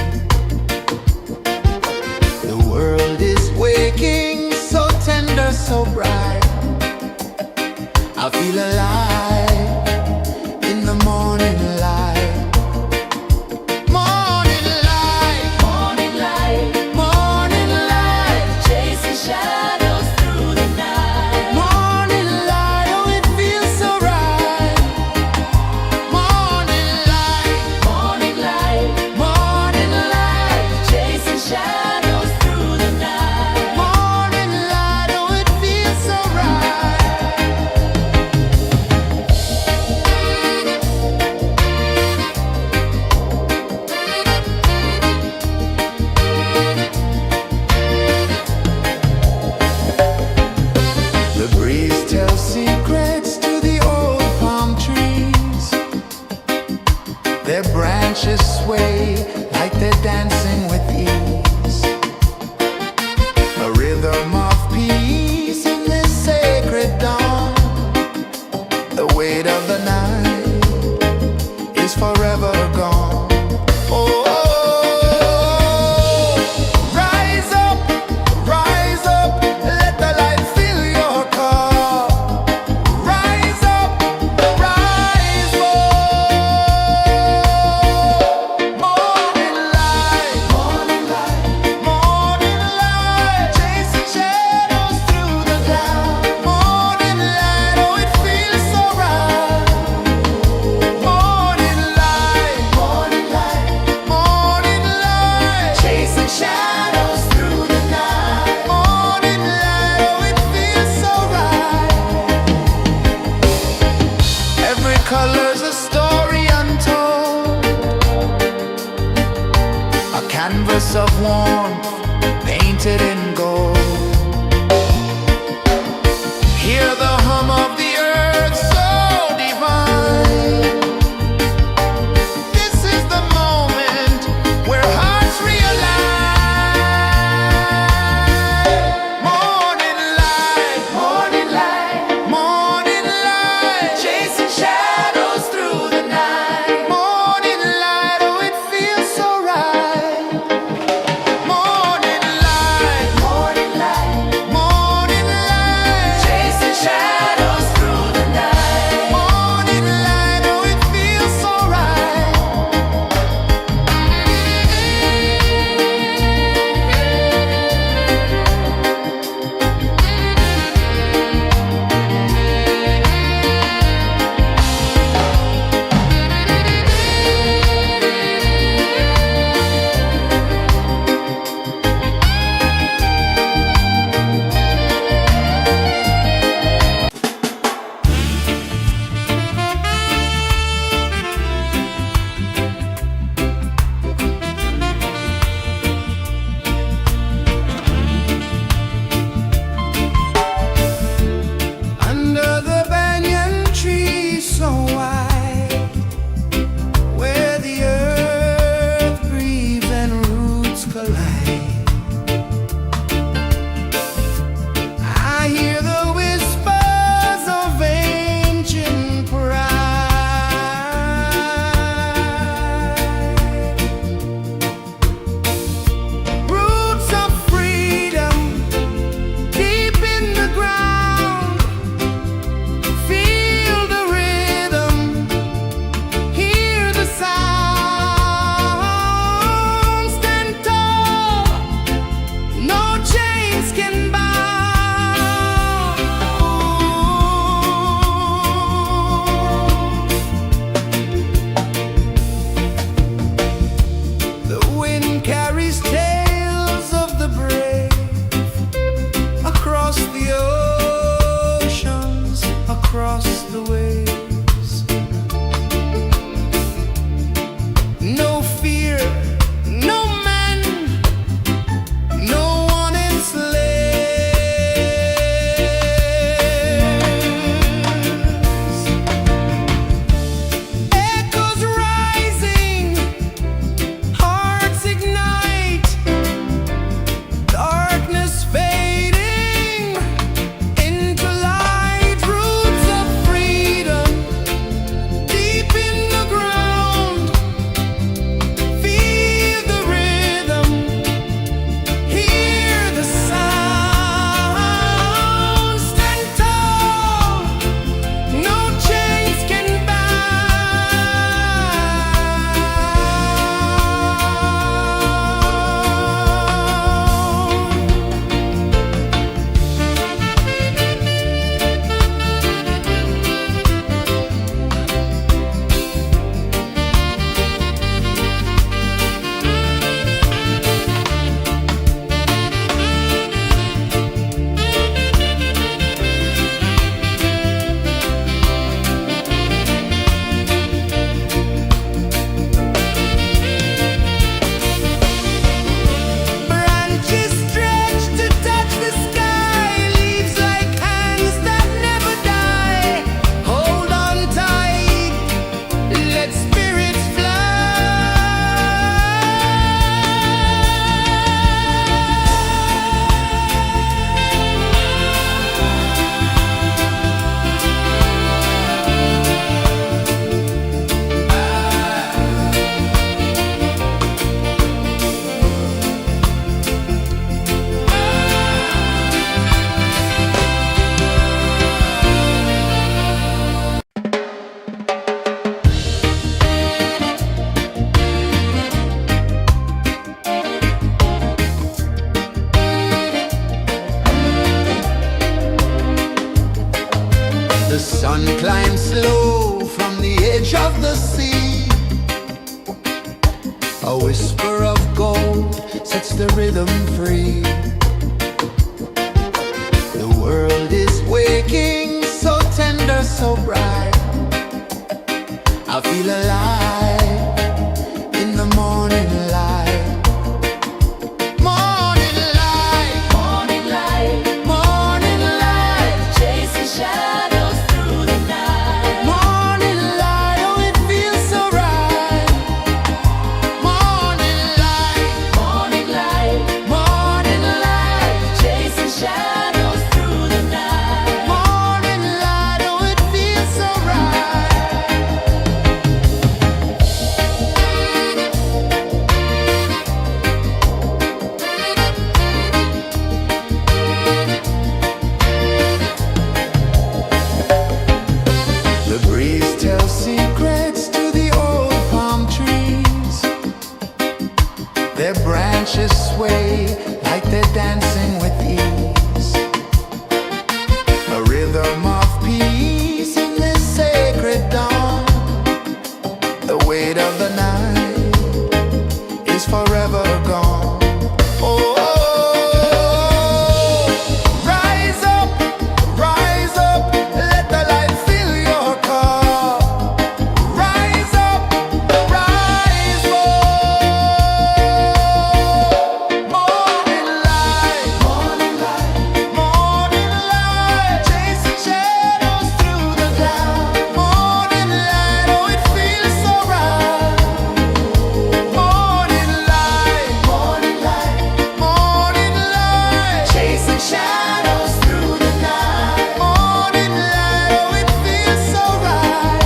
The world is waking, so tender, so bright. I feel alive in the morning light. Morning light, Morning light, morning light, chasing shadows through the night. morning light, oh it feels so right. Morning light, Morning light, morning light, chasing shadows through the night. morning light, oh it feels so right. The breeze tells secrets to the old palm trees. Their branches sway like they're dancing with ease. A rhythm of peace in this sacred dawn. The weight of the night is forever gone. Oh, rise up, let the light fill your cup. Rise up, rise up. Morning light, morning light, morning light, chasing shadows through the cloud. Morning light, oh it feels so right. Morning light, morning light, morning light, chasing shadows through the night. Morning light, oh it feels so right. Every color's a story untold, a canvas of warmth painted in gold. Hear the hum of the earth so divine. This is the moment where hearts realign. Morning light, morning light, morning light, chasing shadows through the night. Morning light, oh it feels so right. Morning light, morning light, morning light, chasing shadows through the night. Morning light, oh it feels so right. Under the banyan tree so wide, where the earth breathes and roots collide, I hear the whispers of ancient pride. Roots of freedom deep in the ground. Feel the rhythm, hear the sound. Stand tall, no chains can bound. The wind carries tales of the brave across the oceans, across the waves. No fear, no man, no one enslaves. Echoes rising, hearts ignite, darkness fading into light. Roots of freedom climb slow from the edge of the sea. A whisper of gold sets the rhythm free. The world is waking, so tender, so bright. I feel alive in the morning light. Morning light, Morning light, morning light, chasing shadows through the night. morning light, oh it feels so right. Morning light, Morning light, morning light, chasing shadows through the night. morning light, oh it feels so right. The breeze tells secrets to the old palm trees. Their branches sway like they're dancing with ease. A rhythm of peace in this sacred dawn. The weight of the night is forever gone. Oh, rise up, let the light fill your cup. Rise up, rise up. Morning light, morning light, chasing shadows through the cloud. Morning light, oh it feels so right. Morning light, chasing shadows through the night. Morning light, oh it feels so right.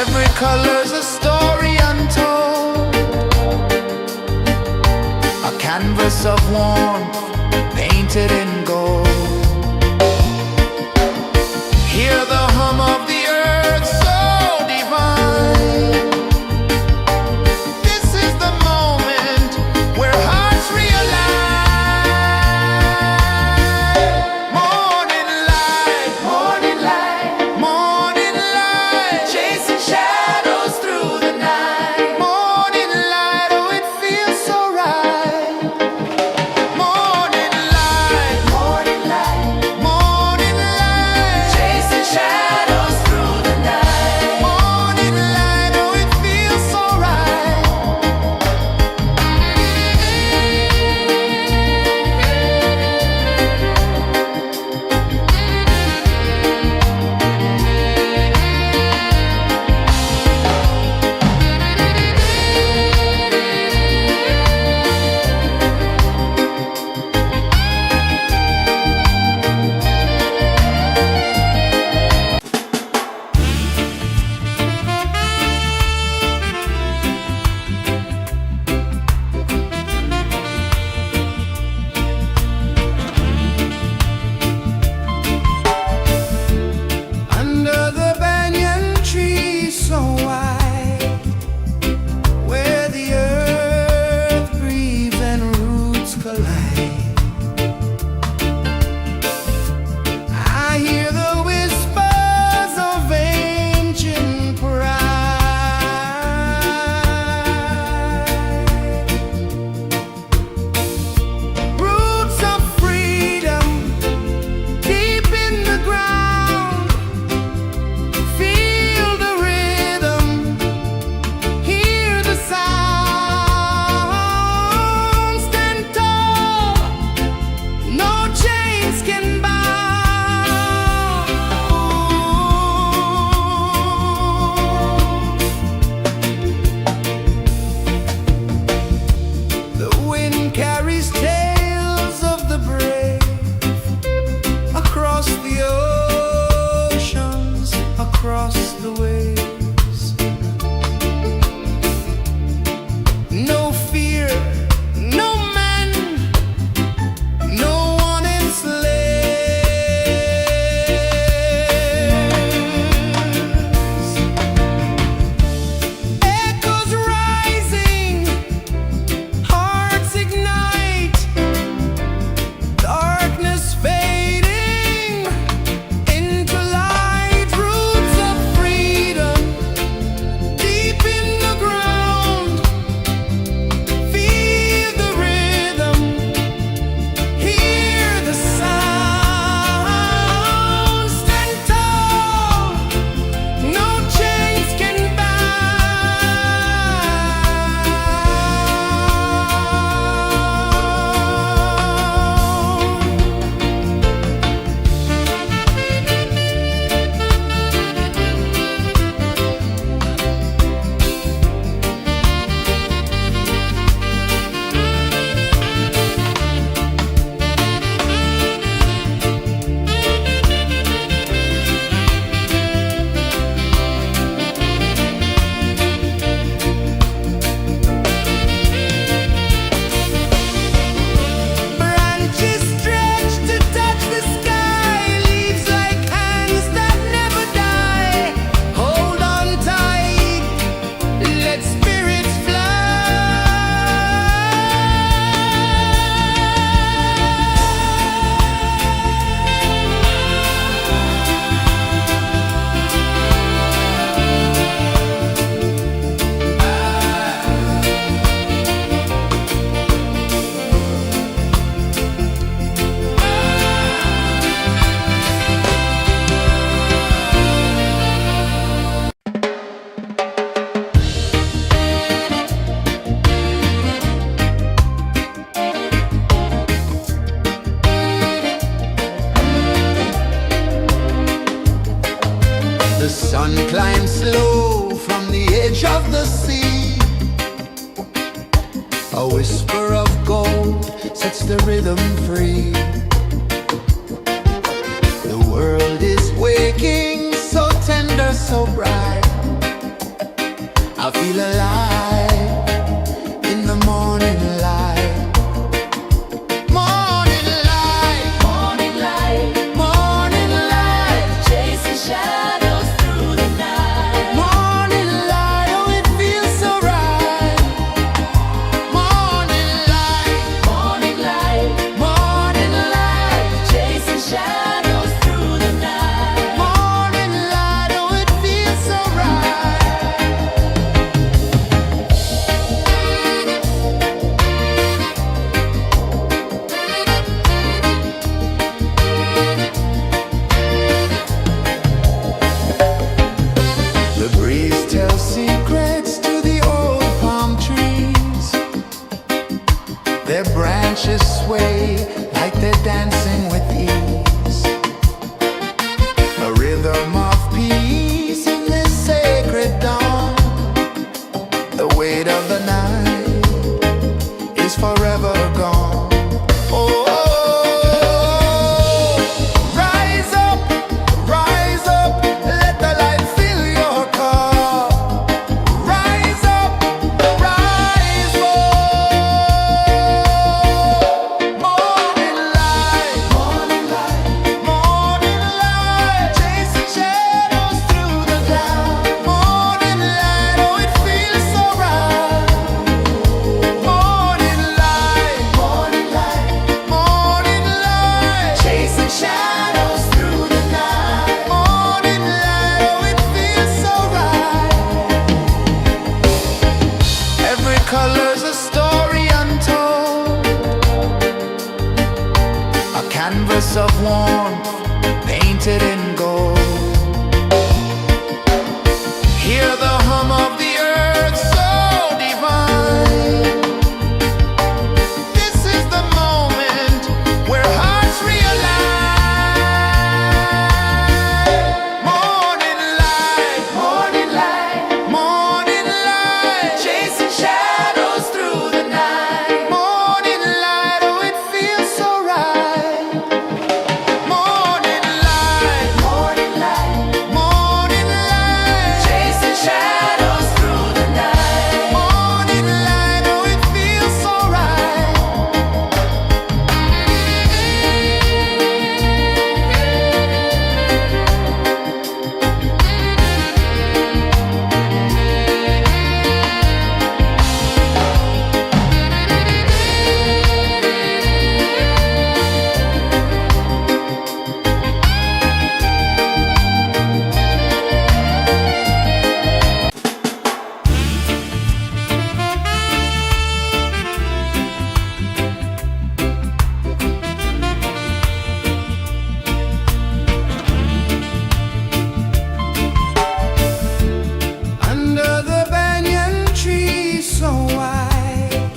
Every color's a story untold, a canvas of warmth painted in gold. Hear the hum of the earth so divine. This is the moment where hearts realign. Morning light, morning light, chasing shadows through the night. Morning light, oh it feels so right. Morning light, chasing shadows The sun climbs slow from the edge of the sea. A whisper of gold sets the rhythm free. The world is waking, so tender, so bright. I feel alive in the morning light. Morning light, Morning light, morning light, chasing shadows through the night. morning light, oh it feels so right. Morning light, Morning light, morning light, chasing shadows through the night. morning light, oh it feels so right. The breeze tells secrets to the old palm trees. Their branches sway like they're dancing with ease. A rhythm of peace in this sacred dawn. The weight of the night is forever gone. Oh, rise up, let the light fill your cup. Rise up, rise up. Morning light, morning light, chasing shadows through the cloud. Morning light, oh it feels so right. Morning light, chasing shadows through the night. Morning light, oh it feels so right. Every color's a story untold, a canvas of warmth painted in gold. Hear the hum of the earth so divine. This is the moment where hearts realign. Morning light, morning light, chasing shadows through the night. Morning light, oh it feels so right. Morning light, chasing shadows through the night. Morning light, oh it feels so right. Under the banyan tree so wide,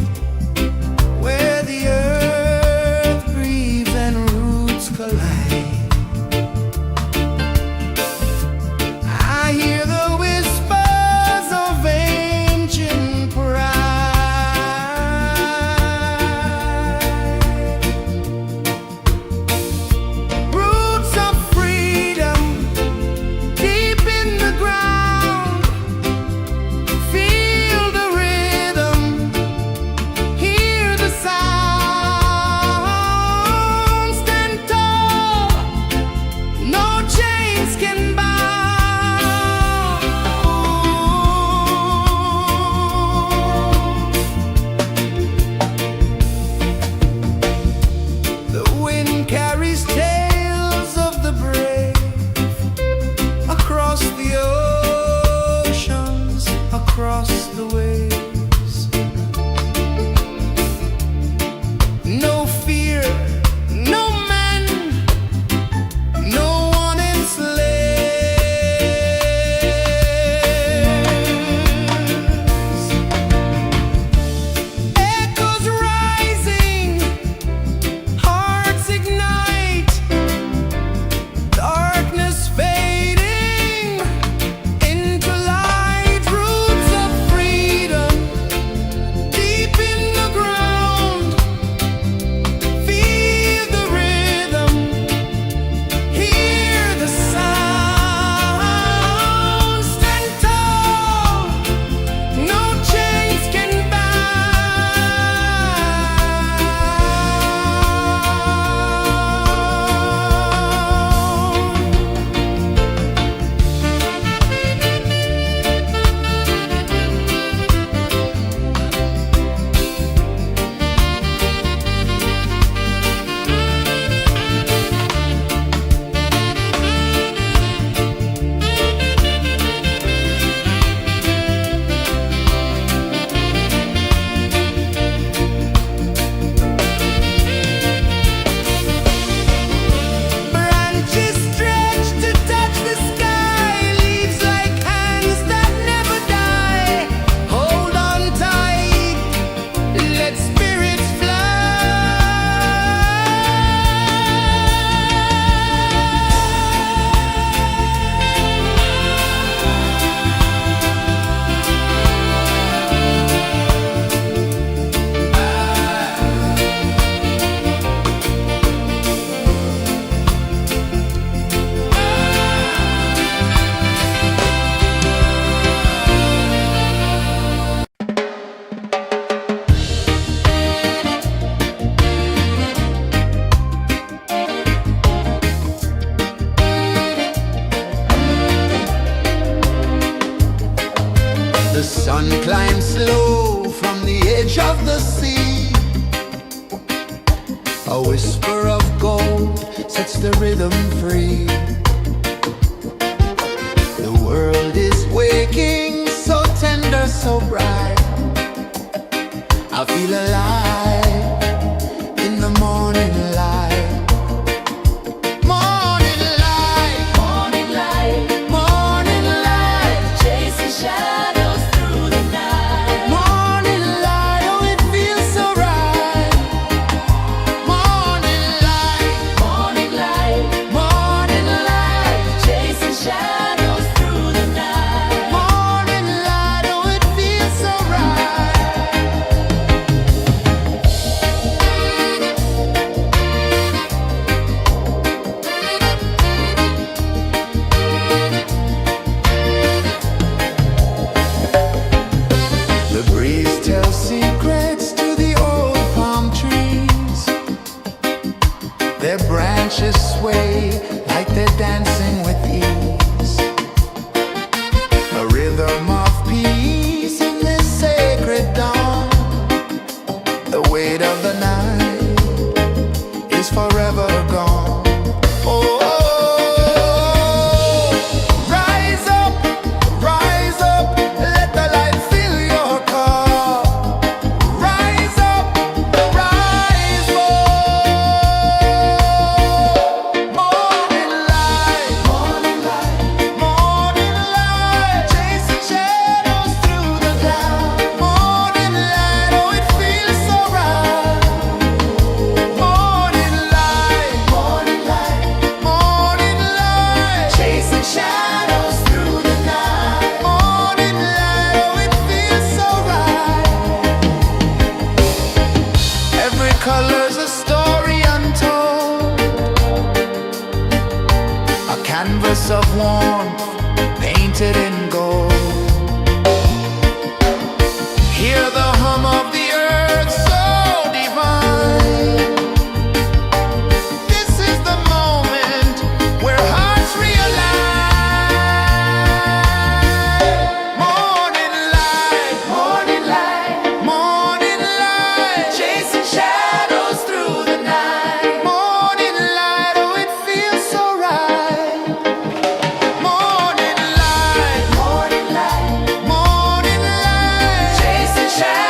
where the earth breathes and roots collide, I hear the whispers of ancient pride. Roots of freedom deep in the ground. Feel the rhythm, hear the sound. Stand tall, no chains can bound. The wind carries tales of the brave across the oceans, across the waves. No fear, no man, no one enslaved. The sun climbs slow from the edge of the sea. A whisper of gold sets the rhythm free. The world is waking, so tender, so bright. I feel alive in the morning light. Morning light, Morning light, morning light, chasing shadows through the night. morning light, oh it feels so right. Morning light, Morning light, morning light, chasing shadows through the night. morning light, oh it feels so right. The breeze tells secrets to the old palm trees. Their branches sway like they're dancing with ease. A rhythm of peace in this sacred dawn. The weight of the night is forever gone. Oh, rise up, let the light fill your cup. Rise up, rise more. Morning light, morning light, chasing shadows through the cloud. Morning light, oh it feels so right. Morning light, morning light, chasing shadows through the night. Morning light, oh it feels so right. Every color's a story untold, a canvas of warmth painted in gold. Hear the hum of the earth so divine. This is the moment where hearts realign. Morning light, morning light, chasing shadows through the night. Morning light, oh it feels so right. Morning light, chasing shadows.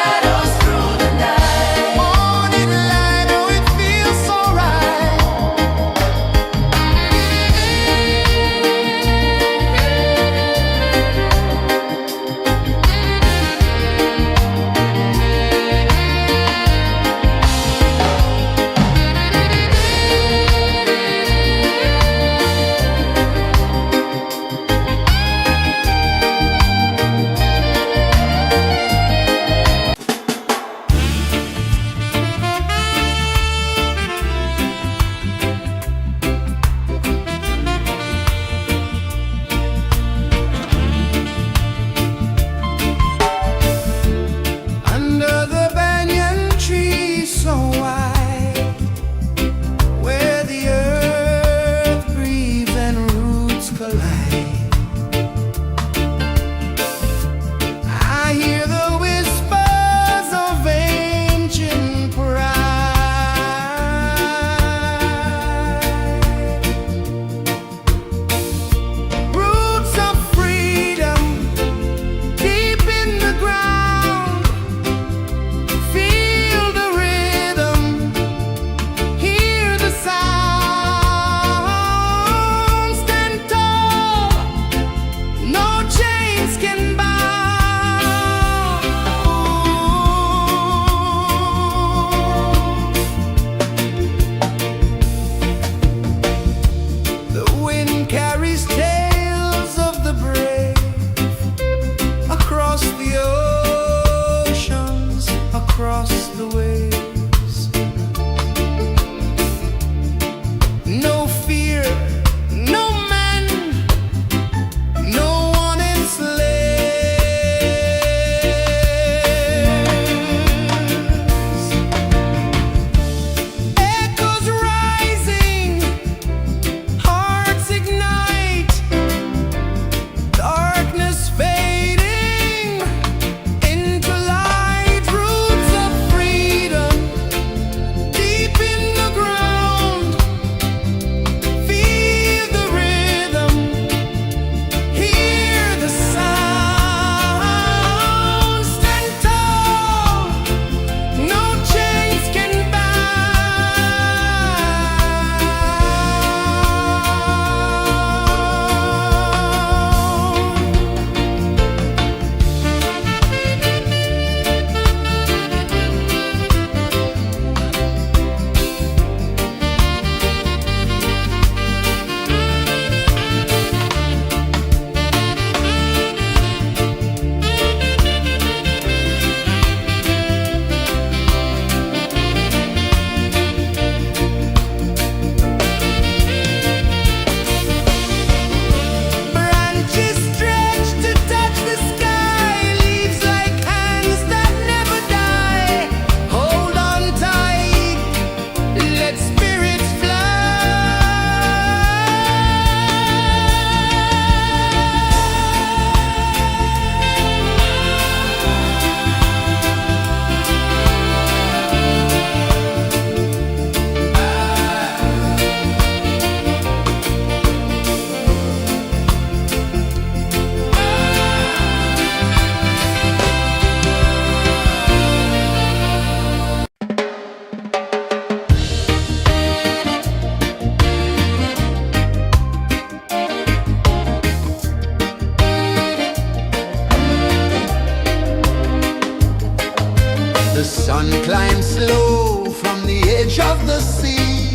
The sun climbs slow from the edge of the sea.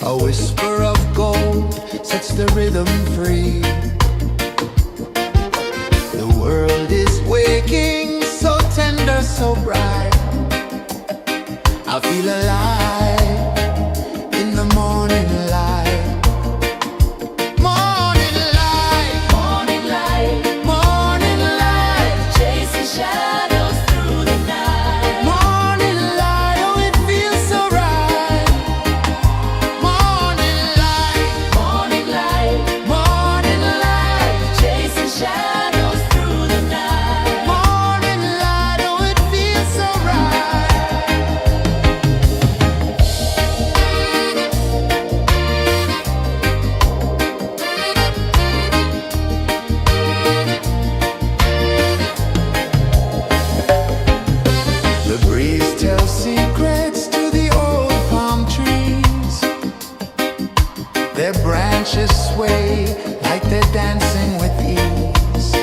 A whisper of gold sets the rhythm free. The world is waking, so tender, so bright. I feel alive in the morning light. Morning light, Morning light, morning light, chasing shadows through the night. morning light, oh it feels so right. Morning light, Morning light, morning light, chasing shadows through the night. morning light, oh it feels so right. The breeze tells secrets to the old palm trees. Their branches sway like they're dancing with ease.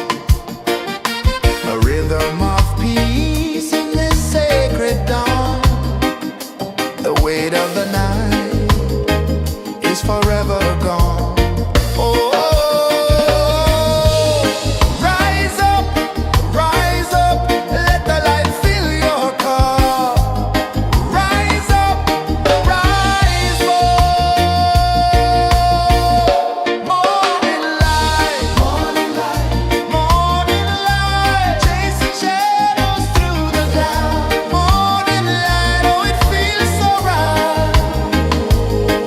A rhythm of peace in this sacred dawn. The weight of the night is forever gone. Oh, rise up, let the light fill your cup. Rise up, rise up. Morning light, morning light, morning light, chasing shadows through the cloud. Morning light, oh it feels so right.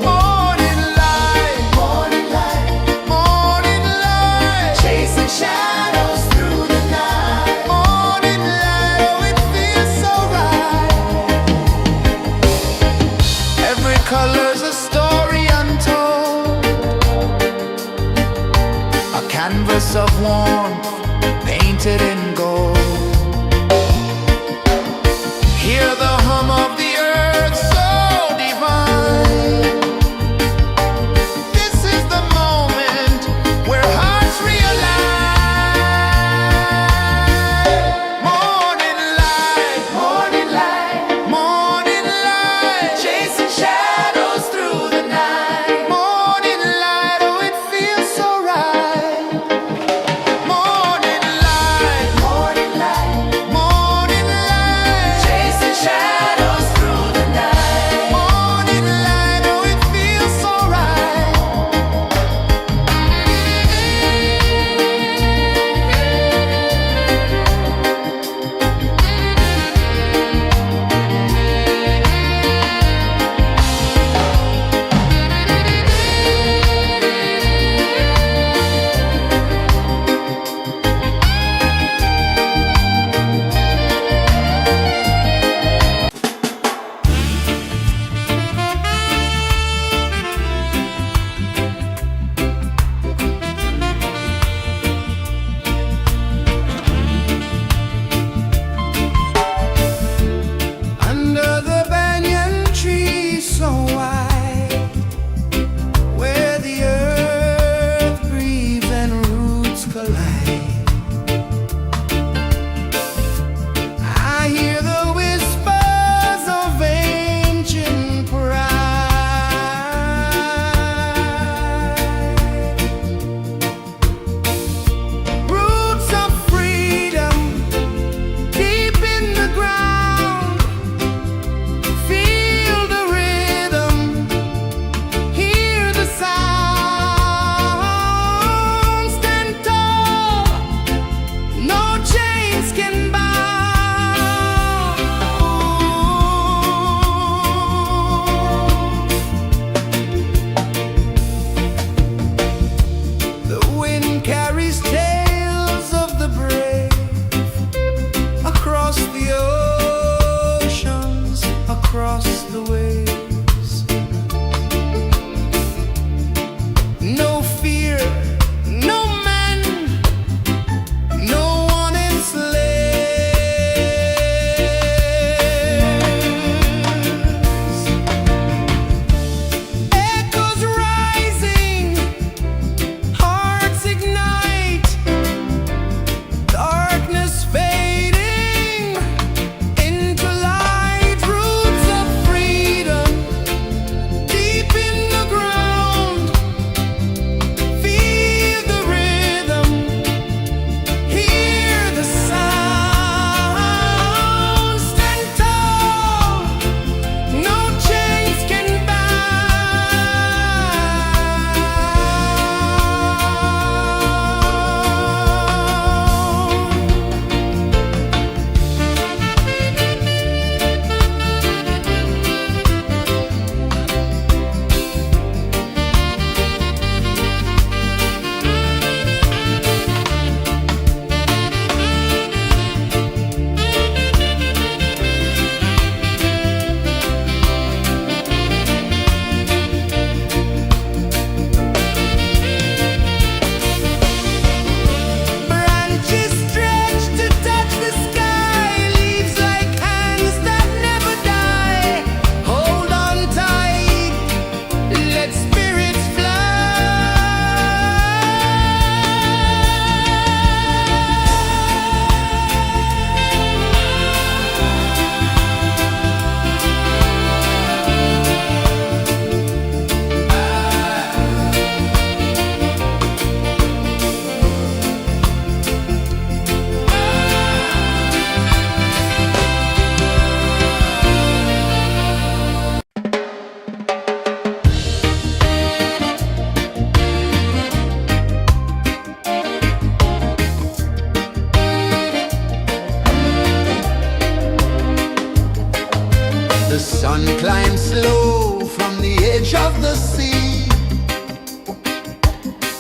Morning light, morning light, morning light, chasing shadows through the night. Morning light, oh it feels so right. Every color's a story untold, a canvas of warmth painted in gold. Hear the hum of the earth so divine. This is the moment where hearts realign. Morning light, morning light, morning light, chasing shadows through the night. Morning light, oh it feels so right. Morning light,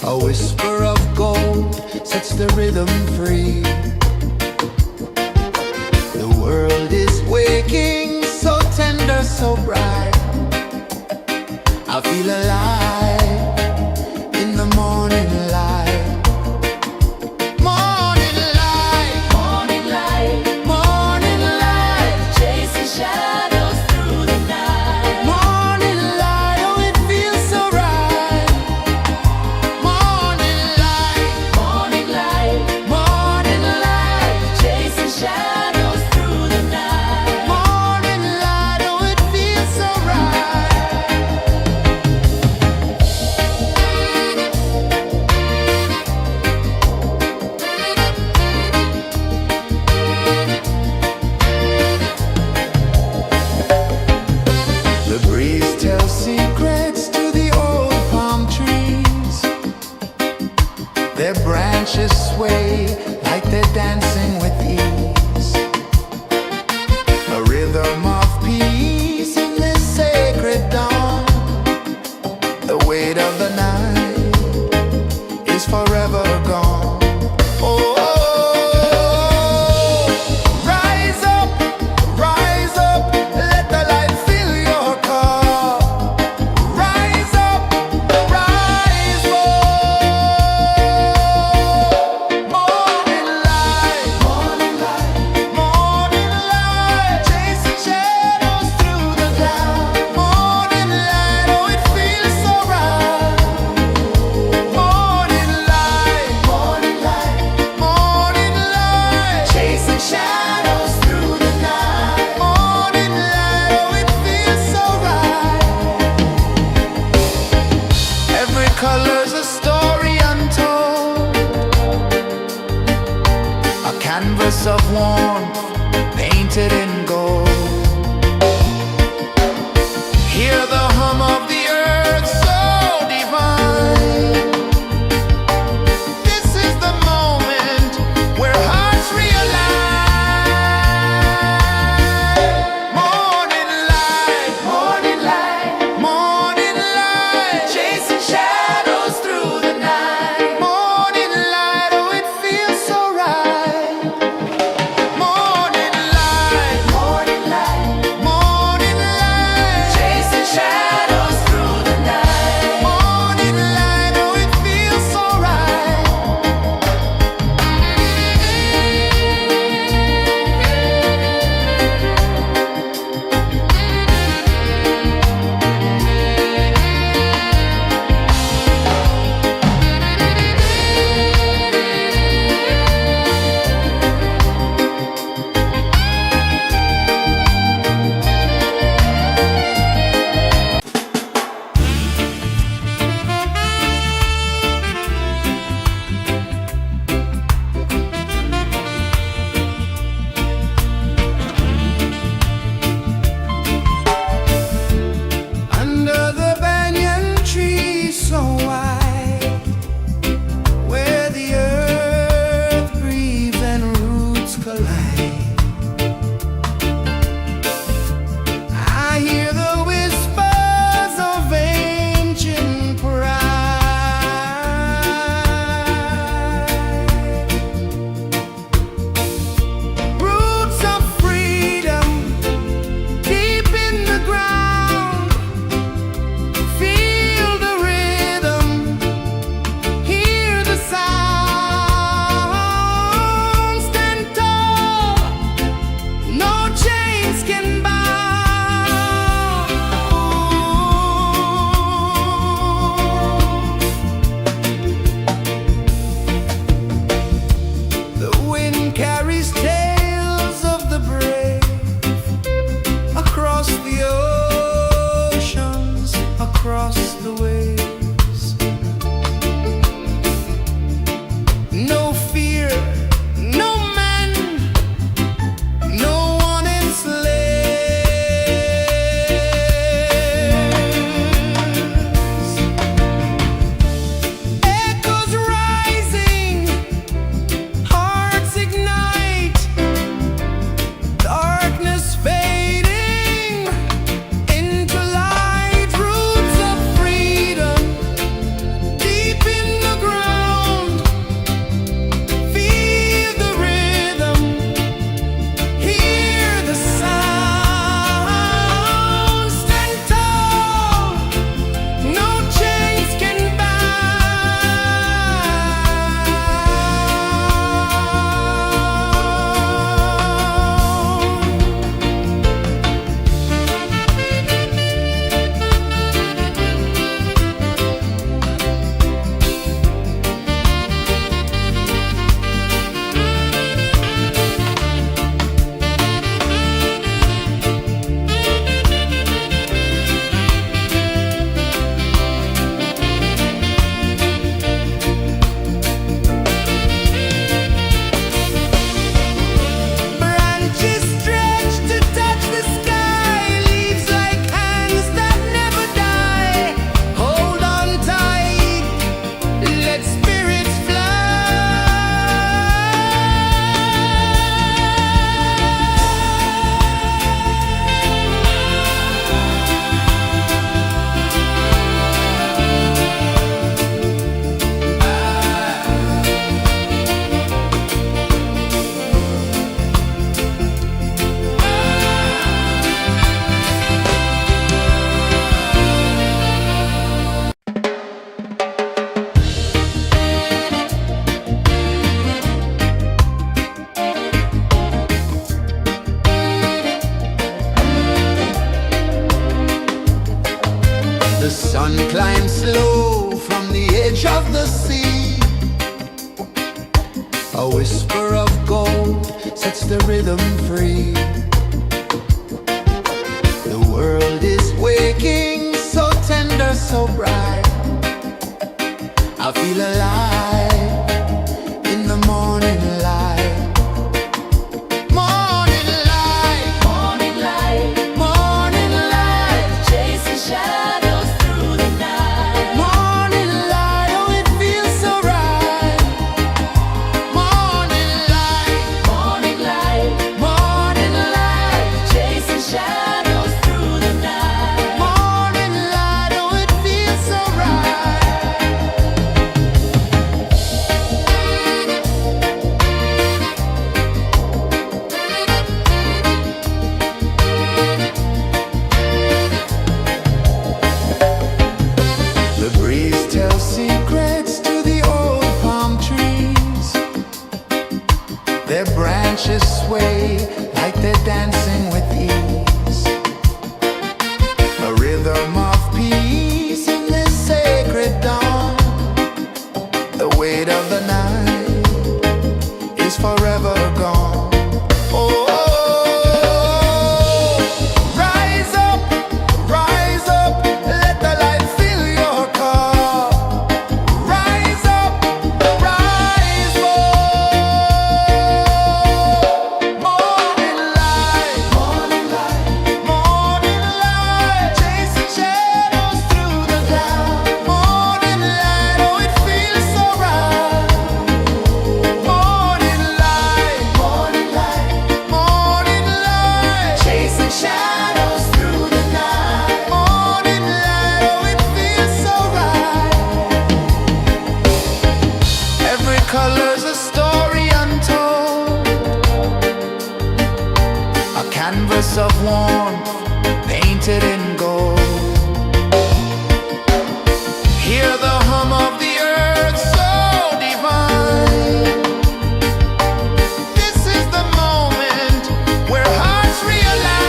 A whisper of gold sets the rhythm free. The world is waking, so tender, so bright. I feel alive in the morning light. Morning light, Morning light, morning light, chasing shadows through the night. morning light, oh it feels so right. Morning light, Morning light, morning light, chasing shadows through the night. morning light, oh it feels so right. The breeze tells secrets to the old palm trees. Their branches sway like they're dancing with ease. A rhythm of peace in this sacred dawn. The weight of the night is forever gone. Oh, rise up, let the light fill your cup. Rise up, rise up. Morning light, morning light, morning light, chasing shadows through the cloud. Morning light, oh it feels so right. Morning light, morning light, morning light, chasing shadows through the night. Morning light, oh it feels so right. Every color's a story untold, a canvas of warmth painted in gold. Hear the hum of the earth so divine. This is the moment where hearts realign. Morning light, morning light, morning light, chasing shadows through the night. Morning light, oh it feels so right. the sea. A whisper of gold sets the rhythm free. The world is waking, so tender, so bright. I feel alive in the morning light. Morning light, Morning light, morning light, chasing shadows through the night. morning light, oh it feels so right. Morning light, Morning light, morning light, chasing shadows through the night. morning light, oh it feels so right. The breeze tells secrets to the old palm trees. Their branches sway like they're dancing with ease. A rhythm of peace in this sacred dawn. The weight of the night is forever gone. Oh, rise up, let the light fill your cup. Rise up, rise up. Morning light, morning light, morning light, chasing shadows through the cloud. Morning light, oh it feels so right. Morning light, morning light, morning light, chasing shadows through the night. Morning light, oh it feels so right. Every color's a story untold, a canvas of warmth painted in gold. Hear the hum of the earth so divine. This is the moment where hearts realign.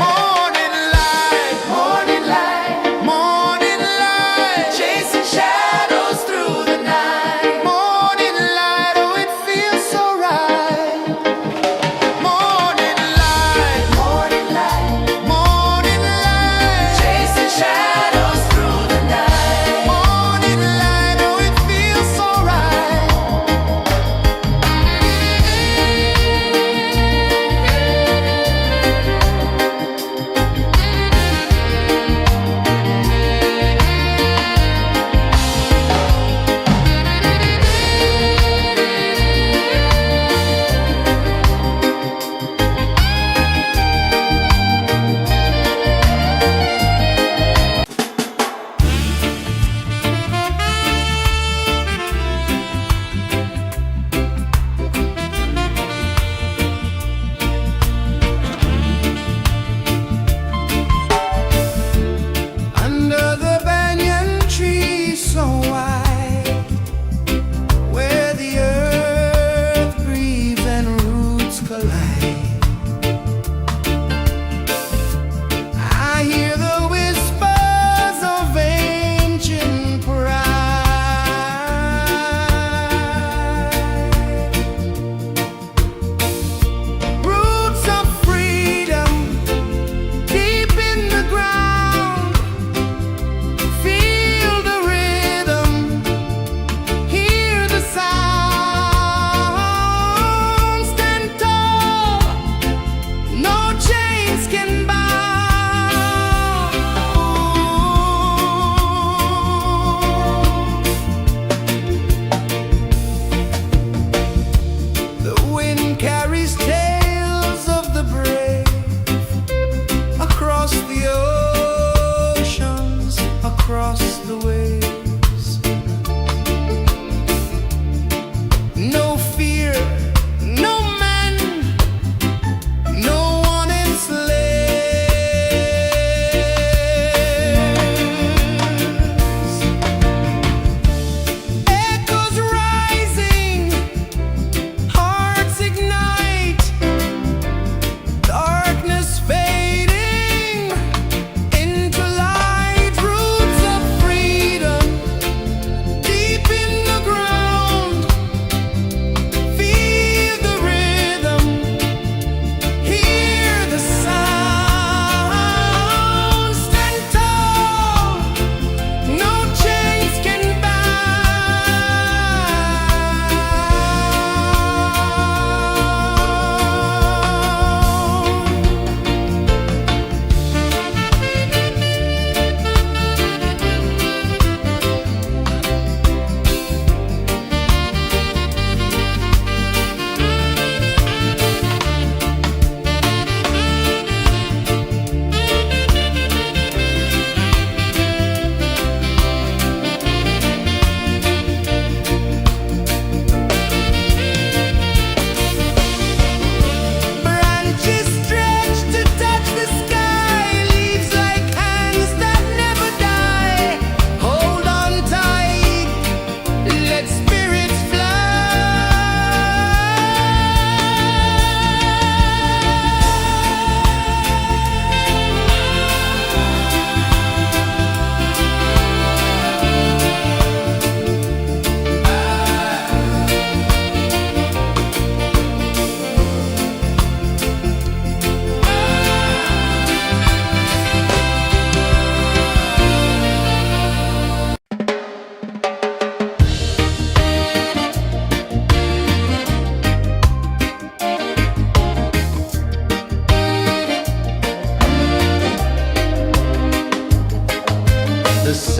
Morning light, morning light, morning light, chasing shadows through the night. Morning light, oh it feels so right. Morning light, morning light, morning light, chasing shadows through the night. Morning light, oh it feels so right. Under the banyan tree so wide, where the earth breathes and roots collide, I hear the whispers of ancient pride. Roots of freedom deep in the ground. Feel the rhythm, hear the sound. Stand tall, no chains can bound. The wind carries tales of the brave across the oceans, across the waves. No fear, no man, no one enslaves. Echoes rising, hearts ignite, darkness fading into light. Roots of freedom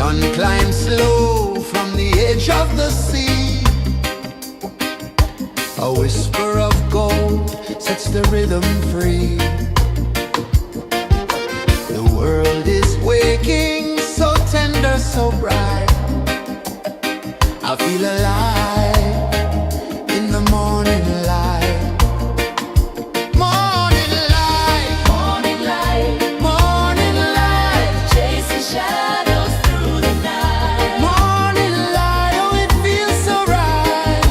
sun climbs slow from the edge of the sea. A whisper of gold sets the rhythm free. The world is waking, so tender, so bright. I feel alive in the morning light. Morning light, Morning light, morning light, chasing shadows through the night. morning light, oh it feels so right.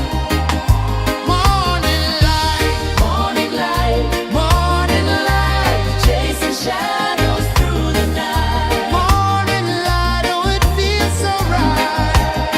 Morning light, Morning light, morning light, chasing shadows through the night. morning light, oh it feels so right.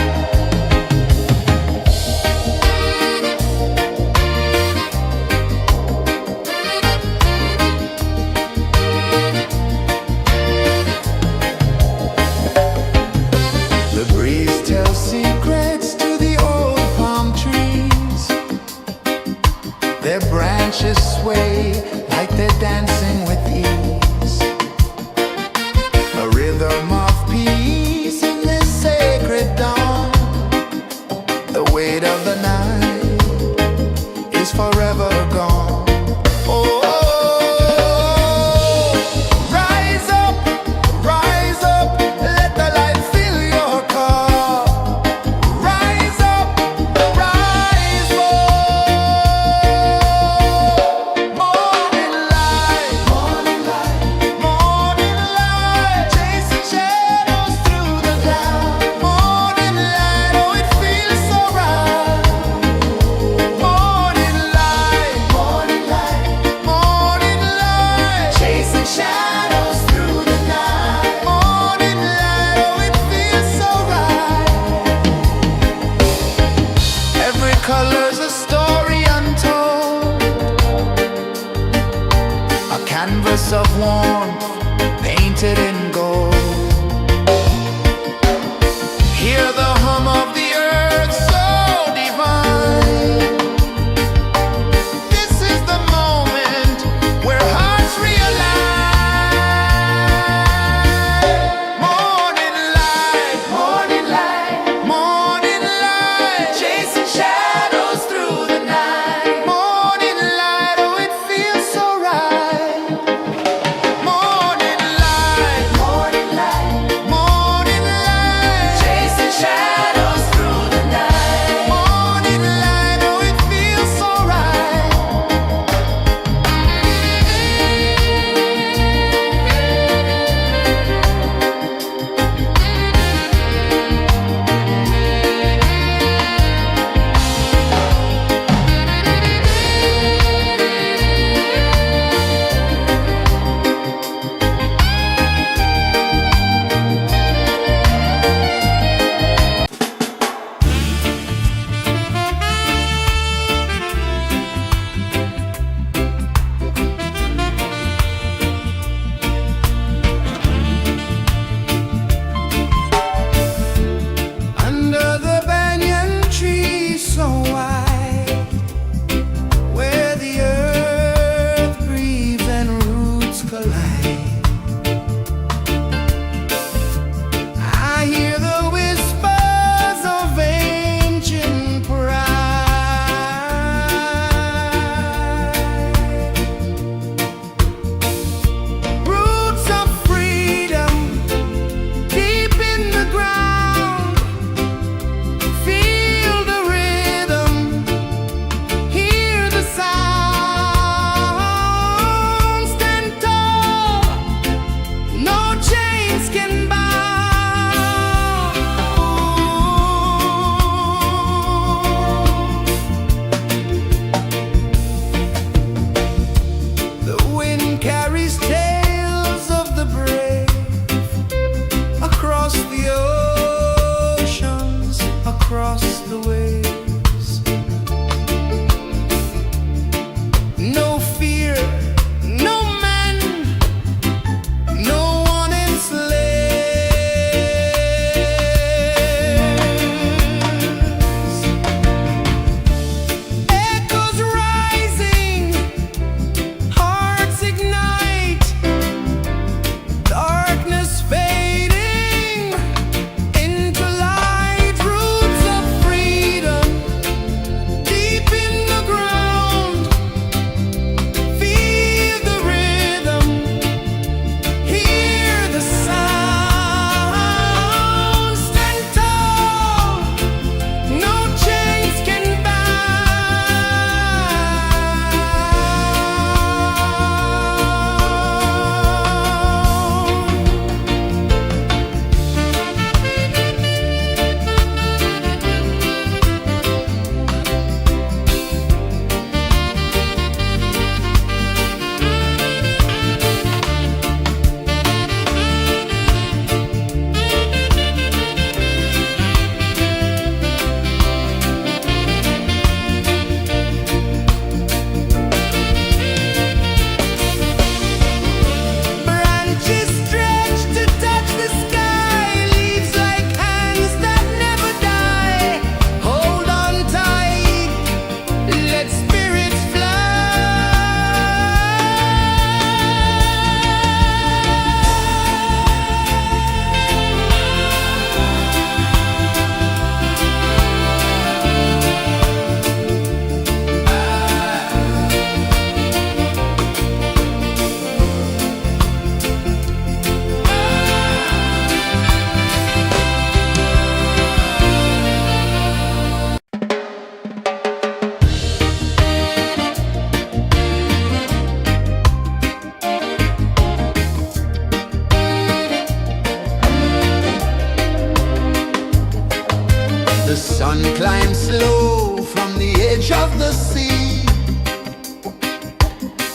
sun climbs slow from the edge of the sea.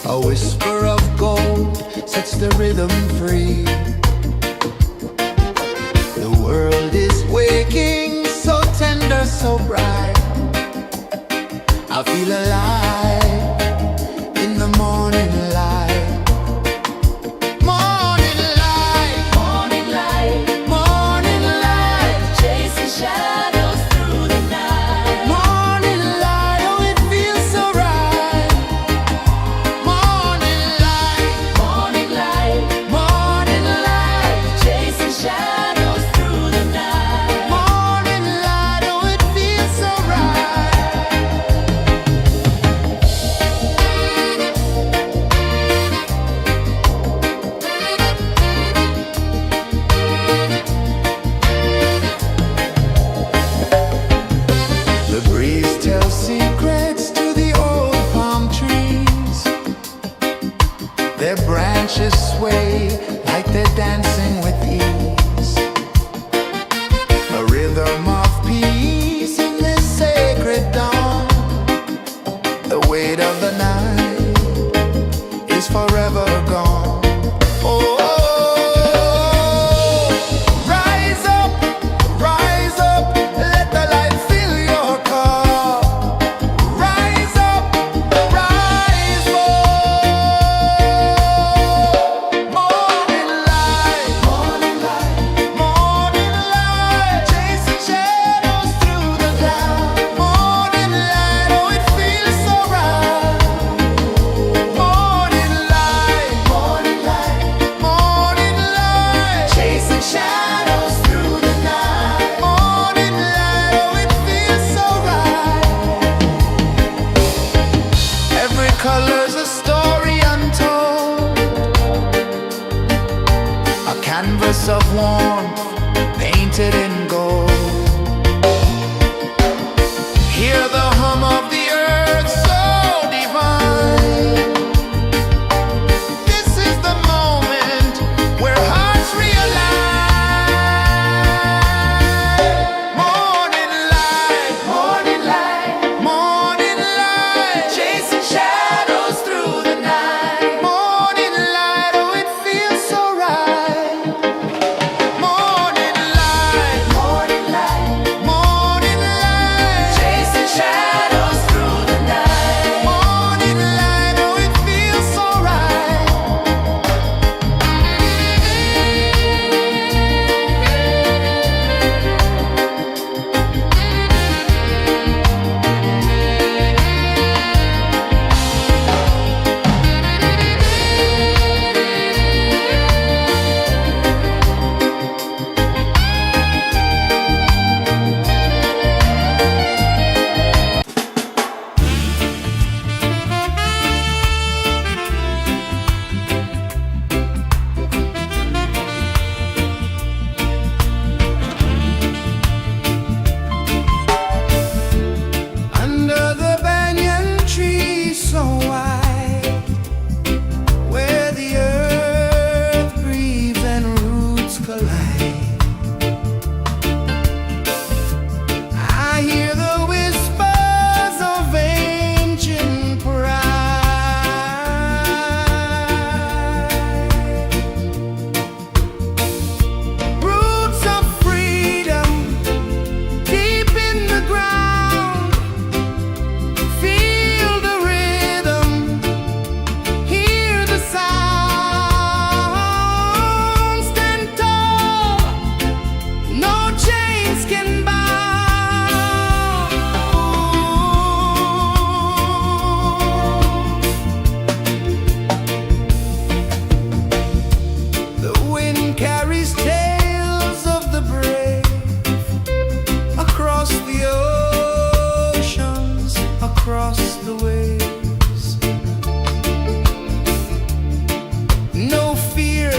A whisper of gold sets the rhythm free. The world is waking, so tender, so bright. I feel alive in the morning light. Morning light, Morning light, morning light, chasing shadows through the night. morning light, oh it feels so right. Morning light, Morning light, morning light, chasing shadows through the night. morning light, oh it feels so right. The breeze tells secrets to the old palm trees. Their branches sway like they're dancing with ease. A rhythm of peace in this sacred dawn. The weight of the night is forever gone. Oh, rise up, let the light fill your cup. Rise up, rise up. Morning light, morning light, morning light, chasing shadows through the cloud. Morning light, oh it feels so right. Morning light, morning light, morning light, chasing shadows through the night. Morning light, oh it feels so right. Every color's a story untold, a canvas of warmth painted in gold. Hear the hum of the earth so divine. This is the moment where hearts realign. Morning light, morning light, morning light, chasing shadows through the night. Morning light, oh it feels so right. Morning light, morning light, morning light, chasing shadows through the night. Morning light, oh it feels so right. Under the banyan tree so wide, where the earth breathes and roots collide, I hear the whispers of ancient pride. Roots of freedom deep in the ground. Feel the rhythm, hear the sound. Stand tall, no chains can bound. The wind carries tales of the brave across the oceans, across the waves. No fear,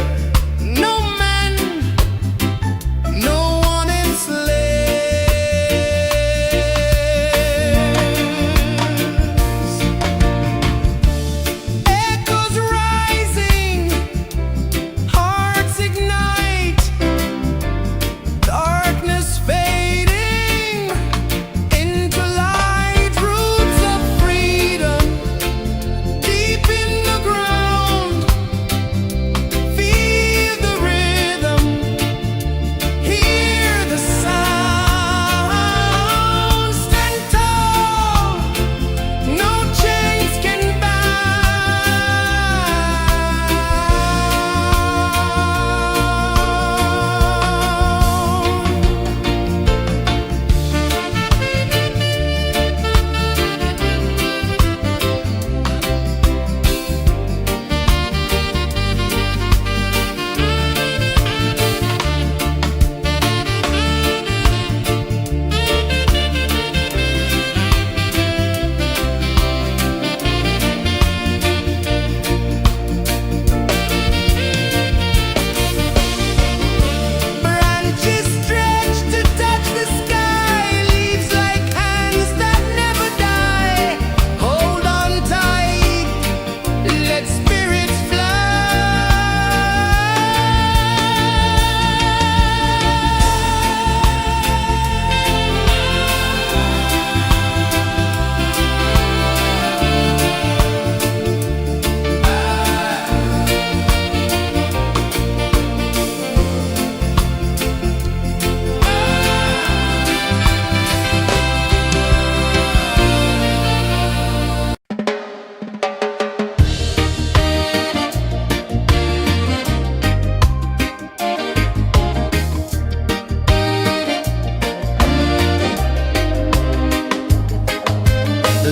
no man, no one enslaved.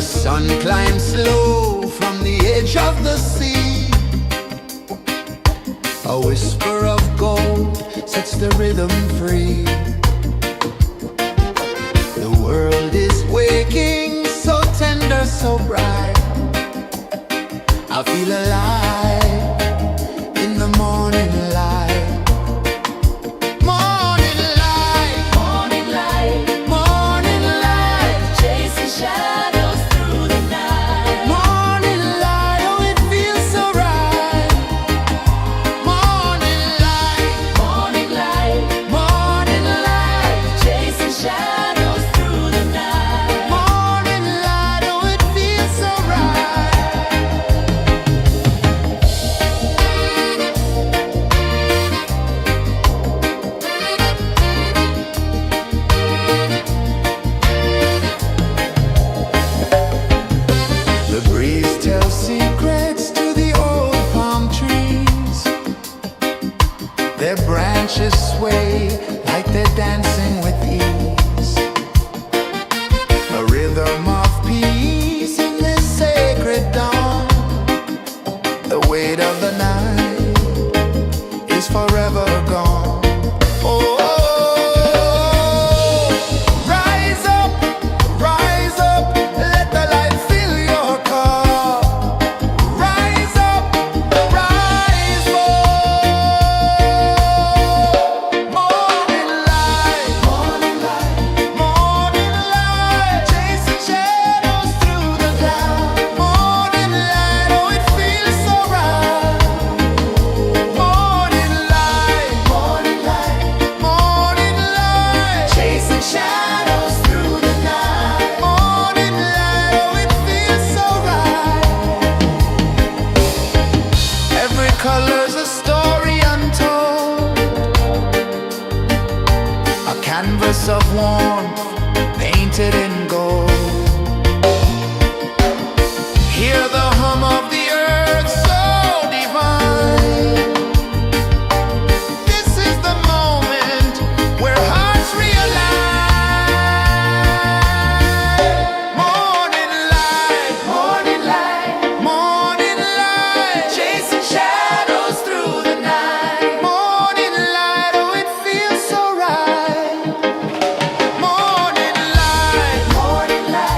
sun climbs slow from the edge of the sea. A whisper of gold sets the rhythm free. The world is waking, so tender, so bright. I feel alive in the morning light. Morning light, Morning light, morning light, chasing shadows through the night. morning light, oh it feels so right. Morning light, Morning light, morning light, chasing shadows through the night. morning light, oh it feels so right. The breeze tells secrets to the old palm trees. Their branches sway like they're dancing with ease. A rhythm of peace in this sacred dawn. The weight of the night is forever gone. Oh, rise up, let the light fill your cup. Rise up, rise more. Morning light, morning light, morning light, chasing shadows through the cloud. Morning light, oh it feels so right. Morning light, morning light, morning light, chasing shadows through the night. Morning light, oh it feels so right. Every color's a story untold, a canvas of warmth painted in gold. Hear the hum of the earth so divine. This is the moment where hearts realign. Morning light, morning light, morning light, chasing shadows through the night. Morning light, oh it feels so right. Morning light, morning light,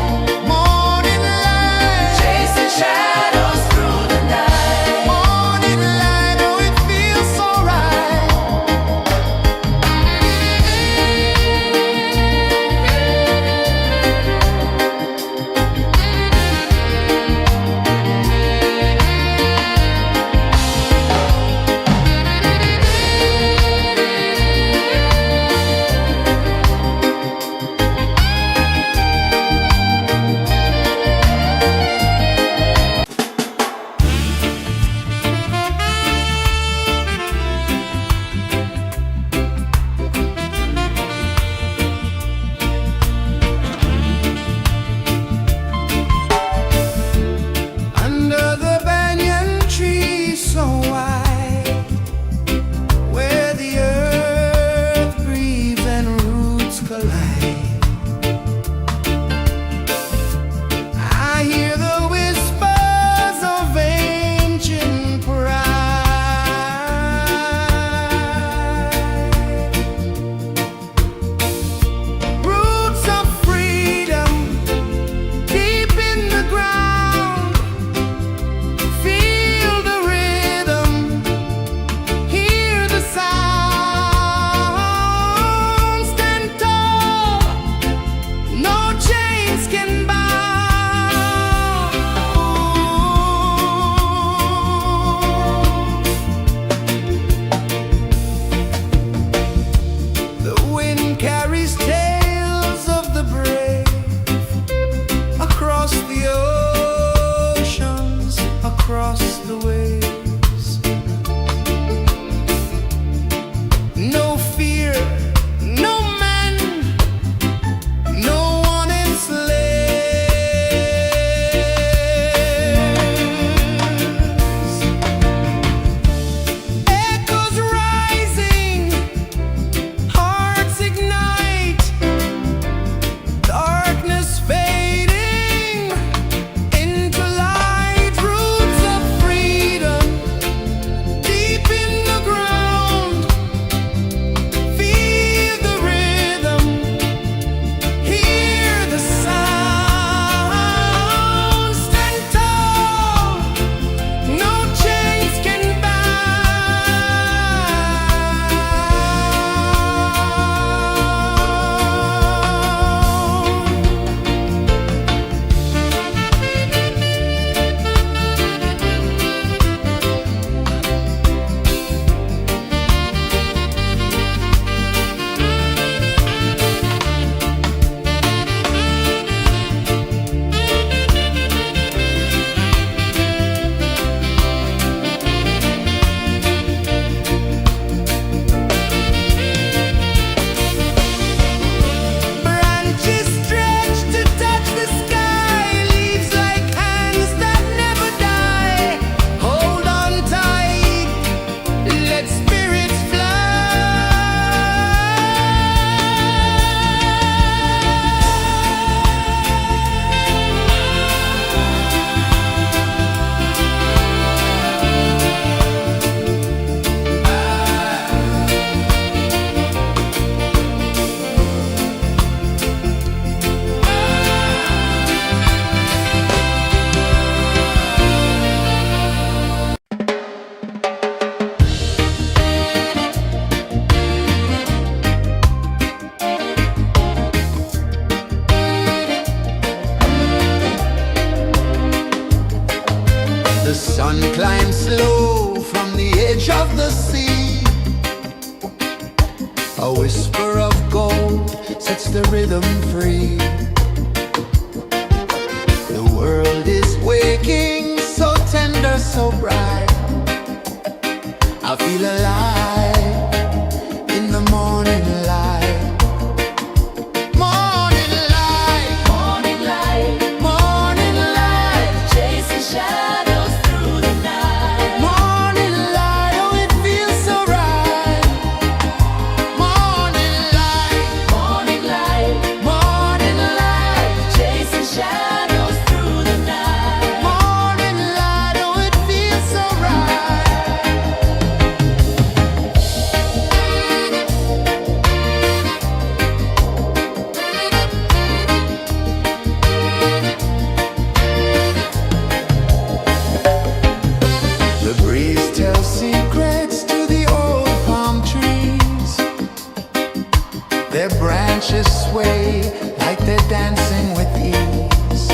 sway like they're dancing with ease.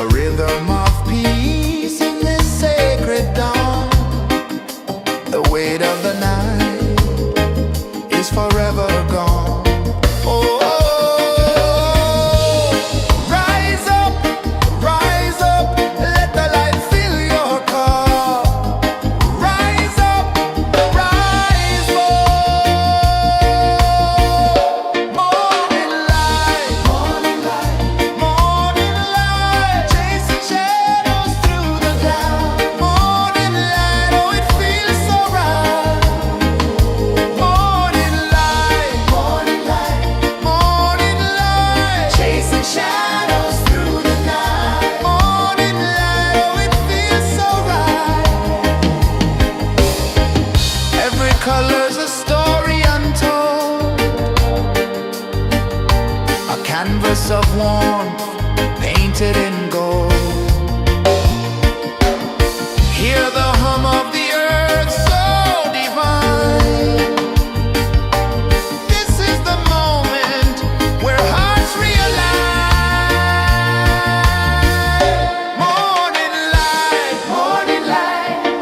A rhythm of peace in this sacred dawn. The weight of the night is forever gone. Oh, rise up, let the light fill your cup. Rise up, rise up. Morning light, morning light, chasing shadows through the cloud. Morning light, oh it feels so right. Morning light, chasing shadows through the night. Morning light, oh it feels so right. Every color's a story untold, a canvas of warmth painted in gold. Hear the hum of the earth so divine. This is the moment where hearts realign.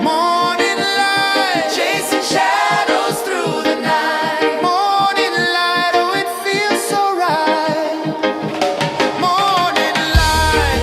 Morning light, chasing shadows through the night. Morning light, oh it feels so right. Morning light,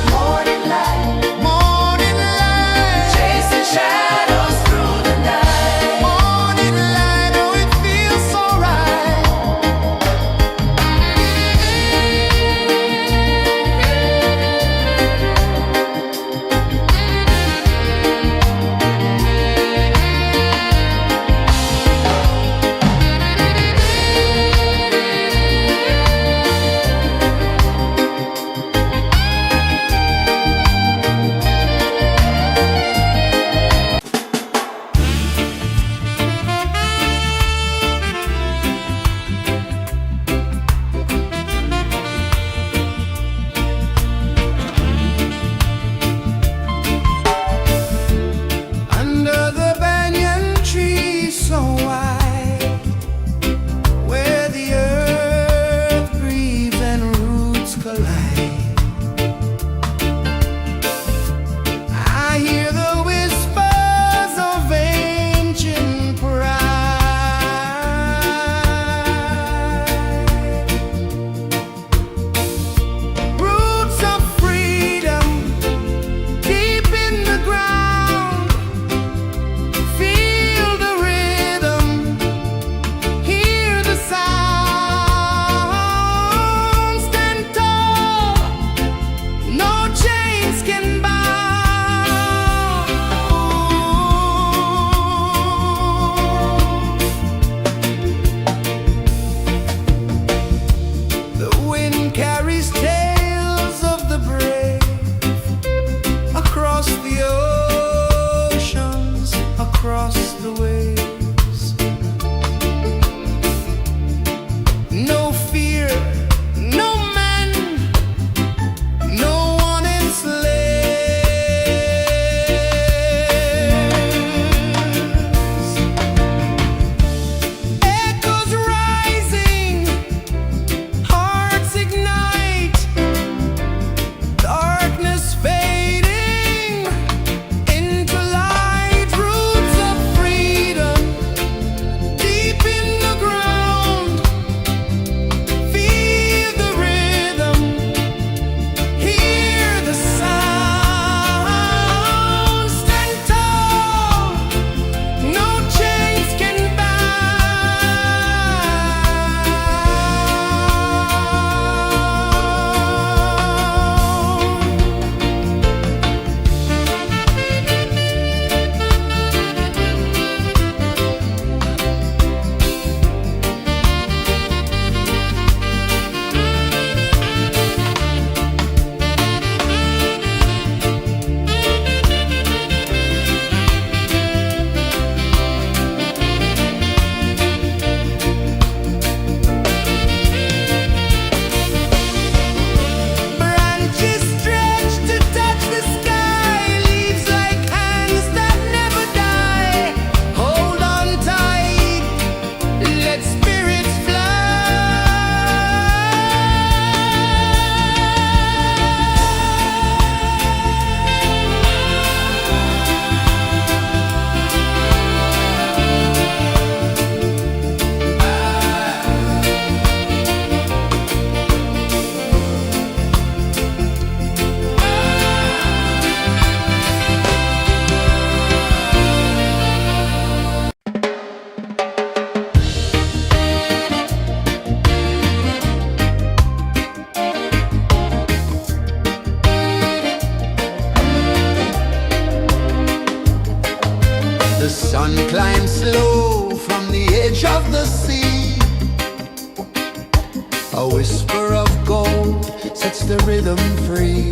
A whisper of gold sets the rhythm free.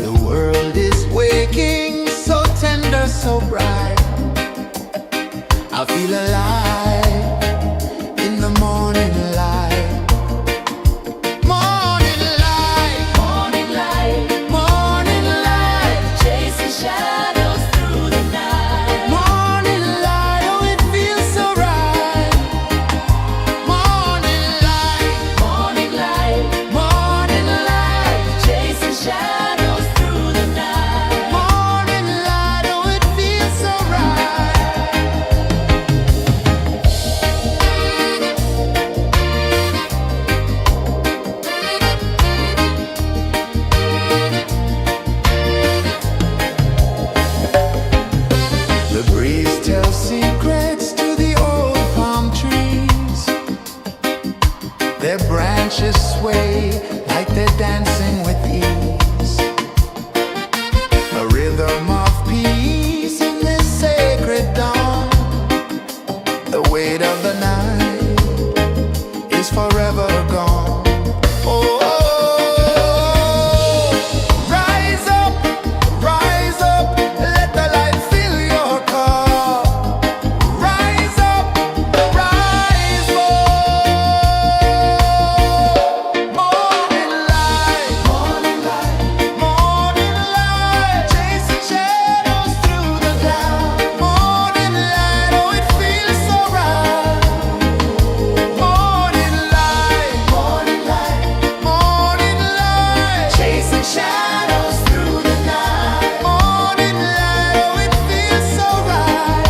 The world is waking, so tender, so bright. I feel alive in the morning light. Morning light, Morning light, morning light, chasing shadows through the night. morning light, oh it feels so right. Morning light, Morning light, morning light, chasing shadows through the night. morning light, oh it feels so right. The breeze tells secrets to the old palm trees. Their branches sway like they're dancing with ease. A rhythm of peace in this sacred dawn. The weight of the night is forever gone. Oh, rise up, let the light fill your cup. Rise up, rise up. Morning light, morning light, chasing shadows through the cloud. Morning light, oh it feels so right. Morning light, morning light, chasing shadows through the night. Morning light, oh it feels so right.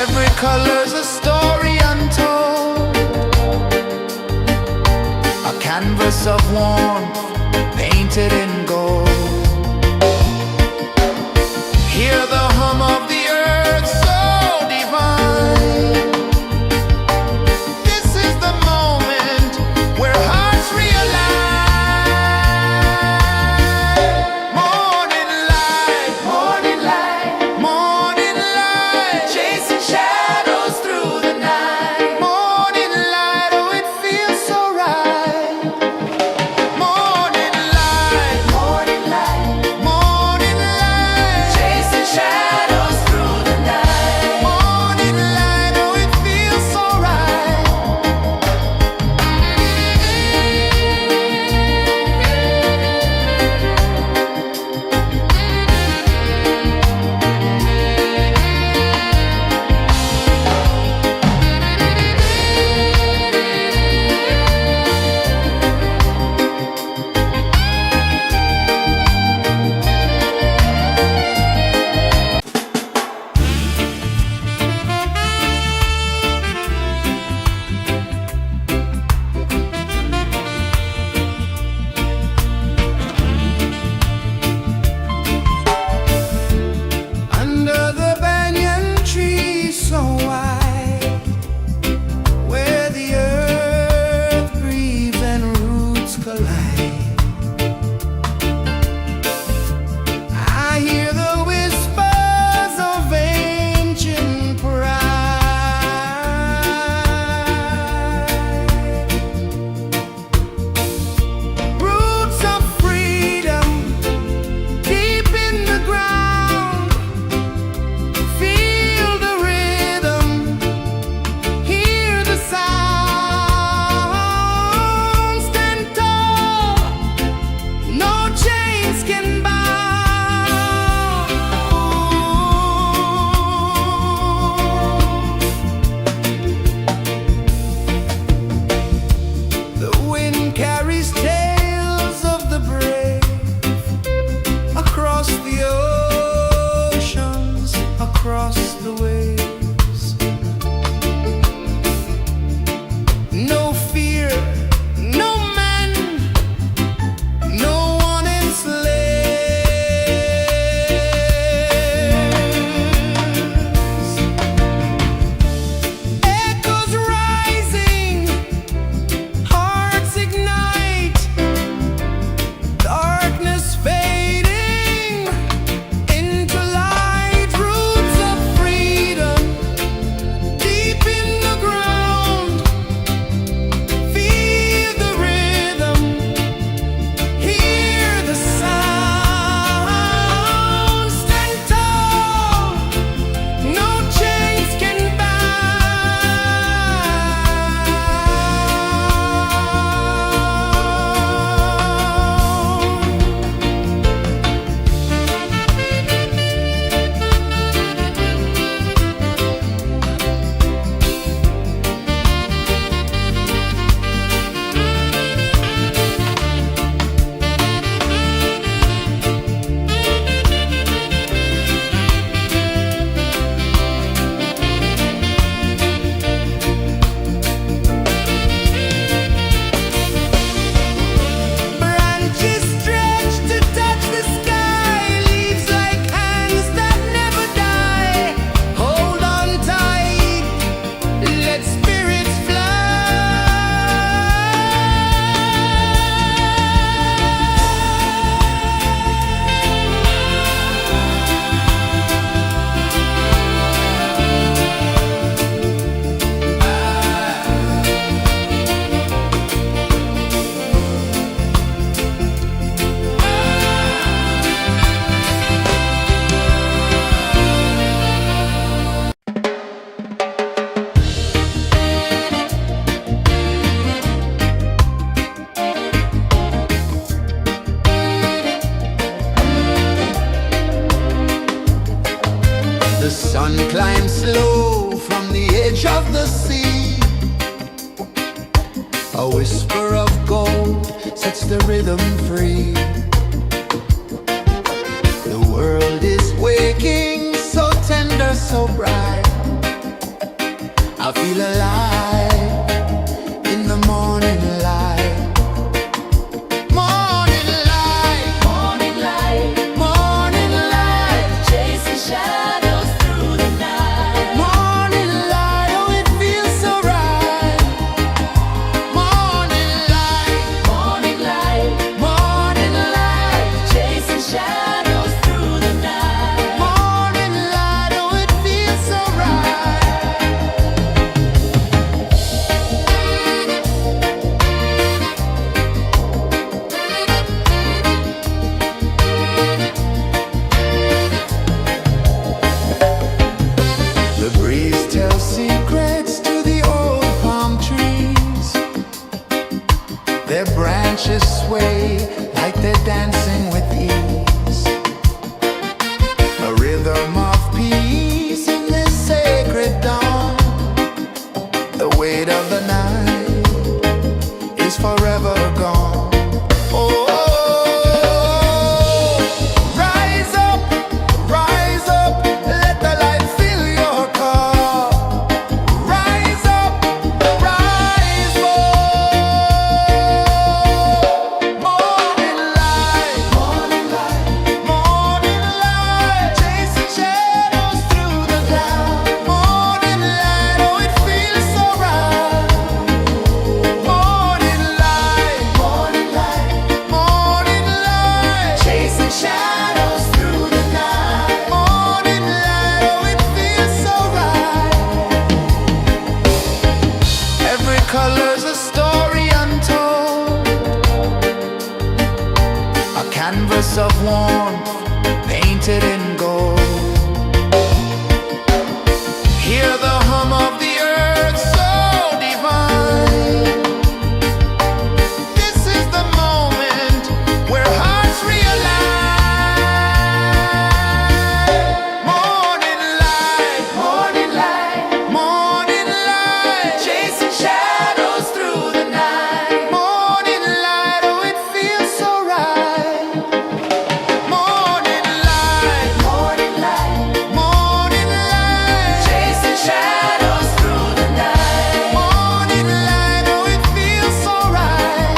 Every color's a story untold, a canvas of warmth painted in gold. Hear the hum of the earth so divine. This is the moment where hearts realign. Morning light, morning light, chasing shadows through the night. Morning light, oh it feels so right. Morning of the sea. A whisper of gold sets the rhythm free. The world is waking, so tender, so bright. I feel alive in the morning light. Morning light, Morning light, morning light, chasing shadows through the night. morning light. Oh, it feels so right. Morning light, Morning light, morning light, chasing shadows through the night. morning light. Oh, it feels so right. The breeze tells secrets to the old palm trees. Their branches sway like they're dancing with ease. A rhythm of peace in this sacred dawn. The weight of the night is forever gone. Oh, rise up, let the light fill your cup. Rise up, rise up. Morning light, morning light, morning light, chasing shadows through the cloud. Morning light, oh, it feels so right. Morning light, morning light, morning light, chasing shadows through the night. Morning light, oh, it feels so right. Every color's a story untold, a canvas of warmth painted in gold. Hear the hum of the earth so divine. This is the moment where hearts realign. Morning light, morning light, morning light, chasing shadows through the night. Morning light, oh, it feels so right. Morning light, morning light, morning light, chasing shadows through the night. Morning light, oh, it feels so right.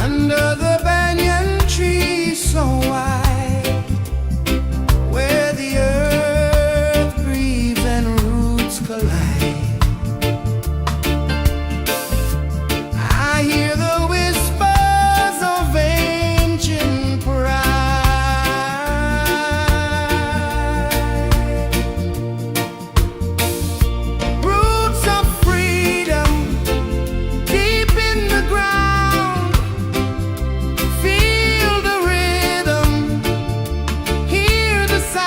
Under the banyan tree so wide, where the earth breathes and roots collide, I hear the whispers of ancient pride. Roots of freedom deep in the ground. Feel the rhythm, hear the sound.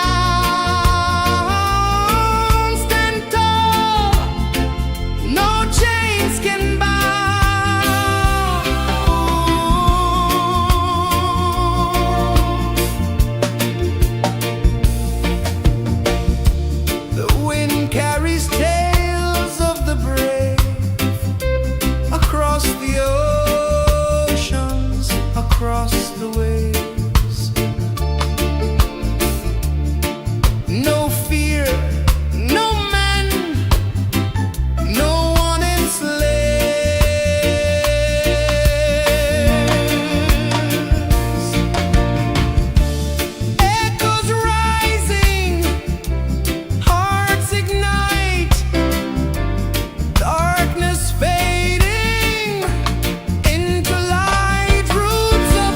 Stand tall, no chains can bound. The wind carries tales of the brave across the oceans, across the waves. No fear, no man, no one enslaves. Echoes rising, hearts ignite, darkness fading into light. Roots of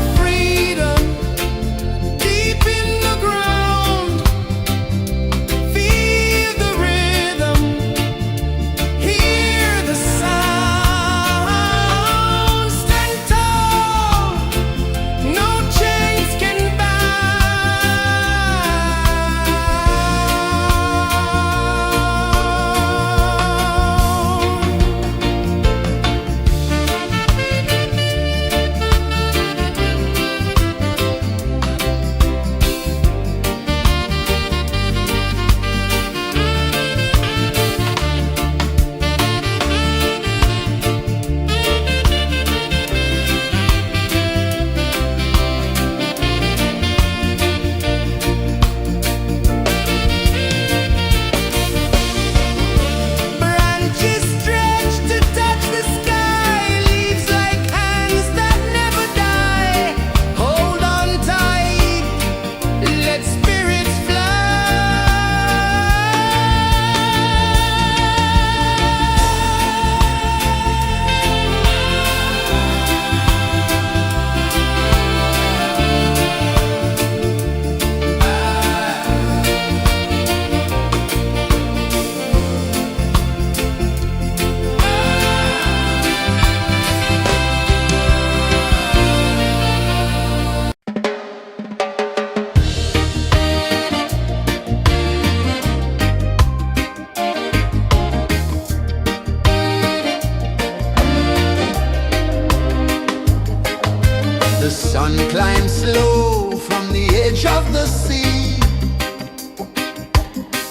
The sun climbs slow from the edge of the sea.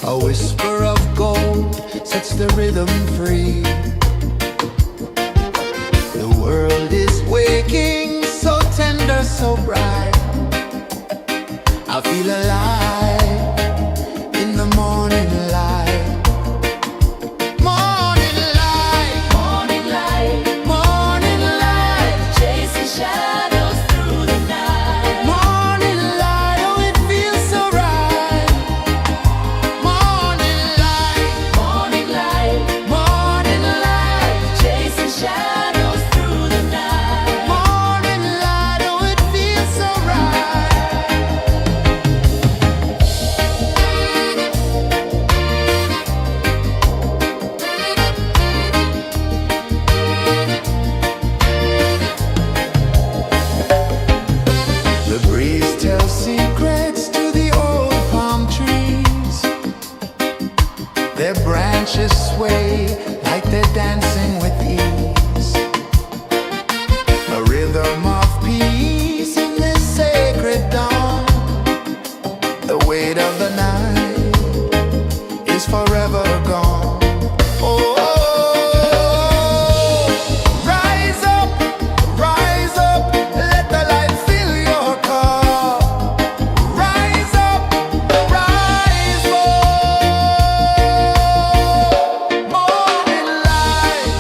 A whisper of gold sets the rhythm free. The world is waking, so tender, so bright. I feel alive in the morning light. Morning light, Morning light, morning light, chasing shadows through the night. morning light, oh it feels so right. Morning light, Morning light, morning light, chasing shadows through the night. morning light, oh it feels so right. The breeze tells secrets to the old palm trees. Their branches sway like they're dancing with ease. A rhythm of peace in this sacred dawn. The weight of the night is forever gone. Oh, rise up, let the light fill your cup. Rise up, rise more. Morning light,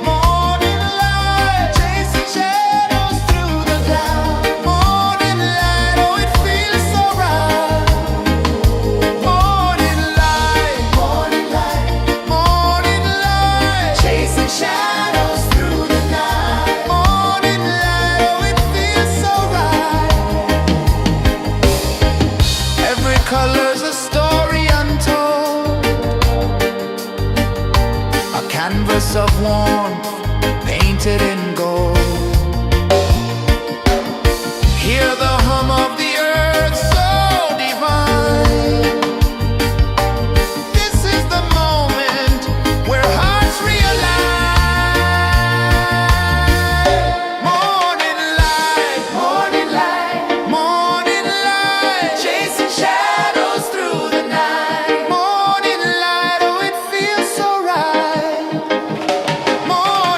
morning light, chasing shadows through the cloud. Morning light, oh it feels so right. Morning light, chasing shadows through the night. Morning light, oh it feels so right. Every color's a story untold, a canvas of warmth painted in gold. Hear the hum of the earth so divine. This is the moment where hearts realign. Morning light, morning light, chasing shadows through the night. Morning light, oh it feels so right. Morning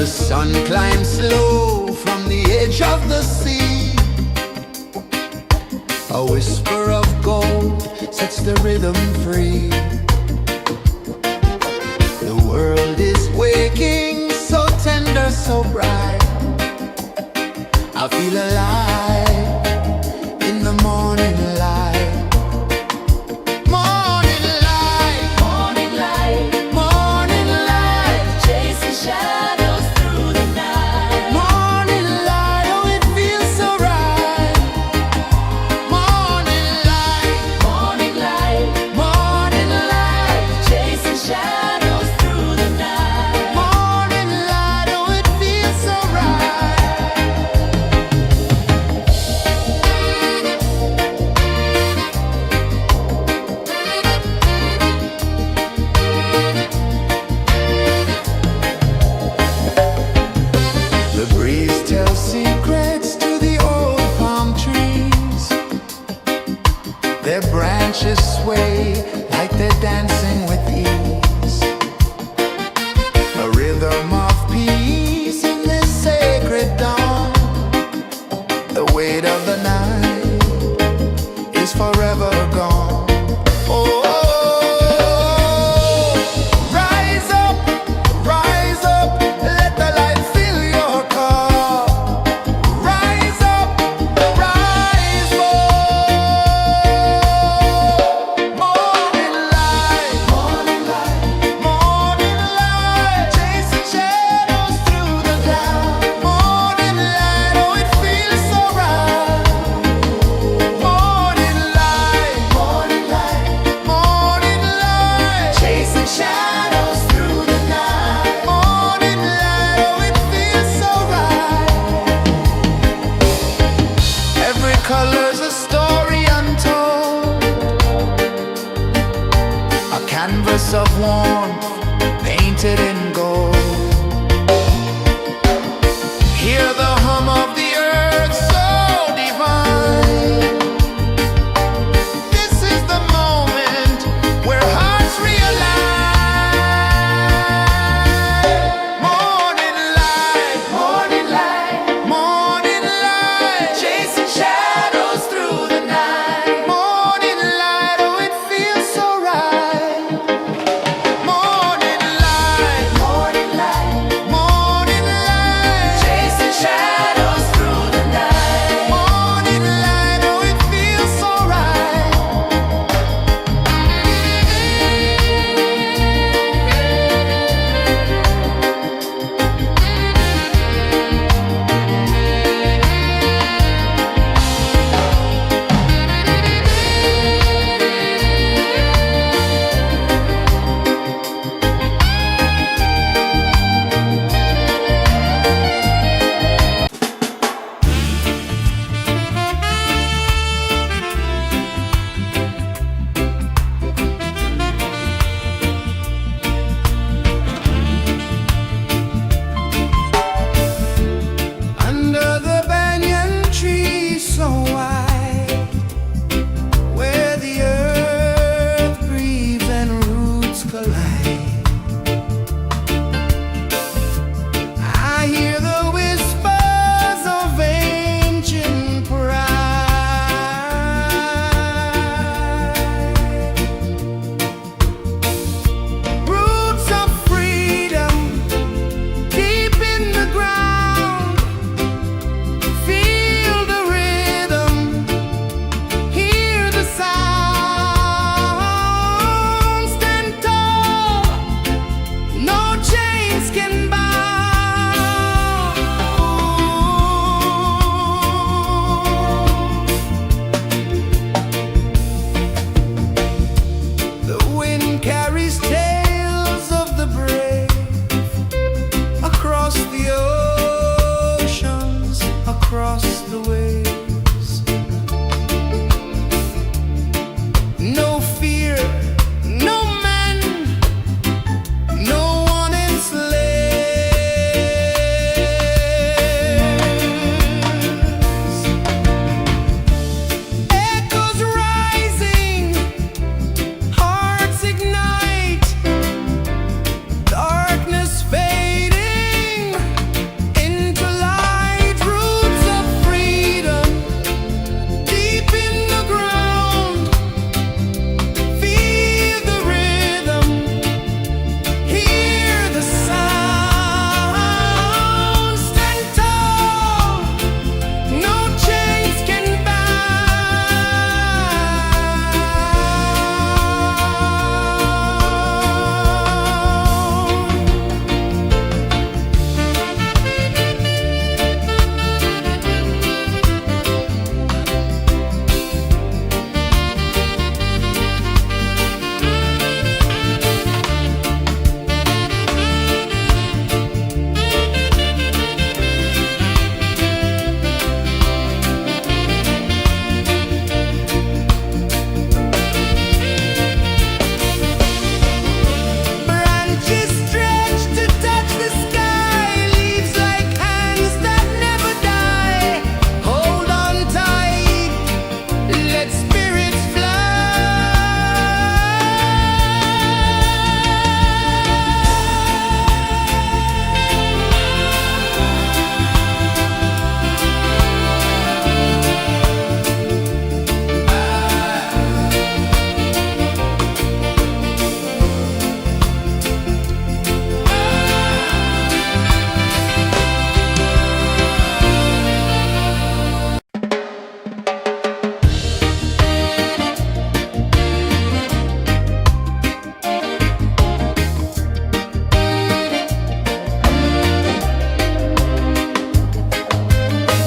The sun climbs slow from the edge of the sea. A whisper of gold sets the rhythm free. The world is waking, so tender, so bright. I feel alive in the morning light. Morning light, Morning light, morning light, chasing shadows through the night. morning light, oh it feels so right. Morning light, Morning light, morning light.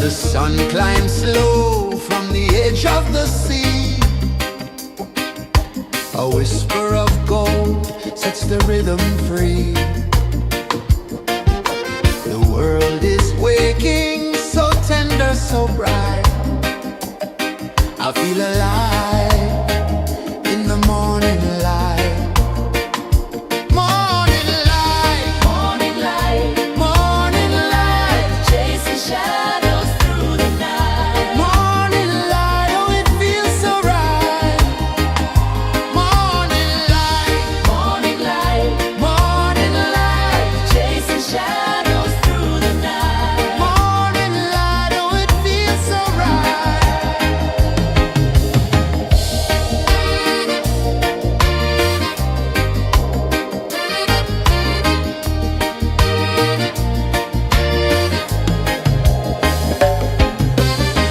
The sun climbs slow from the edge of the sea. A whisper of gold sets the rhythm free. The world is waking, so tender, so bright. I feel alive in the morning light. Morning light, Morning light, morning light, chasing shadows through the night. morning light, oh it feels so right. Morning light, Morning light, morning light, chasing shadows through the night. morning light, oh it feels so right.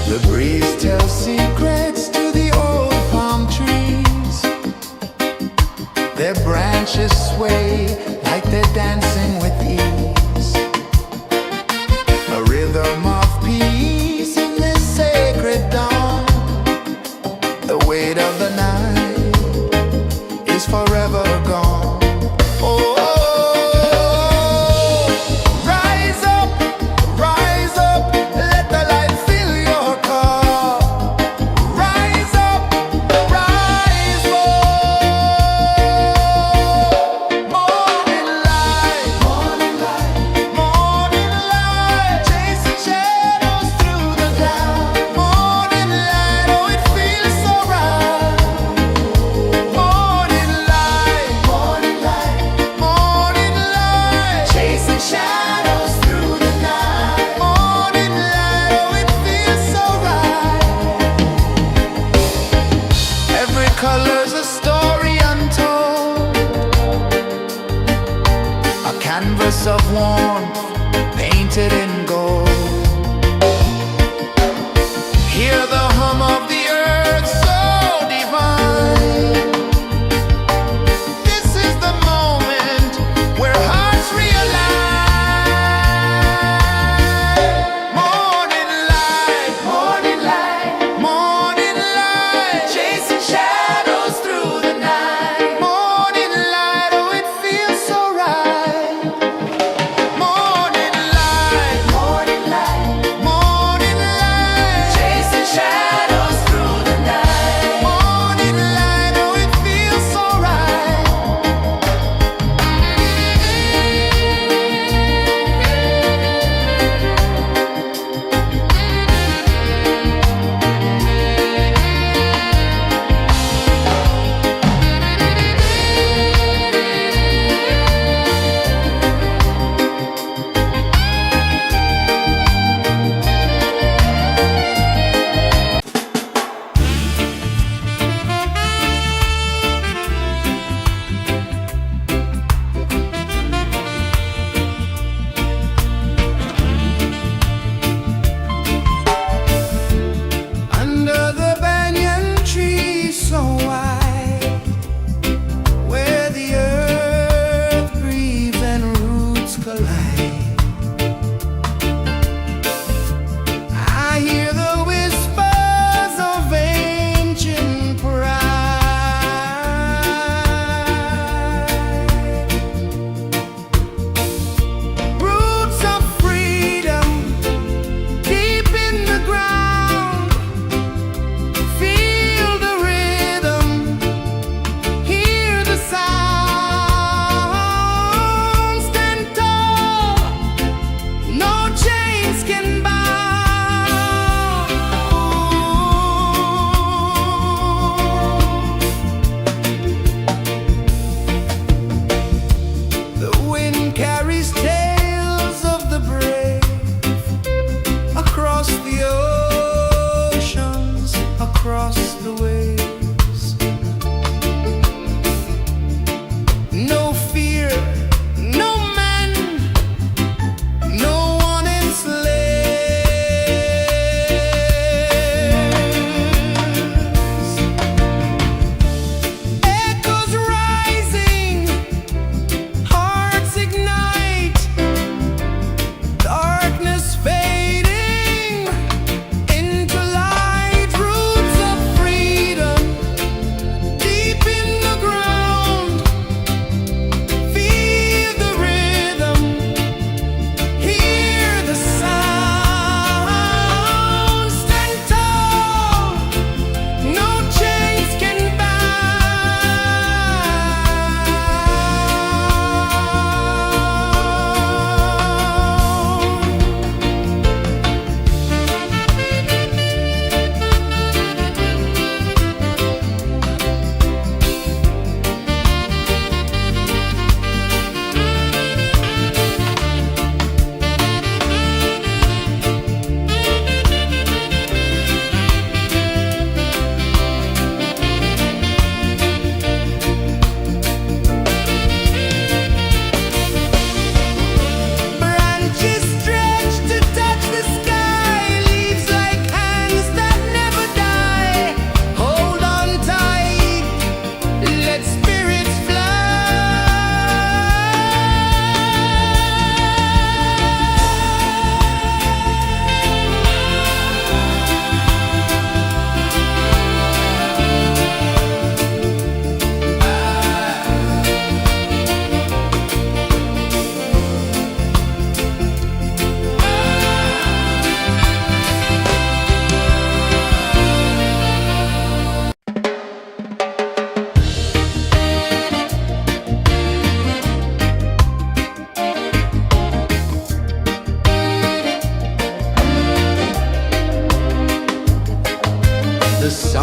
The breeze tells secrets to the old palm trees. Their branches sway like they're dancing with ease. A rhythm of peace in this sacred dawn. The weight of the night is forever gone. Oh, rise up, let the light fill your cup. Rise up, rise up. Morning light, morning light, morning light, chasing shadows through the cloud. Morning light, oh it feels so right. Morning light, morning light, morning light, chasing shadows through the night. Morning light, oh it feels so right. Every color's a story untold, a canvas of warmth painted in gold. Hear the hum of the earth so divine. This is the moment where hearts realign. Morning light, morning light, morning light, chasing shadows through the night. Morning light, oh it feels so right. Morning light, morning light, morning light, chasing shadows through the night. Morning light, oh it feels so right. Under the banyan tree so wide, where the earth breathes and roots collide, I hear the whispers of ancient pride. Roots of freedom deep in the ground. Feel the rhythm, hear the sound. Stand tall, no chains can bound. The wind carries tales of the brave across the oceans, across the waves. No fear, no man, no one enslaves. Echoes rising, hearts ignite.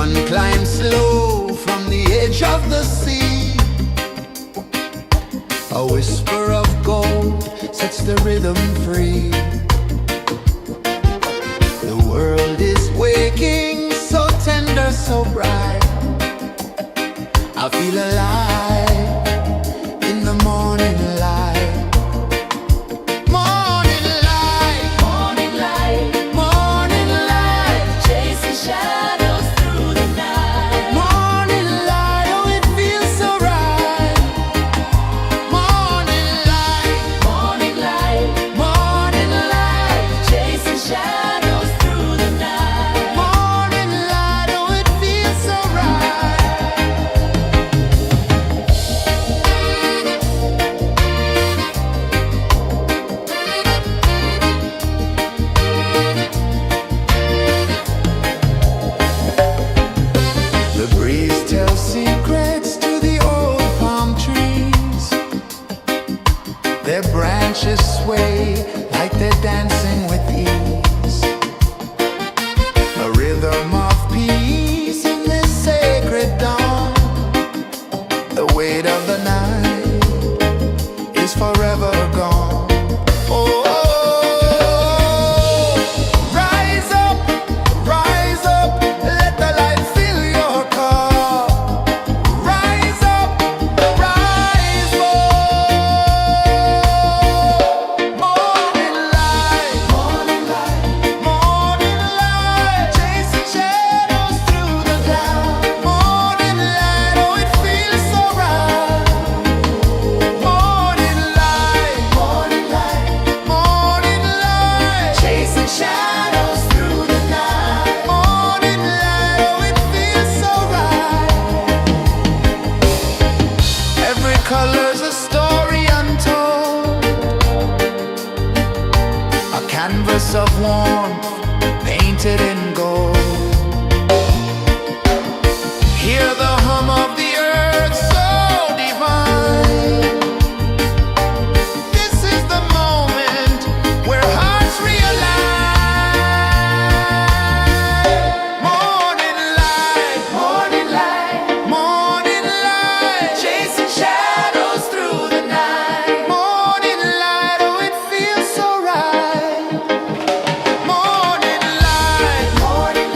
sun climbs slow from the edge of the sea. A whisper of gold sets the rhythm free. The world is waking, so tender, so bright. I feel alive in the morning light. Morning light, Morning light, morning light, chasing shadows through the night. morning light, oh it feels so right. Morning light, Morning light, morning light, chasing shadows through the night. morning light, oh it feels so right. The breeze tells secrets to the old palm trees. Their branches sway like they're dancing with ease. A rhythm of peace in this sacred dawn. The weight of the night is forever gone. Oh, rise up, let the light fill your cup. Rise up, rise up. Morning light, morning light, morning light, chasing shadows through the cloud. Morning light, oh it feels so right. Morning light, morning light, morning light, chasing shadows through the night. Morning light, oh it feels so right. Every color's a story untold, a canvas of warmth painted in gold. Hear the hum of the earth so divine. This is the moment where hearts realign. Morning light, morning light, morning light, chasing shadows through the night. Morning light, oh it feels so right. Morning light, morning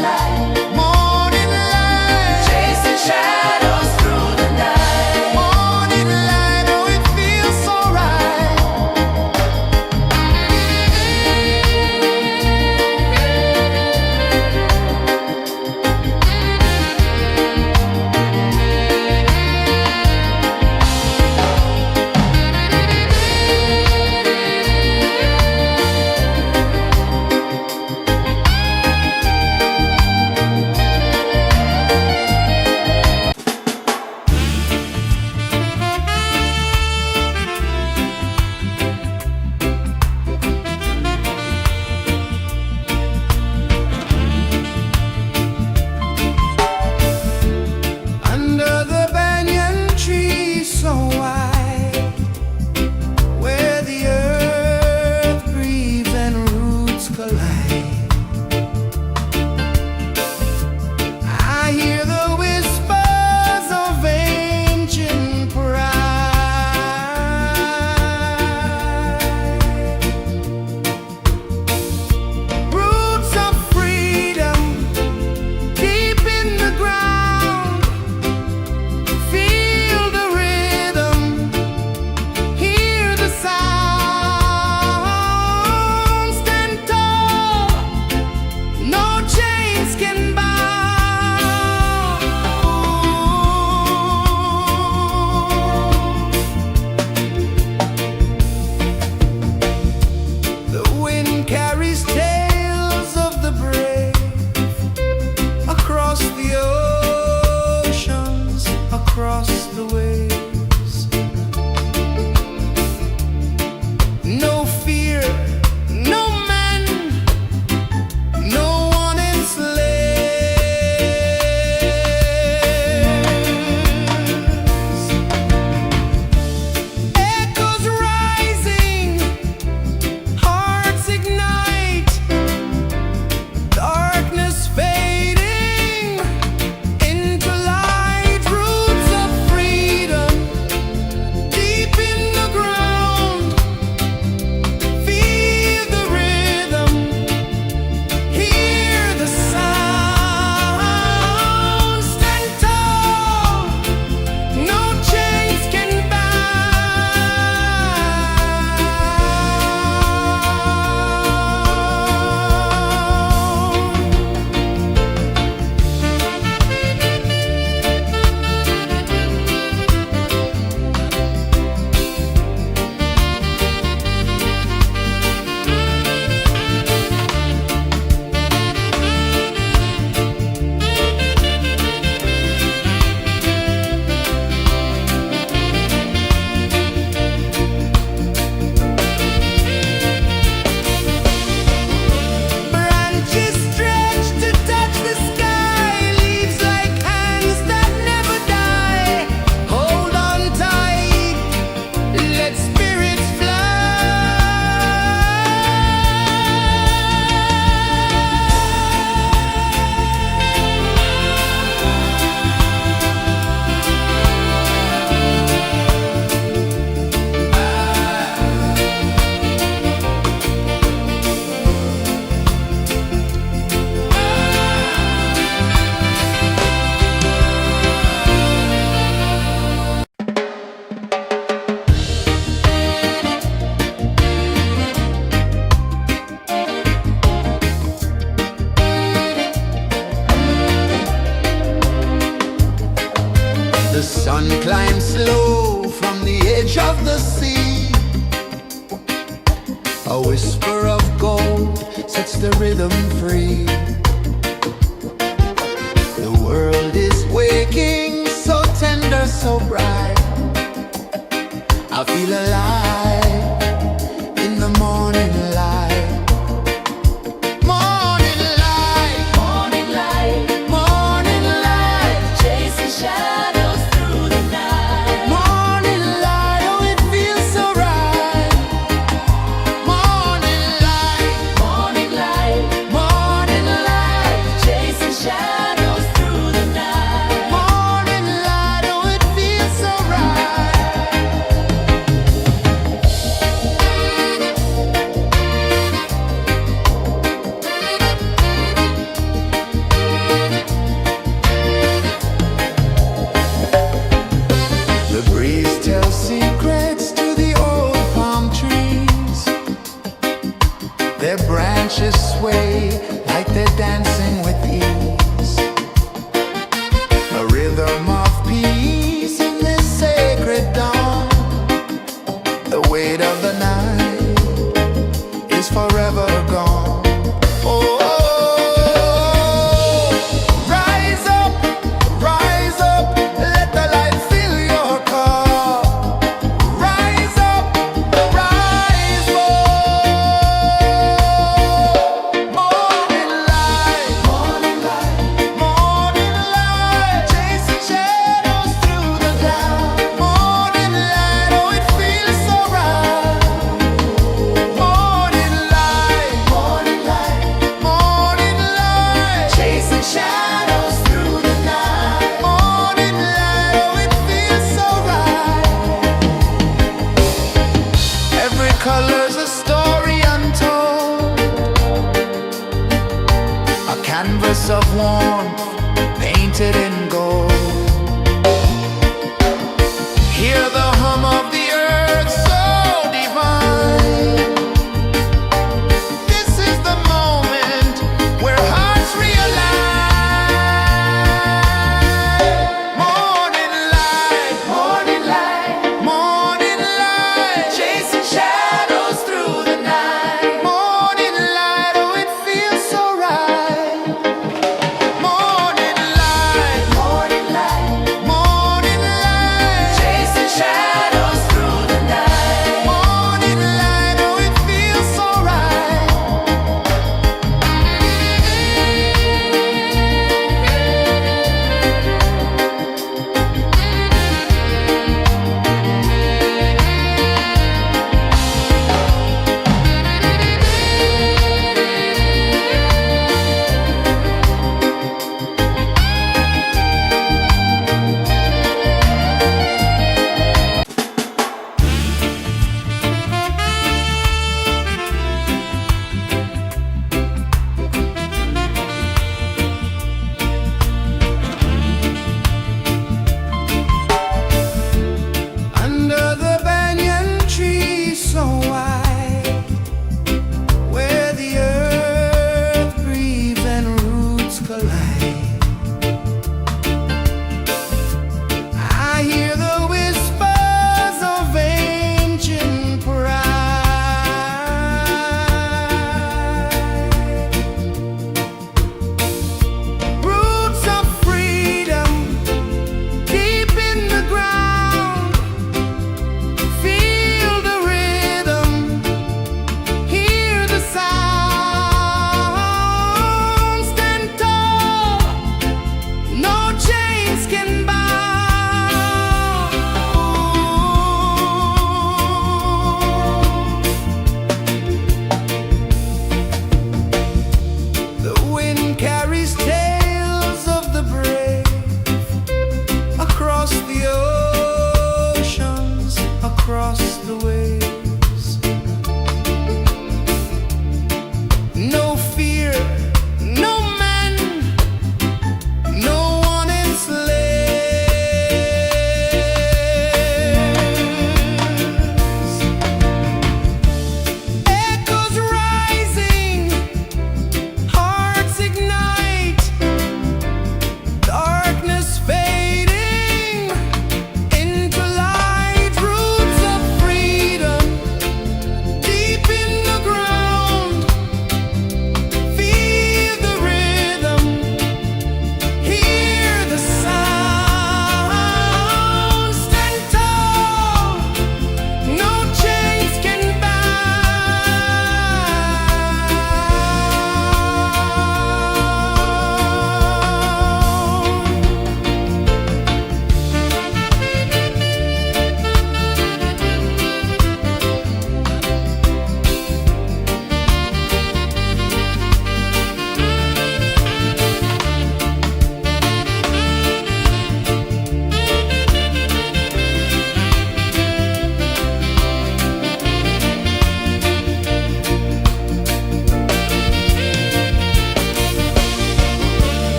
A whisper of gold sets the rhythm free. The world is waking, so tender, so bright. I feel alive in the morning light. Morning light, Morning light, morning light, chasing shadows through the night. morning light, oh it feels so right. Morning light, Morning light, morning light, chasing shadows through the night. morning light, oh it feels so right. The breeze tells secrets to the old palm trees. Their branches sway like they're dancing with ease. A rhythm of peace in this sacred dawn. The weight of the night is forever gone. Oh, rise up, let the light fill your car. Rise up, rise more. Morning light, morning light, morning light, chasing shadows through the cloud. Morning light, oh it feels so right. Morning light, morning light, morning light, chasing shadows through the night. Morning light, oh it feels so right. Every color's a story untold, a canvas of warmth painted in gold. Hear the hum of the earth so divine. This is the moment where hearts realign. Morning light, morning light, morning light, chasing shadows through the night. Morning light, oh it feels so right. Morning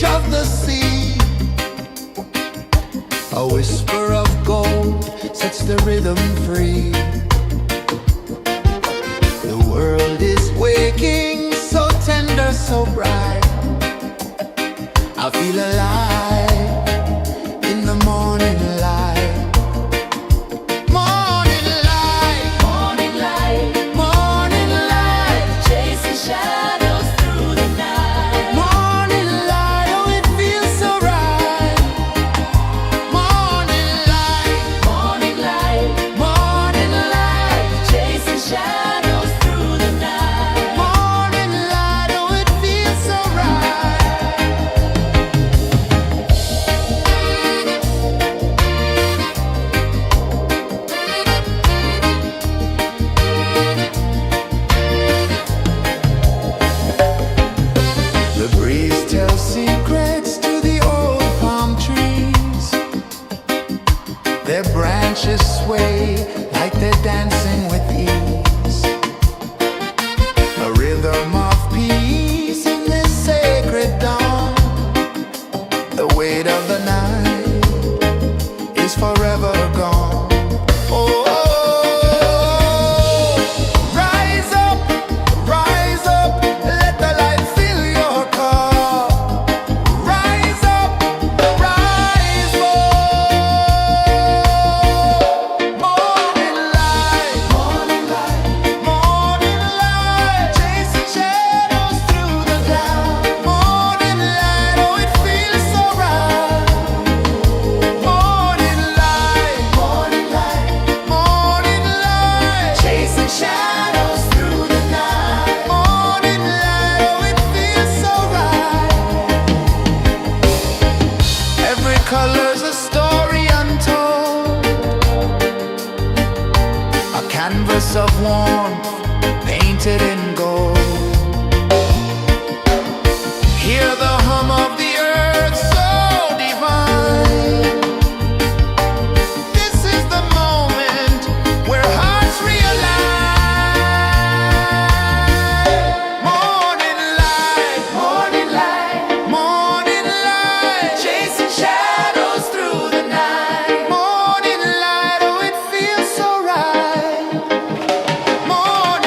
edge of the sea. A whisper of gold sets the rhythm free. The world is waking, so tender, so bright. I feel alive in the morning light. Morning light, Morning light, morning light, chasing shadows through the night. morning light, oh it feels so right. Morning light, Morning light, morning light, chasing shadows through the night. morning light, oh it feels so right. The breeze tells secrets to the old palm trees. Their branches sway like they're dancing with ease. A rhythm of peace in this sacred dawn. The weight of the night is forever gone. Oh, rise up, let the light fill your cup. Rise up, rise more. Morning light, morning light, morning light, chasing shadows through the cloud. Morning light, oh it feels so right. Morning light, morning light, morning light, chasing shadows through the night. Morning light, oh it feels so right. Every color's a story untold, a canvas of warmth painted in gold. Hear the hum of the earth so divine. This is the moment where hearts realign. Morning light, morning light, morning light, chasing shadows through the night. Morning light, oh it feels so right. Morning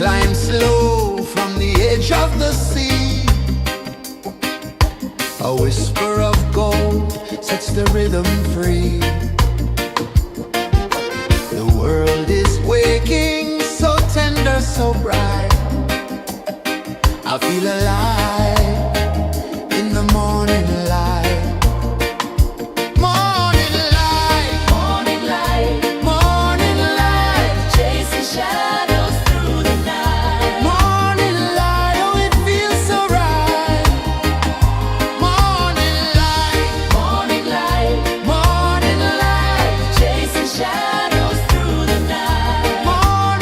climb slow from the edge of the sea. A whisper of gold sets the rhythm free. The world is waking, so tender, so bright. I feel alive in the morning light. Morning light, Morning light, morning light, chasing shadows through the night. morning light, oh it feels so right. Morning light, Morning light, morning light, chasing shadows through the night. morning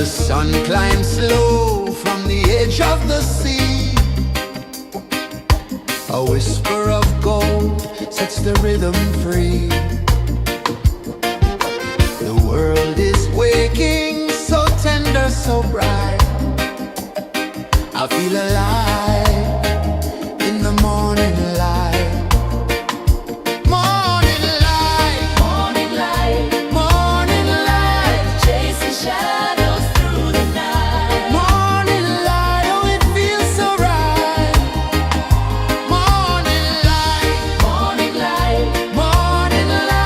sun climbs slow from the edge of the sea. A whisper of gold sets the rhythm free. The world is waking, so tender, so bright. I feel alive in the morning light. Morning light, Morning light, morning light, chasing shadows through the night. morning light, oh it feels so right. Morning light, Morning light, morning light.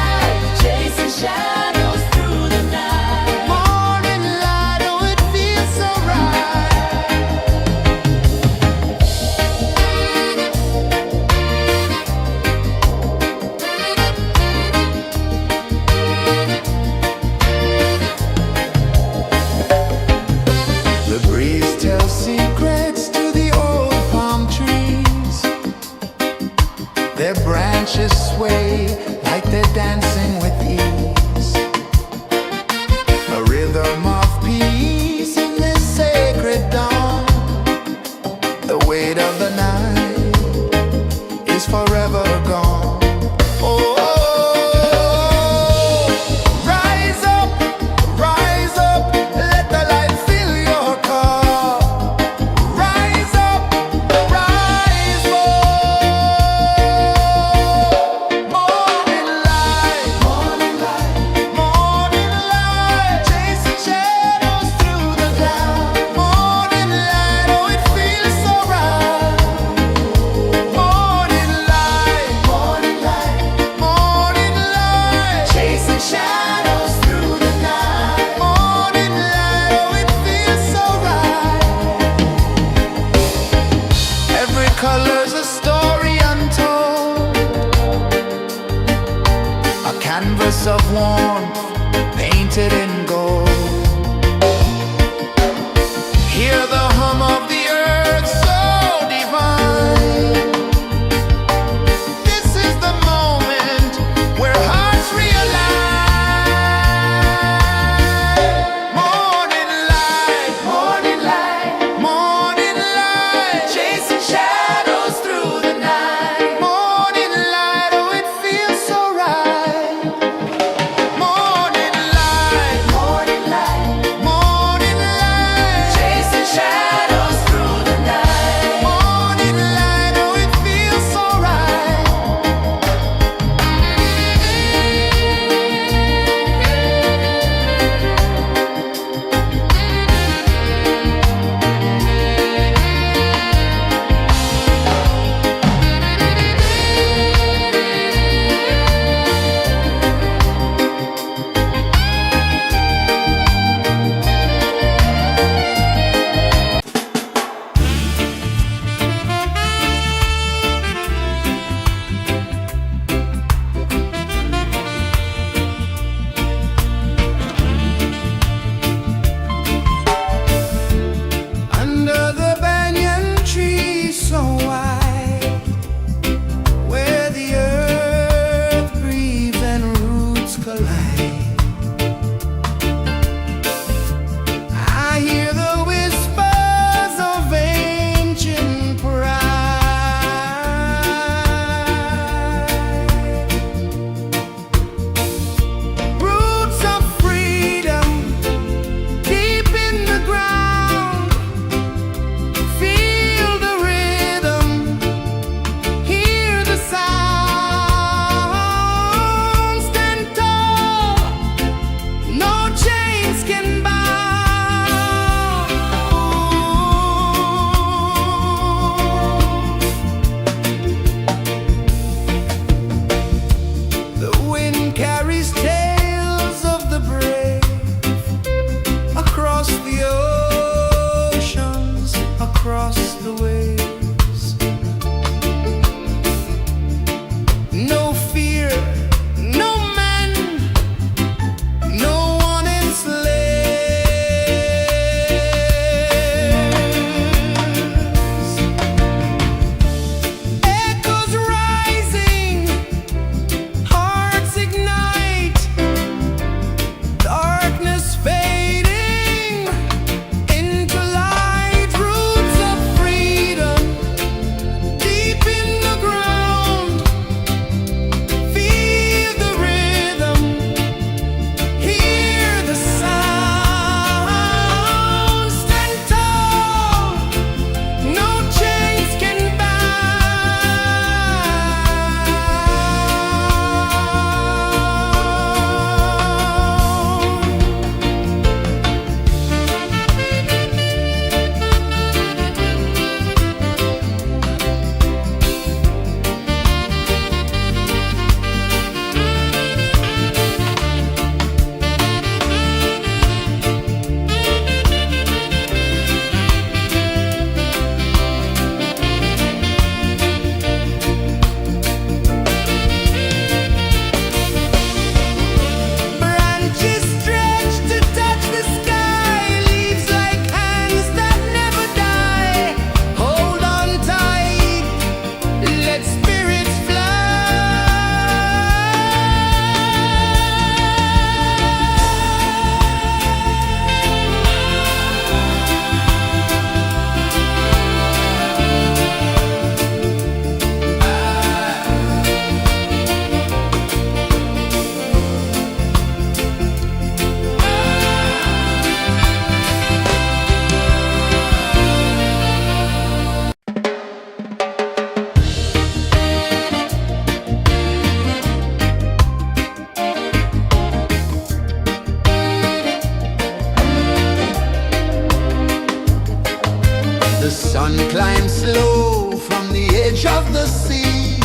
sun climbs slow from the edge of the sea.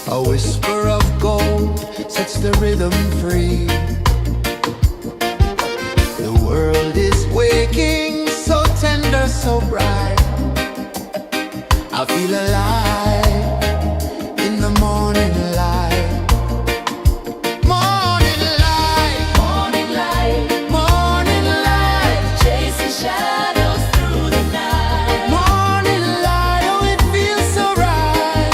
A whisper of gold sets the rhythm free. The world is waking, so tender, so bright. I feel alive in the morning light. Morning light, Morning light, morning light, chasing shadows through the night. morning light, oh it feels so right.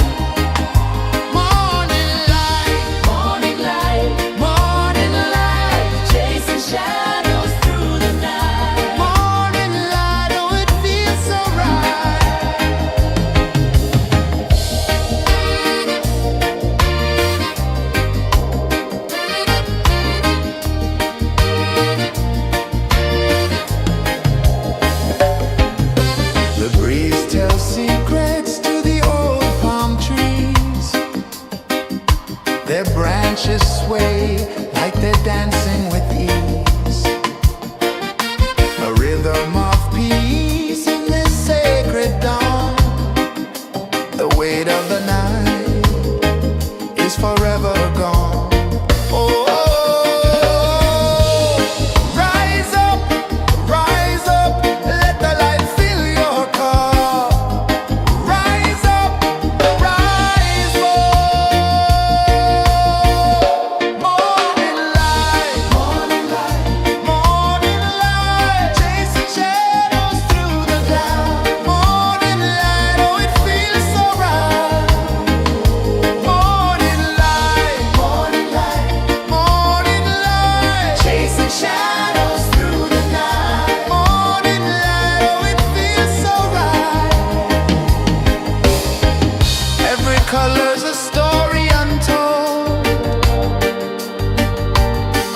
Morning light, Morning light, morning light, chasing shadows through the night. morning light, oh it feels so right. The breeze tells secrets to the old palm trees. Their branches sway like they're dancing with ease. A rhythm of peace in this sacred dawn. The weight of the night is forever gone. Oh, rise up, let the light fill your cup. Rise up, rise up. Morning light, morning light, chasing shadows through the cloud. Morning light, oh it feels so right. Morning light, chasing shadows through the night. Morning light, oh it feels so right. Every color's a story untold,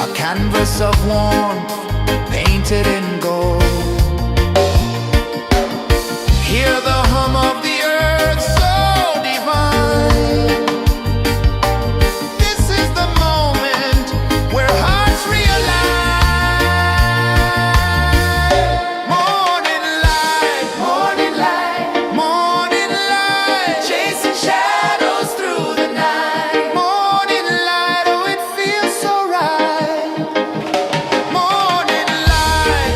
a canvas of warmth painted in gold. Hear the hum of the earth so divine. This is the moment where hearts realign. Morning light, morning light, chasing shadows through the night. Morning light, oh it feels so right. Morning light,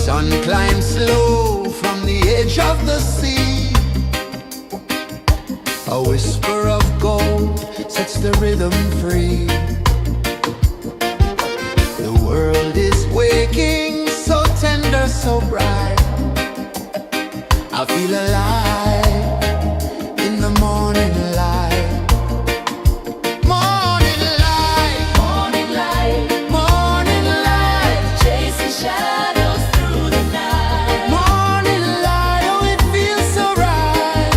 sun climbs slow from the edge of the sea. A whisper of gold sets the rhythm free. The world is waking, so tender, so bright. I feel alive in the morning light. Morning light, Morning light, morning light, chasing shadows through the night. morning light, oh it feels so right.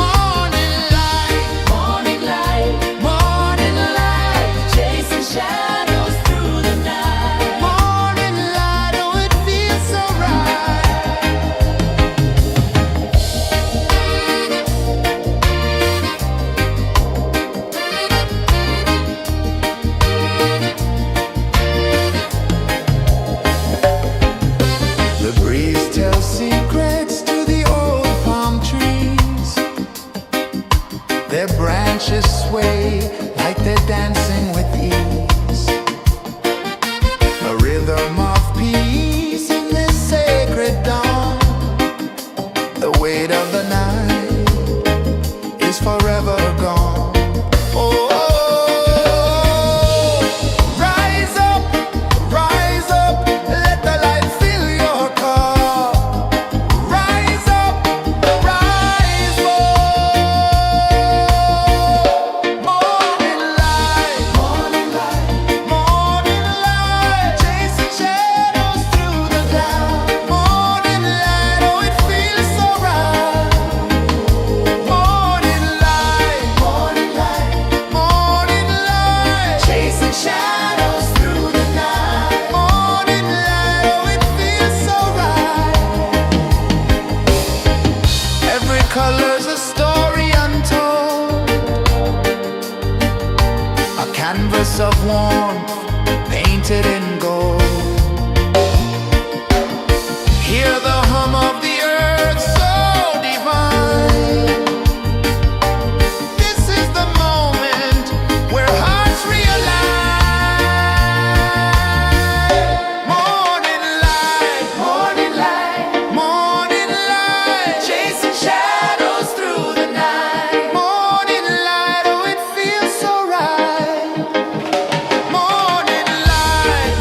Morning light, Morning light, morning light, chasing shadows through the night. morning light, oh it feels so right. The breeze tells secrets to the old palm trees. Their branches sway like they're dancing with ease. A rhythm of peace in this sacred dawn. The weight of the night is forever gone. Oh, rise up, let the light fill your cup. Rise up, rise up. Morning light, morning light, chasing shadows through the cloud. Morning light, oh it feels so right. Morning light, morning light, chasing shadows through the night. Morning light, oh it feels so right. Every color's a story untold, a canvas of warmth painted in gold. Hear the hum of the earth so divine. This is the moment where hearts realign. Morning light, morning light, chasing shadows through the night. Morning light, oh it feels so right. Morning light,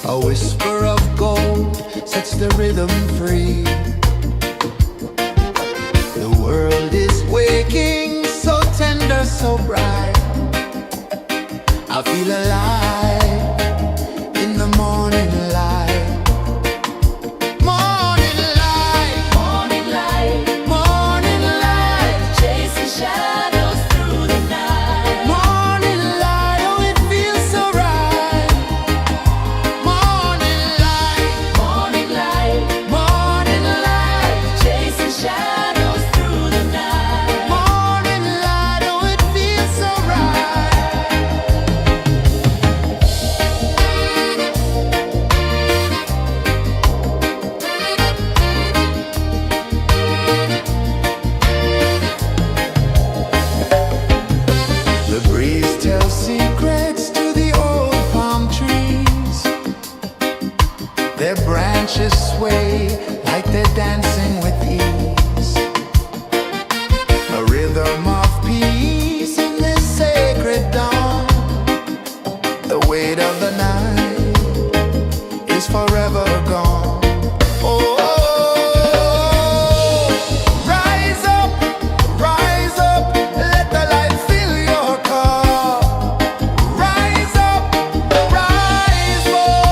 A whisper of gold sets the rhythm free. The world is waking, so tender, so bright. I feel alive in the morning light. Morning light, Morning light, morning light, chasing shadows through the night. morning light, oh it feels so right. Morning light, Morning light, morning light, chasing shadows through the night. morning light, oh it feels so right. The breeze tells secrets to the old palm trees. Their branches sway like they're dancing with ease. A rhythm of peace in this sacred dawn. The weight of the night is forever gone. Oh, rise up, let the light fill your cup. Rise up, rise up.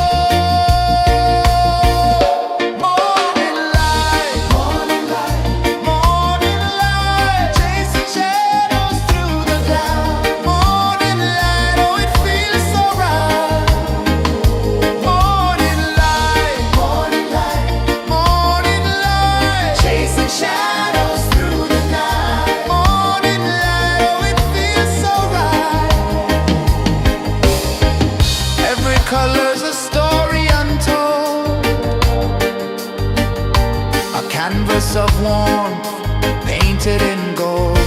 Morning light, morning light, chasing shadows through the cloud. Morning light, oh it feels so right. Morning light, morning light, chasing shadows through the night. Morning light, oh it feels so right. Every color's a story untold, a canvas of warmth painted in gold.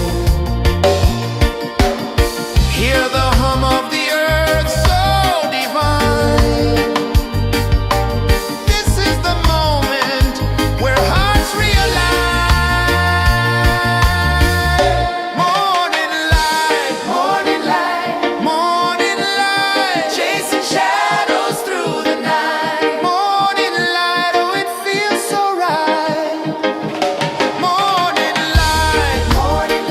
Hear the hum of the earth so divine. This is the moment where hearts realign. Morning light, morning light, chasing shadows through the night. Morning light, oh it feels so right. Morning light, morning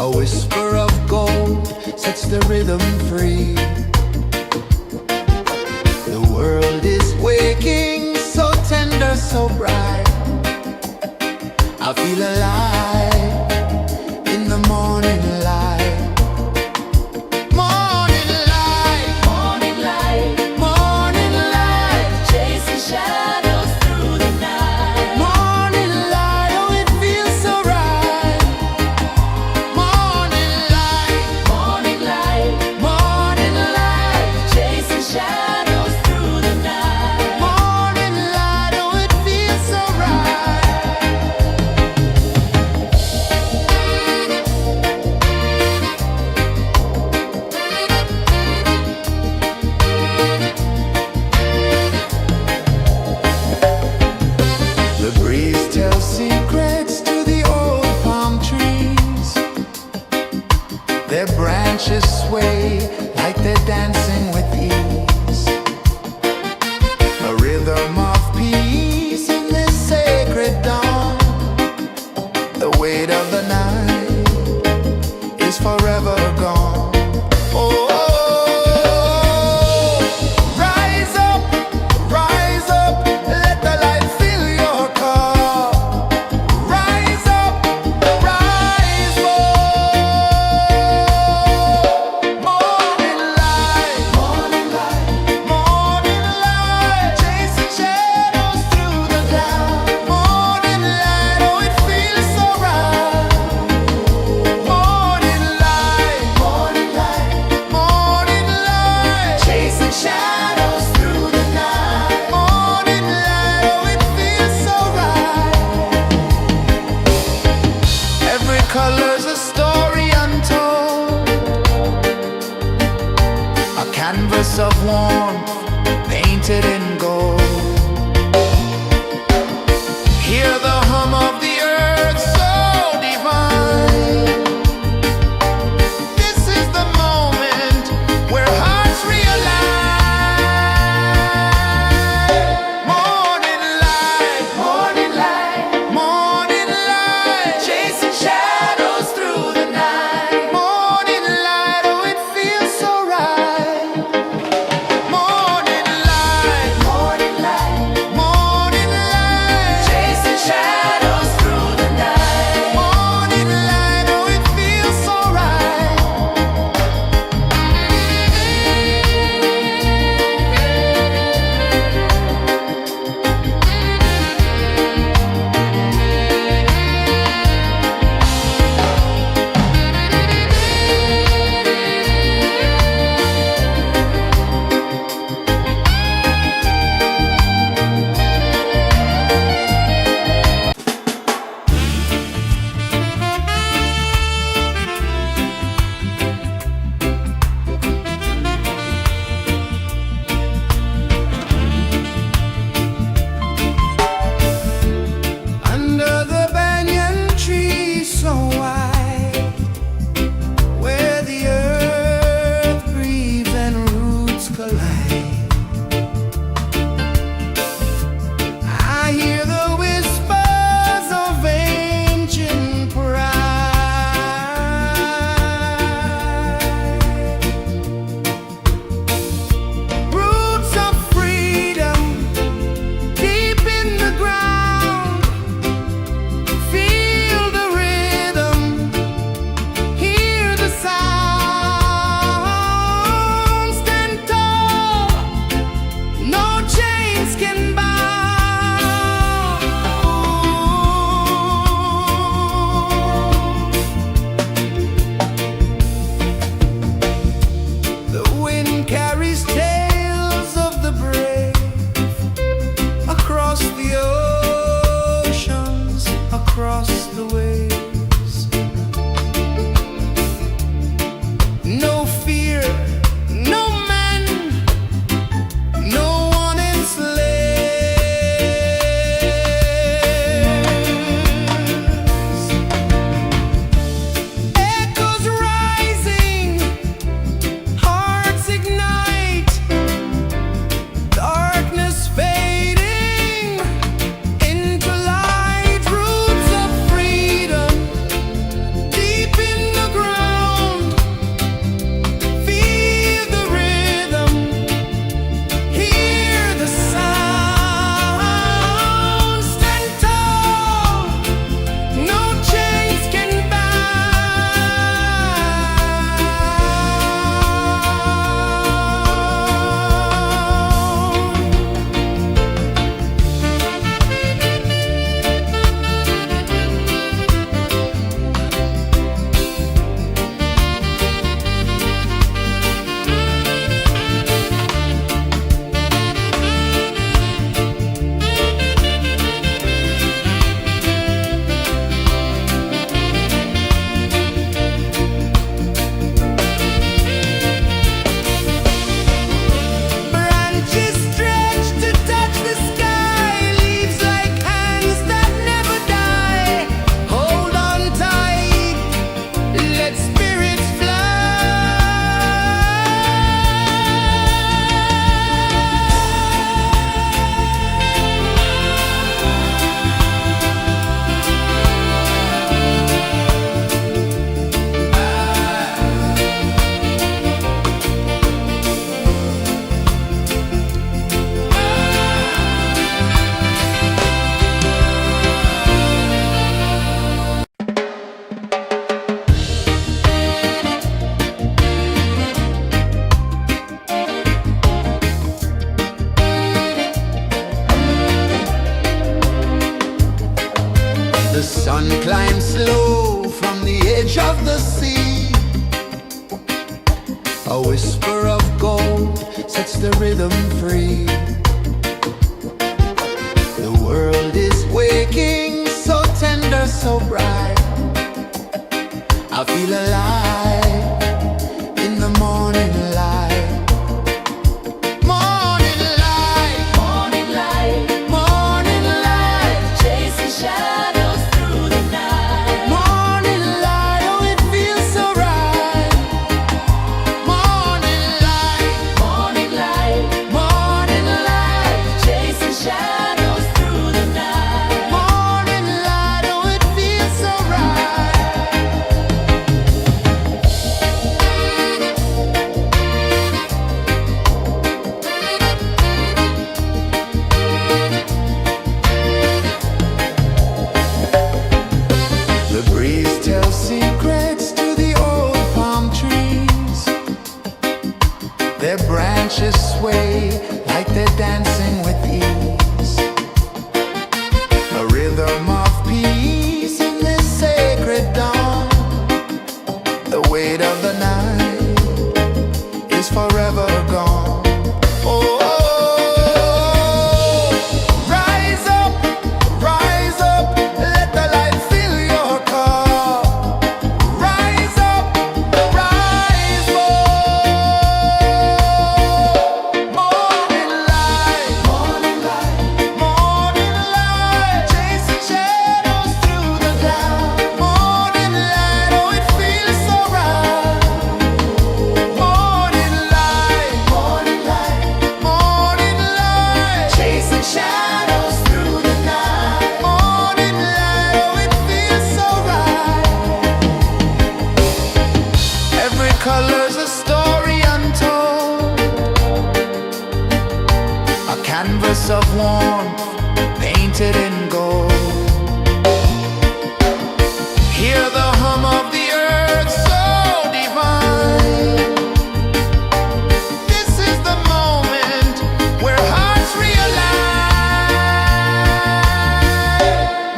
A whisper of gold sets the rhythm free. The world is waking, so tender, so bright. I feel alive in the morning light. Morning light, Morning light, morning light, chasing shadows through the night. morning light, oh it feels so right. Morning light, Morning light, morning light, chasing shadows through the night. morning light, oh it feels so right. The breeze tells secrets to the old palm trees. Their branches sway like they're dancing with ease. A rhythm of peace in this sacred dawn. The weight of the night is forever gone. Oh, rise up, let the light fill your cup. Rise up, rise up. Morning light, morning light, morning light, chasing shadows through the cloud. Morning light, oh it feels so right. Morning light, morning light, morning light, chasing shadows through the night. Morning light, oh it feels so right. Every color's a story untold, a canvas of warmth painted in gold. Hear the hum of the earth so divine. This is the moment where hearts realign. Morning light, morning light, morning light, chasing shadows through the night. Morning light, oh it feels so right. Morning light, morning light, morning light, chasing shadows through the night. Morning light, oh it feels so right. Under the banyan tree so wide, where the earth breathes and roots collide, I hear the whispers of ancient pride. Roots of freedom deep in the ground. Feel the rhythm, hear the sound. Stand tall, no chains can bound. The wind carries tales of the brave across the oceans, across the waves. No fear, no man, no one enslaves. Echoes rising, hearts ignite, darkness fading into light. Roots of freedom Sun climbs slow from the edge of the sea. A whisper of gold sets the rhythm free. The world is waking, so tender, so bright. I feel alive in the morning light. Morning light, Morning light, morning light, chasing shadows through the night. morning light, oh it feels so right. Morning light, Morning light, morning light, chasing shadows through the night. morning light, oh it feels so right. The breeze tells secrets to the old palm trees. Their branches sway like they're dancing with ease. A rhythm of peace in this sacred dawn. The weight of the night is forever gone. Oh, rise up, let the light fill your cup. Rise up, rise up. Morning light, morning light, morning light, chasing shadows through the cloud. Morning light, oh it feels so right. Morning light, morning light, morning light, chasing shadows through the night. Morning light, oh it feels so right. Every color's a story untold, a canvas of warmth painted in gold. Hear the hum of the earth so divine. This is the moment where hearts realign.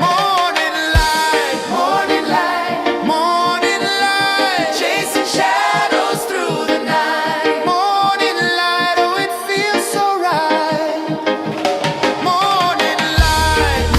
Morning light, morning light, morning light, chasing shadows through the night. Morning light, oh it feels so right. Morning light,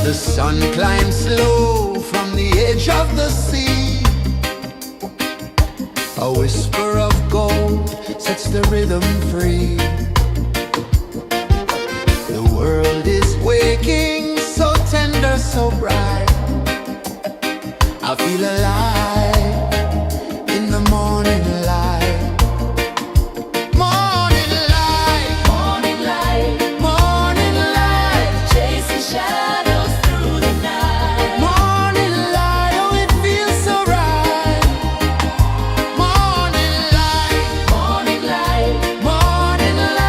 The sun climbs slow from the edge of the sea. A whisper of gold sets the rhythm free. The world is waking, so tender, so bright. I feel alive in the morning light. Morning light, Morning light, morning light, chasing shadows through the night. morning light, oh it feels so right. Morning light, Morning light, morning light.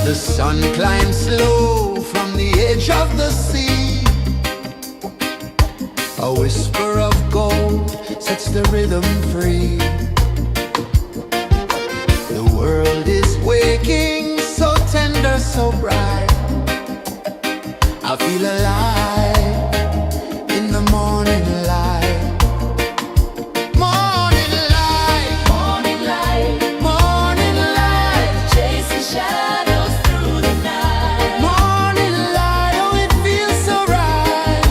The sun climbs slow from the edge of the sea. A whisper of gold sets the rhythm free. The world is waking, so tender, so bright. I feel alive in the morning light. Morning light, Morning light, morning light, chasing shadows through the night. morning light, oh it feels so right.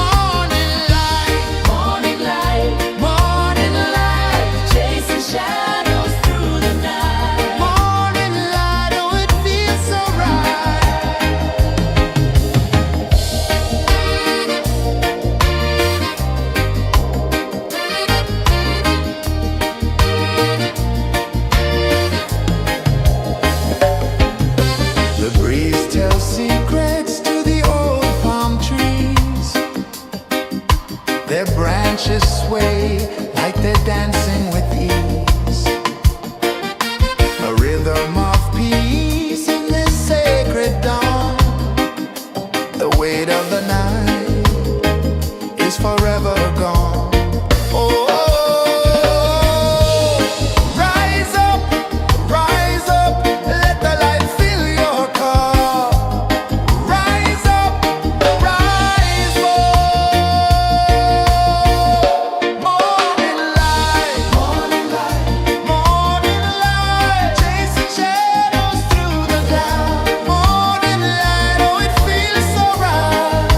Morning light, Morning light, morning light, chasing shadows through the night. morning light, oh it feels so right. The breeze tells secrets to the old palm trees. Their branches sway like they're dancing with ease. A rhythm of peace in this sacred dawn. The weight of the night is forever gone. Oh, rise up, let the light fill your cup. Rise up, rise more. Morning light, morning light, morning light, chasing shadows through the cloud. Morning light, oh it feels so right.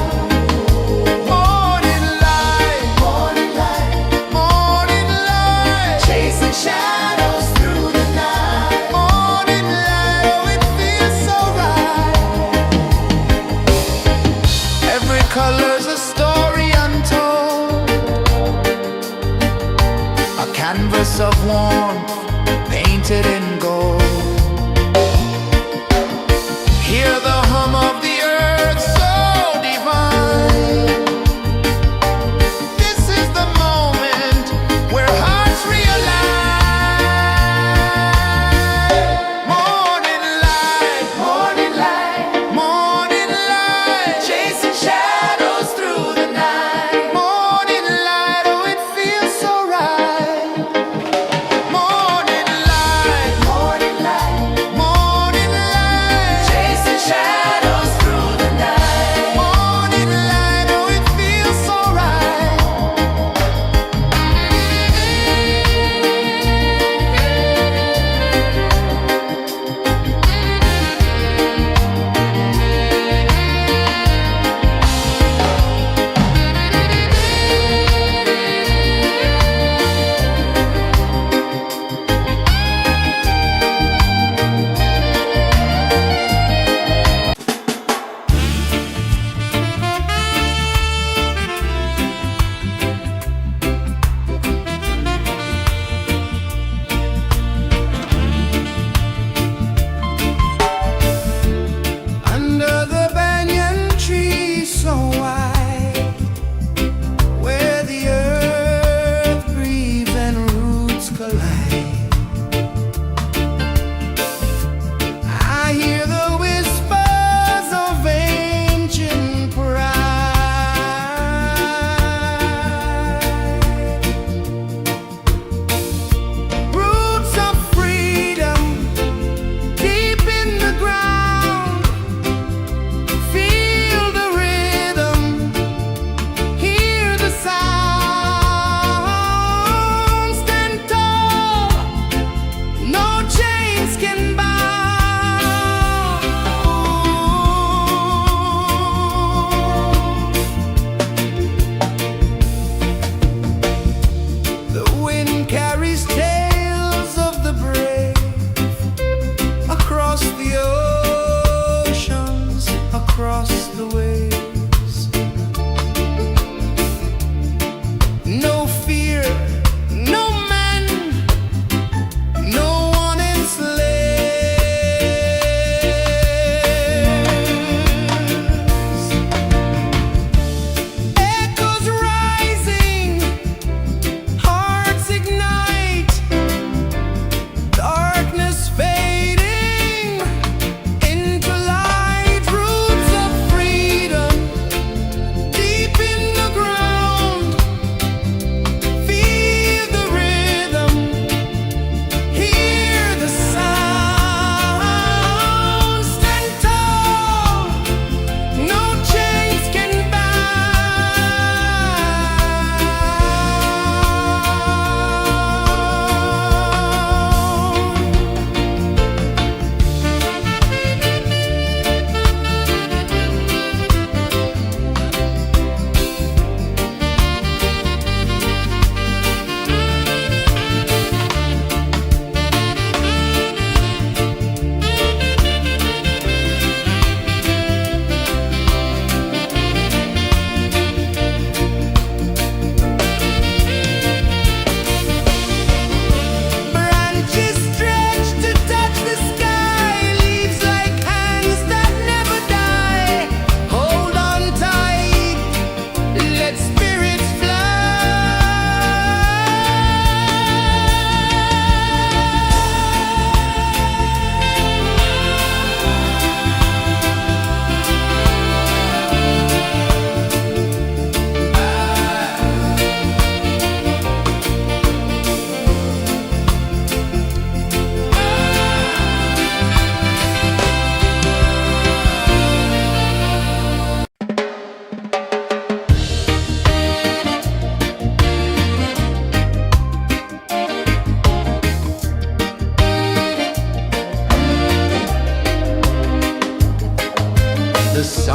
Morning light, morning light, morning light, chasing shadows through the night. Morning light, oh it feels so right. Every color's a story untold, a canvas of warmth painted in gold. Hear the hum of the earth so divine. This is the moment where hearts realign. Morning light, morning light, morning light, chasing shadows through the night. Morning light, oh it feels so right. Morning light, morning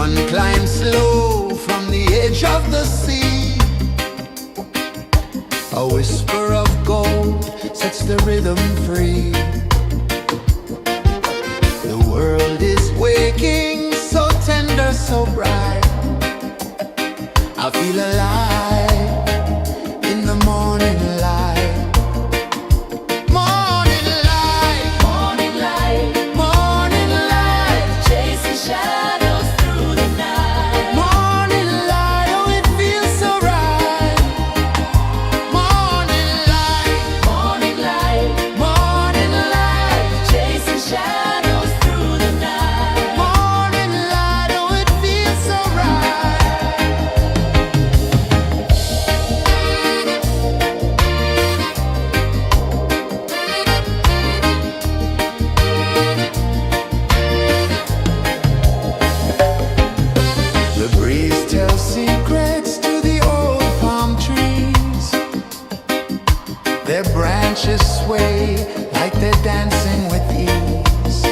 sun climbs slow from the edge of the sea. A whisper of gold sets the rhythm free. The world is waking, so tender, so bright. I feel alive in the morning light. Morning light, Morning light, morning light, chasing shadows through the night. morning light, oh it feels so right. Morning light, Morning light, morning light, chasing shadows through the night. morning light, oh it feels so right. The breeze tells secrets to the old palm trees. Their branches sway like they're dancing with ease.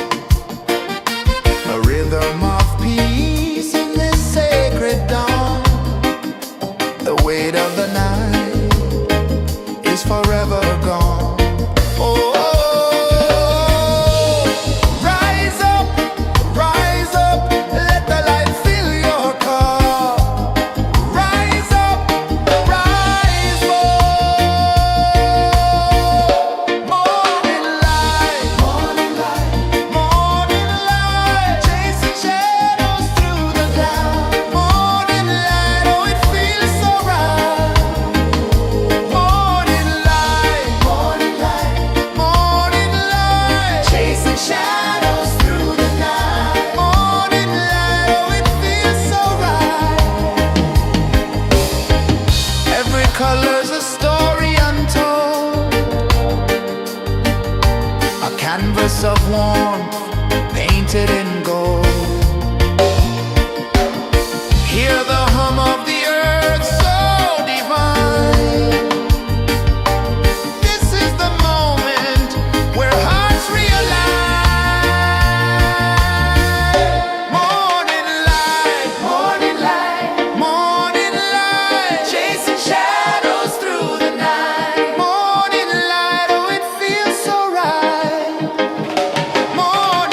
A rhythm of peace in this sacred dawn. The weight of the night is forever gone. Oh, rise up, let the light fill your cup. Rise up, rise more. Morning light, morning light, morning light, chasing shadows through the cloud. Morning light, oh it feels so right. Morning light, morning light, morning light, chasing shadows through the night. Morning light, oh it feels so right. Every color's a story untold, a canvas of warmth painted in gold. Hear the hum of the earth so divine. This is the moment where hearts realign. Morning light, morning light, morning light, chasing shadows through the night. Morning light, oh it feels so right. Morning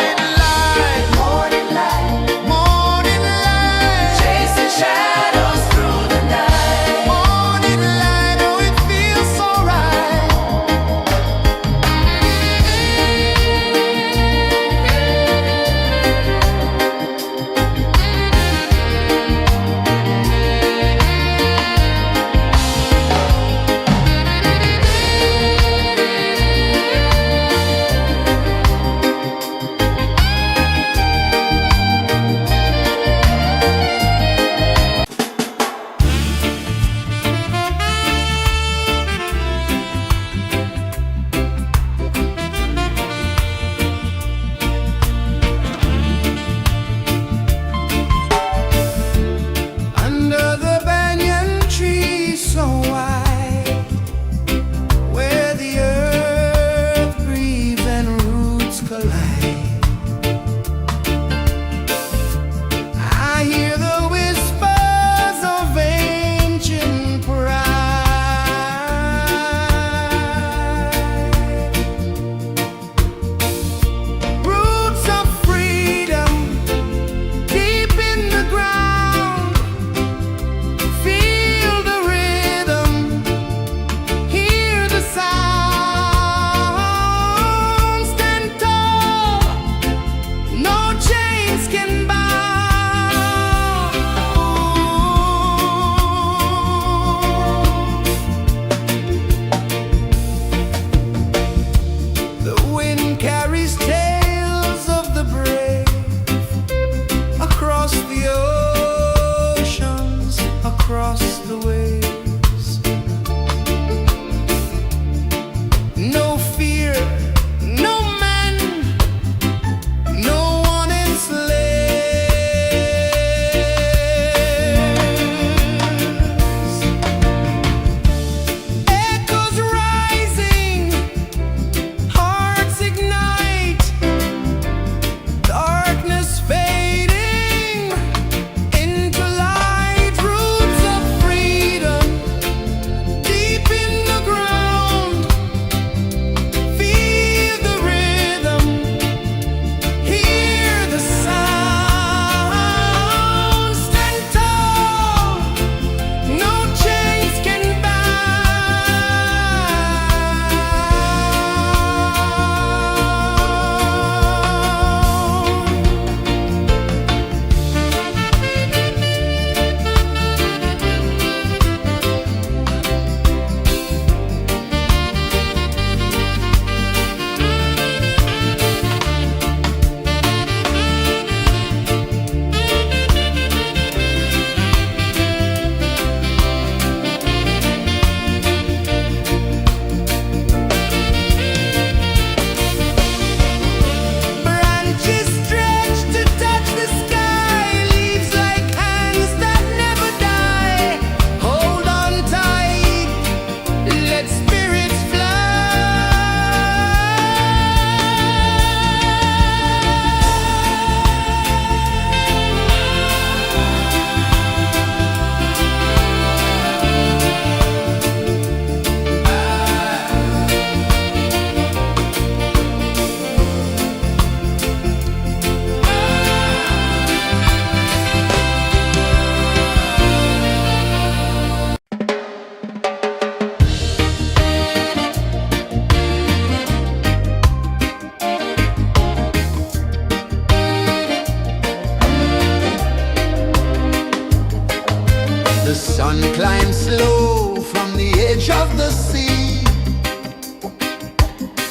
sun climbs slow from the edge of the sea.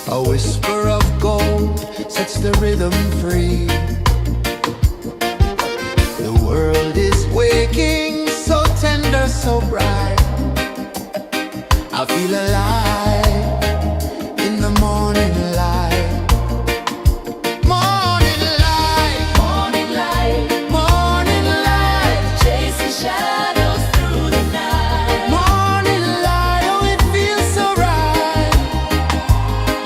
A whisper of gold sets the rhythm free. The world is waking, so tender, so bright. I feel alive in the morning light. Morning light, Morning light, morning light, chasing shadows through the night. morning light, oh it feels so right.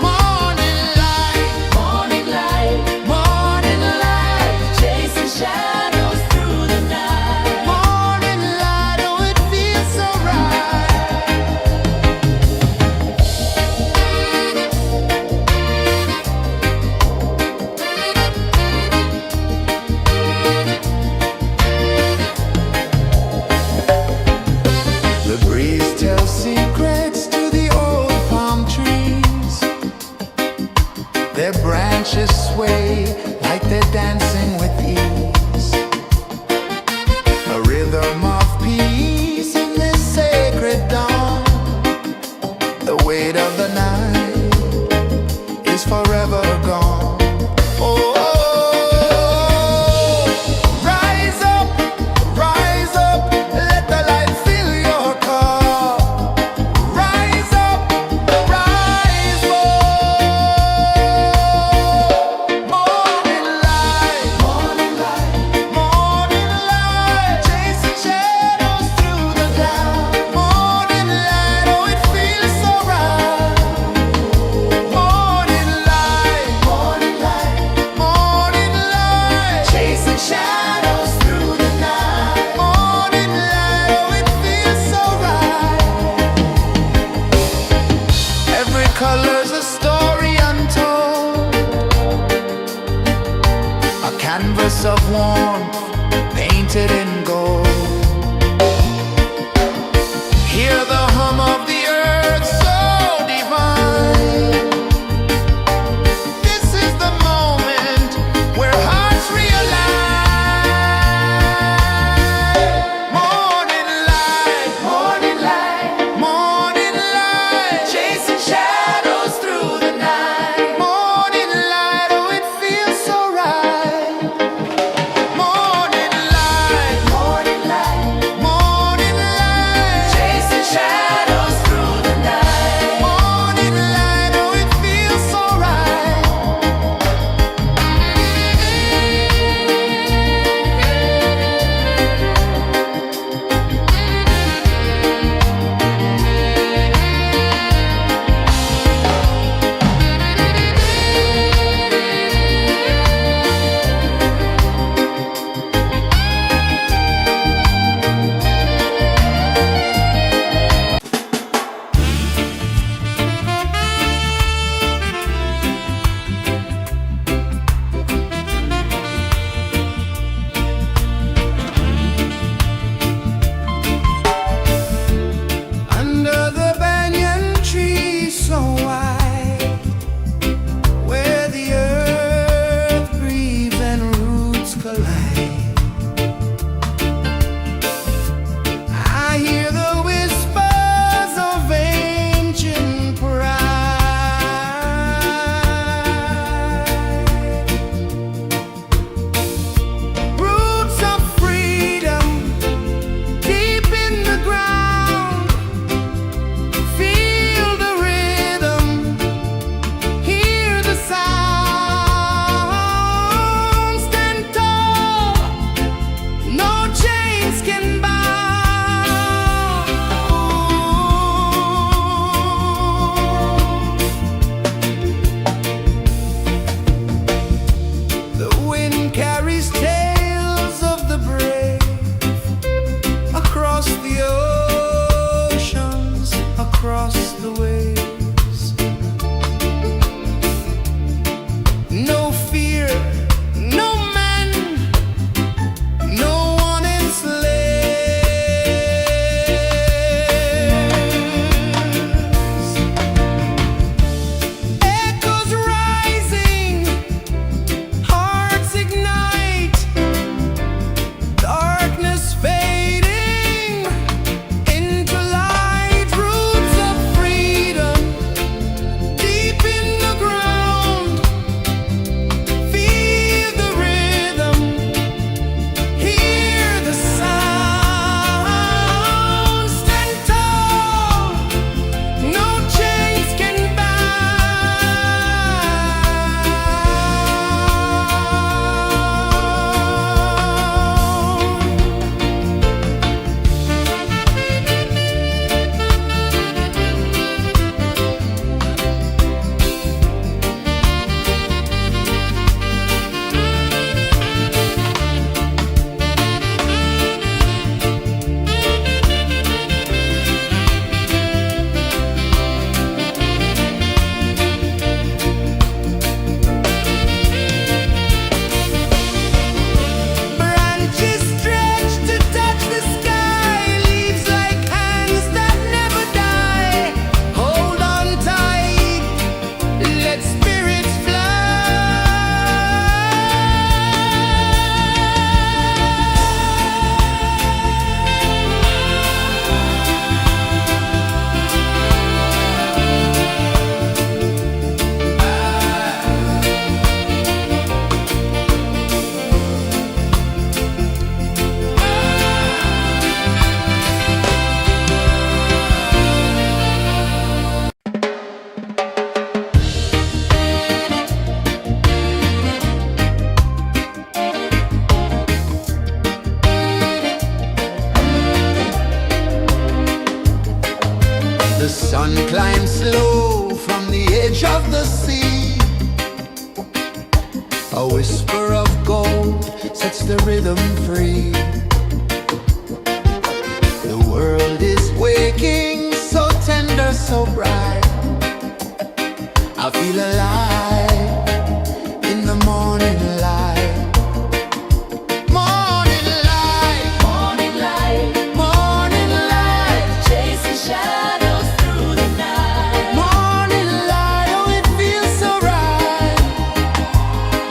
Morning light, Morning light, morning light, chasing shadows through the night. morning light, oh it feels so right. The breeze tells secrets to the old palm trees. Their branches sway like they're dancing with ease. A rhythm of peace in this sacred dawn. The weight of the night is forever gone. Oh, rise up, let the light fill your cup. Rise up, rise more. Morning light, morning light, morning light, chasing shadows through the cloud. Morning light, oh it feels so right. Morning light, morning light, morning light, chasing shadows through the night. Morning light, oh it feels so right. Every color's a story untold, a canvas of warmth painted in gold. Hear the hum of the earth so divine. This is the moment where hearts realign. Morning light, morning light, morning light, chasing shadows through the night. Morning light, oh it feels so right. Morning light, of the sea. A whisper of gold sets the rhythm free. The world is waking, so tender, so bright. I feel alive in the morning light. Morning light, Morning light, morning light, chasing shadows through the night. morning light, oh it feels so right.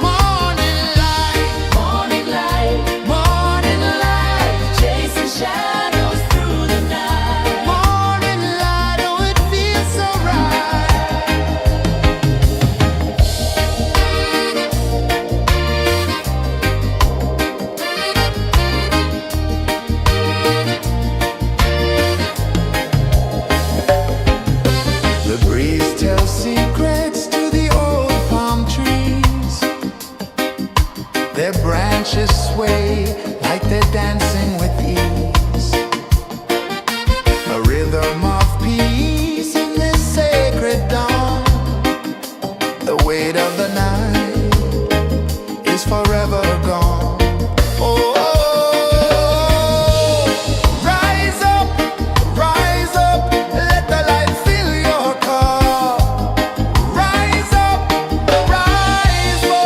Morning light, Morning light, morning light, chasing shadows through the night. morning light, oh it feels so right. The breeze tells secrets to the old palm trees. Their branches sway like they're dancing with ease. A rhythm of peace in this sacred dawn. The weight of the night is forever gone. Oh, rise up, let the light fill your cup. Rise up, rise up.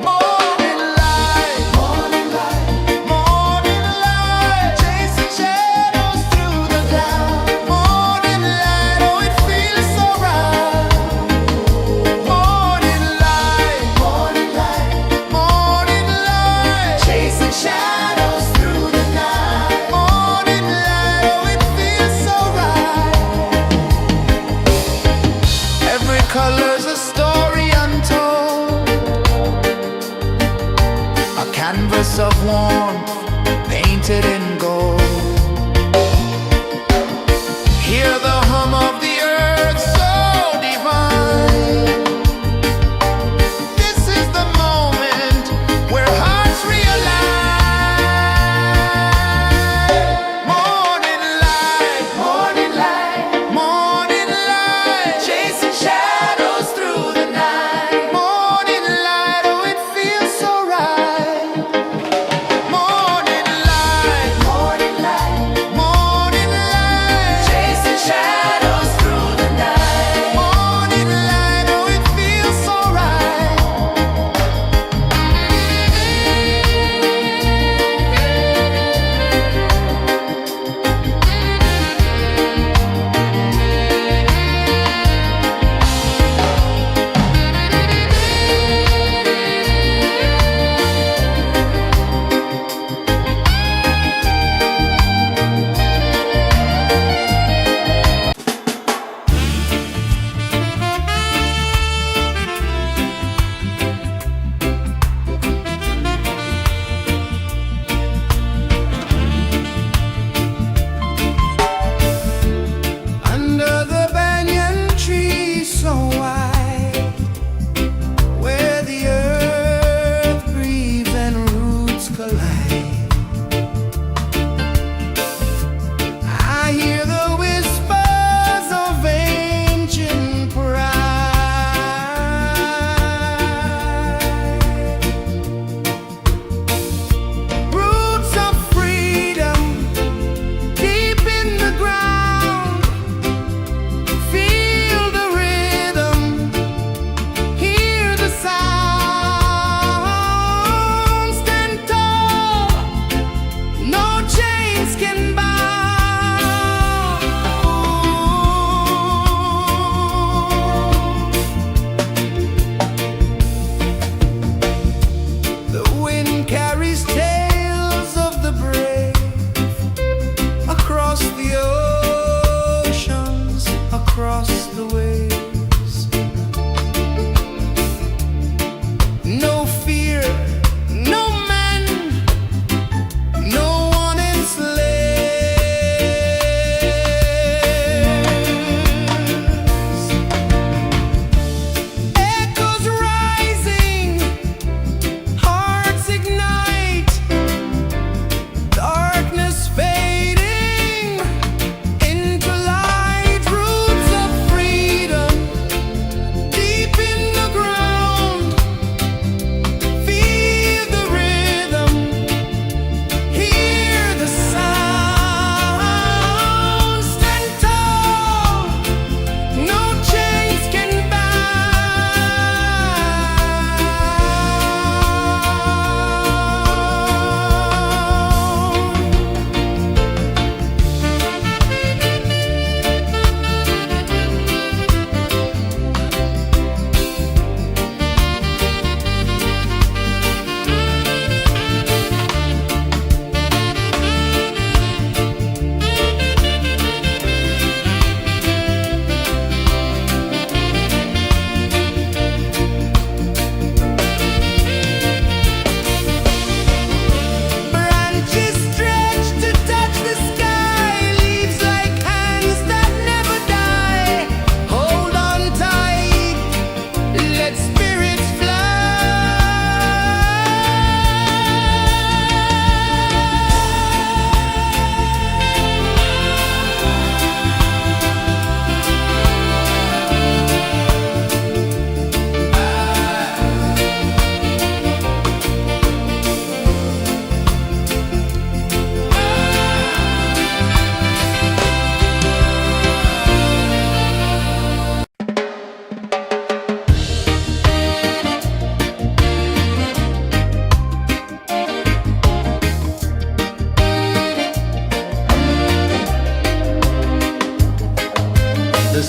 Morning light, morning light, morning light, chasing shadows through the cloud. Morning light, oh it feels so right. Morning light, morning light, morning light, chasing shadows through the night. Morning light, oh it feels so right. Every color's a story untold, a canvas of warmth painted in gold. Hear the hum of the earth so divine. This is the moment where hearts realign. Morning light, morning light, morning light, chasing shadows through the night. Morning light, oh it feels so right. Morning light,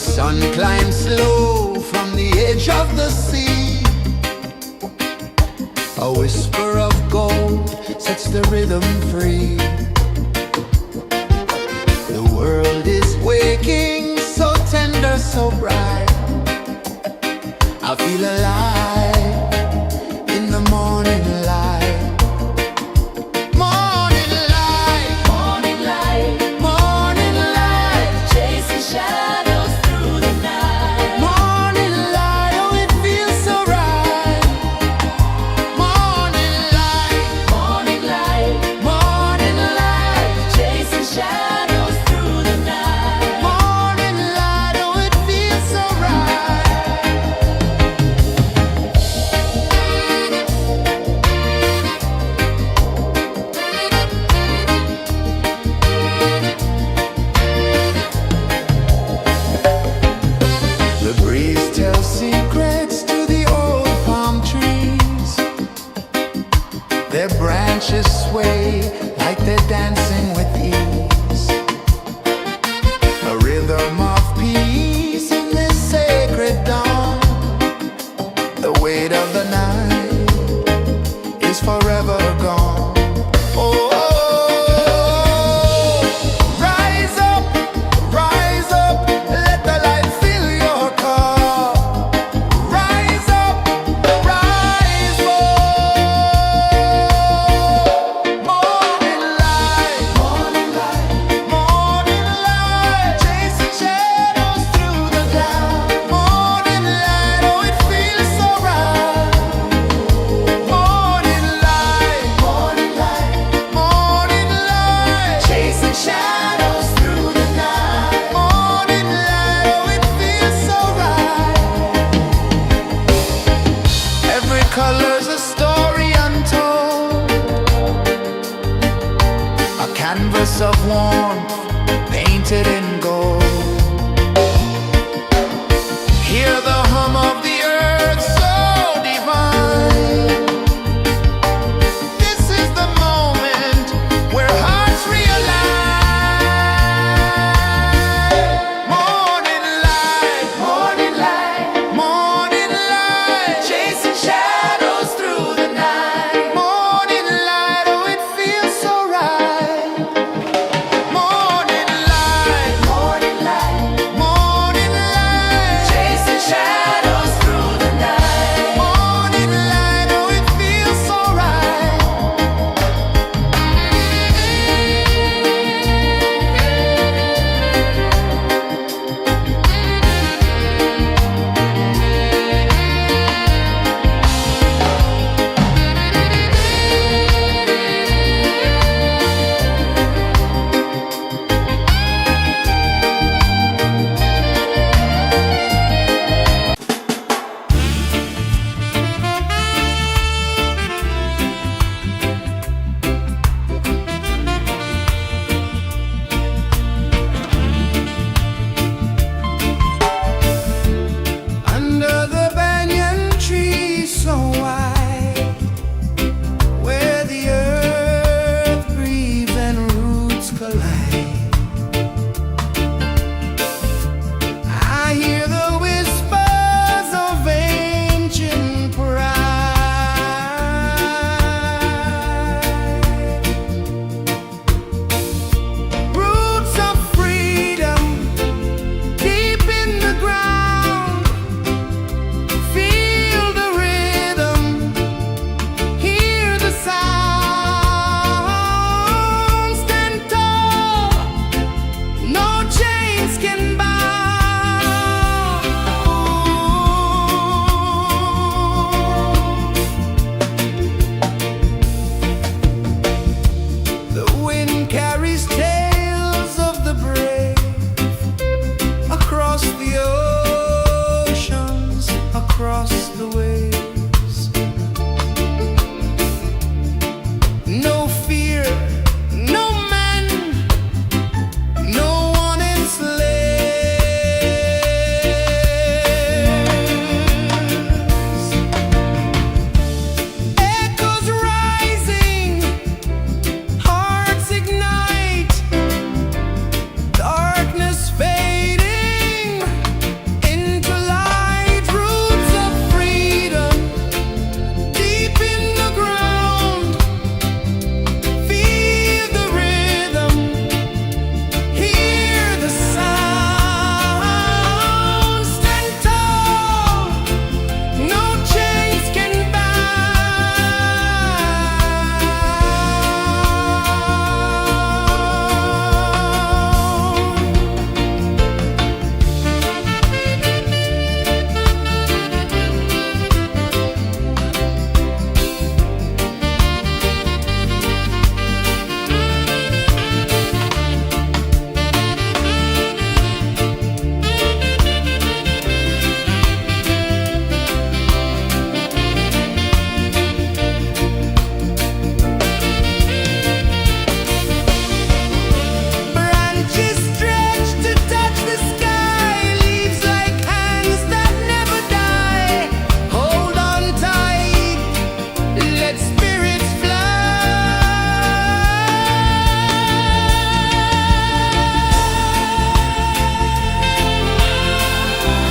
sun climbs slow from the edge of the sea. A whisper of gold sets the rhythm free. The world is waking, so tender, so bright. I feel alive.